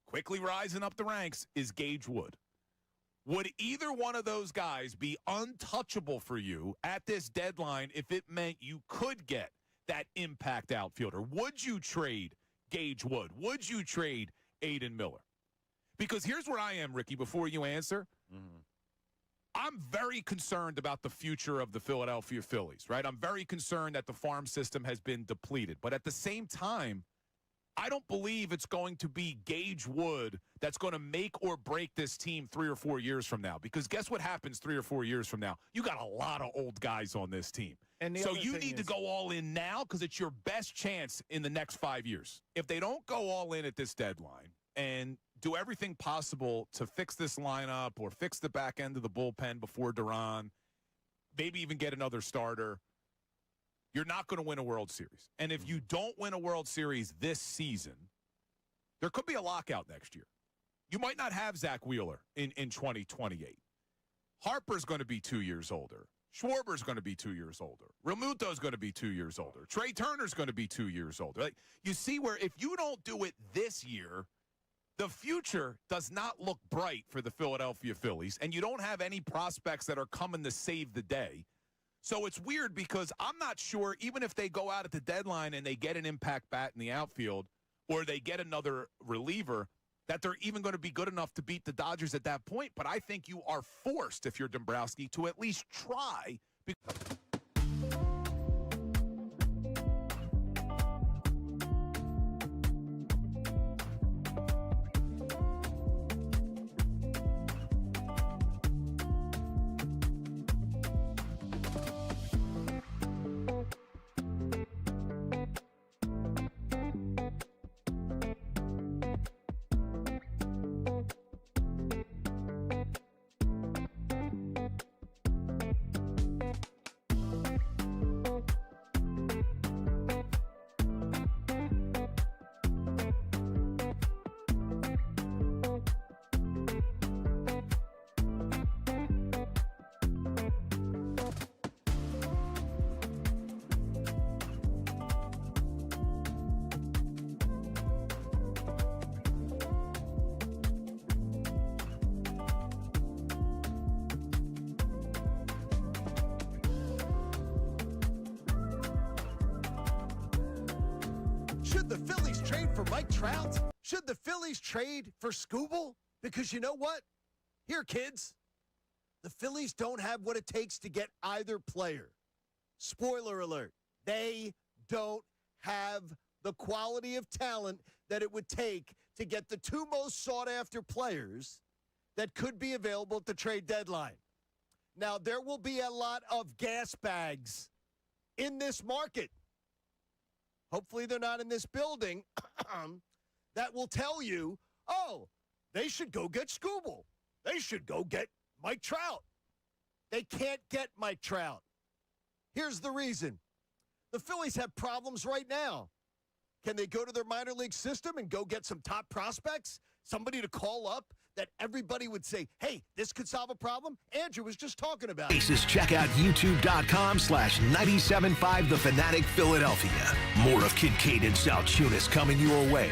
I: quickly rising up the ranks, is Gage Wood. Would either one of those guys be untouchable for you at this deadline if it meant you could get that impact outfielder? Would you trade Gage Wood? Would you trade Aiden Miller? Because here's where I am, Ricky, before you answer. I'm very concerned about the future of the Philadelphia Phillies, right? I'm very concerned that the farm system has been depleted. But at the same time, I don't believe it's going to be Gage Wood that's going to make or break this team 3 or 4 years from now. Because guess what happens 3 or 4 years from now? You got a lot of old guys on this team.
F: And
I: so you need to go all in now because it's your best chance in the next 5 years. If they don't go all in at this deadline and do everything possible to fix this lineup or fix the back end of the bullpen before Duran, maybe even get another starter, you're not going to win a World Series. And if you don't win a World Series this season, there could be a lockout next year. You might not have Zach Wheeler in 2028. Harper's going to be 2 years older. Schwarber's going to be 2 years older. Realmuto's going to be 2 years older. Trey Turner's going to be 2 years older. Like, you see where if you don't do it this year, the future does not look bright for the Philadelphia Phillies, and you don't have any prospects that are coming to save the day. So it's weird because I'm not sure, even if they go out at the deadline and they get an impact bat in the outfield or they get another reliever, that they're even going to be good enough to beat the Dodgers at that point. But I think you are forced, if you're Dombrowski, to at least try.
C: Should the Phillies trade for Mike Trout? Should the Phillies trade for Skubal? Because you know what? Here, kids, the Phillies don't have what it takes to get either player. Spoiler alert, they don't have the quality of talent that it would take to get the two most sought-after players that could be available at the trade deadline. Now, there will be a lot of gas bags in this market. Hopefully they're not in this building that will tell you, oh, they should go get Skubal. They should go get Mike Trout. They can't get Mike Trout. Here's the reason. The Phillies have problems right now. Can they go to their minor league system and go get some top prospects? Somebody to call up that everybody would say, hey, this could solve a problem? Andrew was just talking about it.
A: Check out youtube.com/975 The Fanatic Philadelphia. More of Kincade and Salciunas coming your way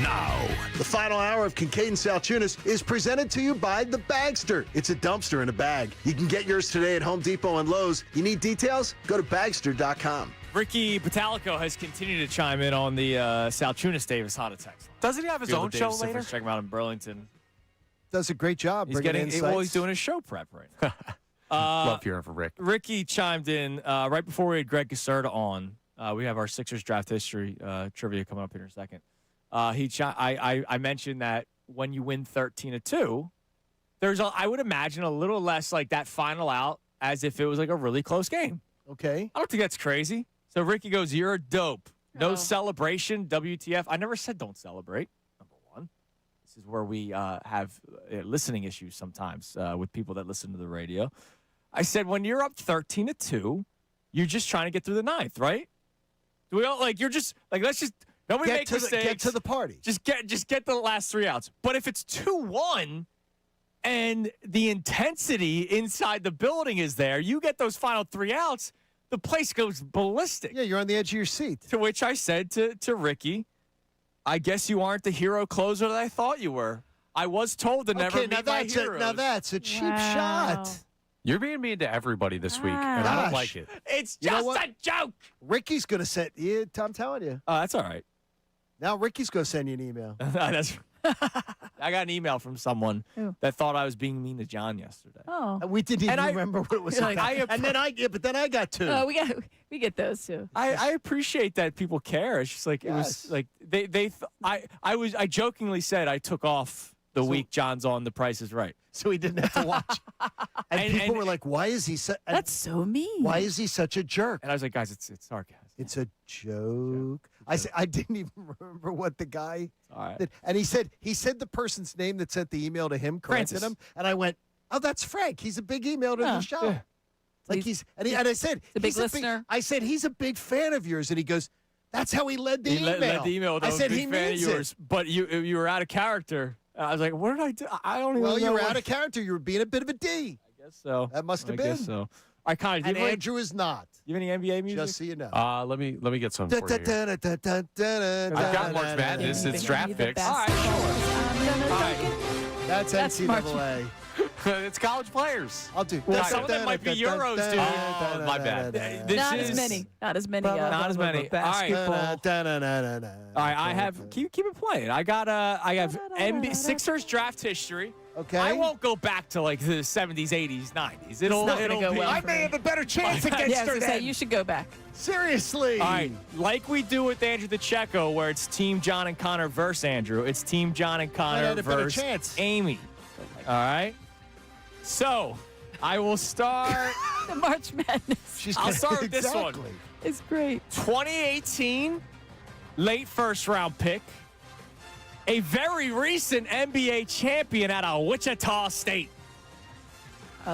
A: now.
C: The final hour of Kincade and Salciunas is presented to you by The Bagster. It's a dumpster in a bag. You can get yours today at Home Depot and Lowe's. You need details? Go to bagster.com.
B: Ricky Patalico has continued to chime in on the Salciunas Davis Hot Attacks.
D: Doesn't he have his own show later?
B: Check him out in Burlington.
C: Does a great job.
B: He's getting. Well, he's doing his show prep right now.
D: Love hearing from Rick.
B: Ricky chimed in right before we had Greg Caserta on. We have our Sixers draft history trivia coming up here in a second. I mentioned that when you win 13-2, there's I would imagine a little less like that final out as if it was like a really close game.
C: Okay.
B: I don't think that's crazy. So Ricky goes, "You're a dope. No celebration. WTF." I never said don't celebrate. Number one. This is where we have listening issues sometimes with people that listen to the radio. I said, when you're up 13-2, you're just trying to get through the ninth, right? Do we all you're just let's just nobody make mistakes.
C: Get to the party.
B: Just get the last three outs. But if it's 2-1 and the intensity inside the building is there, you get those final three outs, the place goes ballistic.
C: Yeah, you're on the edge of your seat.
B: To which I said to Ricky, I guess you aren't the hero closer that I thought you were. I was told to never meet my heroes.
C: Now that's a cheap shot.
D: You're being mean to everybody this week, and I don't like it.
B: It's
C: You know
B: just
C: what?
B: a joke.
C: Ricky's going to send you. I'm telling you.
B: Oh, that's all right.
C: Now Ricky's going to send you an email.
B: I got an email from someone that thought I was being mean to John yesterday.
P: Oh.
C: We didn't even remember what it was about. But then I got two.
P: Oh, we get those too.
B: I appreciate that people care. It's just like it was like I jokingly said I took off the week John's on The Price is Right.
C: So he didn't have to watch. And people were like, why is he
P: That's so mean.
C: Why is he such a jerk?
B: And I was like, guys, it's sarcasm.
C: It's a joke. I said I didn't even remember what the guy
B: right.
C: did. And he said the person's name that sent the email to him, corrected him. And I went, oh, that's Frank. He's a big email to the show.
B: Yeah.
C: Like and I said,
P: a big listener.
C: I said, he's a big fan of yours. And he goes, that's how he led the email.
B: Led the email with
C: I said,
B: big
C: he
B: fan
C: means
B: of yours, but you were out of character. I was like, what did I do? I don't even know.
C: Well, you were out of character. You were being a bit of a D.
B: I guess so.
C: That must have
B: I
C: been.
B: guess so. All right, Connor,
C: And Andrew is not.
B: You have any NBA music?
C: Just so you know.
D: Let me get some for you. I've got March Madness. It's draft picks.
B: All right, sure.
C: That's NCAA.
D: It's college players.
C: I'll do.
B: Well, some of them might be Euros, dude.
D: Oh, my bad.
P: Not as many. Not as many.
B: Not as many. All right. All right, I have keep it playing. I have Sixers draft history.
C: Okay.
B: I won't go back to like the 70s, 80s, 90s. It'll
P: go
B: be.
P: well
B: I
P: for
B: may
P: me.
B: have a better chance against
P: Yeah, I was
B: her
P: gonna say
B: then.
P: you should go back.
C: Seriously.
B: All right, like we do with Andrew the Checo, where it's Team John and Connor versus Andrew. It's Team John and Connor
C: had a better
B: versus
C: chance.
B: Amy. All right. So I will start.
P: The March Madness.
B: I'll start with this one.
P: It's great.
B: 2018, late first round pick. A very recent NBA champion out of Wichita State.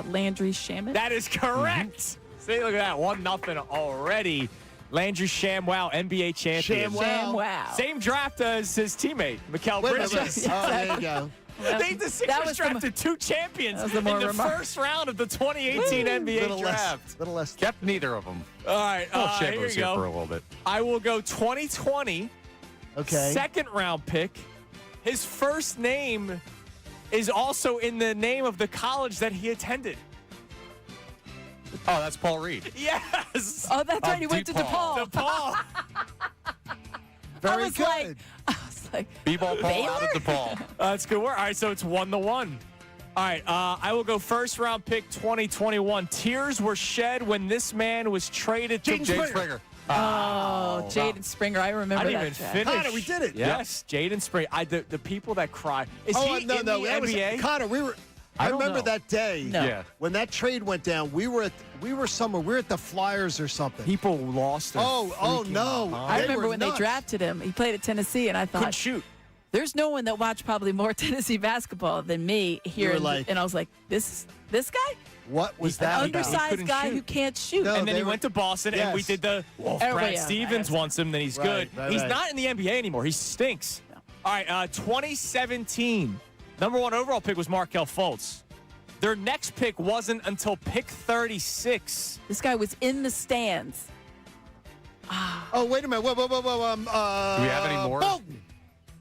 P: Landry Shamet.
B: That is correct. See, look at that. 1-0 already. Landry Shamwow, NBA champion.
P: Shamwow.
B: Same draft as his teammate, Mikal Bridges.
C: Oh, there you go.
B: The Sixers drafted two champions in the first round of the 2018 NBA draft.
C: Little less.
D: Kept neither of them.
B: All right,
D: Shaq
B: here
D: was
B: you
D: here
B: go.
D: for a little bit.
B: I will go 2020.
C: Okay.
B: Second round pick. His first name is also in the name of the college that he attended.
D: Oh, that's Paul Reed.
B: Yes.
P: Oh, that's right. He went to DePaul.
B: DePaul.
C: Very good.
P: I was like,
D: B-ball Paul
P: Baylor?
D: out of DePaul.
B: That's good work. All right, so it's 1-1. All right, I will go first round pick 2021. Tears were shed when this man was traded to
D: Jaden Springer.
P: oh, Jaden Springer. I remember
B: I didn't
P: that.
B: even
P: Chad.
B: finish.
C: Connor, we did it.
B: Yes, Jaden Springer. The people that cry. Is he in the
C: that
B: NBA?
C: was Connor. I
D: don't
C: remember
D: know.
C: that day.
P: No.
D: Yeah.
C: When that trade went down, we were somewhere. We were at the Flyers or something.
B: People lost their
C: Oh no!
B: freaking
P: I
C: They
P: remember
C: were
P: when
C: nuts.
P: they drafted him. He played at Tennessee, and I
B: couldn't
P: thought,
B: shoot.
P: there's no one that watched probably more Tennessee basketball than me here.
C: were like-
P: And I was like, this guy?
C: What was
P: An
C: that? about?
P: undersized
B: couldn't
P: guy
B: shoot.
P: who can't shoot.
C: No,
B: And then
C: they
B: he
C: were-
B: went to Boston, and we
C: Yes.
B: did the
P: Oh,
B: Brad
P: yeah.
B: Stevens wants him, then he's
C: Right,
B: good.
C: right,
B: He's
C: right.
B: not in the NBA anymore. He stinks. All right, 2017. Number 1 overall pick was Markelle Fultz. Their next pick wasn't until pick 36.
P: This guy was in the stands.
C: Oh wait a minute! Whoa!
D: Do we have any more?
C: Bolton.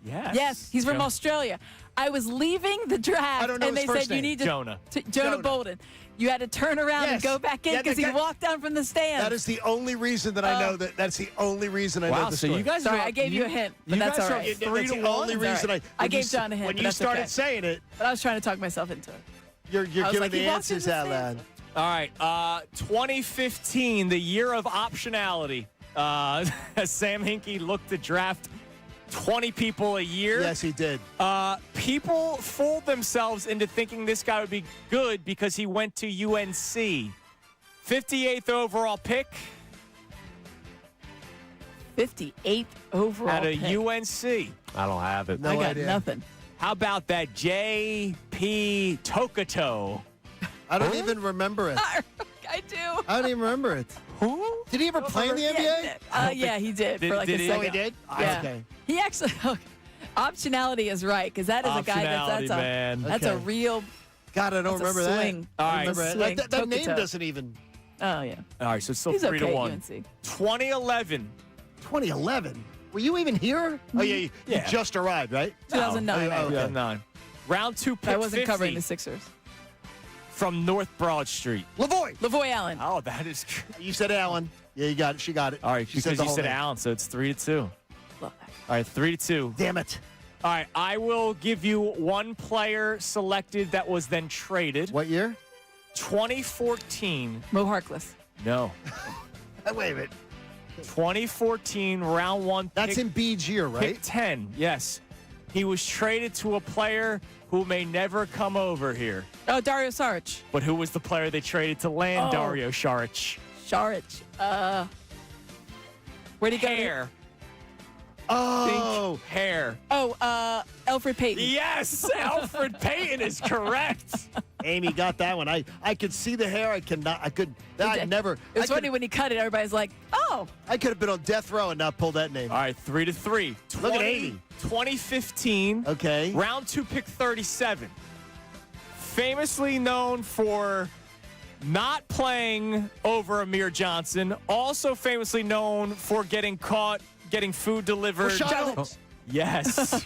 P: Yes, he's from Australia. I was leaving the draft,
C: I don't know
P: and
C: his
P: they
C: first
P: said you
C: name.
P: need to
B: Jonah.
P: Jonah Bolden. You had to turn around and
C: Yes.
P: go back in
C: Yeah,
P: because
C: the
P: he
C: guy-
P: walked down from the stands.
C: That is the only reason that I know that. That's the only reason I know
B: Wow,
C: the
B: so
C: story.
B: you guys
P: Sorry,
B: are,
P: I gave you a hint, but
B: you
P: that's
B: guys
P: all
B: are
P: right.
B: 3
C: That's
B: to
C: the
B: 1.
C: only
P: It's all
C: reason
P: right.
C: I
P: I gave
C: you,
P: John a hint,
C: when
P: but
C: you
P: that's
C: started
P: okay.
C: saying it.
P: But I was trying to talk myself into it.
C: You're
P: I was
C: giving
P: like,
C: the
P: he walked in
C: answers
P: the
C: out
P: stands.
C: loud.
B: All right, 2015, the year of optionality. As Sam Hinkie looked to draft 20 people a year.
C: Yes, he did.
B: People fooled themselves into thinking this guy would be good because he went to UNC. 58th overall pick
P: 58th overall
B: out of
P: pick.
B: UNC.
D: I don't have it.
C: No
P: I got
C: idea.
P: nothing.
B: How about that J.P. Tokoto?
C: I don't even remember it.
P: I do.
C: I don't even remember it.
B: Who?
C: Did he ever play in the NBA?
P: Yeah, he did,
B: Did-
P: for like
B: did
P: a
B: he?
P: second.
C: Oh, he did?
P: Yeah.
C: Okay.
P: He actually optionality is right because that is a guy
B: Optionality, man.
P: that's a
C: Okay.
P: real.
C: God, I don't
P: That's a
C: remember that.
P: swing.
B: All
C: I
B: right.
C: don't remember
P: Swing.
C: that. That name
P: Tokoto.
C: doesn't even.
P: Oh yeah.
B: All right, so it's still
P: He's
B: 3
P: okay
B: to
P: at
B: 1.
P: UNC.
B: 2011.
C: 2011. Were you even here? Oh yeah, you
B: Yeah.
C: just arrived, right?
P: 2009.
C: Oh, okay.
B: 2009. Round 2 pick
P: I wasn't
B: 50.
P: covering the Sixers.
B: from North Broad Street.
C: Lavoy
P: Allen.
B: Oh, that is.
C: You said Allen. Yeah, you got it. She got it.
B: All right,
C: she
B: because
C: the
B: you
C: whole
B: said
C: name.
B: Allen, so it's 3-2.
P: Love that.
B: All right, 3-2.
C: Damn it.
B: All right, I will give you one player selected that was then traded.
C: What year?
B: 2014.
P: Mo Harkless.
B: No.
C: Wait a minute.
B: 2014 round one.
C: That's in Bede's year, right?
B: Pick 10. Yes. He was traded to a player who may never come over here.
P: Oh, Dario Saric.
B: But who was the player they traded to land
P: Oh.
B: Dario Saric?
P: Saric. Where'd he go?
B: Hair.
C: Oh.
B: Think hair.
P: Oh, Alfred Payton.
B: Yes, Alfred Payton is correct.
C: Amy got that one. I could see the hair. I could. I never.
P: It was
C: I
P: funny when he cut it. Everybody's like, "Oh."
C: I could have been on death row and not pulled that name.
B: All right, 3-3.
C: Look at Amy.
B: 2015.
C: Okay.
B: Round 2, pick 37. Famously known for not playing over Amir Johnson. Also famously known for getting caught getting food delivered.
C: Rashawn Holmes.
B: Yes.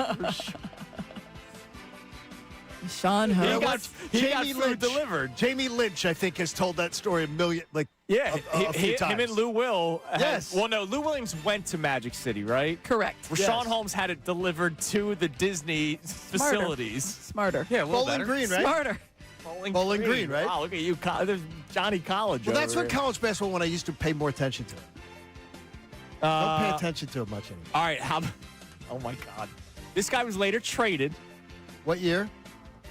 P: Sean Holmes.
B: He got food delivered.
C: Jamie Lynch, I think, has told that story a million,
B: Yeah,
C: a few times.
B: him and Lou Will.
C: Yes.
B: Well, no, Lou Williams went to Magic City, right?
P: Correct.
B: Rashawn
C: Yes.
B: Holmes had it delivered to the Disney facilities.
P: Smarter.
D: Yeah, a little
C: Bowling
D: better.
C: Green, right?
P: Smarter.
C: Bowling Green, right?
B: Wow, look at you. There's Johnny College.
C: Well, that's
B: over
C: when
B: here.
C: college basketball, when I used to pay more attention to it. Don't pay attention to it much anymore.
B: All right. Oh, my God. This guy was later traded.
C: What year?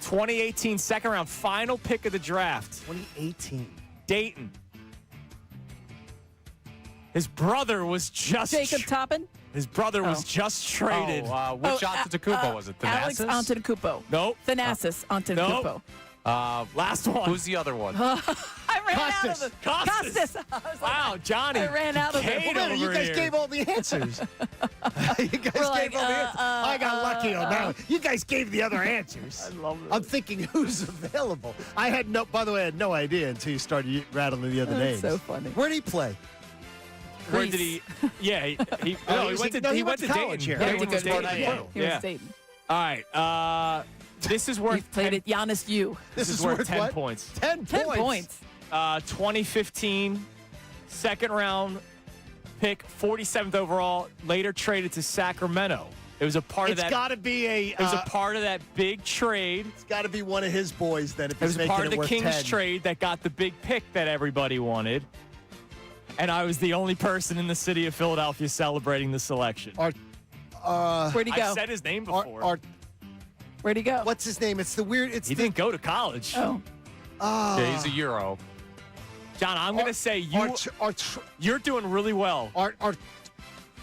B: 2018 second round, final pick of the draft.
C: 2018.
B: Dayton. His brother was just
P: Jacob Toppin.
B: His brother was just traded.
D: Which Antetokounmpo was it?
P: Alex
D: Thanasis?
P: Antetokounmpo.
B: Nope.
P: Thanasis Antetokounmpo.
B: Nope. Last one.
D: Who's the other one?
P: I ran out of them.
B: Costas.
P: I was like,
B: Wow, Johnny.
P: I ran out of them.
B: Kincade
C: Well, you
B: over
C: guys
B: here.
C: gave all the answers. You guys
P: We're like,
C: gave all the answers. I got lucky on that one. You guys gave the other answers.
B: I love it.
C: I'm thinking who's available. By the way, I had no idea until you started rattling the other names.
P: so funny.
C: Where did he play?
B: Where did he? Yeah, he went to
C: he went to college
B: Dayton.
C: here.
P: Yeah, he went to
B: Dayton.
P: Dayton.
B: Yeah.
P: He was Dayton.
B: All right. This is
P: He
B: worth
P: played
B: 10,
P: at Giannis U.
B: This is worth 10
C: what?
B: points.
C: 10
P: 10
C: points.
P: points.
B: 2015 second round pick, 47th overall, later traded to Sacramento. It was a part of
C: It's
B: that.
C: got to be
B: It was a part of that big trade.
C: It's got to be one of his boys then. If
B: It was
C: he's
B: a part of
C: making
B: the
C: it
B: Kings
C: worth 10.
B: trade that got the big pick that everybody wanted. And I was the only person in the city of Philadelphia celebrating the selection.
P: Where'd he go?
B: I said his name before.
P: Where'd he go?
C: What's his name? It's the weird. It's
B: He
C: the,
B: didn't go to college.
P: Oh.
D: Yeah, he's a Euro.
B: John, I'm going to say you're doing really well.
P: Arturis?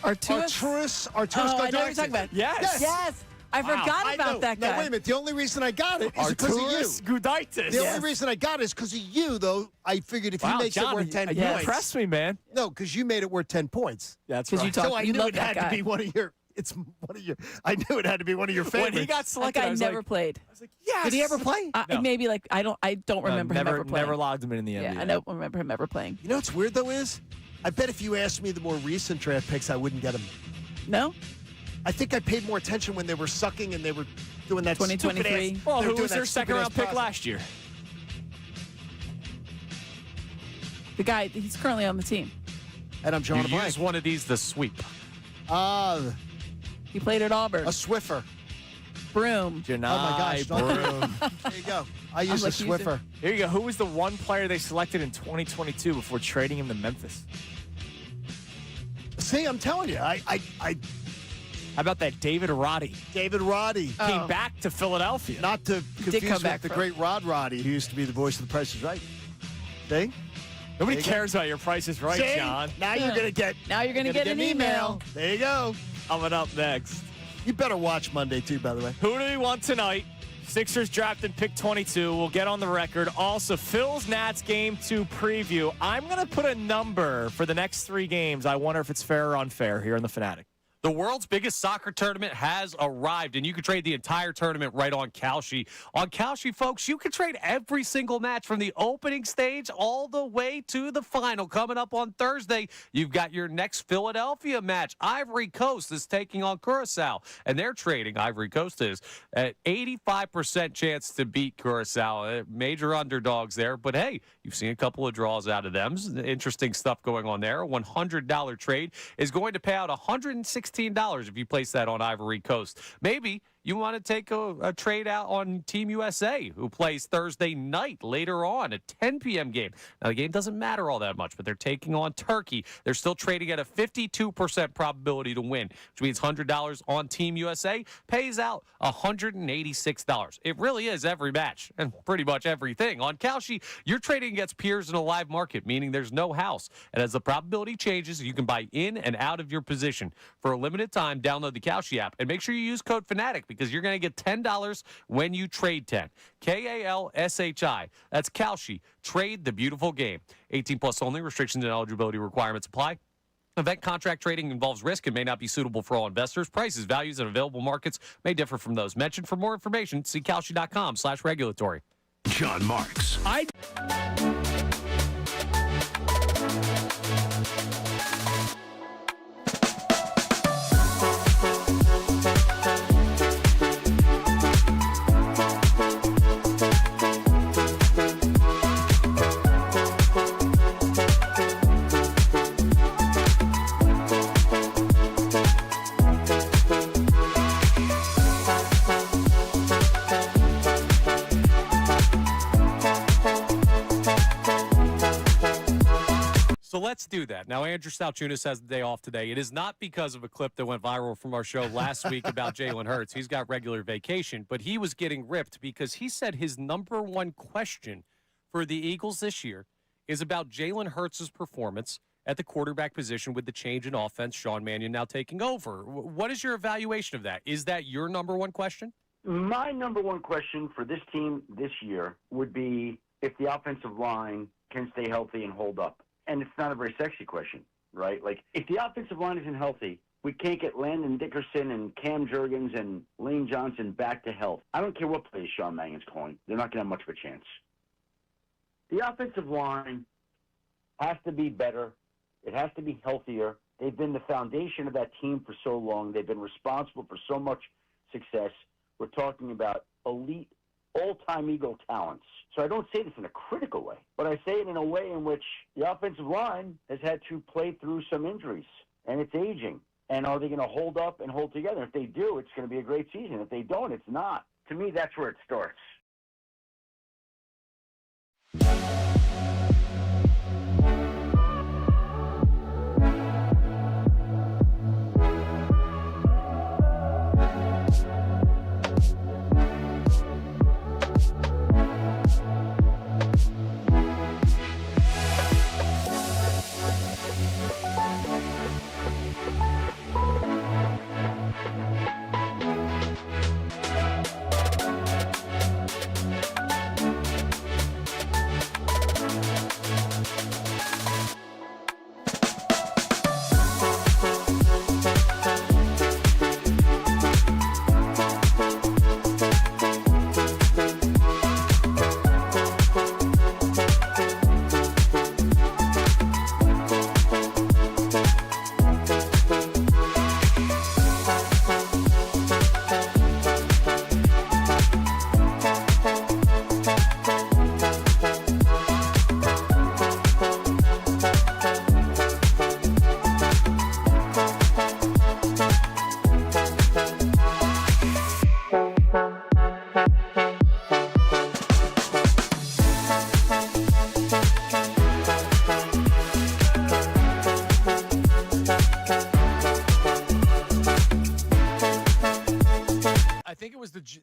C: Arturis
P: Oh, I know what you're
C: Gudaitis.
P: talking about.
B: Yes.
P: Yes. I forgot about that guy.
C: Now, wait a minute. The only reason I got it is because of you.
B: Arturis Gudaitis.
C: The only reason I got it is because of you, though. I figured if he
B: Wow,
C: makes
B: John,
C: it worth 10
B: you
C: points.
B: impressed me, man.
C: No, because you made it worth 10 points.
B: That's
P: 'Cause
B: right.
P: you talk-
C: So I
P: you
C: knew
P: love
C: it
P: that
C: had
P: guy.
C: to be one of your. It's one of your. I knew it had to be one of your favorites.
B: When he got
P: That
B: selected, I
P: guy
B: was
P: never
B: like,
P: played.
B: yes.
C: Did he ever play?
B: No.
P: Maybe like I don't remember him ever playing.
B: Never logged him in the NBA.
P: Yeah, I don't remember him ever playing.
C: You know what's weird though is, I bet if you asked me the more recent draft picks, I wouldn't get them.
P: No?
C: I think I paid more attention when they were sucking and they were doing that
P: 2023.
C: stupid ass.
B: Well,
C: they were
B: who
C: doing
B: was
C: that
B: their second round
C: stupid-ass
B: pick
C: process.
B: last year?
P: The guy, he's currently on the team.
C: And I'm
D: You
C: drawing a blank.
D: use one of these to sweep.
P: He played at Auburn.
C: A Swiffer.
P: Broom.
B: Janai
C: Oh my gosh!
B: Broom.
C: There you go. I use a
P: like using-
C: Swiffer.
B: Here you go. Who was the one player they selected in 2022 before trading him to Memphis?
C: See, I'm telling you, I
B: How about that David Roddy?
C: David Roddy.
B: Came back to Philadelphia.
C: Not to
P: did
C: confuse
P: come
C: with
P: back
C: the
P: from-
C: great Rod Roddy, who used to be the voice of The Price is Right. See?
B: Nobody
C: There you go.
B: cares about your Price is Right,
C: See?
B: John.
C: Now you're gonna get.
P: Now you're gonna get an email.
C: There you go.
B: Coming up next.
C: You better watch Monday too, by the way.
B: Who do we want tonight? Sixers drafted pick 22. We'll get on the record. Also, Phil's Nats game 2 preview. I'm going to put a number for the next 3 games. I wonder if it's fair or unfair here in the Fanatic.
D: The world's biggest soccer tournament has arrived, and you can trade the entire tournament right on Kalshi. On Kalshi, folks, you can trade every single match from the opening stage all the way to the final. Coming up on Thursday, you've got your next Philadelphia match. Ivory Coast is taking on Curacao, and they're trading, Ivory Coast is, at 85% chance to beat Curacao. Major underdogs there, but hey, you've seen a couple of draws out of them. Interesting stuff going on there. A $100 trade is going to pay out $116 if you place that on Ivory Coast. Maybe you want to take a trade out on Team USA, who plays Thursday night later on, a 10 p.m. game. Now, the game doesn't matter all that much, but they're taking on Turkey. They're still trading at a 52% probability to win, which means $100 on Team USA pays out $186. It really is every match and pretty much everything. On Kalshi, you're trading against peers in a live market, meaning there's no house. And as the probability changes, you can buy in and out of your position. For a limited time, download the Kalshi app and make sure you use code FANATIC, because you're going to get $10 when you trade 10. Kalshi. That's Kalshi. Trade the beautiful game. 18 plus only. Restrictions and eligibility requirements apply. Event contract trading involves risk and may not be suitable for all investors. Prices, values, and available markets may differ from those mentioned. For more information, see Kalshi.com/regulatory.
A: John Marks.
D: So let's do that. Now, Andrew Salciunas has the day off today. It is not because of a clip that went viral from our show last week about Jalen Hurts. He's got regular vacation, but he was getting ripped because he said his number one question for the Eagles this year is about Jalen Hurts' performance at the quarterback position with the change in offense, Sean Mannion now taking over. What is your evaluation of that? Is that your number one question?
K: My number one question for this team this year would be if the offensive line can stay healthy and hold up. And it's not a very sexy question, right? Like, if the offensive line isn't healthy, we can't get Landon Dickerson and Cam Jurgens and Lane Johnson back to health. I don't care what plays Sean Mannion's calling. They're not going to have much of a chance. The offensive line has to be better. It has to be healthier. They've been the foundation of that team for so long. They've been responsible for so much success. We're talking about elite, all-time Eagle talents. So I don't say this in a critical way, but I say it in a way in which the offensive line has had to play through some injuries, and it's aging. And are they going to hold up and hold together? If they do, it's going to be a great season. If they don't, it's not. To me, that's where it starts.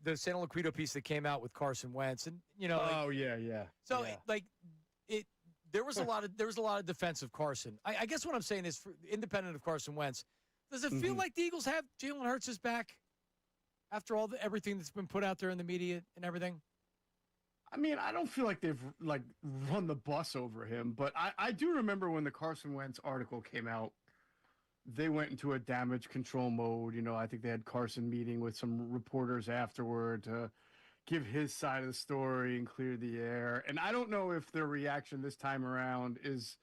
F: The San Luquito piece that came out with Carson Wentz, and
M: yeah.
F: So there was a lot of defense of Carson. I guess what I'm saying is, independent of Carson Wentz, does it feel like the Eagles have Jalen Hurts' back after everything that's been put out there in the media and everything?
M: I mean, I don't feel like they've run the bus over him, but I do remember when the Carson Wentz article came out they went into a damage control mode. You know, I think they had Carson meeting with some reporters afterward to give his side of the story and clear the air. And I don't know if their reaction this time around is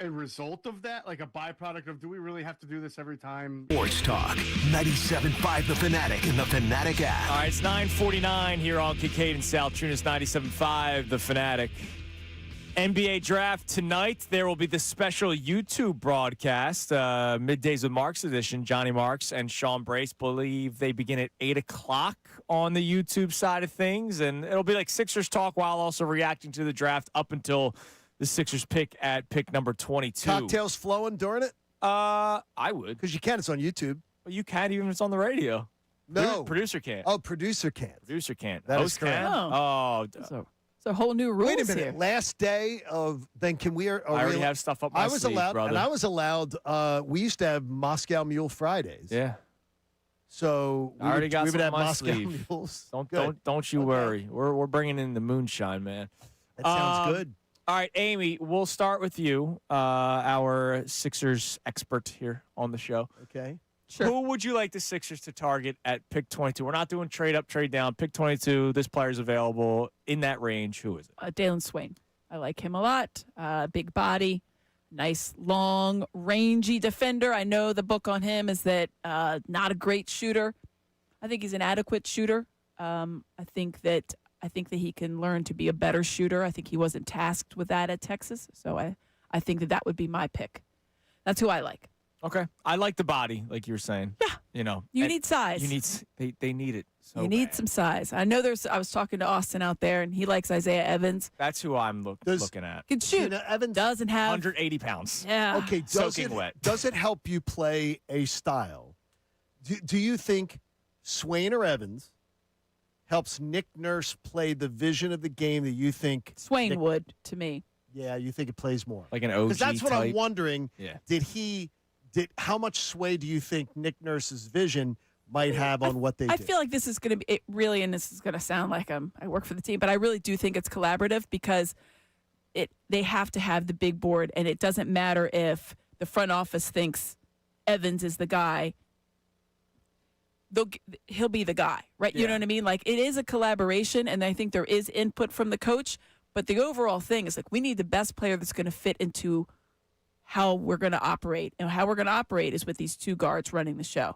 M: a result of that, like a byproduct of, do we really have to do this every time?
A: Sports Talk, 97.5 The Fanatic and the Fanatic app.
B: All right, it's 9:49 here on Kincade and Salciunas, 97.5 The Fanatic. NBA draft tonight. There will be the special YouTube broadcast, Middays with Marks edition. Johnny Marks and Sean Brace believe they begin at 8 o'clock on the YouTube side of things. And it'll be like Sixers talk while also reacting to the draft up until the Sixers pick at pick number 22.
C: Cocktails flowing during it?
B: I would.
C: Because you can. It's on YouTube.
B: Well, you can't even if it's on the radio.
C: No.
B: Producer can't.
C: Oh, producer can't.
B: Producer can't.
C: That
B: Host
C: is correct.
B: can? Oh.
P: It's a whole new rules
C: Wait a minute.
P: here.
C: Last day of then can we? Are
B: I already
C: we,
B: have stuff up my
C: I was
B: sleeve,
C: allowed,
B: brother.
C: and I was allowed. We used to have Moscow Mule Fridays.
B: Yeah.
C: So
B: I already got
C: we
B: some
C: would
B: up
C: have
B: my
C: Moscow
B: sleeve.
C: Mules.
B: Don't you
C: Okay.
B: worry. We're bringing in the moonshine, man.
C: That sounds good.
B: All right, Amy, we'll start with you, our Sixers expert here on the show.
C: Okay.
P: Sure.
B: Who would you like the Sixers to target at pick 22? We're not doing trade up, trade down. Pick 22. This player's available in that range. Who is it?
P: Dalen Swain. I like him a lot. Big body, nice, long, rangy defender. I know the book on him is that not a great shooter. I think he's an adequate shooter. I think that he can learn to be a better shooter. I think he wasn't tasked with that at Texas, so I think that would be my pick. That's who I like.
B: Okay. I like the body, like you were saying.
P: Yeah.
B: You know.
P: You
B: and
P: need size.
B: They need it. So
P: you need
B: bad.
P: some size. I know I was talking to Austin out there, and he likes Isaiah Evans.
B: That's who I'm looking at.
P: Can shoot.
C: You know, Evans
P: Doesn't have
B: 180 pounds.
P: Yeah.
C: Okay.
B: Soaking wet.
C: Does it help you play a style? Do you think Swain or Evans helps Nick Nurse play the vision of the game that you think
P: Swain
C: Nick,
P: would to me.
C: Yeah, you think it plays more
B: Like an OG
C: because that's what I'm
B: type.
C: wondering.
B: Yeah.
C: How much sway do you think Nick Nurse's vision might have on what they do?
P: I feel like this is going to be it really, and this is going to sound like I work for the team, but I really do think it's collaborative because they have to have the big board, and it doesn't matter if the front office thinks Evans is the guy. He'll be the guy, right? You know what I mean? Like, it is a collaboration, and I think there is input from the coach, but the overall thing is like we need the best player that's going to fit into how we're going to operate. And how we're going to operate is with these two guards running the show.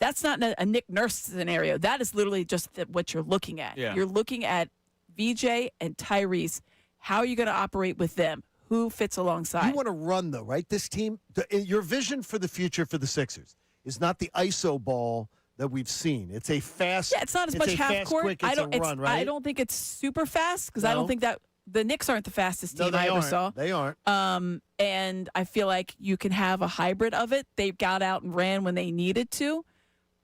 P: That's not a Nick Nurse scenario. That is literally just what you're looking at.
B: Yeah.
P: You're looking at VJ and Tyrese. How are you going to operate with them? Who fits alongside?
C: You want to run, though, right? This team, your vision for the future for the Sixers is not the ISO ball that we've seen. It's a fast.
P: Yeah, it's not as much half
C: fast,
P: court.
C: Quick, it's a run, right?
P: I don't think it's super fast because I don't think that the Knicks aren't the fastest team I ever saw.
C: They aren't.
P: And I feel like you can have a hybrid of it. They got out and ran when they needed to.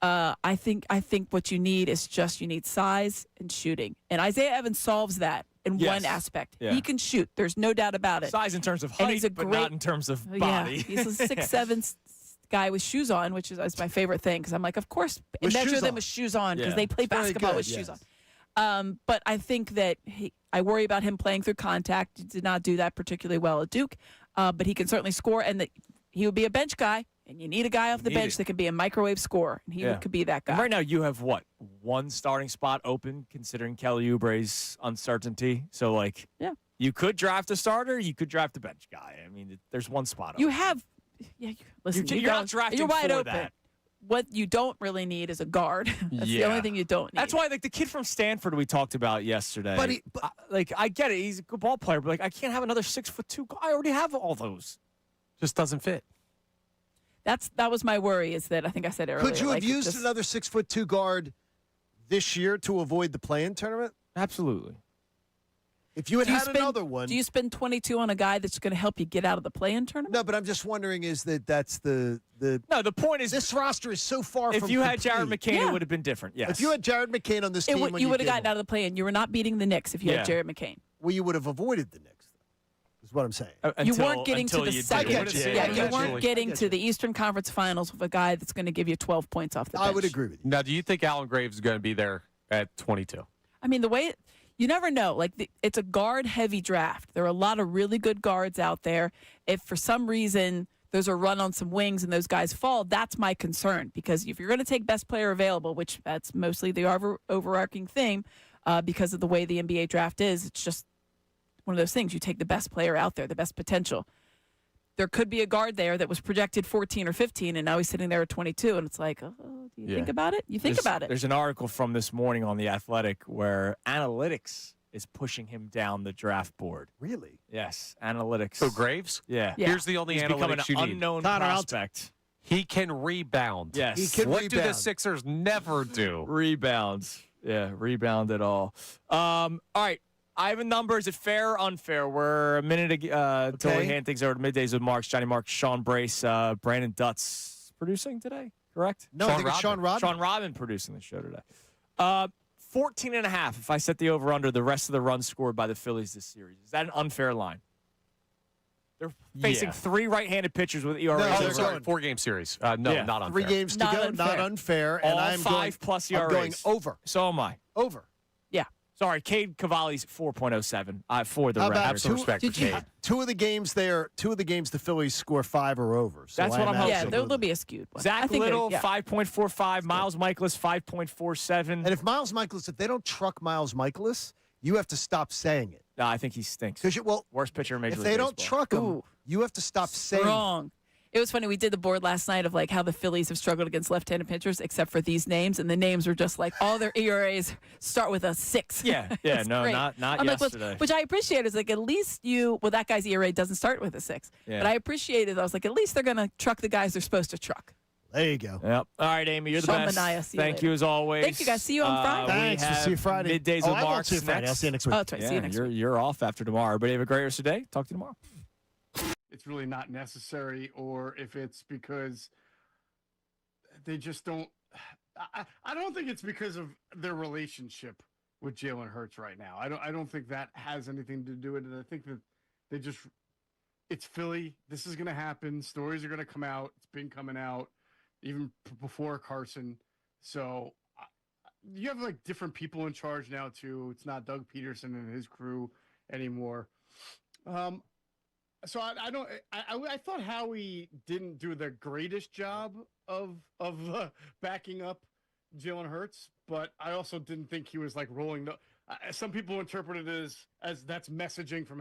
P: I think what you need is you need size and shooting. And Isaiah Evans solves that in one aspect.
B: Yeah.
P: He can shoot. There's no doubt about it.
B: Size in terms of
P: And
B: height,
P: he's a
B: but
P: great-
B: not in terms of
P: Yeah,
B: body.
P: he's a 6'7" guy with shoes on, which is my favorite thing because I'm like, of course,
C: With
P: measure
C: shoes
P: them
C: on.
P: with shoes on because
B: Yeah.
P: they play
C: Very
P: basketball
C: good,
P: with shoes
C: yes.
P: on. But I think that I worry about him playing through contact. He did not do that particularly well at Duke, but he can certainly score, and he would be a bench guy, and you need a guy off the
B: need
P: bench
B: it.
P: that can be a microwave scorer, and he could be that guy.
B: And right now, you have what? One starting spot open, considering Kelly Oubre's uncertainty. So, you could draft a starter, you could draft a bench guy. I mean, there's one spot open.
P: You have, listen,
B: You're not drafting
P: you're wide
B: for
P: open.
B: that.
P: What you don't really need is a guard. That's the only thing you don't need.
B: That's why, the kid from Stanford we talked about yesterday.
C: But
B: I get it. He's a good ball player, but I can't have another 6'2" guy. I already have all those.
D: Just doesn't fit.
P: That was my worry. Is that I think I said earlier.
C: Could you have used another 6'2" guard this year to avoid the play-in tournament?
B: Absolutely.
C: If you had another one.
P: Do you spend 22 on a guy that's going to help you get out of the play-in tournament?
C: No, but I'm just wondering that's the
B: No, the point is
C: this roster is so far from
B: if you had Jared
C: complete.
B: McCain, it would have been different. Yes.
C: If you had Jared McCain on this team, when
P: you would have
C: gave
P: gotten out of the play-in. You were not beating the Knicks if you had Jared McCain.
C: Well, you would have avoided the Knicks. Is what I'm saying.
P: You weren't getting to the second.
C: I
P: You weren't getting to the Eastern Conference Finals with a guy that's going to give you 12 points off the bench.
C: I would agree with you.
D: Now, do you think Alan Graves is going to be there at 22?
P: I mean, the way you never know. Like it's a guard-heavy draft. There are a lot of really good guards out there. If for some reason there's a run on some wings and those guys fall, that's my concern. Because if you're going to take best player available, which that's mostly the overarching theme, because of the way the NBA draft is, it's just one of those things. You take the best player out there, the best potential. There could be a guard there that was projected 14 or 15, and now he's sitting there at 22, and it's like, oh, do you think about it? You think about it.
B: There's an article from this morning on The Athletic where analytics is pushing him down the draft board.
C: Really?
B: Yes, analytics.
D: So Graves?
B: Yeah.
D: Here's the only
B: He's become an
D: analytics you need.
B: unknown
C: Connor,
B: prospect.
D: He can rebound.
B: Yes.
C: He can
D: What do the
C: rebound.
D: Sixers never do?
B: Rebounds. Yeah, rebound at all. All right. I have a number. Is it fair or unfair? We're a minute until we hand things over to Middays with Marks, Johnny Marks, Sean Brace, Brandon Dutz producing today, correct?
C: No, I think it's Sean Rodman.
B: Sean Rodman producing the show today. 14.5 if I set the over-under the rest of the runs scored by the Phillies this series. Is that an unfair line? They're facing three right-handed pitchers with ERAs.
C: No,
D: Oh,
C: they're
D: sorry,
C: going-
D: 4-game series. No, not unfair.
C: 3 games to
P: Not
C: go,
P: unfair.
C: not unfair. And
B: All
C: I'm
B: 5+
C: going,
B: ERAs.
C: I'm going over.
B: So am I.
C: Over.
P: Yeah.
B: Sorry, Cade Cavalli's 4.07 for the
C: How about
B: record.
D: Have some respect for Cade.
C: Two of the games the Phillies score 5 or over. So
B: That's
C: I
B: what I'm
C: imagine-
P: Yeah,
B: hoping.
P: there'll be a skewed one. I
B: Zach
P: think
B: Little,
P: yeah.
B: 5.45. Miles Michaelis, 5.47.
C: And if Miles Michaelis, if they don't truck Miles Michaelis, you have to stop saying it.
B: No, I think he stinks.
C: Well,
B: worst pitcher in Major
C: if
B: League
C: they don't
B: Baseball.
C: truck him,
P: Ooh.
C: you have to stop saying it.
P: Wrong. It was funny. We did the board last night of like how the Phillies have struggled against left-handed pitchers, except for these names, and the names were just like all their ERAs start with a 6.
B: Yeah,
P: It's
B: no,
P: great.
B: not
P: I'm like,
B: yesterday.
P: which I appreciate. Is like at least that guy's ERA doesn't start with a 6.
B: Yeah.
P: But I appreciated. I was like, at least they're gonna truck the guys they're supposed to truck.
C: There you go.
B: Yep. All right, Amy, you're the
P: Sean
B: best.
P: Mania, see you
B: Thank
P: later.
B: you as always.
P: Thank you, guys. See you on Friday.
C: Thanks. We'll see you Friday.
B: Middays
C: Oh,
B: with
C: I won't
B: Marks
C: see you Friday.
B: next.
C: I'll see you next week.
P: Oh, that's right. See you next week.
B: You're off after tomorrow, but you have a great rest of the day. Talk to you tomorrow.
M: It's really not necessary, or if it's because they just don't. I don't think it's because of their relationship with Jalen Hurts right now. I don't think that has anything to do with it. I think that they just. It's Philly. This is going to happen. Stories are going to come out. It's been coming out even before Carson. So you have like different people in charge now too. It's not Doug Peterson and his crew anymore. So I don't. I thought Howie didn't do the greatest job of backing up Jalen Hurts, but I also didn't think he was like rolling the. Some people interpret it as that's messaging from